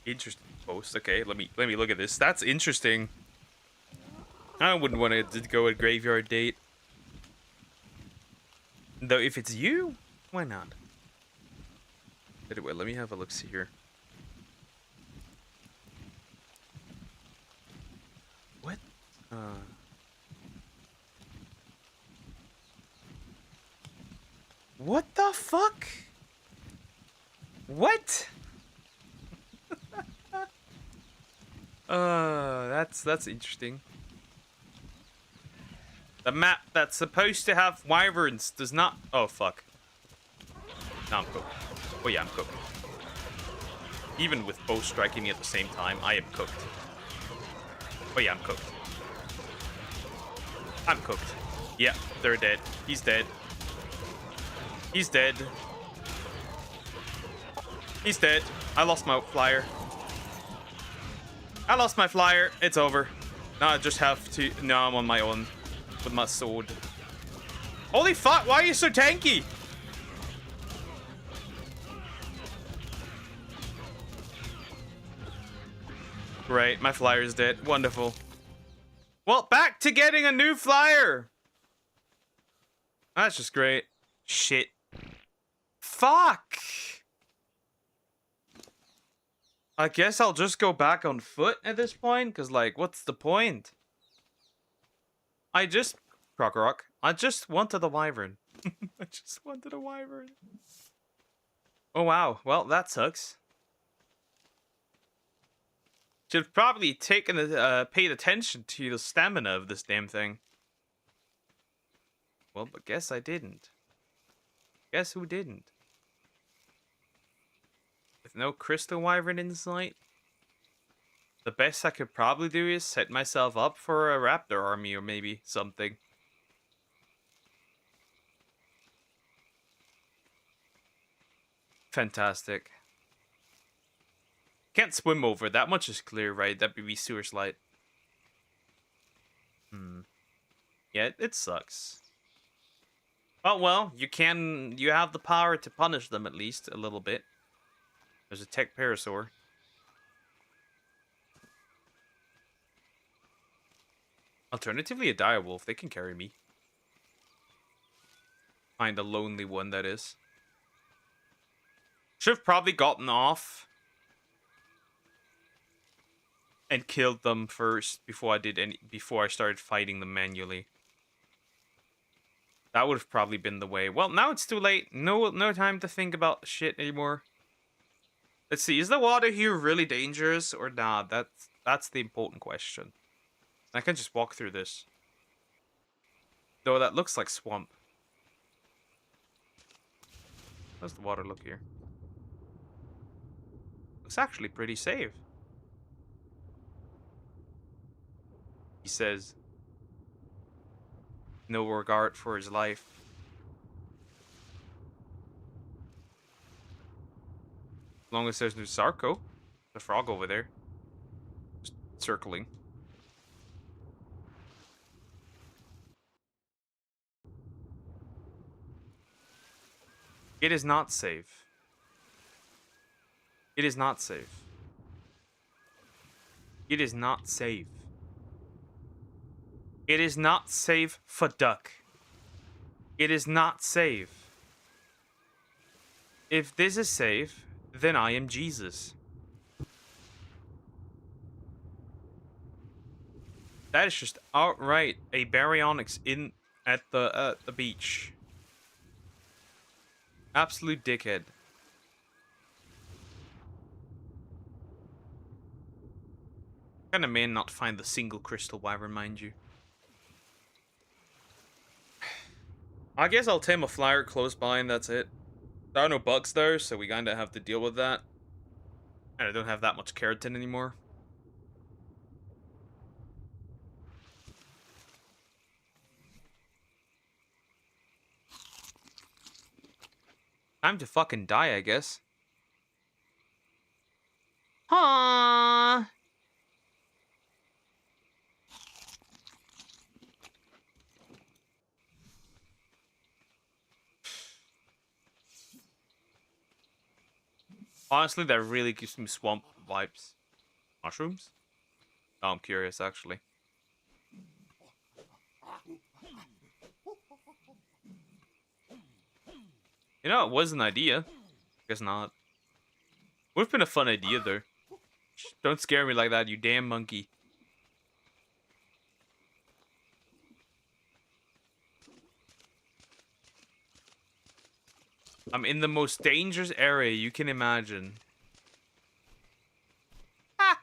Interesting post. Okay, let me look at this. That's interesting. I wouldn't want to go a graveyard date. Though if it's you, why not? Anyway, let me have a look see here. What? What the fuck? What? That's interesting. The map that's supposed to have wyverns does not. Oh fuck. Now I'm cooked. Oh yeah, I'm cooked. Even with both striking me at the same time, I am cooked. Oh yeah, I'm cooked. I'm cooked. Yeah, they're dead. He's dead. He's dead. He's dead. I lost my flyer. I lost my flyer. It's over. Now I just have to. Now I'm on my own with my sword. Holy fuck! Why are you so tanky? Great, my flyer's dead. Wonderful. Well, back to getting a new flyer. That's just great. Shit. Fuck. I guess I'll just go back on foot at this point, because, like, what's the point? I just... Croc. I just wanted a wyvern. I just wanted a wyvern. Oh, wow. Well, that sucks. Should have probably taken paid attention to the stamina of this damn thing. Well, but guess I didn't. Guess who didn't? With no crystal wyvern in sight, the best I could probably do is set myself up for a raptor army or maybe something. Fantastic. Can't swim over. That much is clear, right? That'd be sewer slide. Yeah, it sucks. Oh, well, you have the power to punish them at least a little bit. There's a tech parasaur. Alternatively, a direwolf. They can carry me. Find a lonely one, that is. Should have probably gotten off and killed them first before I started fighting them manually. That would have probably been the way. Well, now it's too late. No time to think about shit anymore. Let's see. Is the water here really dangerous or not? That's the important question. I can just walk through this. Though that looks like swamp. How's the water look here? Looks actually pretty safe. He says, no regard for his life. As long as there's no Sarko. The frog over there. Just circling. It is not safe. It is not safe. It is not safe. It is not safe for duck. It is not safe. If this is safe, then I am Jesus. That is just outright a baryonyx in at the beach. Absolute dickhead. Kind of may not find the single crystal wyvern, mind you. I guess I'll tame a flyer close by and that's it. There are no bugs there, so we kinda have to deal with that. And I don't have that much keratin anymore. Time to fucking die, I guess. Aww. Honestly, that really gives me swamp vibes. Mushrooms? Oh, I'm curious, actually. You know, it was an idea. Guess not. Would have been a fun idea, though. Don't scare me like that, you damn monkey. I'm in the most dangerous area you can imagine. Ah.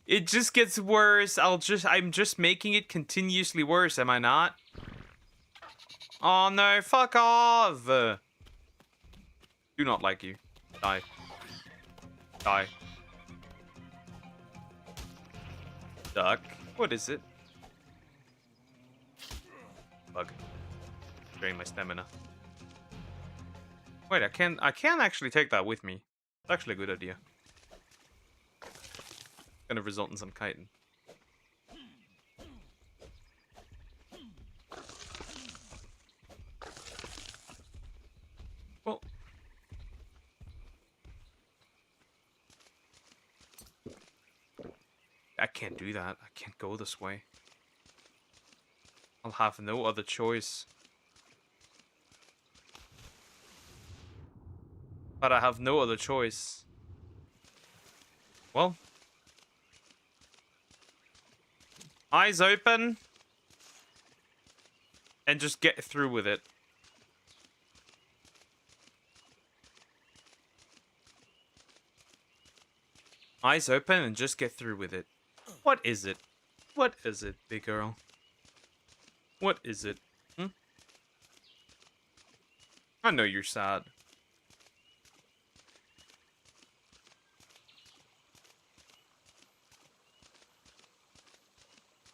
It just gets worse. I'm just making it continuously worse, am I not? Oh no, fuck off! Do not like you. Die. Die. Duck. What is it? Bug. Drain my stamina. Wait, I can actually take that with me. It's actually a good idea. Gonna result in some chitin. Well, I can't do that. I can't go this way. I'll have no other choice. But I have no other choice. Well. Eyes open. And just get through with it. Eyes open and just get through with it. What is it? What is it, big girl? What is it? Hmm? I know you're sad.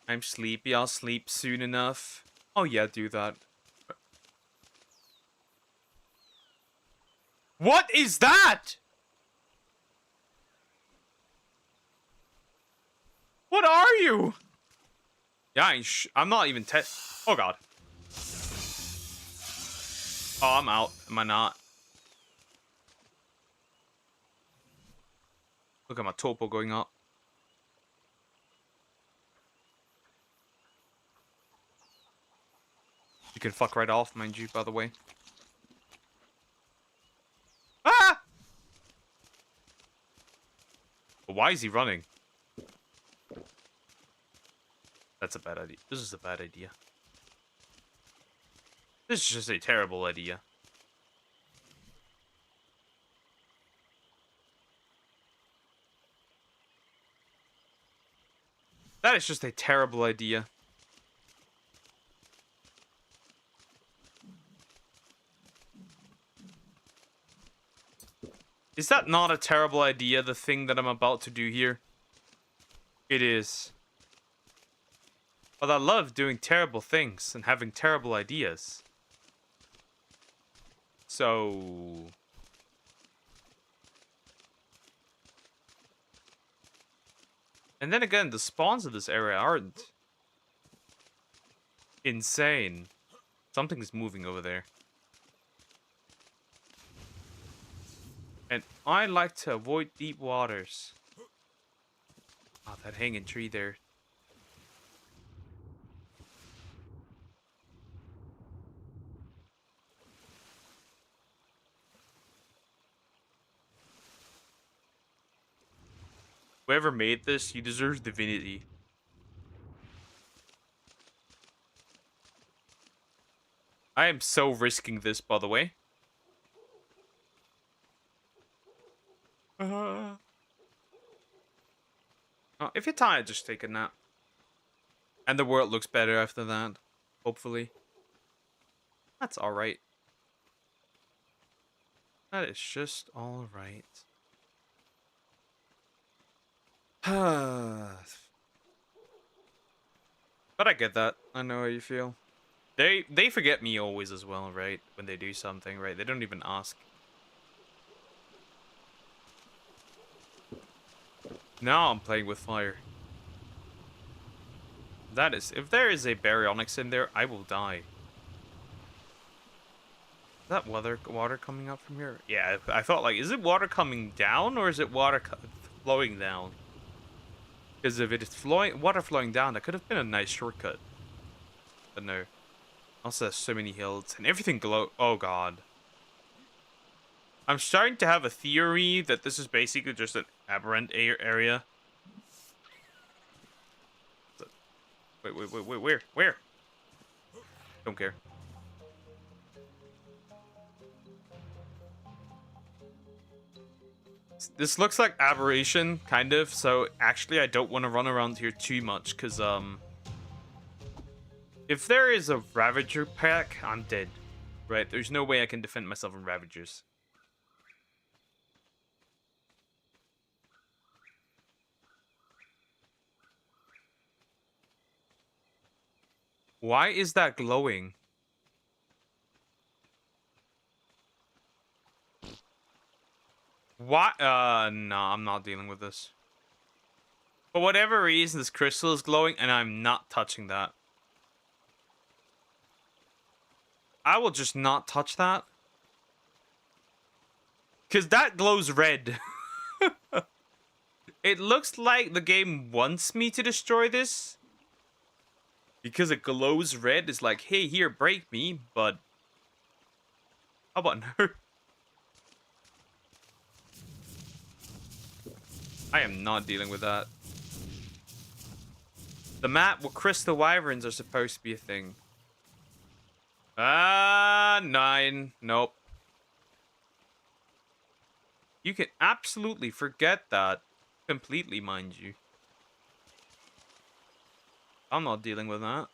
I'm sleepy. I'll sleep soon enough. Oh yeah, do that. What is that? What are you? Yeah, I'm not even oh god. Oh, I'm out. Am I not? Look at my topo going up. You can fuck right off, mind you, by the way. Ah! But why is he running? That's a bad idea. This is a bad idea. This is just a terrible idea. That is just a terrible idea. Is that not a terrible idea, the thing that I'm about to do here? It is. But I love doing terrible things and having terrible ideas. So... And then again, the spawns of this area aren't insane. Something's moving over there. And I like to avoid deep waters. Oh, that hanging tree there. Whoever made this, he deserves divinity. I am so risking this, by the way. Oh, if you're tired, just take a nap. And the world looks better after that. Hopefully. That's alright. That is just alright. But I get that. I know how you feel. They forget me always as well, right? When they do something, right? They don't even ask. Now I'm playing with fire. That is... If there is a baryonyx in there, I will die. Is that water coming up from here? Yeah, I thought, like, is it water coming down or is it water flowing down? Because if it is water flowing down, that could have been a nice shortcut. But no. Also, there's so many hills and everything glow. Oh god. I'm starting to have a theory that this is basically just an aberrant area. Wait, where? Don't care. This looks like aberration, kind of, so actually I don't want to run around here too much, because, if there is a Ravager pack, I'm dead. Right? There's no way I can defend myself from Ravagers. Why is that glowing? Why? No, I'm not dealing with this. For whatever reason, this crystal is glowing, and I'm not touching that. I will just not touch that. Because that glows red. It looks like the game wants me to destroy this. Because it glows red. It's like, hey, here, break me. But how about no? I am not dealing with that. The map where crystal wyverns are supposed to be a thing. 9. Nope. You can absolutely forget that. Completely, mind you. I'm not dealing with that.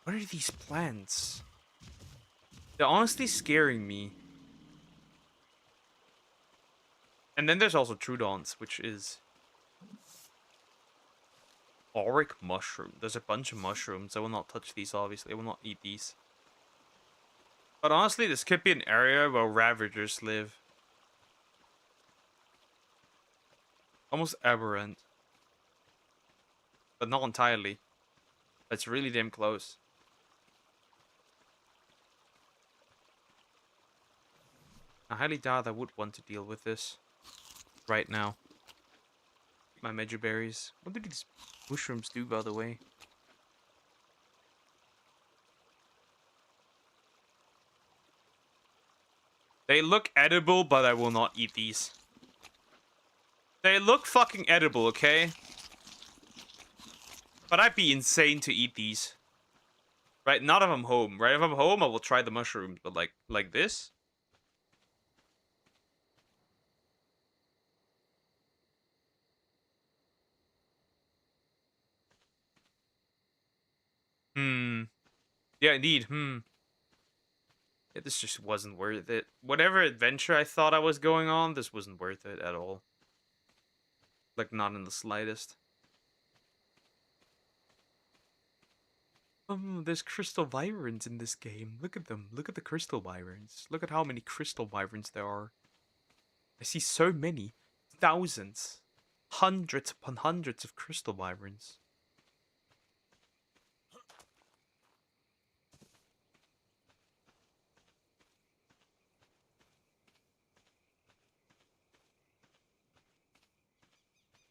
What are these plants? They're honestly scaring me. And then there's also Trudons, which is... Auric mushroom. There's a bunch of mushrooms. I will not touch these, obviously. I will not eat these. But honestly, this could be an area where Ravagers live. Almost aberrant. But not entirely. That's really damn close. I highly doubt I would want to deal with this right now. My major berries. What do these mushrooms do, by the way? They look edible, but I will not eat these. They look fucking edible, okay? But I'd be insane to eat these. Right, not if I'm home. Right, if I'm home, I will try the mushrooms. But like this? Hmm. Yeah, indeed. Hmm. Yeah, this just wasn't worth it. Whatever adventure I thought I was going on, this wasn't worth it at all. Like, not in the slightest. There's crystal wyverns in this game. Look at them. Look at the crystal wyverns. Look at how many crystal wyverns there are. I see so many. Thousands. Hundreds upon hundreds of crystal wyverns.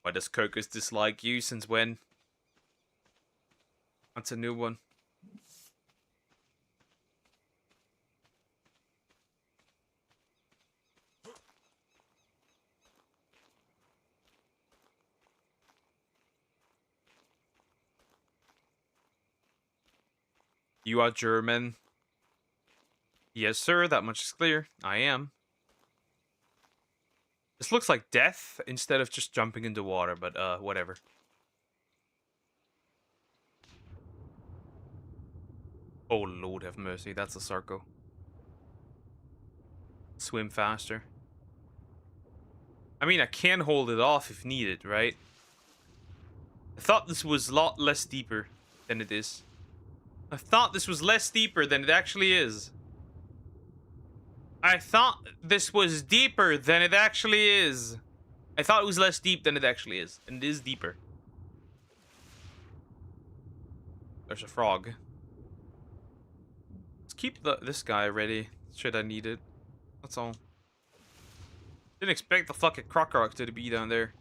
Why does Cocos dislike you? Since when? That's a new one. You are German. Yes, sir. That much is clear. I am. This looks like death instead of just jumping into water, but whatever. Oh, Lord have mercy. That's a Sarco. Swim faster. I mean, I can hold it off if needed, right? I thought this was a lot less deeper than it is. I thought this was less deeper than it actually is. I thought this was deeper than it actually is. I thought it was less deep than it actually is. And it is deeper. There's a frog. Let's keep this guy ready. Should I need it. That's all. Didn't expect the fucking crocodile to be down there.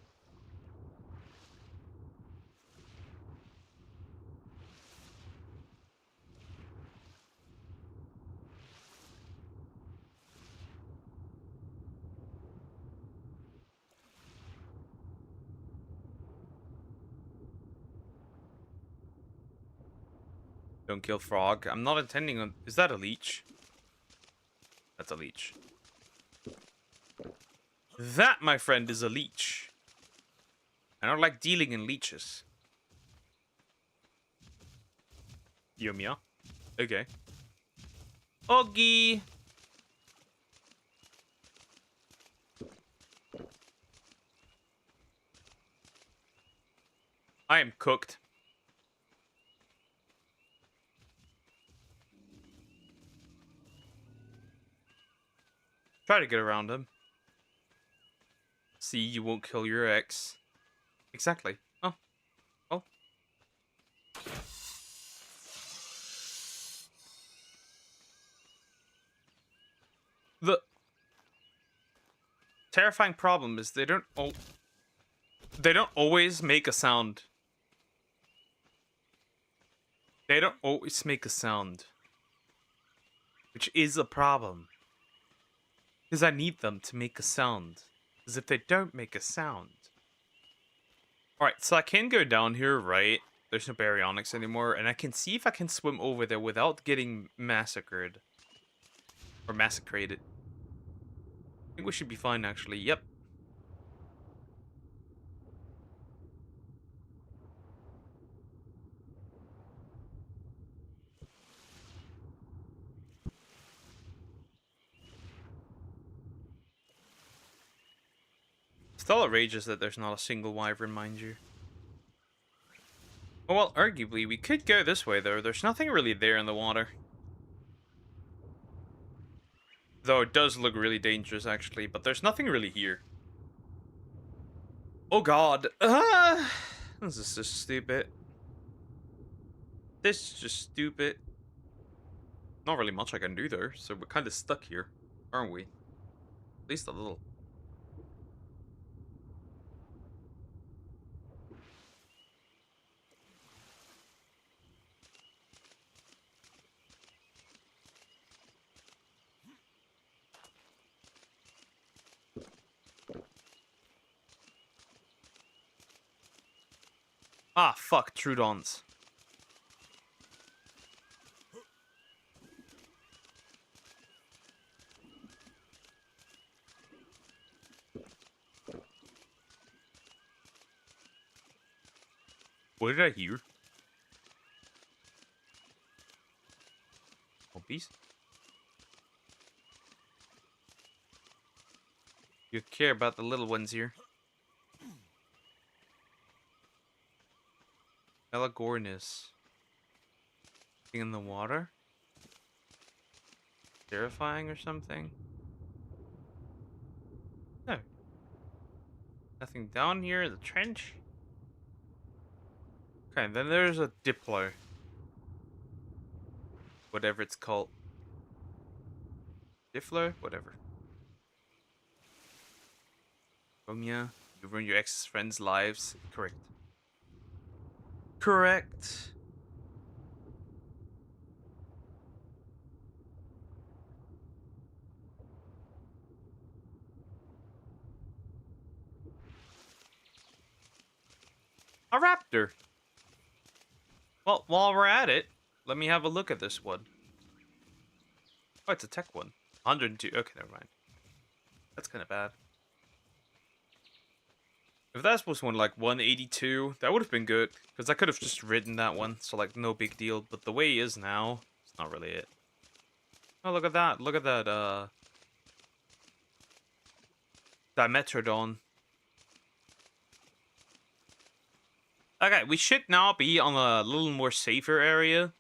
Don't kill frog. I'm not intending on... Is that a leech? That's a leech. That, my friend, is a leech. I don't like dealing in leeches. Yumia. Okay. Oggy. I am cooked. Try to get around him. See, you won't kill your ex. Exactly. Oh. Oh. The terrifying problem is they don't always make a sound. They don't always make a sound. Which is a problem. Because I need them to make a sound. Because if they don't make a sound... Alright, so I can go down here, right? There's no baryonyx anymore. And I can see if I can swim over there without getting massacred. Or massacrated. I think we should be fine, actually. Yep. Still outrageous that there's not a single wyvern, mind you. Oh, well, arguably, we could go this way, though. There's nothing really there in the water. Though it does look really dangerous, actually. But there's nothing really here. Oh, God. This is so stupid. This is just stupid. Not really much I can do there, so we're kind of stuck here, aren't we? At least a little. Ah, fuck, Trudons. What did I hear? Puppies? You care about the little ones here. Pelagornis. Thing in the water? Terrifying or something? No. Nothing down here in the trench? Okay, then there's a Diplo. Whatever it's called. Diplo? Whatever. Romeo, you ruin your ex's friends' lives. Correct. Correct. A raptor. Well, while we're at it, let me have a look at this one. Oh, it's a tech one. 102. Okay, never mind. That's kind of bad. If that was one like 182, that would have been good. Because I could have just ridden that one. So, like, no big deal. But the way he is now, it's not really it. Oh, look at that. Look at that, Dimetrodon. Okay, we should now be on a little more safer area.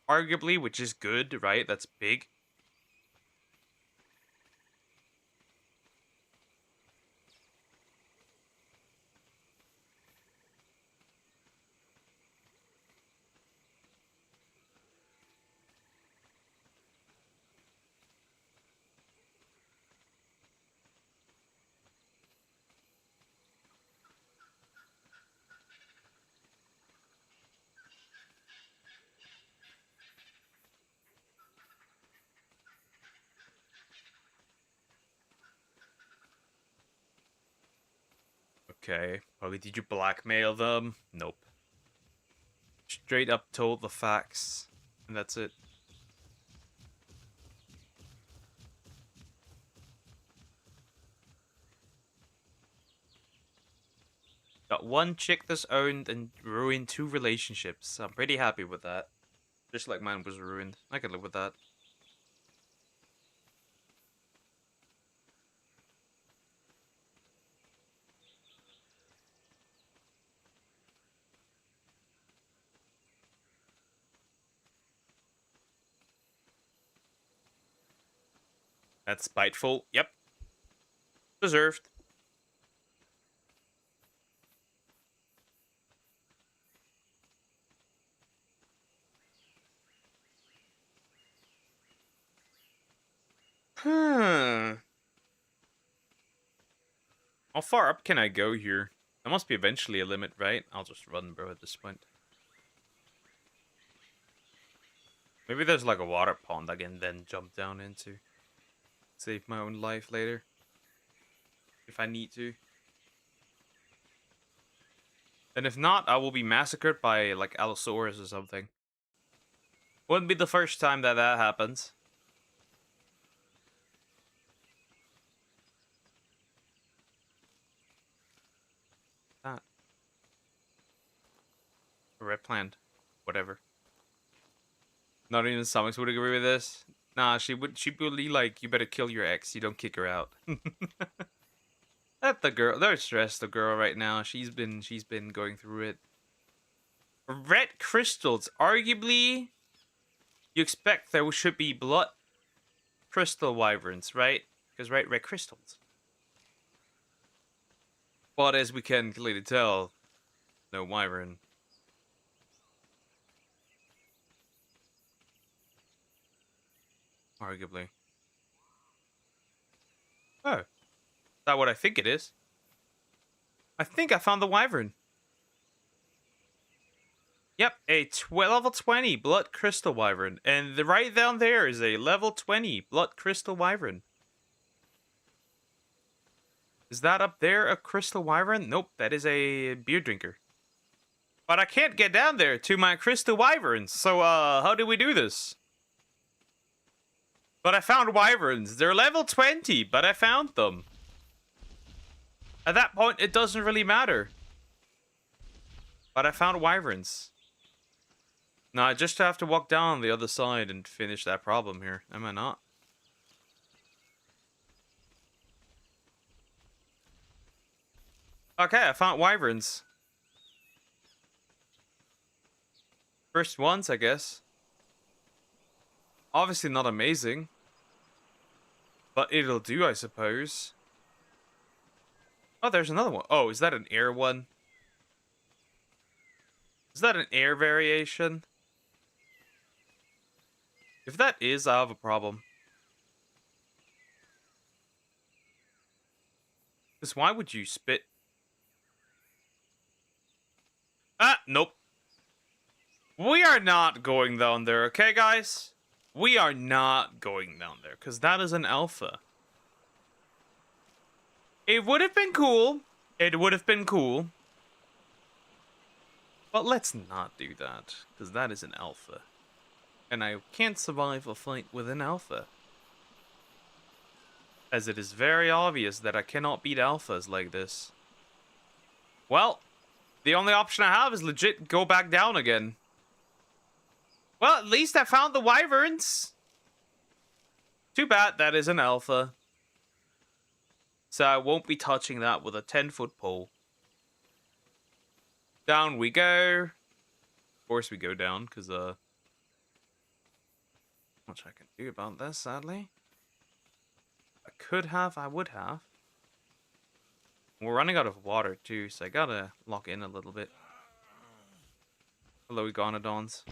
Arguably, which is good, right? That's big. Okay. Probably did you blackmail them? Nope. Straight up told the facts. And that's it. Got one chick that's owned and ruined 2 relationships. I'm pretty happy with that. Just like mine was ruined. I can live with that. That's spiteful. Yep. Deserved. Huh. How far up can I go here? There must be eventually a limit, right? I'll just run, bro, at this point. Maybe there's like a water pond I can then jump down into. Save my own life later. If I need to. And if not, I will be massacred by like Allosaurus or something. Wouldn't be the first time that that happens. That. A red plant. Whatever. Not even Stomachs would agree with this. Nah, she would be like, you better kill your ex, you don't kick her out. That the girl, they're stressed, the girl right now. She's been going through it. Red crystals. Arguably, you expect there should be blood crystal wyverns, right? Because right, red crystals. But as we can clearly tell, no wyvern. Arguably. Oh. Is that what I think it is? I think I found the wyvern. Yep, a level 20 blood crystal wyvern. And right down there is a level 20 blood crystal wyvern. Is that up there a crystal wyvern? Nope, that is a beer drinker. But I can't get down there to my crystal wyverns. So, how do we do this? But I found wyverns. They're level 20, but I found them. At that point, it doesn't really matter. But I found wyverns. Now, I just have to walk down the other side and finish that problem here. Am I not? Okay, I found wyverns. First ones, I guess. Obviously not amazing. But it'll do, I suppose. Oh, there's another one. Oh, is that an air one? Is that an air variation? If that is, I have a problem. Because why would you spit? Ah, nope. We are not going down there, okay, guys? We are not going down there, because that is an alpha. It would have been cool. It would have been cool. But let's not do that, because that is an alpha. And I can't survive a fight with an alpha. As it is very obvious that I cannot beat alphas like this. Well, the only option I have is legit go back down again. Well, at least I found the wyverns. Too bad that is an alpha. So I won't be touching that with a 10-foot pole. Down we go. Of course we go down, because, much I can do about this, sadly. I could have, I would have. We're running out of water, too, so I gotta lock in a little bit. Hello, Iguanodons.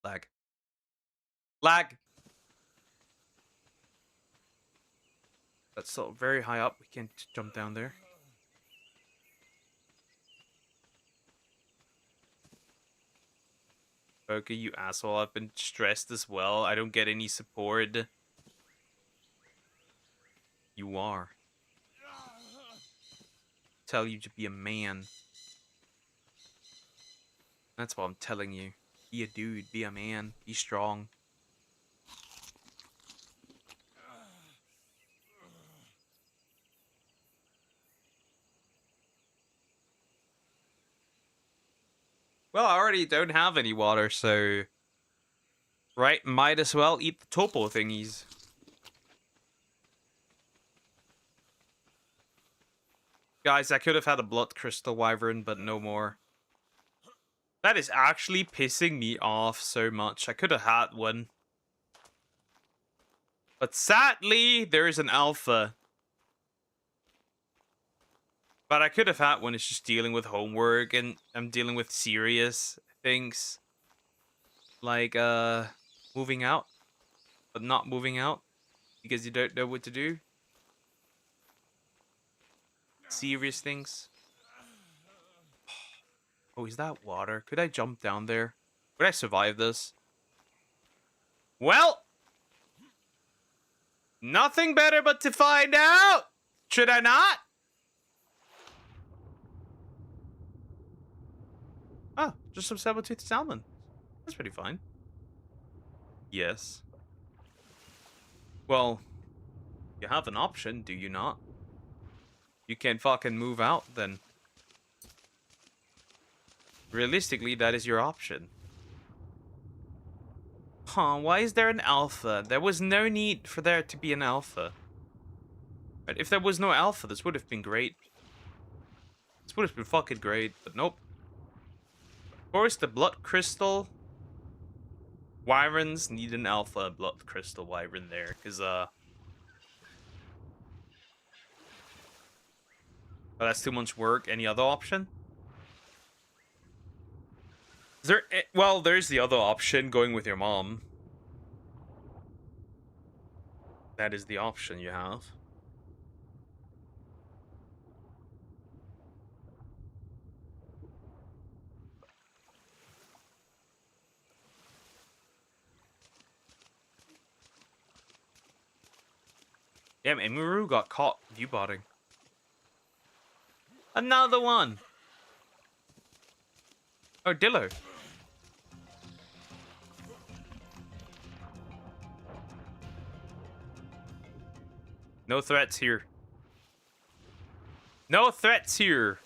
Lag. Lag! That's still very high up. We can't jump down there. Okay, you asshole. I've been stressed as well. I don't get any support. You are. Tell you to be a man. That's what I'm telling you. Be a dude. Be a man. Be strong. Well, I already don't have any water, so... Right, might as well eat the topo thingies. Guys, I could have had a blood crystal wyvern, but no more. That is actually pissing me off so much. I could have had one. But sadly, there is an alpha. But I could have had one. It's just dealing with homework, and I'm dealing with serious things. Like, moving out. But not moving out. Because you don't know what to do. Serious things. Oh, is that water? Could I jump down there? Would I survive this? Well! Nothing better but to find out! Should I not? Oh, just some saber-toothed salmon. That's pretty fine. Yes. Well, you have an option, do you not? You can fucking move out, then. Realistically, that is your option. Huh, why is there an alpha? There was no need for there to be an alpha. But if there was no alpha, this would have been great. This would have been fucking great, but nope. Of course, the blood crystal wyverns need an alpha blood crystal wyvern there, because, oh, that's too much work. Any other option? Well, there's the other option, going with your mom. That is the option you have. Damn, Emiru got caught viewbotting. Another one! Oh, Dillo. No threats here. No threats here.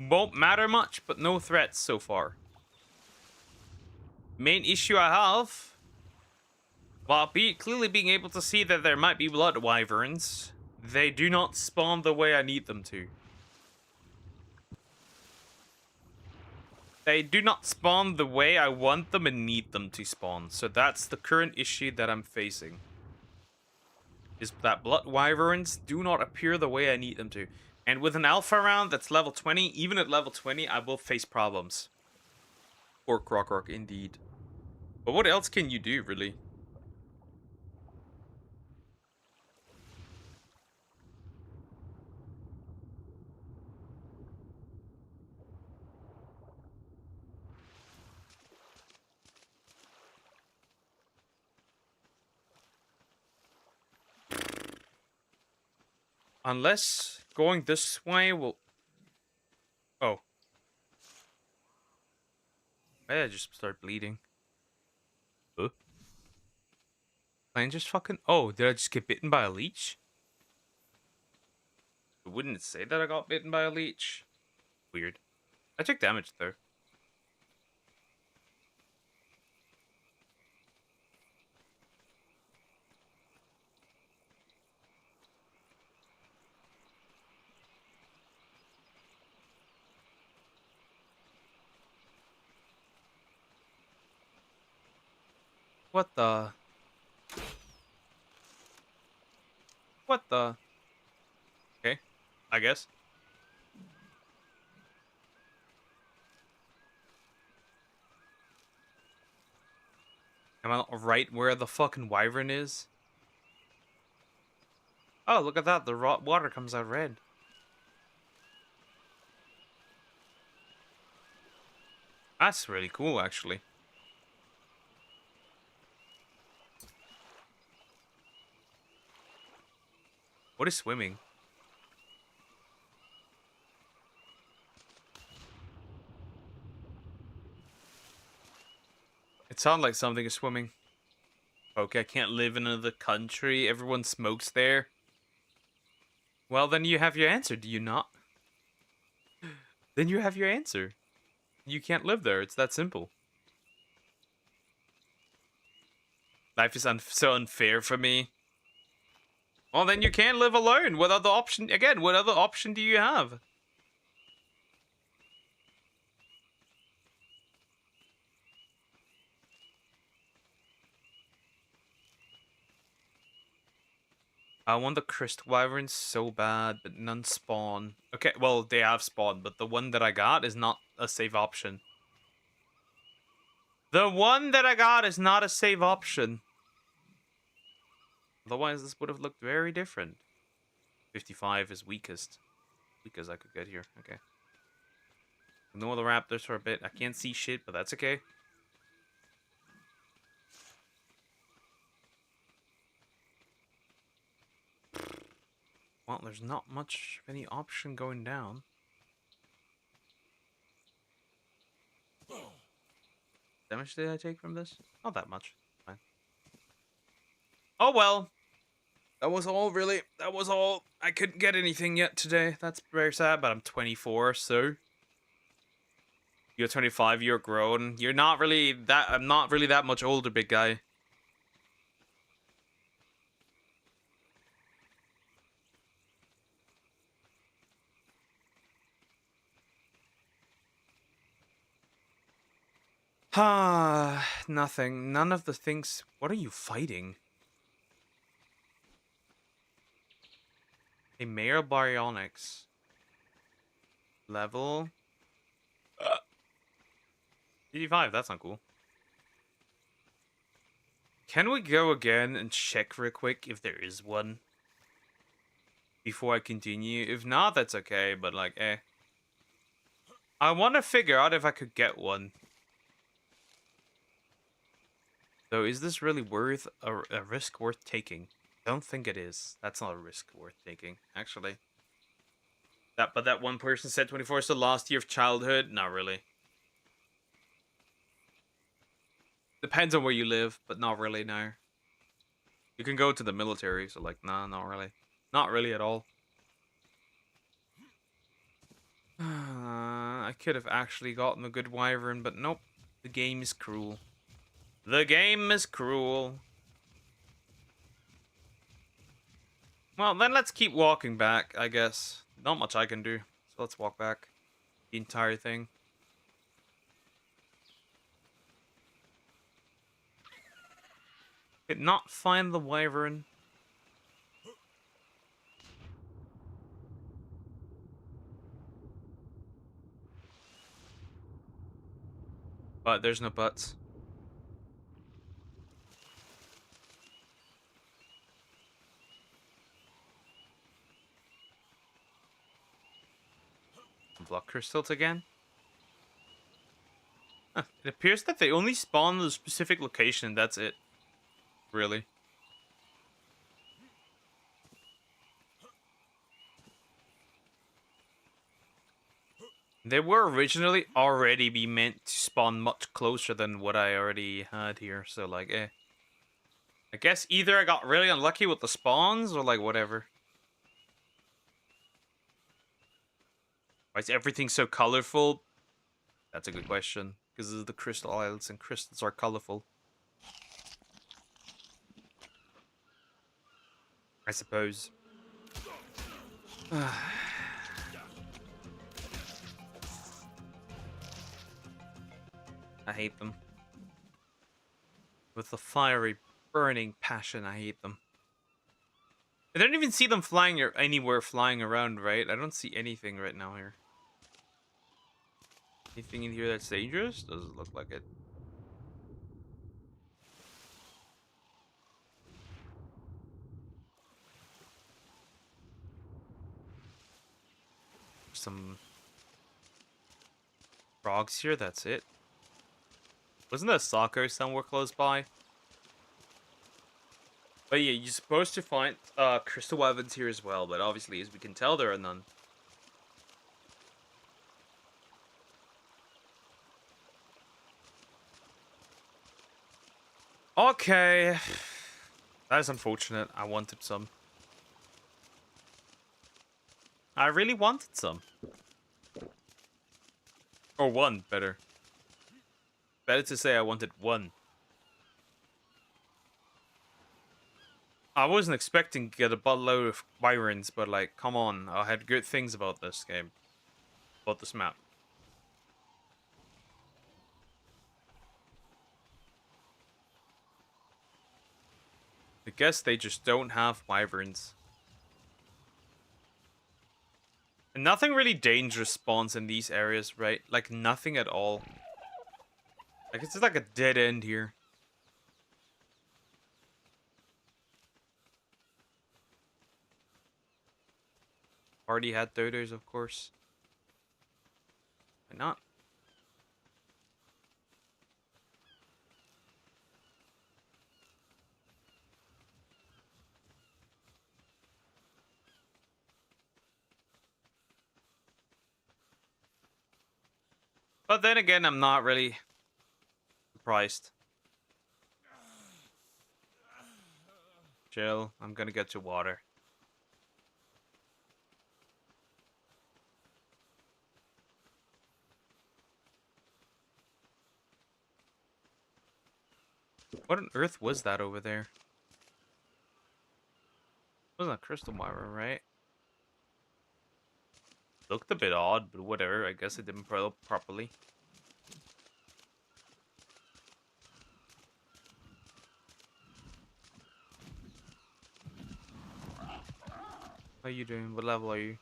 Won't matter much, but no threats so far. Main issue I have, while clearly being able to see that there might be blood wyverns, they do not spawn the way I need them to. They do not spawn the way I want them and need them to spawn. So that's the current issue that I'm facing. Is that blood wyverns do not appear the way I need them to. And with an alpha round that's level 20, even at level 20, I will face problems. Poor Croc, indeed. But what else can you do, really? Unless going this way will... Oh. Maybe I just start bleeding. Huh? Plane just fucking... Oh, did I just get bitten by a leech? Wouldn't it say that I got bitten by a leech? Weird. I took damage, though. What the... What the... Okay, I guess. Am I right where the fucking wyvern is? Oh, look at that. The raw water comes out red. That's really cool, actually. What is swimming? It sounds like something is swimming. Okay, I can't live in another country. Everyone smokes there. Well, then you have your answer, do you not? Then you have your answer. You can't live there. It's that simple. Life is so unfair for me. Well, then you can't live alone. What other option? Again, what other option do you have? I want the Crystal Wyverns so bad, but none spawn. Okay, well, they have spawned, but the one that I got is not a save option. The one that I got is not a save option. Otherwise, this would have looked very different. 55 is weakest. Weakest I could get here. Okay. Ignore the raptors for a bit. I can't see shit, but that's okay. Well, there's not much of any option going down. Damage did I take from this? Not that much. Fine. Oh well. That was all, really. That was all. I couldn't get anything yet today. That's very sad, but I'm 24, so... You're 25, you're grown. You're not really that... I'm not really that much older, big guy. Ah, nothing. None of the things... What are you fighting? A male baryonyx. Level... 55, that's not cool. Can we go again and check real quick if there is one? Before I continue. If not, that's okay, but like, eh. I want to figure out if I could get one. So is this really worth a risk worth taking? I don't think it is. That's not a risk worth taking, actually. But that one person said 24 is the last year of childhood. Not really. Depends on where you live, but not really, no. You can go to the military, so like, nah, not really. Not really at all. I could have actually gotten a good wyvern, but nope. The game is cruel. The game is cruel. Well, then let's keep walking back, I guess. Not much I can do, so let's walk back. The entire thing. Did not find the wyvern. But there's no buts. Block crystals again. Huh. It appears that they only spawn in a specific location. That's it. Really. They were originally already be meant to spawn much closer than what I already had here. So like, eh. I guess either I got really unlucky with the spawns or like whatever. Why is everything so colorful? That's a good question. Because of the crystal isles and crystals are colorful. I suppose. I hate them. With a fiery, burning passion, I hate them. I don't even see them flying or anywhere flying around, right? I don't see anything right now here. Anything in here that's dangerous? Doesn't look like it. Some frogs here, that's it. Wasn't there a soccer somewhere close by? But yeah, you're supposed to find crystal weapons here as well, but obviously, as we can tell, there are none. Okay. That is unfortunate. I wanted some. I really wanted some. Or one, better. Better to say I wanted one. I wasn't expecting to get a buttload of Byrons, but like, come on. I had good things about this game. About this map. I guess they just don't have wyverns. And nothing really dangerous spawns in these areas, right? Like, nothing at all. Like, it's just like a dead end here. Already had dodos, of course. Why not? But then again, I'm not really surprised. Chill. I'm gonna get to water. What on earth was that over there? It wasn't a crystal wyvern, right? Looked a bit odd, but whatever. I guess it didn't pro properly. How are you doing? What level are you?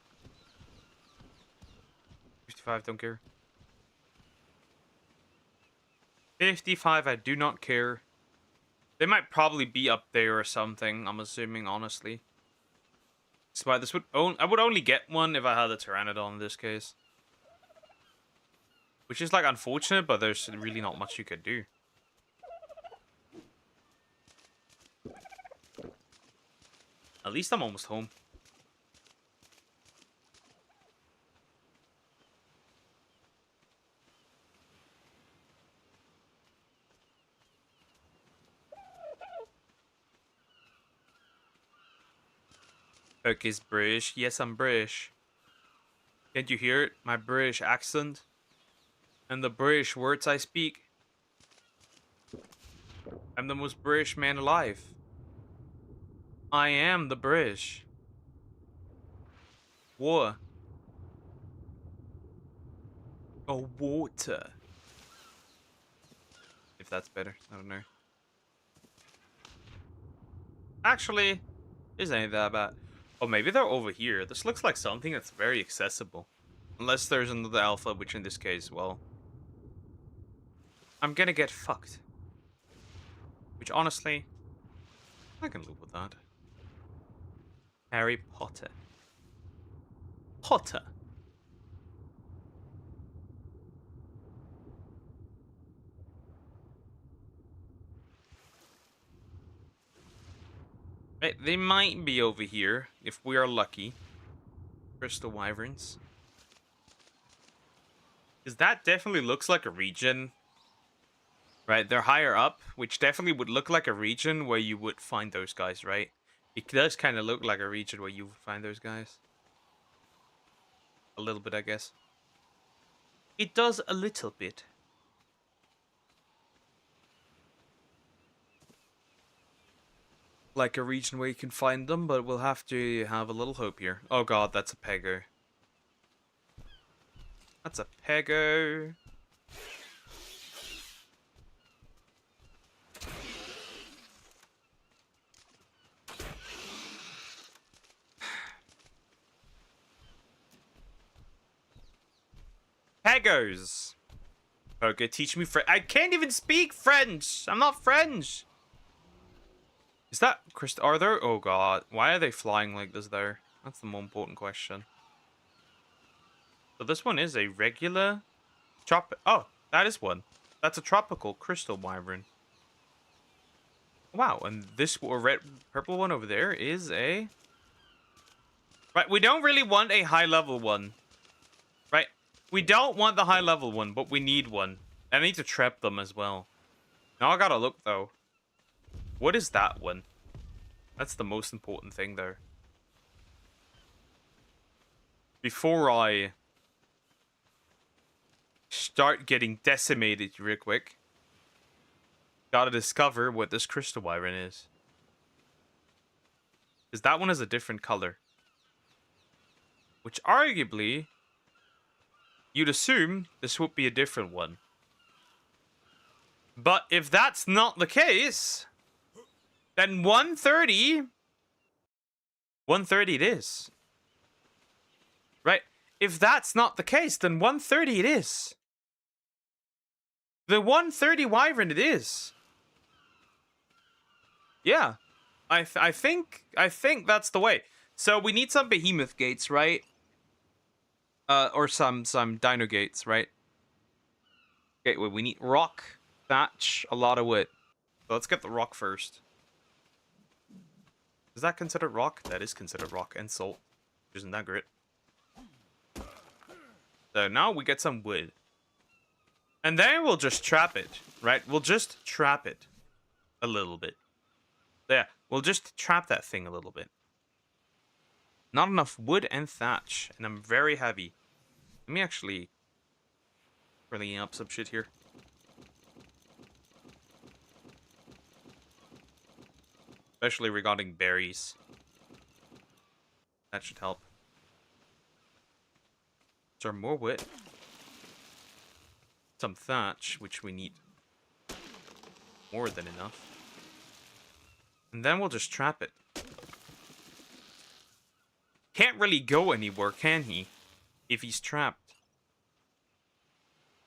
55, don't care. 55, I do not care. They might probably be up there or something, I'm assuming, honestly. Despite this I would only get one if I had a Pteranodon in this case. Which is, like, unfortunate, but there's really not much you could do. At least I'm almost home. Turkey's British. Yes, I'm British. Can't you hear it? My British accent? And the British words I speak. I'm the most British man alive. I am the British. War. Oh, water. If that's better. I don't know. Actually, isn't any that bad. Oh, maybe they're over here. This looks like something that's very accessible. Unless there's another alpha, which in this case, well... I'm gonna get fucked. Which, honestly, I can live with that. Harry Potter. Potter. Right, they might be over here, if we are lucky. Crystal Wyverns. Because that definitely looks like a region. Right, they're higher up, which definitely would look like a region where you would find those guys, right? It does kind of look like a region where you would find those guys. A little bit, I guess. It does a little bit. Like a region where you can find them, but we'll have to have a little hope here. Oh god, that's a Pego. That's a Pego. Pegos. Okay, teach me French. I can't even speak French. I'm not French. Is that Christ? Are there? Oh god, why are they flying like this there? That's the more important question. So this one is a regular Oh, that is one. That's a tropical crystal wyvern. Wow, and this red, purple one over there is a... Right, we don't really want a high level one. Right, we don't want the high level one, but we need one. I need to trap them as well. Now I gotta look though. What is that one? That's the most important thing there. Before I start getting decimated real quick, gotta discover what this crystal wyvern is. Because that one is a different color. Which arguably, you'd assume this would be a different one. But if that's not the case, then 130... 130 it is. Right? If that's not the case, then 130 it is. The 130 wyvern it is. Yeah. I think that's the way. So we need some behemoth gates, right? Or some dino gates, right? Okay, well, we need rock, thatch, a lot of wood. So let's get the rock first. Is that considered rock? That is considered rock, and salt. Isn't that great? So now we get some wood. And then we'll just trap it, right? We'll just trap it a little bit. Yeah, we'll just trap that thing a little bit. Not enough wood and thatch, and I'm very heavy. Let me actually bring up some shit here. Especially regarding berries. That should help. Is there more wood? Some thatch, which we need more than enough. And then we'll just trap it. Can't really go anywhere, can he? If he's trapped.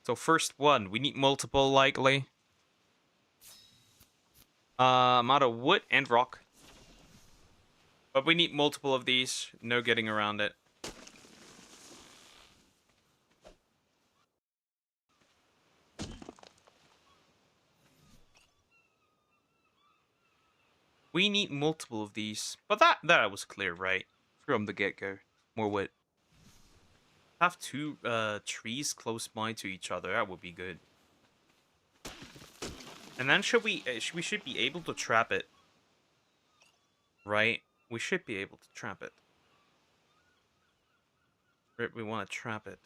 So first one, we need multiple likely. I'm out of wood and rock. But we need multiple of these. No getting around it. We need multiple of these. But that was clear, right? From the get-go. More wood. Have two trees close by to each other. That would be good. And then we should be able to trap it. Right? We should be able to trap it. Right, we want to trap it.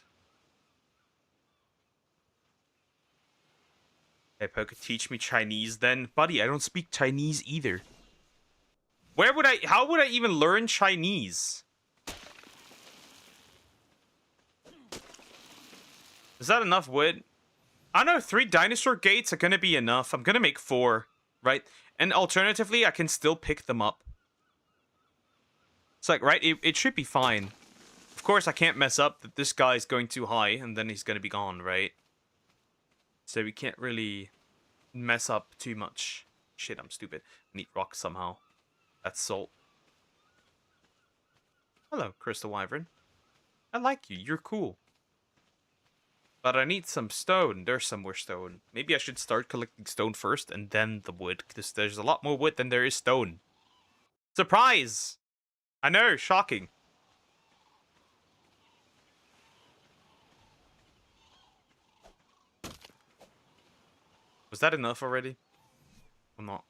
Hey, Poke, teach me Chinese then. Buddy, I don't speak Chinese either. How would I even learn Chinese? Is that enough wood? I don't know, 3 dinosaur gates are gonna be enough. I'm gonna make 4, right? And alternatively, I can still pick them up. It's like, right, it should be fine. Of course, I can't mess up that this guy's going too high, and then he's gonna be gone, right? So we can't really mess up too much. Shit, I'm stupid. I need rock somehow. That's salt. Hello, Crystal Wyvern. I like you. You're cool. But I need some stone. There's some more stone. Maybe I should start collecting stone first and then the wood. Because there's a lot more wood than there is stone. Surprise! I know, shocking. Was that enough already? Or not?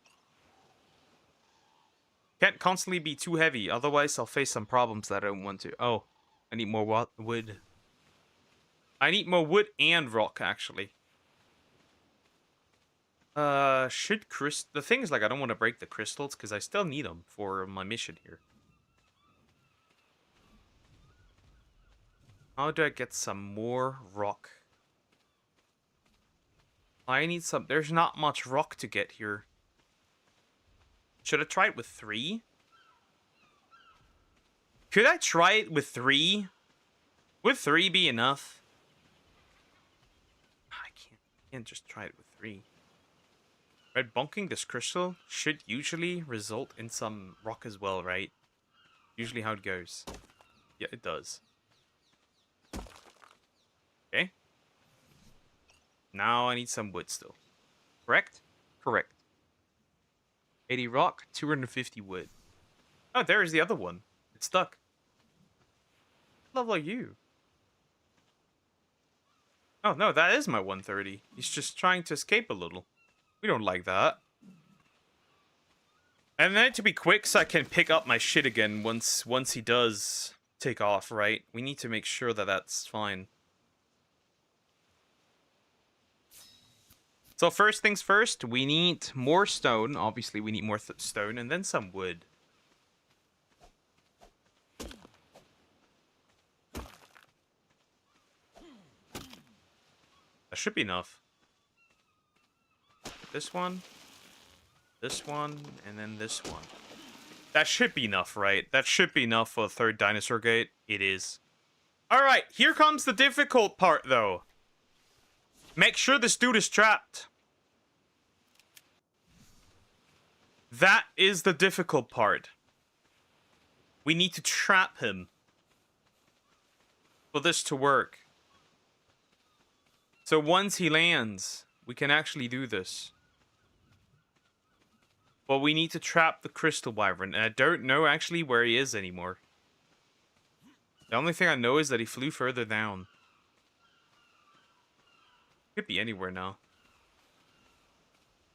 Can't constantly be too heavy, otherwise I'll face some problems that I don't want to. Oh, I need more wood. I need more wood and rock, actually. The thing is, like, I don't want to break the crystals, because I still need them for my mission here. How do I get some more rock? I need some... There's not much rock to get here. Should I try it with 3? Could I try it with 3? Would 3 be enough? I can't just try it with 3. Right, bonking this crystal should usually result in some rock as well, right? Usually how it goes. Yeah, it does. Okay. Now I need some wood still. Correct? Correct. 80 rock, 250 wood. Oh, there's the other one. It's stuck. Level are you? Oh, no, that is my 130. He's just trying to escape a little. We don't like that. And then to be quick so I can pick up my shit again once he does take off, right? We need to make sure that that's fine. So first things first, we need more stone. Obviously, we need more stone and then some wood. That should be enough. This one, and then this one. That should be enough, right? That should be enough for a 3rd dinosaur gate. It is. Alright, here comes the difficult part, though. Make sure this dude is trapped. That is the difficult part. We need to trap him for this to work. So once he lands, we can actually do this. But we need to trap the Crystal Wyvern, and I don't know actually where he is anymore. The only thing I know is that he flew further down. Could be anywhere now.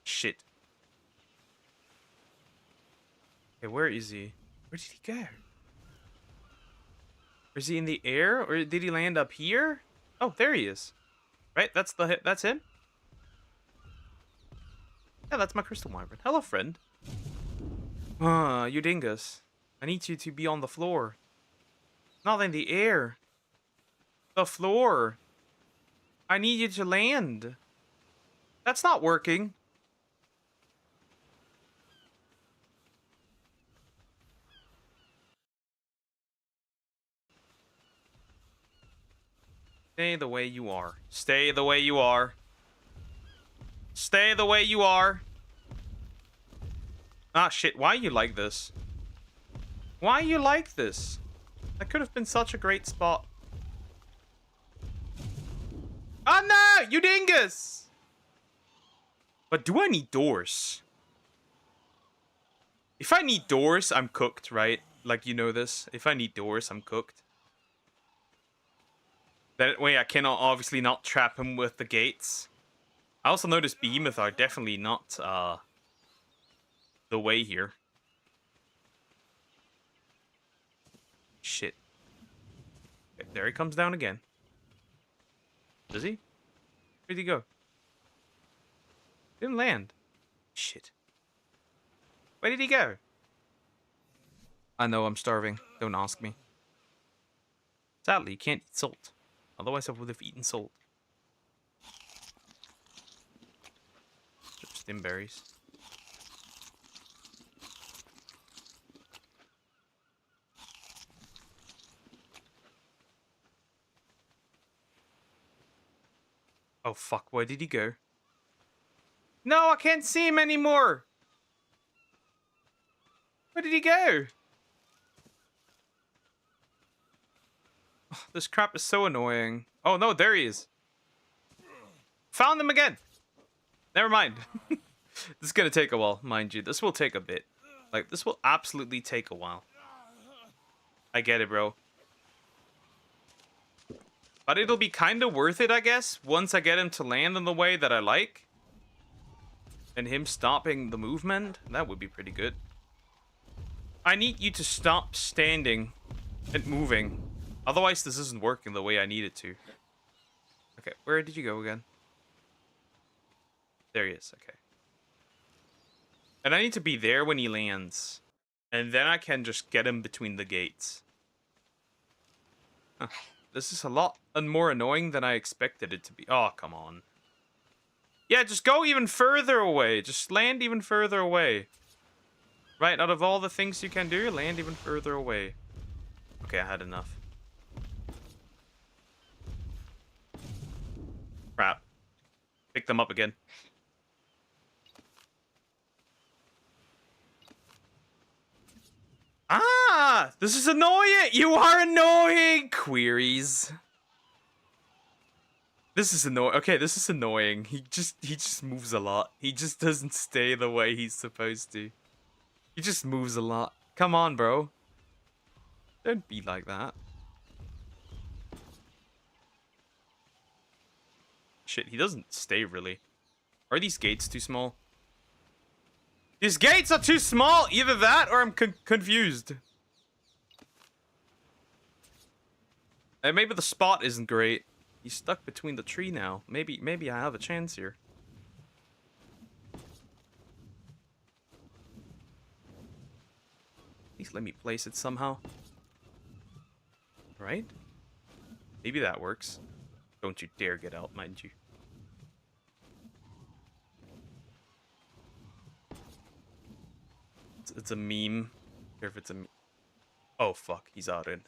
Shit. Okay, where is he? Where did he go? Is he in the air, or did he land up here? Oh, there he is. Right, that's him? Yeah, that's my Crystal Wyvern. Hello, friend. You dingus. I need you to be on the floor. Not in the air. The floor. I need you to land. That's not working. Stay the way you are. Stay the way you are. Stay the way you are. Ah, shit. Why are you like this? Why are you like this? That could have been such a great spot. Oh, no! You dingus! But do I need doors? If I need doors, I'm cooked, right? Like, you know this. If I need doors, I'm cooked. That way I cannot obviously not trap him with the gates. I also noticed behemoth are definitely not the way here. Shit. Okay, there he comes down again. Does he? Where'd he go? Didn't land. Shit. Where did he go? I know I'm starving. Don't ask me. Sadly, you can't eat salt. Otherwise I would have eaten salt. Stim berries. Oh fuck, where did he go? No, I can't see him anymore! Where did he go? Oh, this crap is so annoying. Oh no, there he is. Found him again! Never mind. This is gonna take a while, mind you. This will take a bit. Like, this will absolutely take a while. I get it, bro. But it'll be kind of worth it, I guess, once I get him to land in the way that I like. And him stopping the movement. That would be pretty good. I need you to stop standing and moving. Otherwise, this isn't working the way I need it to. Okay, where did you go again? There he is, okay. And I need to be there when he lands. And then I can just get him between the gates. Huh. This is a lot more annoying than I expected it to be. Oh, come on. Yeah, just go even further away. Just land even further away. Right, out of all the things you can do, land even further away. Okay, I had enough. Crap. Pick them up again. Ah! This is annoying! You are annoying! Queries. This is annoying. Okay, this is annoying. He just moves a lot. He just doesn't stay the way he's supposed to. He just moves a lot. Come on, bro. Don't be like that. Shit, he doesn't stay really. Are these gates too small? These gates are too small! Either that or I'm confused. And maybe the spot isn't great. He's stuck between the tree now. Maybe I have a chance here. Please let me place it somehow. Right? Maybe that works. Don't you dare get out, mind you. It's a meme. Care if it's a meme. Oh fuck, he's out in.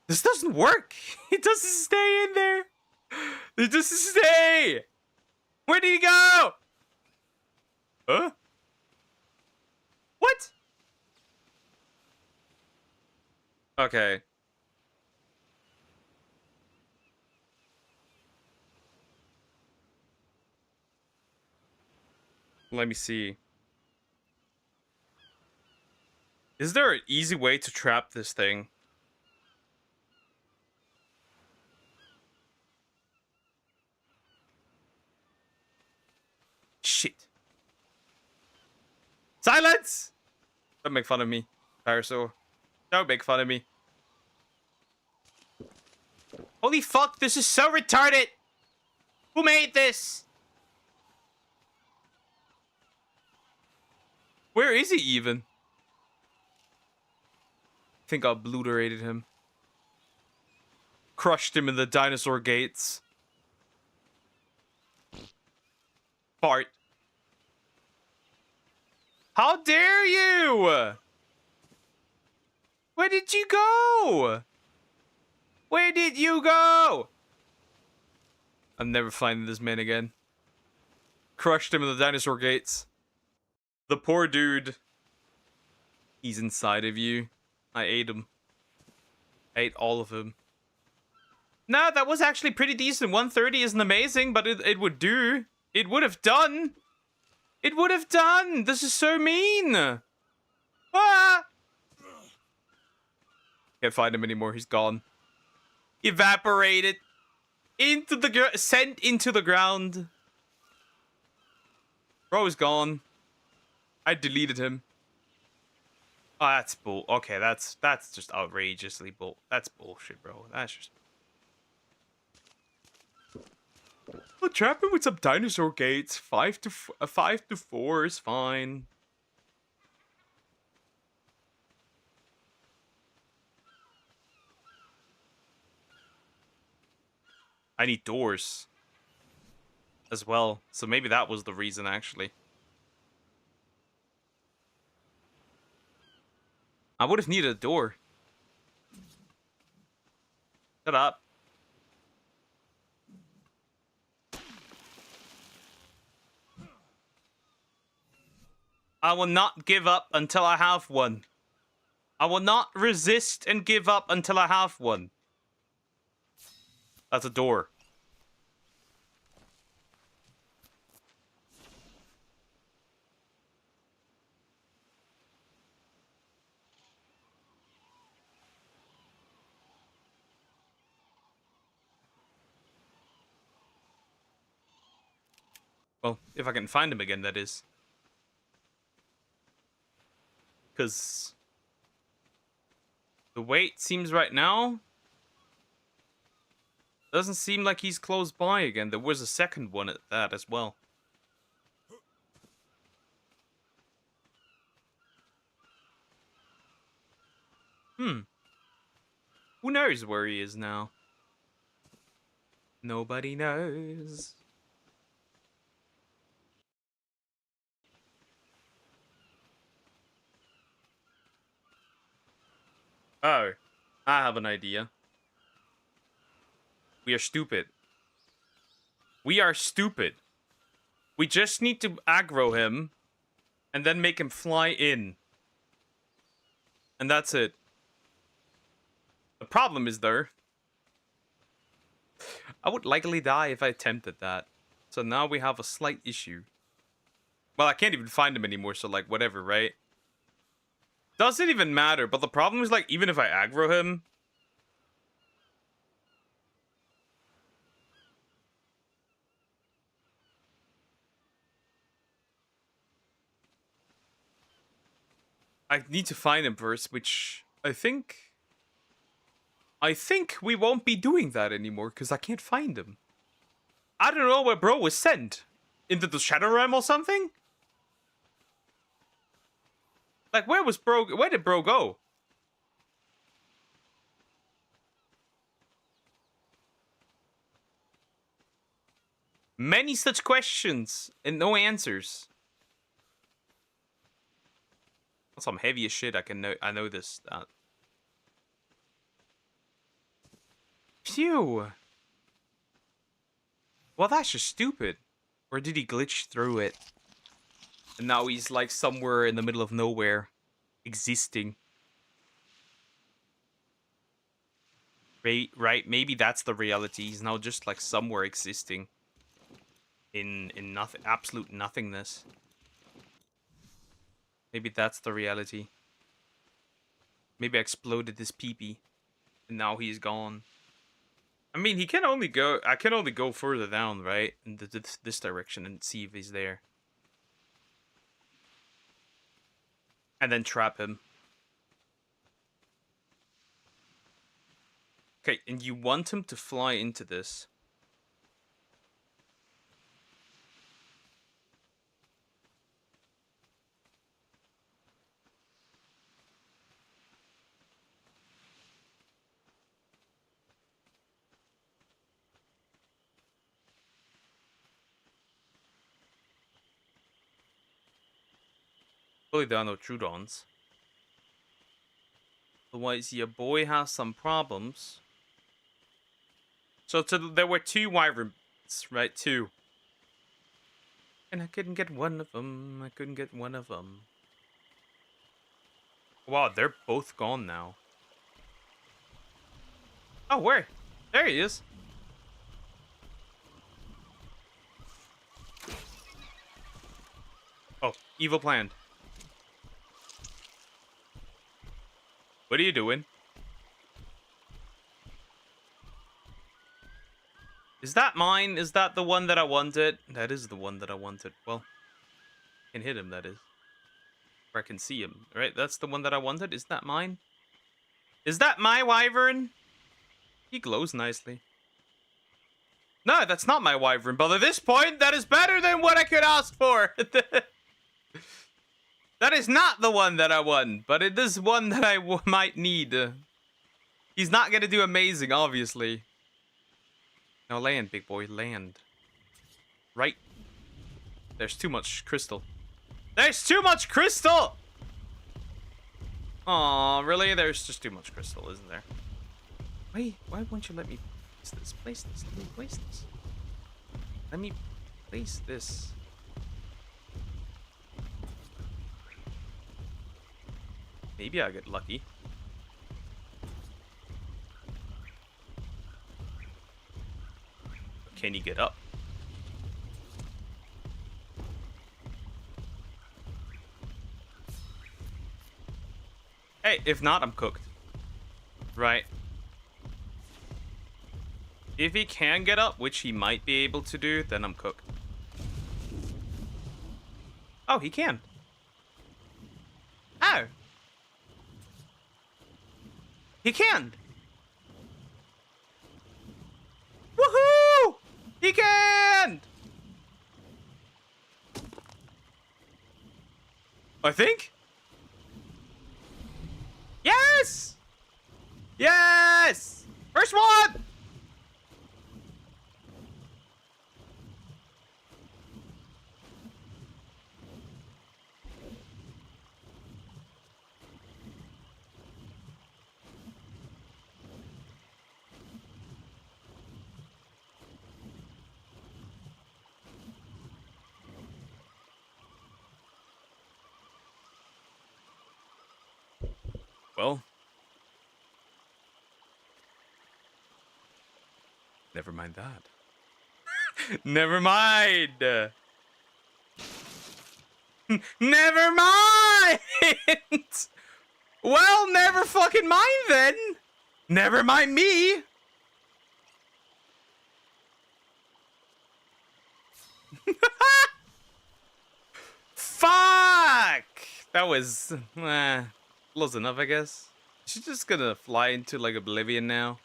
This doesn't work. It doesn't stay in there. It doesn't stay. Where did he go? Huh? What? Okay. Let me see. Is there an easy way to trap this thing? Shit. Silence! Don't make fun of me, Parasaur. Don't make fun of me. Holy fuck, this is so retarded! Who made this? Where is he even? I think I obliterated him. Crushed him in the dinosaur gates. Fart. How dare you? Where did you go? Where did you go? I'm never finding this man again. Crushed him in the dinosaur gates. The poor dude. He's inside of you. I ate him. I ate all of him. No, that was actually pretty decent. 130 isn't amazing, but it would do. It would have done. It would have done. This is so mean. Ah! Can't find him anymore. He's gone. Evaporated. Into the sent into the ground. Bro is gone. I deleted him. Oh, that's bull. Okay, that's just outrageously bull. That's bullshit, bro. That's just. Well, trap him with some dinosaur gates. 5 to 4 is fine. I need doors as well, so maybe that was the reason actually. I would have needed a door. Shut up. I will not give up until I have one. I will not resist and give up until I have one. That's a door. Well, if I can find him again, that is. Because the way it seems right now, doesn't seem like he's close by again. There was a second one at that as well. Who knows where he is now? Nobody knows. Oh, I have an idea. We are stupid. We are stupid. We just need to aggro him and then make him fly in. And that's it. The problem is, though, I would likely die if I attempted that. So now we have a slight issue. Well, I can't even find him anymore, so like, whatever, right? Doesn't even matter, but the problem is, like, even if I aggro him... I need to find him first, which I think we won't be doing that anymore, because I can't find him. I don't know where bro was sent. Into the Shadow Realm or something? Like, where did bro go? Many such questions and no answers. That's some heavy as shit. I know this. Phew. Well, that's just stupid. Or did he glitch through it? And now he's like somewhere in the middle of nowhere, existing. Right? Maybe that's the reality. He's now just like somewhere existing. In nothing, absolute nothingness. Maybe that's the reality. Maybe I exploded this peepee, and now he's gone. I mean, he can only go. I can only go further down, right, in this direction, and see if he's there, and then trap him. Okay, and you want him to fly into this. Hopefully there are no Trudons. Otherwise, your boy has some problems. So there were 2 wyverns, right? 2. And I couldn't get one of them. I couldn't get one of them. Wow, they're both gone now. Oh, where? There he is. Oh, evil plan. What are you doing? Is that mine? Is that the one that I wanted? That is the one that I wanted. Well, I can hit him, that is. Or I can see him, right? That's the one that I wanted. Is that mine? Is that my wyvern? He glows nicely. No, that's not my wyvern, but at this point, that is better than what I could ask for. That is not the one that I want, but it is one that I might need. He's not gonna do amazing, obviously. Now land, big boy, land. Right. There's too much crystal. There's too much crystal! Aw, really? There's just too much crystal, isn't there? Wait, why won't you let me place this? Let me place this. Let me place this. Maybe I get lucky. Can you get up? Hey, if not, I'm cooked. Right. If he can get up, which he might be able to do, then I'm cooked. Oh, he can. Oh. He can. Woohoo! He can! I think? Yes! Yes! First one! Well, never mind that. Never mind. Never mind. Well, never fucking mind then. Never mind me. Fuck. That was close enough, I guess. She's just gonna fly into like oblivion now.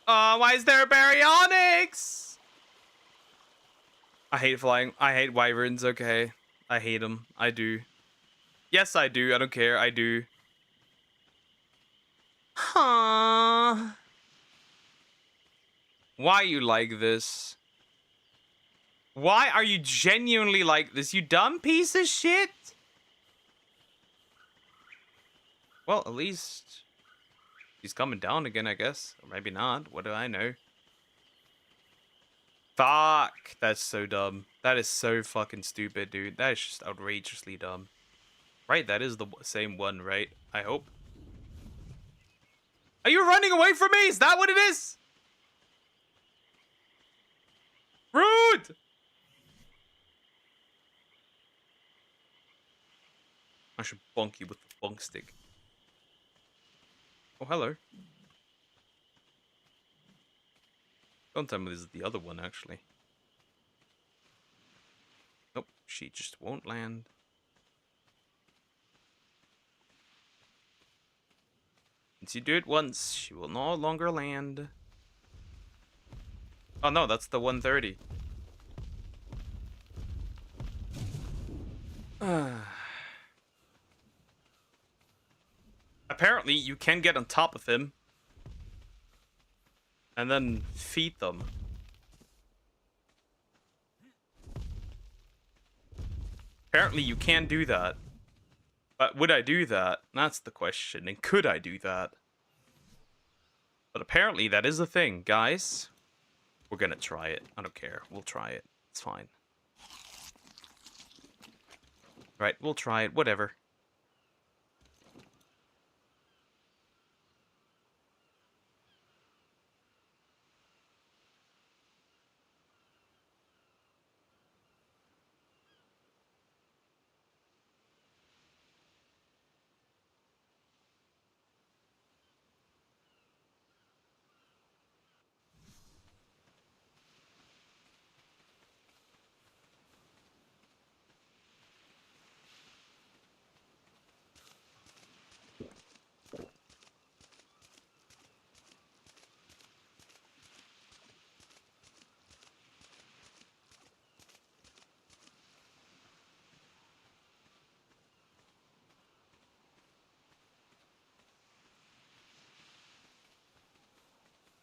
Why is there a baryonyx? I hate flying. I hate wyverns, okay. I hate them. I do. Yes, I do. I don't care. I do. Huh. Why you like this? Why are you genuinely like this, you dumb piece of shit? Well, at least he's coming down again, I guess. Or maybe not. What do I know? Fuck. That's so dumb. That is so fucking stupid, dude. That is just outrageously dumb. Right, that is the same one, right? I hope. Are you running away from me? Is that what it is? Rude! I should bonk you with the bonk stick. Oh, hello. Don't tell me this is the other one, actually. Nope, she just won't land. Once you do it once, she will no longer land. Oh no, that's the 130. Apparently, you can get on top of him. And then feed them. Apparently, you can do that. But would I do that? That's the question. And could I do that? But apparently that is a thing, guys. We're gonna try it. I don't care. We'll try it. It's fine. Right, we'll try it. Whatever.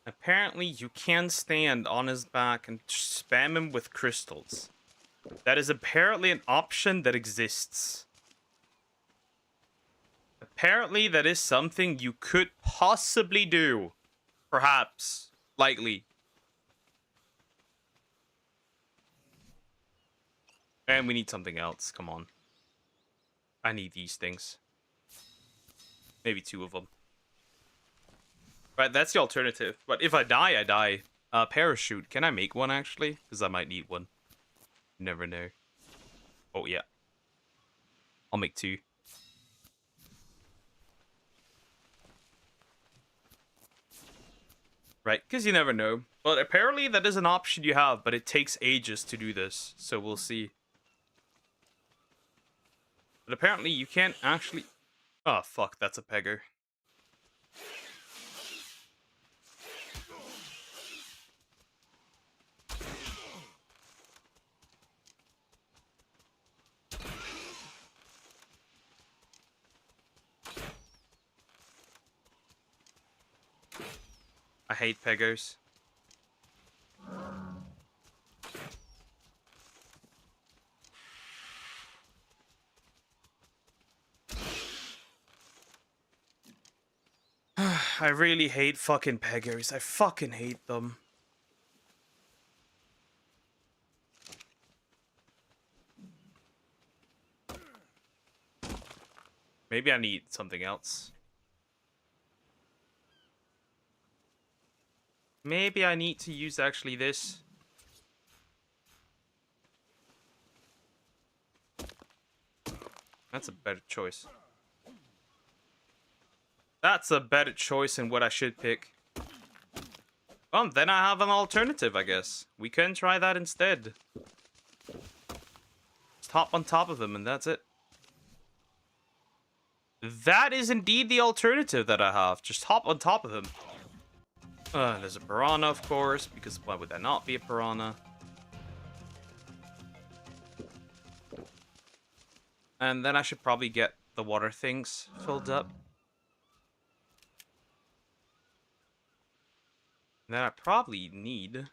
Apparently, you can stand on his back and spam him with crystals. That is apparently an option that exists. Apparently, that is something you could possibly do. Perhaps. Likely. And we need something else. Come on. I need these things. Maybe 2 of them. Right, that's the alternative. But if I die, I die. Parachute. Can I make one, actually? Because I might need one. You never know. Oh, yeah. I'll make 2. Right, because you never know. But apparently that is an option you have, but it takes ages to do this. So we'll see. But apparently you can't actually... Oh, fuck, that's a pegger. I hate peggers. I really hate fucking peggers. I fucking hate them. Maybe I need something else. Maybe I need to use actually this. That's a better choice. That's a better choice than what I should pick. Well, then I have an alternative, I guess. We can try that instead. Just hop on top of them and that's it. That is indeed the alternative that I have. Just hop on top of them. There's a piranha, of course, because why would that not be a piranha? And then I should probably get the water things filled up. Then I probably need...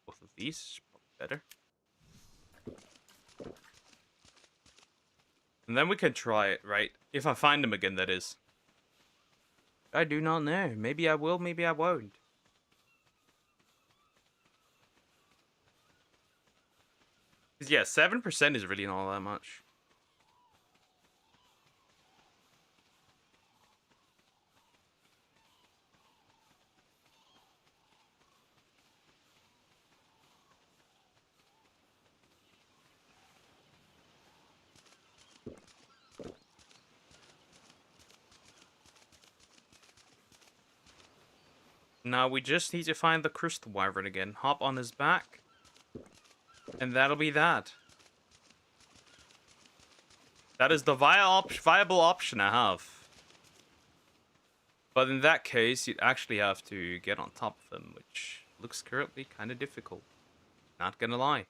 both of these, better. And then we can try it, right? If I find them again, that is. I do not know. Maybe I will, maybe I won't. Because yeah, 7% is really not that much. Now we just need to find the crystal wyvern again. Hop on his back. And that'll be that. That is the viable option I have. But in that case, you'd actually have to get on top of them, which looks currently kind of difficult. Not gonna lie.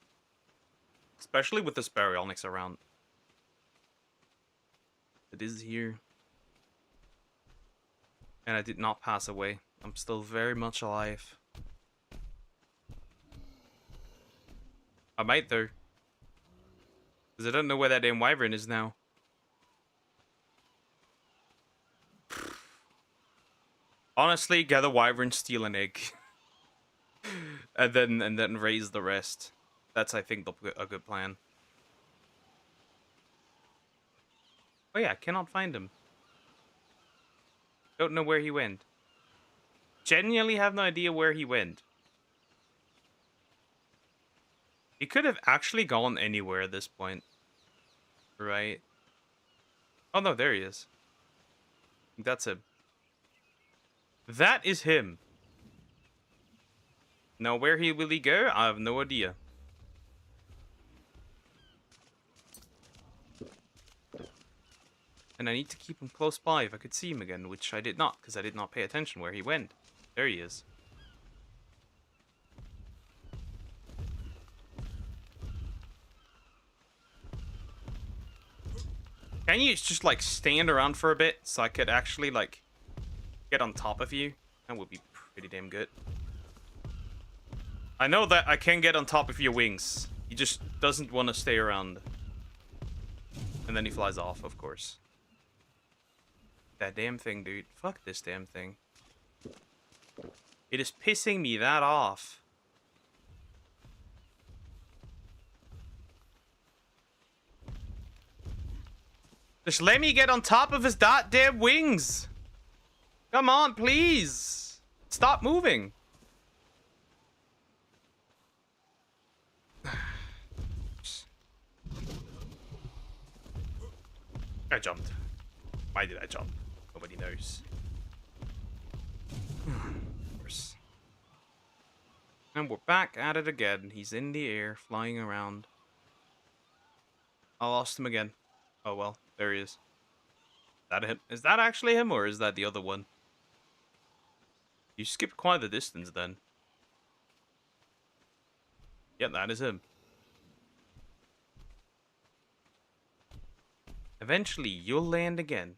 Especially with this baryonyx around. It is here. And I did not pass away. I'm still very much alive. I might though. Because I don't know where that damn wyvern is now. Honestly, gather wyvern, steal an egg. and then raise the rest. That's, I think, a good plan. Oh yeah, cannot find him. Don't know where he went. Genuinely have no idea where he went. He could have actually gone anywhere at this point. Right? Oh no, there he is. That's him. That is him. Now, where will he go? I have no idea. And I need to keep him close by if I could see him again, which I did not, because I did not pay attention where he went. There he is. Can you just, like, stand around for a bit so I could actually, like, get on top of you? That would be pretty damn good. I know that I can get on top of your wings. He just doesn't want to stay around. And then he flies off, of course. That damn thing, dude. Fuck this damn thing. It is pissing me that off. Just let me get on top of his goddamn wings. Come on, please. Stop moving. I jumped. Why did I jump? Nobody knows. Of course. And we're back at it again. He's in the air, flying around. I lost him again. Oh well, there he is. Is that him? Is that actually him, or is that the other one? You skipped quite the distance then. Yep, that is him. Eventually, you'll land again.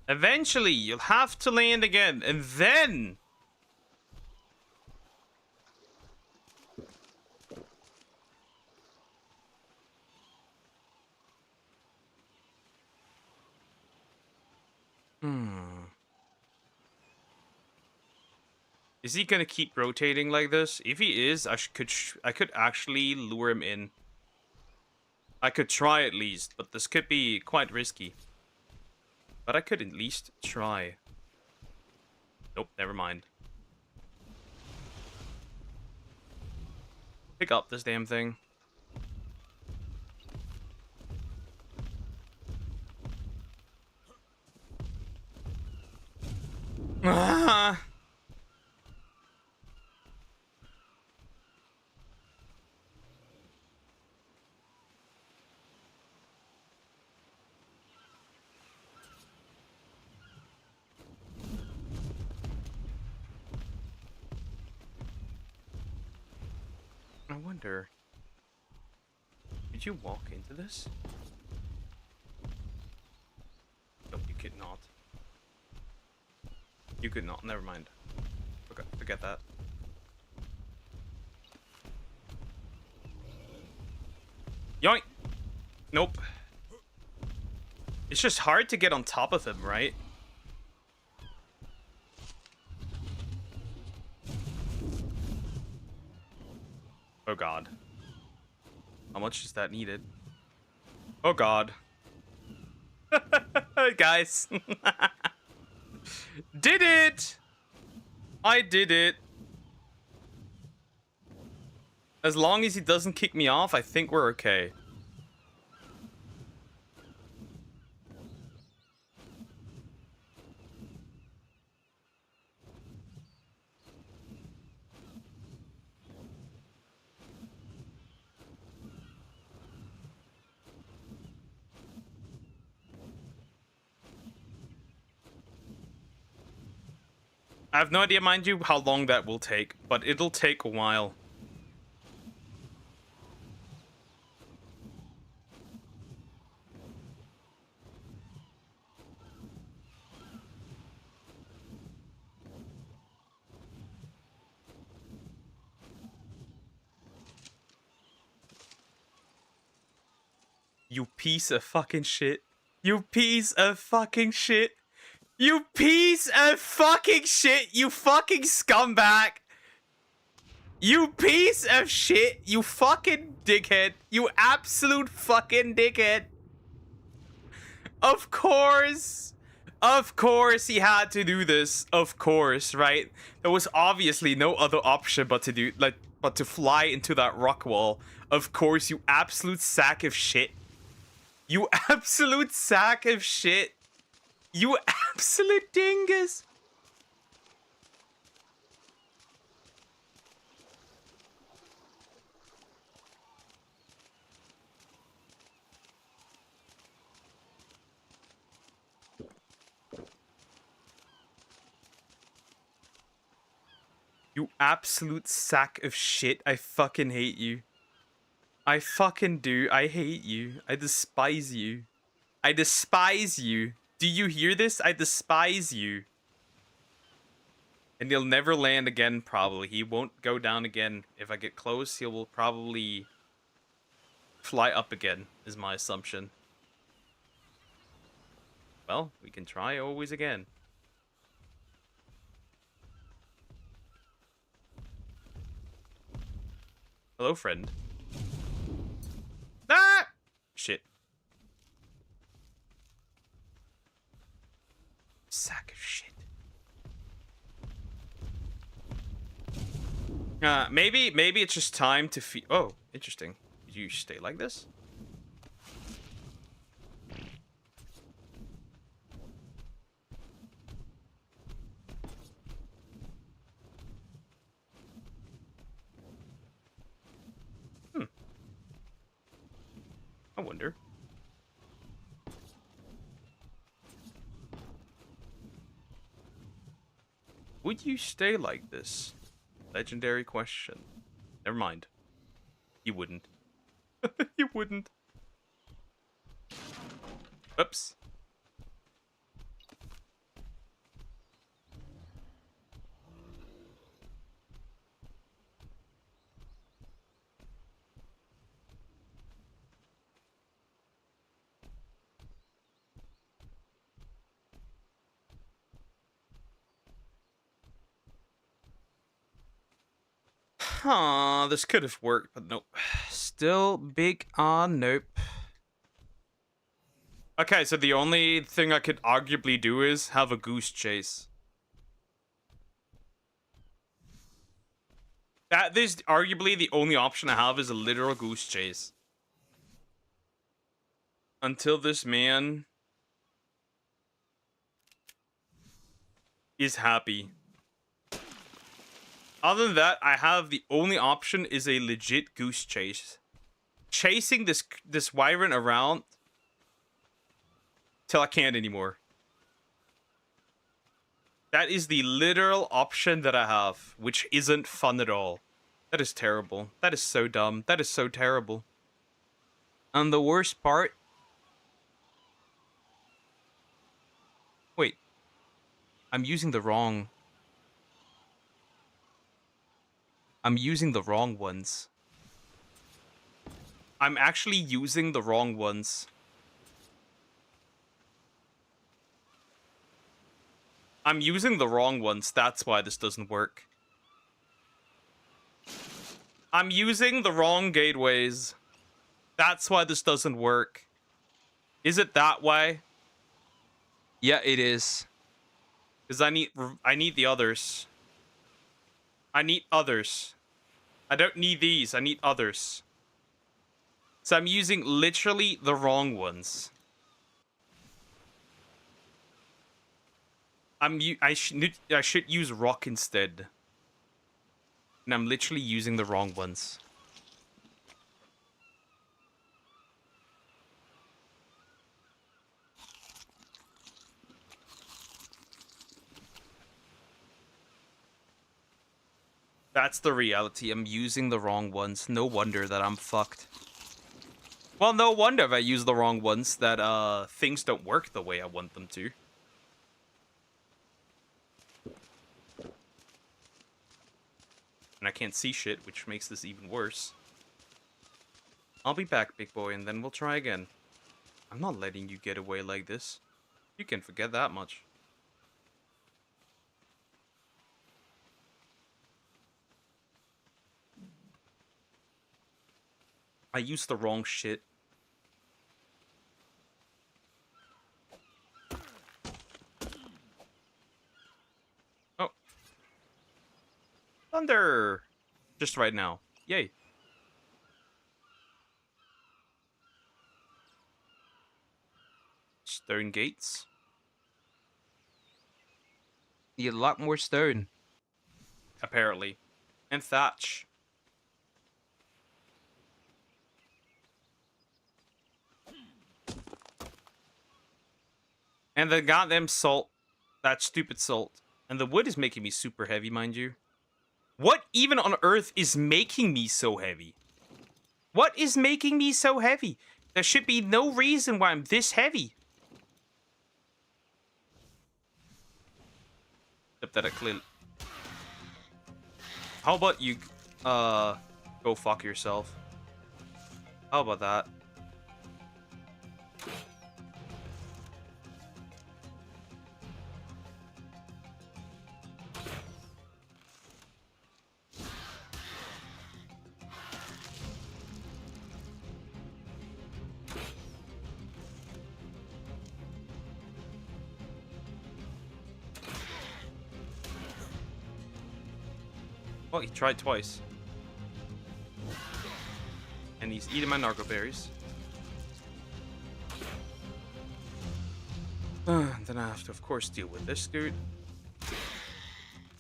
Eventually, you'll have to land again, and then... Is he gonna keep rotating like this? If he is, I could actually lure him in. I could try at least, but this could be quite risky. But I could at least try. Nope, never mind. Pick up this damn thing. Ah! I wonder, did you walk into this? Nope, you could not. You could not, never mind. Okay, forget that. Yoink! Nope. It's just hard to get on top of him, right? Oh god. How much is that needed? Oh god. Guys. Did it! I did it. As long as he doesn't kick me off, I think we're okay. I have no idea, mind you, how long that will take, but it'll take a while. You piece of fucking shit. You piece of fucking shit. You piece of fucking shit. You fucking scumbag. You piece of shit. You fucking dickhead. You absolute fucking dickhead. Of course. Of course he had to do this. Of course, right? There was obviously no other option but to fly into that rock wall. Of course, you absolute sack of shit. You absolute sack of shit. You absolute dingus. You absolute sack of shit. I fucking hate you. I fucking do. I hate you. I despise you. I despise you. Do you hear this? I despise you. And he'll never land again, probably. He won't go down again. If I get close, he will probably fly up again, is my assumption. Well, we can try always again. Hello, friend. Ah! Shit. Sack of shit. Maybe it's just time to feed. Oh, interesting. Did you stay like this? I wonder. Would you stay like this? Legendary question. Never mind. You wouldn't. You wouldn't. Oops. Huh, this could have worked, but nope. Still big on nope. Okay, so the only thing I could arguably do is have a goose chase. That is arguably the only option I have is a literal goose chase. Until this man is happy. Other than that, I have the only option is a legit goose chase. Chasing this wyvern around till I can't anymore. That is the literal option that I have, which isn't fun at all. That is terrible. That is so dumb. That is so terrible. And the worst part... Wait. I'm using the wrong ones. I'm actually using the wrong ones. I'm using the wrong ones. That's why this doesn't work. I'm using the wrong gateways. That's why this doesn't work. Is it that way? Yeah, it is. Because I need the others. I need others. I don't need these. I need others. So I'm using literally the wrong ones. I should use rock instead. And I'm literally using the wrong ones. That's the reality. I'm using the wrong ones. No wonder that I'm fucked. Well, no wonder if I use the wrong ones that things don't work the way I want them to. And I can't see shit, which makes this even worse. I'll be back, big boy, and then we'll try again. I'm not letting you get away like this. You can forget that much. I used the wrong shit. Oh. Thunder! Just right now. Yay. Stone gates. Need a lot more stone. Apparently. And thatch. And the goddamn salt. That stupid salt. And the wood is making me super heavy, mind you. What even on earth is making me so heavy? What is making me so heavy? There should be no reason why I'm this heavy. Except that I clearly... How about you, go fuck yourself? How about that? Well, he tried twice. And he's eating my narco berries. Then I have to, of course, deal with this dude.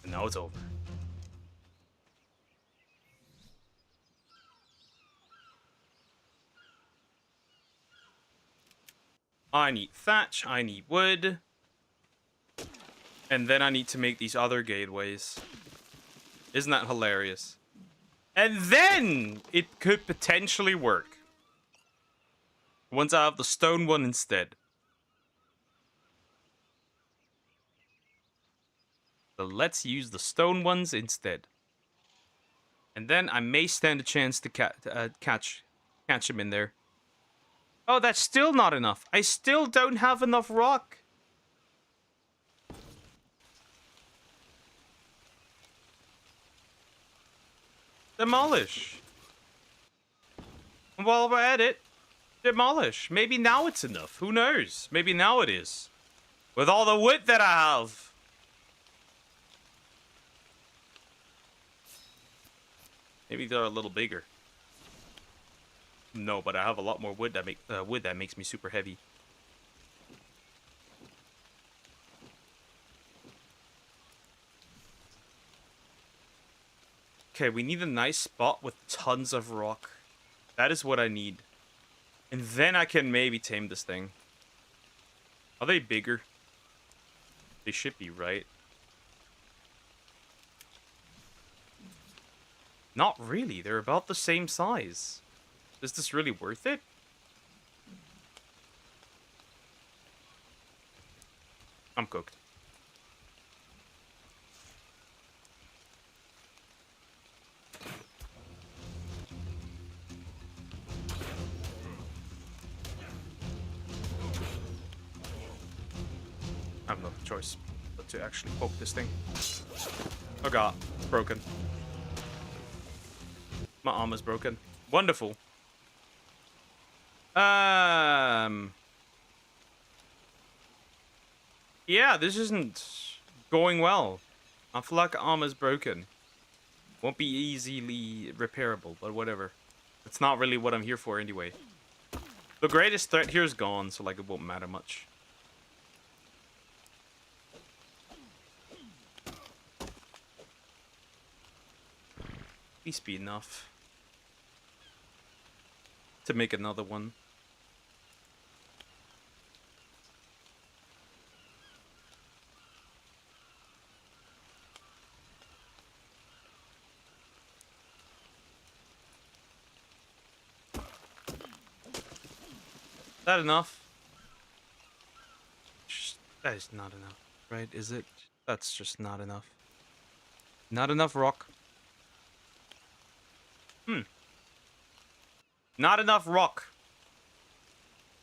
And now it's over. I need thatch, I need wood. And then I need to make these other gateways. Isn't that hilarious? And then it could potentially work. Once I have the stone one instead. So let's use the stone ones instead. And then I may stand a chance to catch him in there. Oh, that's still not enough. I still don't have enough rock. Demolish. And while we're at it, demolish. Maybe now it's enough. Who knows? Maybe now it is. With all the wood that I have. Maybe they're a little bigger. No, but I have a lot more wood that makes me super heavy. Okay, we need a nice spot with tons of rock. That is what I need. And then I can maybe tame this thing. Are they bigger? They should be, right? Not really. They're about the same size. Is this really worth it? I'm cooked. I have no choice but to actually poke this thing. Oh god, it's broken. My arm is broken. Wonderful. Yeah, this isn't going well. I feel like armor's broken. Won't be easily repairable, but whatever. It's not really what I'm here for anyway. The greatest threat here is gone, so like it won't matter much. Please be enough to make another one. Is that enough? That is not enough, right? Is it? That's just not enough. Not enough rock. Not enough rock.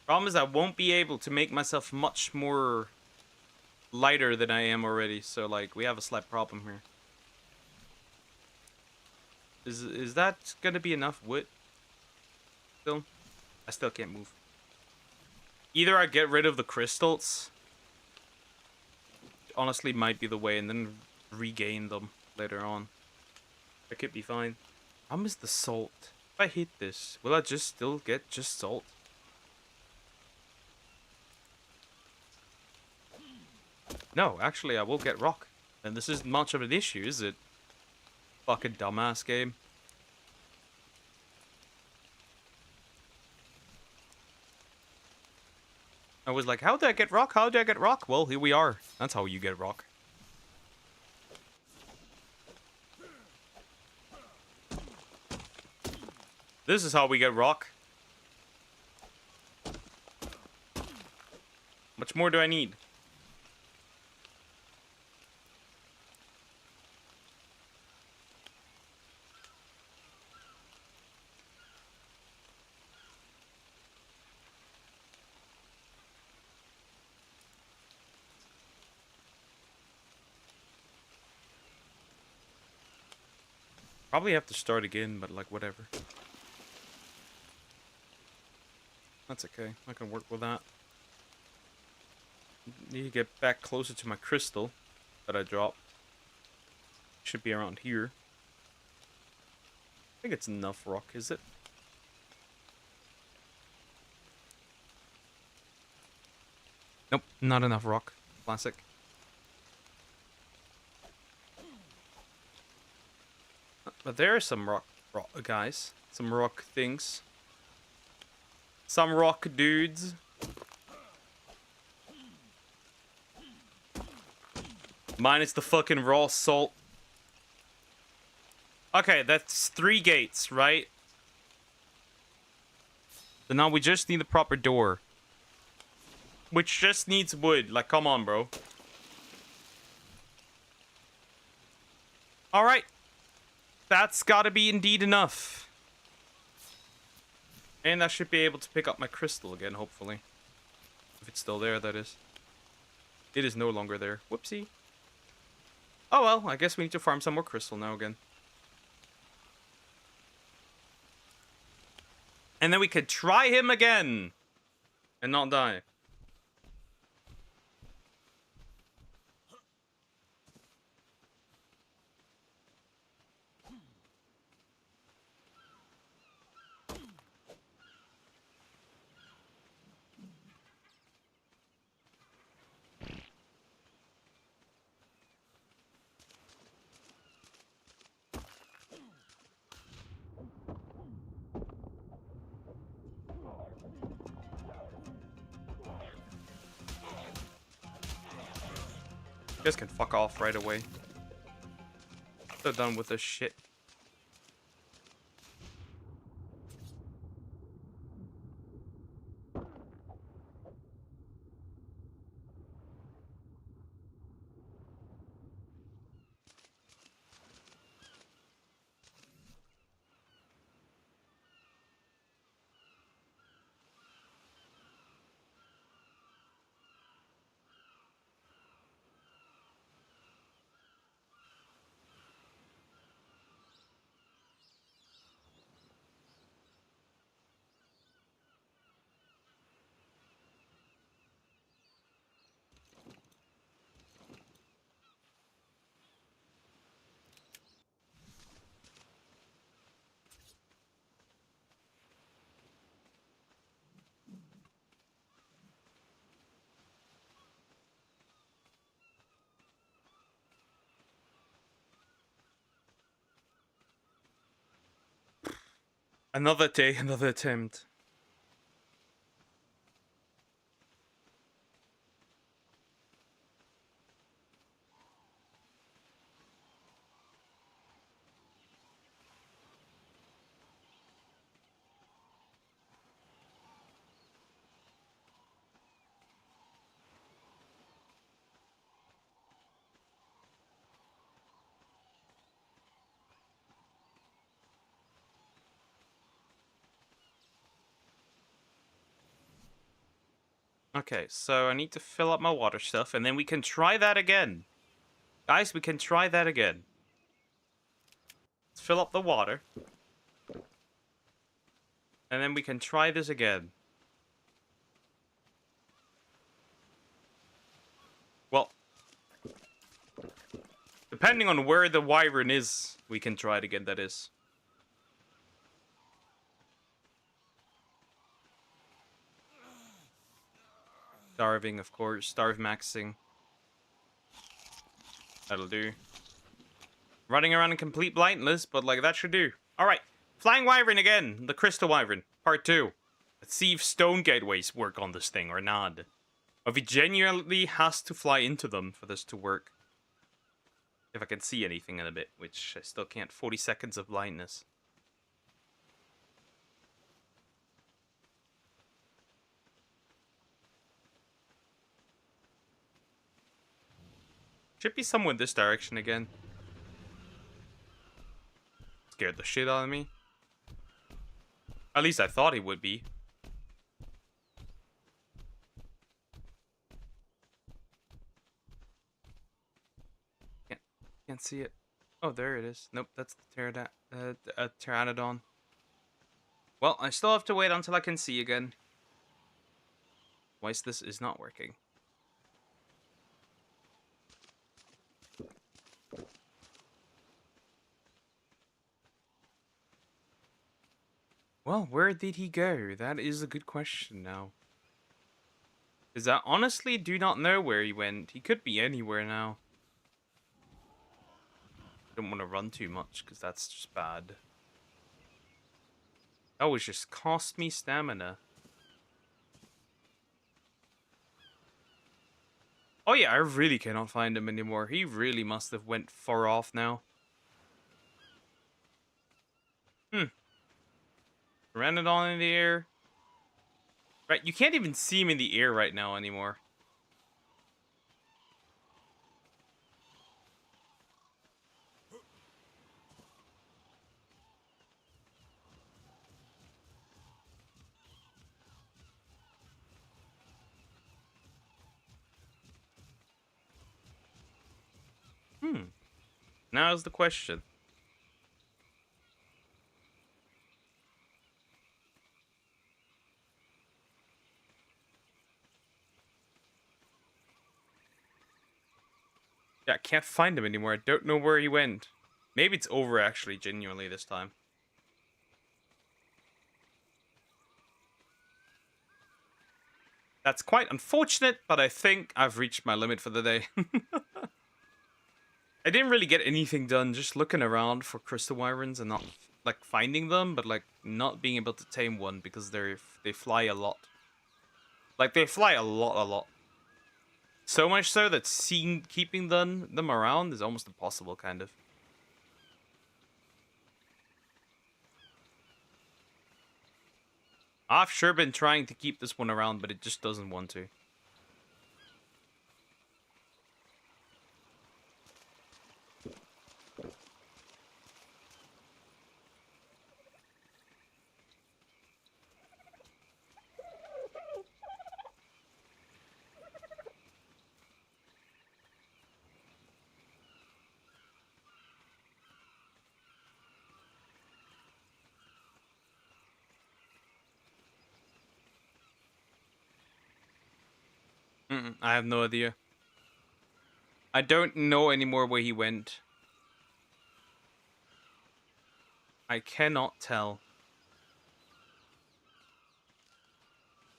Problem is I won't be able to make myself much more lighter than I am already. So, like, we have a slight problem here. Is that gonna be enough wood? Still? I still can't move. Either I get rid of the crystals. Honestly, might be the way, and then regain them later on. That could be fine. How much is the salt? If I hit this, will I just still get just salt? No, actually, I will get rock. And this isn't much of an issue, is it? Fucking dumbass game. I was like, how did I get rock? How did I get rock? Well, here we are. That's how you get rock. This is how we get rock. Much more do I need? Probably have to start again, but like, whatever. That's okay. I can work with that. Need to get back closer to my crystal that I dropped. Should be around here. I think it's enough rock, is it? Nope, not enough rock. Classic. But there are some rock guys. Some rock things. Some rock dudes. Minus the fucking raw salt. Okay, that's 3 gates, right? So now we just need the proper door. Which just needs wood. Like, come on, bro. Alright. That's gotta be indeed enough. And I should be able to pick up my crystal again, hopefully. If it's still there, that is. It is no longer there. Whoopsie. Oh well, I guess we need to farm some more crystal now again. And then we could try him again! And not die. You guys can fuck off right away. They're done with this shit. Another day, another attempt. Okay, so I need to fill up my water stuff, and then we can try that again. Guys, we can try that again. Let's fill up the water. And then we can try this again. Well, depending on where the wyvern is, we can try it again, that is. Starving, of course. Starve maxing. That'll do. Running around in complete blindness, but like that should do. Alright. Flying wyvern again. The crystal wyvern. Part 2. Let's see if stone gateways work on this thing or not. Or if he genuinely has to fly into them for this to work. If I can see anything in a bit, which I still can't. 40 seconds of blindness. Should be somewhere in this direction again. Scared the shit out of me. At least I thought he would be. Can't see it. Oh, there it is. Nope, that's the Pteranodon. Well, I still have to wait until I can see again. Why is this not working? Well, where did he go? That is a good question now. Because I honestly do not know where he went. He could be anywhere now. I don't want to run too much because that's just bad. That was just cost me stamina. Oh yeah, I really cannot find him anymore. He really must have went far off now. Pteranodon in the air. Right, you can't even see him in the air right now anymore. Now's the question. Yeah, I can't find him anymore. I don't know where he went. Maybe it's over actually, genuinely this time. That's quite unfortunate, but I think I've reached my limit for the day. I didn't really get anything done, just looking around for crystal wyverns and not like finding them, but like not being able to tame one because they fly a lot. Like they fly a lot. So much so that keeping them around is almost impossible, kind of. I've sure been trying to keep this one around, but it just doesn't want to. I have no idea. I don't know anymore where he went. I cannot tell.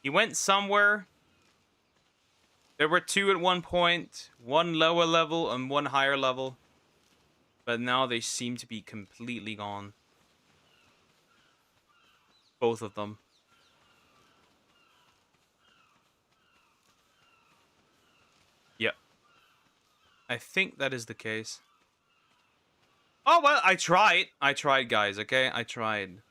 He went somewhere. There were two at one point. One lower level and one higher level. But now they seem to be completely gone. Both of them. Yep. I think that is the case. Oh, well, I tried. I tried, guys, okay? I tried.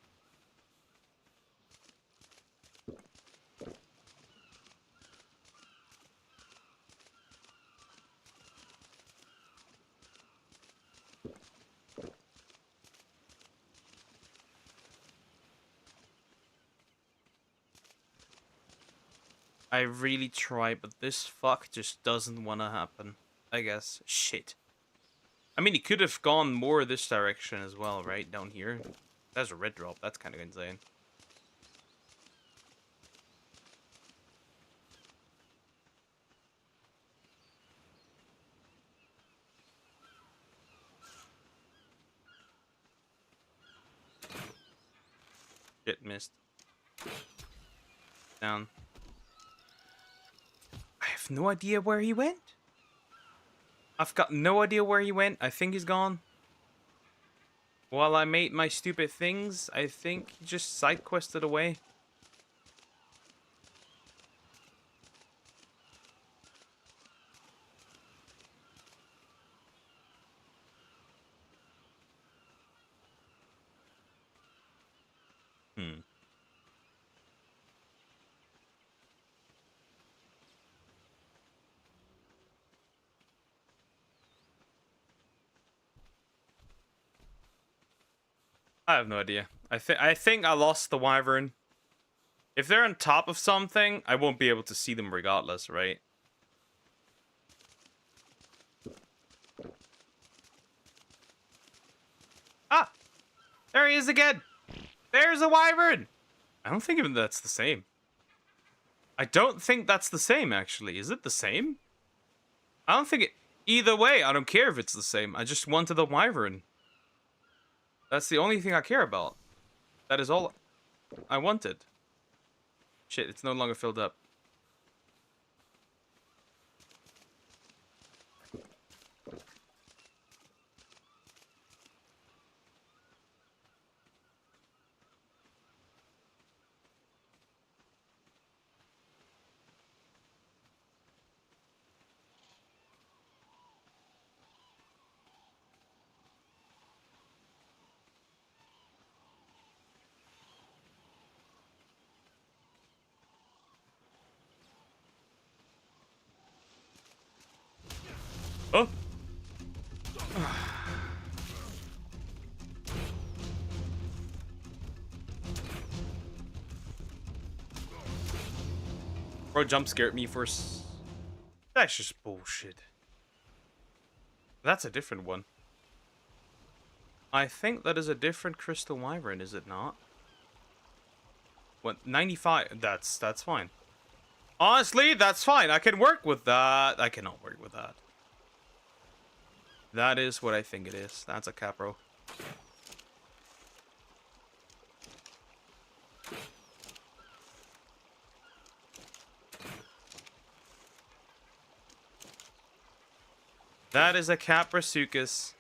I really try, but this fuck just doesn't want to happen. I guess. Shit. I mean, he could have gone more this direction as well, right? Down here. There's a red drop. That's kind of insane. Shit, missed. Down. I have no idea where he went. I've got no idea where he went. I think he's gone. While I made my stupid things, I think he just side quested away. Hmm. I have no idea. I think I lost the wyvern. If they're on top of something, I won't be able to see them regardless, right? Ah! There he is again! There's a wyvern! I don't think even that's the same. I don't think that's the same, actually. Is it the same? I don't think it... Either way, I don't care if it's the same. I just wanted the wyvern. That's the only thing I care about. That is all I wanted. Shit, it's no longer filled up. Oh! Bro jump scared me for That's just bullshit. That's a different one. I think that is a different crystal wyvern, is it not? What, 95? That's fine. Honestly, that's fine. I can work with that. I cannot work with that. That is what I think it is. That's a capro. That is a Caprasuchus.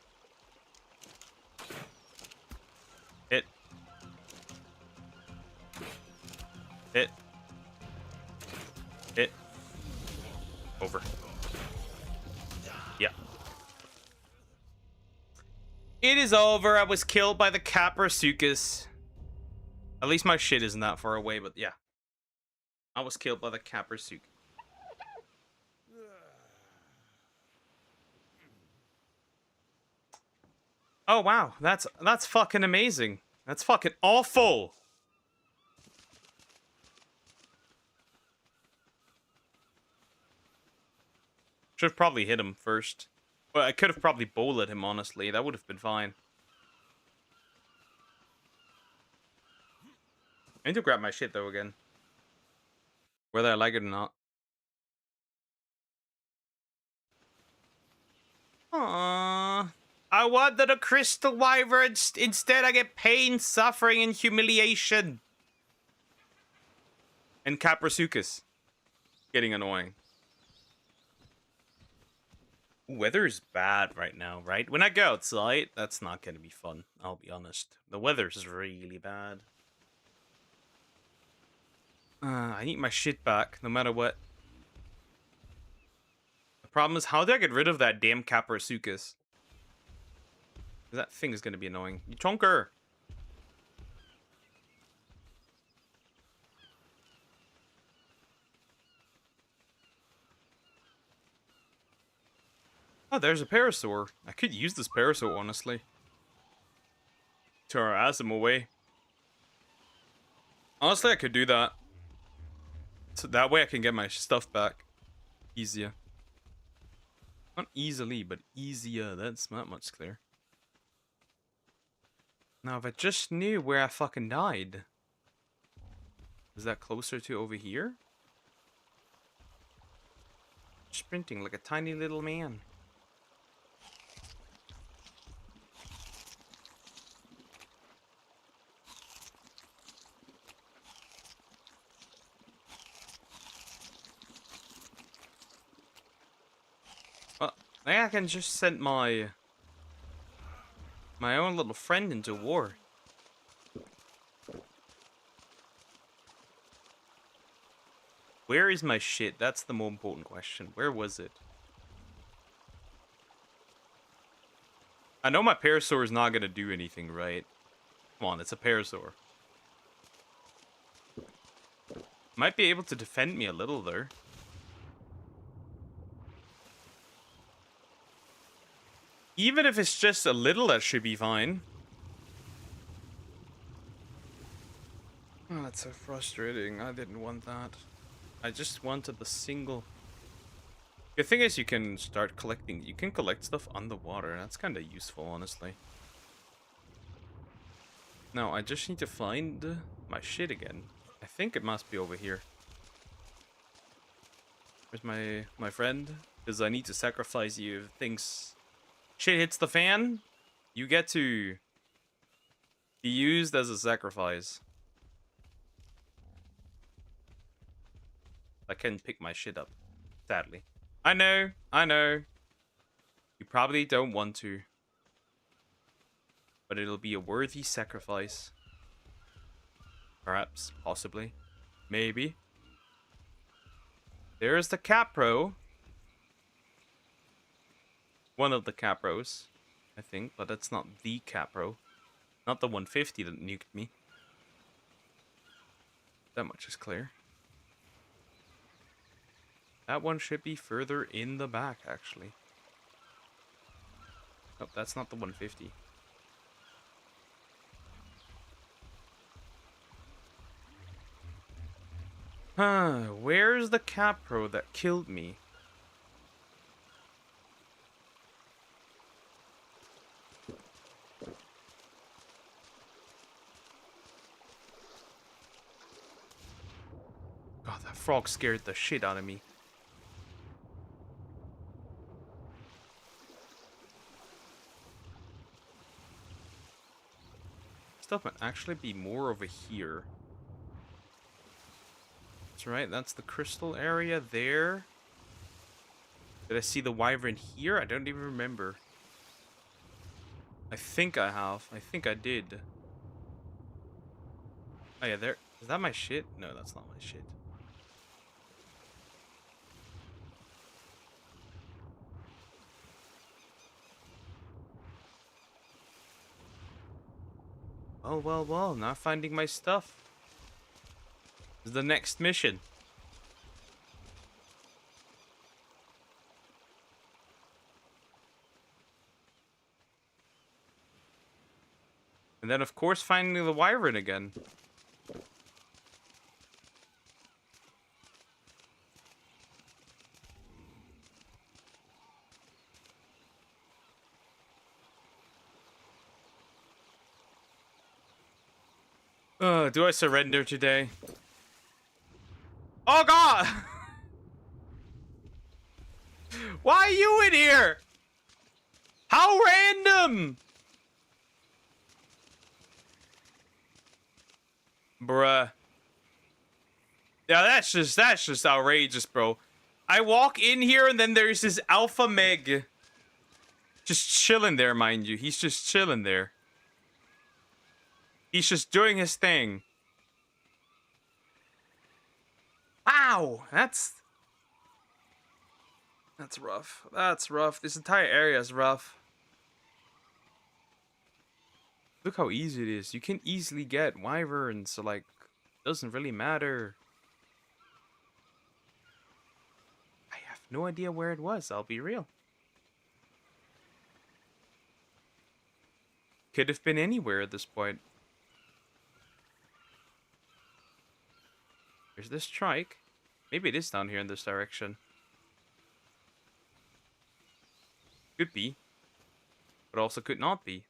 Hit. Hit. Hit. Over. Yeah. It is over. I was killed by the Caprasuchus. At least my shit isn't that far away, but yeah. I was killed by the Caprasuchus. Oh wow, that's fucking amazing. That's fucking awful. Should have probably hit him first. But I could have probably bowled him, honestly. That would have been fine. I need to grab my shit, though, again. Whether I like it or not. Aww. I wanted a crystal wyvern. Instead, I get pain, suffering, and humiliation. And Caprasuchus. Getting annoying. Weather is bad right now, right? When I go outside, that's not going to be fun. I'll be honest. The weather is really bad. I need my shit back, no matter what. The problem is, how do I get rid of that damn Caprasuchus? That thing is going to be annoying. You chonker! Oh, there's a Parasaur. I could use this Parasaur, honestly. To harass him away. Honestly, I could do that. That way I can get my stuff back easier. Not easily, but easier. That's not much clearer. Now, if I just knew where I fucking died. Is that closer to over here? Sprinting like a tiny little man. Well, I think I can just send my own little friend into war. Where is my shit? That's the more important question. Where was it? I know my parasaur is not gonna do anything, right? Come on, it's a parasaur. Might be able to defend me a little, though. Even if it's just a little, that should be fine. Oh, that's so frustrating. I didn't want that. I just wanted the single... The thing is, you can start collecting. You can collect stuff underwater. That's kind of useful, honestly. Now, I just need to find my shit again. I think it must be over here. Where's my friend? Because I need to sacrifice you if things... Shit hits the fan. You get to be used as a sacrifice. I can't pick my shit up, sadly. I know. You probably don't want to. But it'll be a worthy sacrifice. Perhaps, possibly, maybe. There's the Capro. One of the Capros, I think, but that's not the Capro. Not the 150 that nuked me. That much is clear. That one should be further in the back, actually. Nope, that's not the 150. Where's the Capro that killed me? God, that frog scared the shit out of me. Stuff might actually be more over here. That's right, that's the crystal area there. Did I see the wyvern here? I don't even remember. I think I have. I think I did. Oh yeah, there. Is that my shit? No, that's not my shit. Well, not finding my stuff. This is the next mission. And then, of course, finding the wyvern again. Do I surrender today? Oh god! Why are you in here? How random! Bruh. Yeah, that's just outrageous, bro. I walk in here and then there's this alpha meg. Just chilling there, mind you. He's just chilling there. He's just doing his thing. Wow, that's rough. That's rough. This entire area is rough. Look how easy it is. You can easily get wyverns, so like, doesn't really matter. I have no idea where it was, I'll be real. Could have been anywhere at this point. There's this trike. Maybe it is down here in this direction. Could be. But also could not be.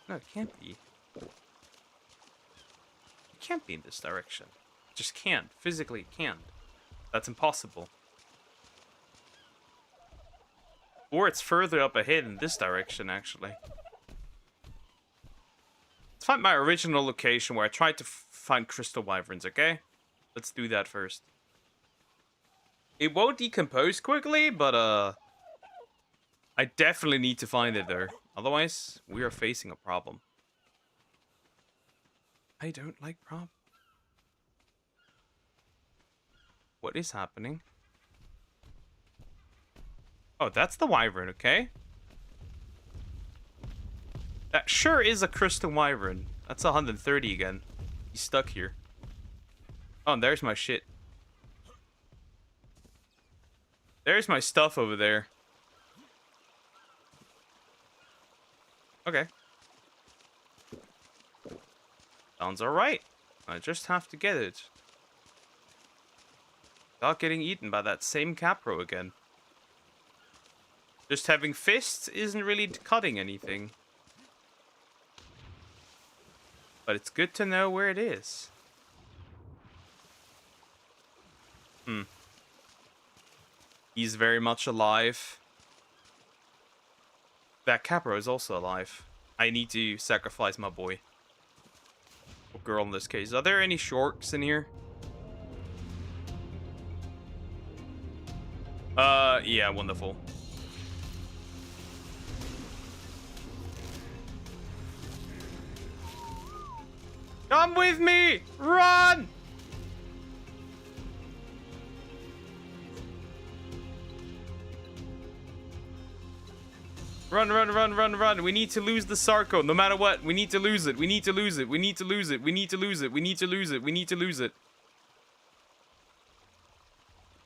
No, it can't be. It can't be in this direction. It just can't. Physically, it can't. That's impossible. Or it's further up ahead in this direction, actually. Let's find my original location where I tried to find crystal wyverns, okay? Let's do that first. It won't decompose quickly, but, I definitely need to find it there. Otherwise, we are facing a problem. I don't like problems. What is happening? Oh, that's the wyvern, okay? That sure is a crystal wyvern. That's 130 again. He's stuck here. Oh, and there's my shit. There's my stuff over there. Okay. Sounds alright. I just have to get it. Without getting eaten by that same capro again. Just having fists isn't really cutting anything. But it's good to know where it is. He's very much alive. That capro is also alive. I need to sacrifice my boy. Or girl in this case. Are there any sharks in here? Yeah, wonderful. Come with me! Run! Run, run, run, run, run. We need to lose the Sarco. No matter what, we need to lose it. We need to lose it. We need to lose it. We need to lose it. We need to lose it. We need to lose it.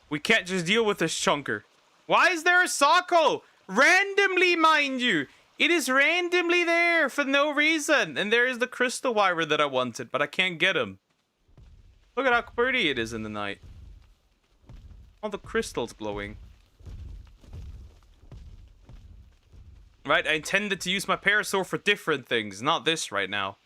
We can't just deal with this chunker. Why is there a Sarco? Randomly, mind you. It is randomly there for no reason. And there is the crystal wyvern that I wanted, but I can't get him. Look at how pretty it is in the night. All the crystals glowing. Right, I intended to use my parasaur for different things, not this right now.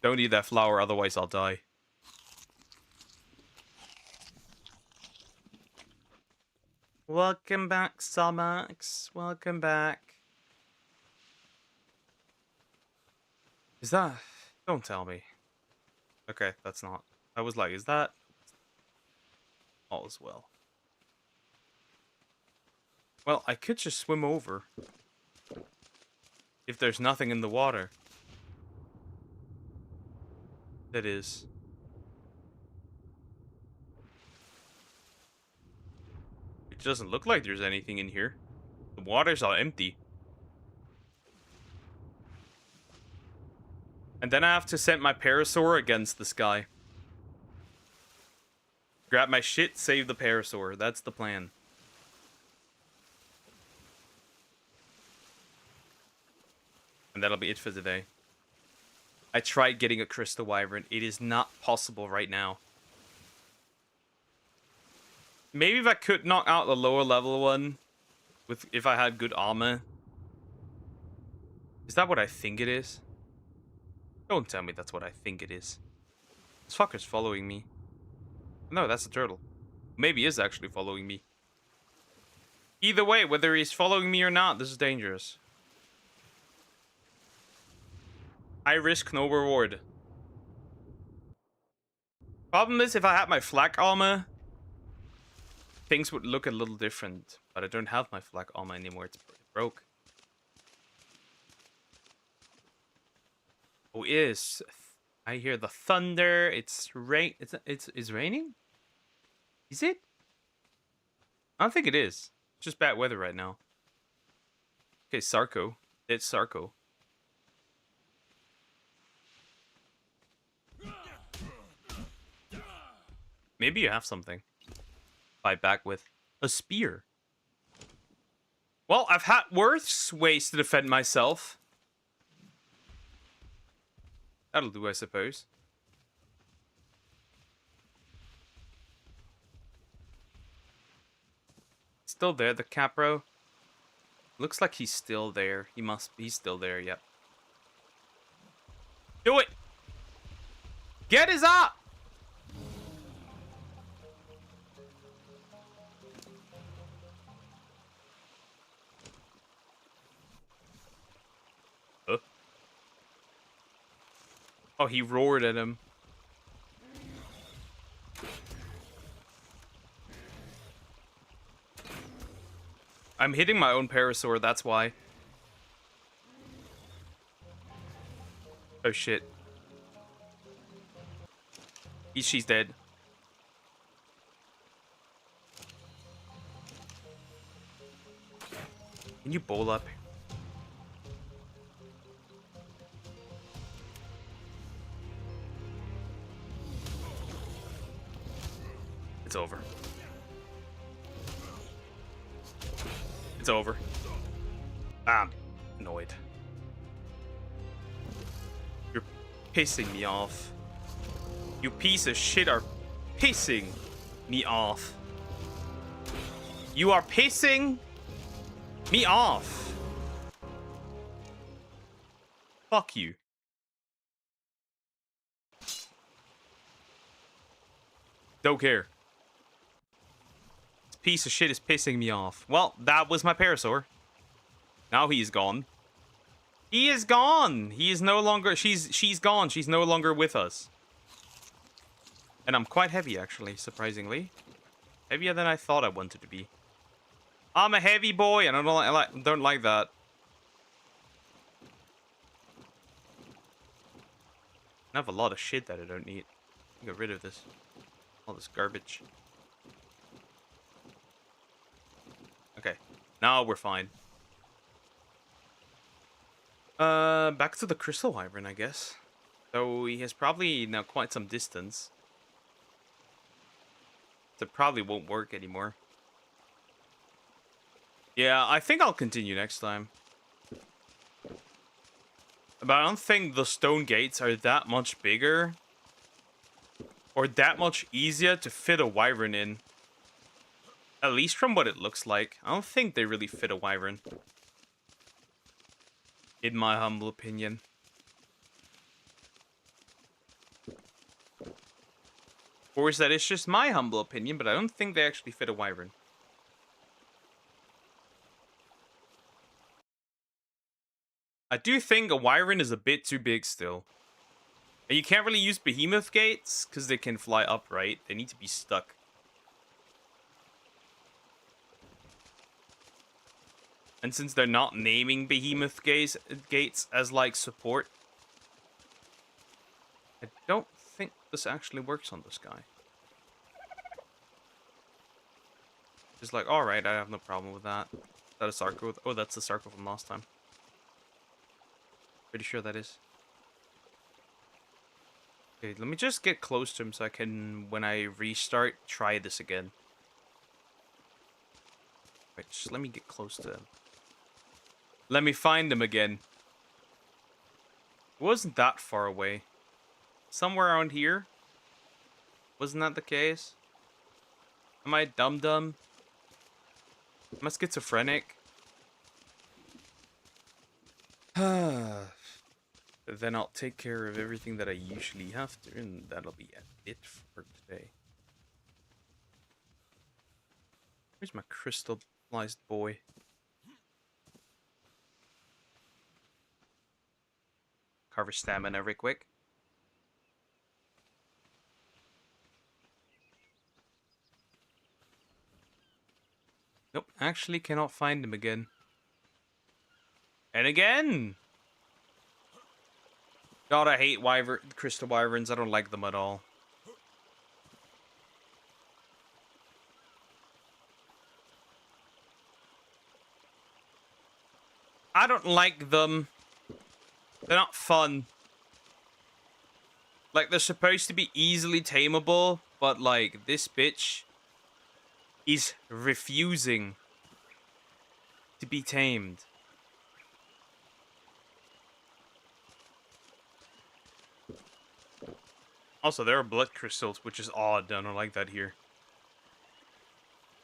Don't eat that flower, otherwise I'll die. Welcome back, Samax. Welcome back. Is that... Don't tell me. Okay, that's not. I was like, is that... All is well. Well, I could just swim over. If there's nothing in the water. That is. It doesn't look like there's anything in here. The waters are empty. And then I have to send my parasaur against this guy. Grab my shit, save the parasaur. That's the plan. And that'll be it for today. I tried getting a crystal wyvern. It is not possible right now. Maybe if I could knock out the lower level one, if I had good armor. Is that what I think it is? Don't tell me that's what I think it is. This fucker's following me. No, that's a turtle. Maybe he is actually following me. Either way, whether he's following me or not, this is dangerous. I risk no reward. Problem is, if I had my flak armor, things would look a little different. But I don't have my flak armor anymore. It's broke. Oh, it is. I hear the thunder. It's rain. It's raining? Is it? I don't think it is. It's just bad weather right now. Okay, Sarco. It's Sarco. Maybe you have something. Fight back with. A spear. Well, I've had worse ways to defend myself. That'll do, I suppose. Still there, the Capro. Looks like he's still there. He's still there, yep. Do it! Get his up! Huh? Oh, he roared at him. I'm hitting my own Parasaur, that's why. Oh shit. She's dead. Can you bowl up? It's over. It's over. I'm annoyed. You're pissing me off. You piece of shit are pissing me off. You are pissing me off. Fuck you. Don't care. This piece of shit is pissing me off. Well, that was my Parasaur. Now he is gone. He is gone. He is no longer. She's gone. She's no longer with us. And I'm quite heavy, actually, surprisingly. Heavier than I thought I wanted to be. I'm a heavy boy, and I don't like that. I have a lot of shit that I don't need. Get rid of this. All this garbage. Okay. Now we're fine. Back to the Crystal Wyvern, I guess. So he has probably now quite some distance. That probably won't work anymore. Yeah, I think I'll continue next time. But I don't think the stone gates are that much bigger. Or that much easier to fit a wyvern in. At least from what it looks like. I don't think they really fit a wyvern. In my humble opinion. Of course, that is just my humble opinion, but I don't think they actually fit a wyvern. I do think a wyvern is a bit too big still. And you can't really use behemoth gates, because they can fly upright. They need to be stuck. And since they're not naming behemoth gates as, like, support, I don't think this actually works on this guy. Just like, alright, I have no problem with that. Is that a Sarco? Oh, that's the Sarco from last time. Pretty sure that is. Okay, let me just get close to him so I can, when I restart, try this again. Wait, just let me get close to him. Let me find him again. It wasn't that far away. Somewhere around here? Wasn't that the case? Am I dumb? Am I schizophrenic? Then I'll take care of everything that I usually have to, and that'll be it for today. Where's my crystallized boy? Carve stamina very quick. Nope, actually cannot find him again. And again! God, I hate crystal wyverns. I don't like them at all. I don't like them. They're not fun. Like, they're supposed to be easily tameable, but, like, this bitch is refusing to be tamed. Also, there are blood crystals, which is odd. I don't like that here.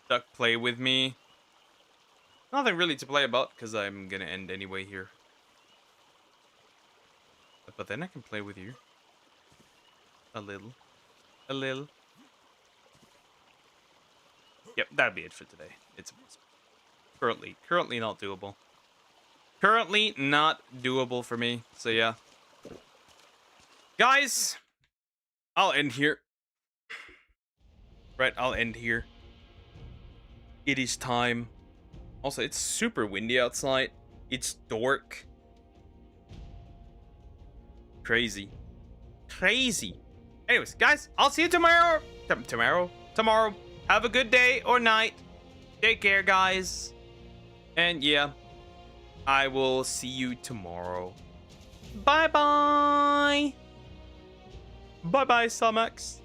Duck, play with me. Nothing really to play about, because I'm gonna end anyway here. But then I can play with you. A little. A little. Yep, that'd be it for today. It's currently not doable. Currently not doable for me. So yeah. Guys, I'll end here. Right, I'll end here. It is time. Also, it's super windy outside. It's dark. Crazy. Crazy. Anyways, guys, I'll see you tomorrow. Tomorrow. Have a good day or night. Take care, guys. And yeah, I will see you tomorrow. Bye-bye. Bye-bye, Sumax.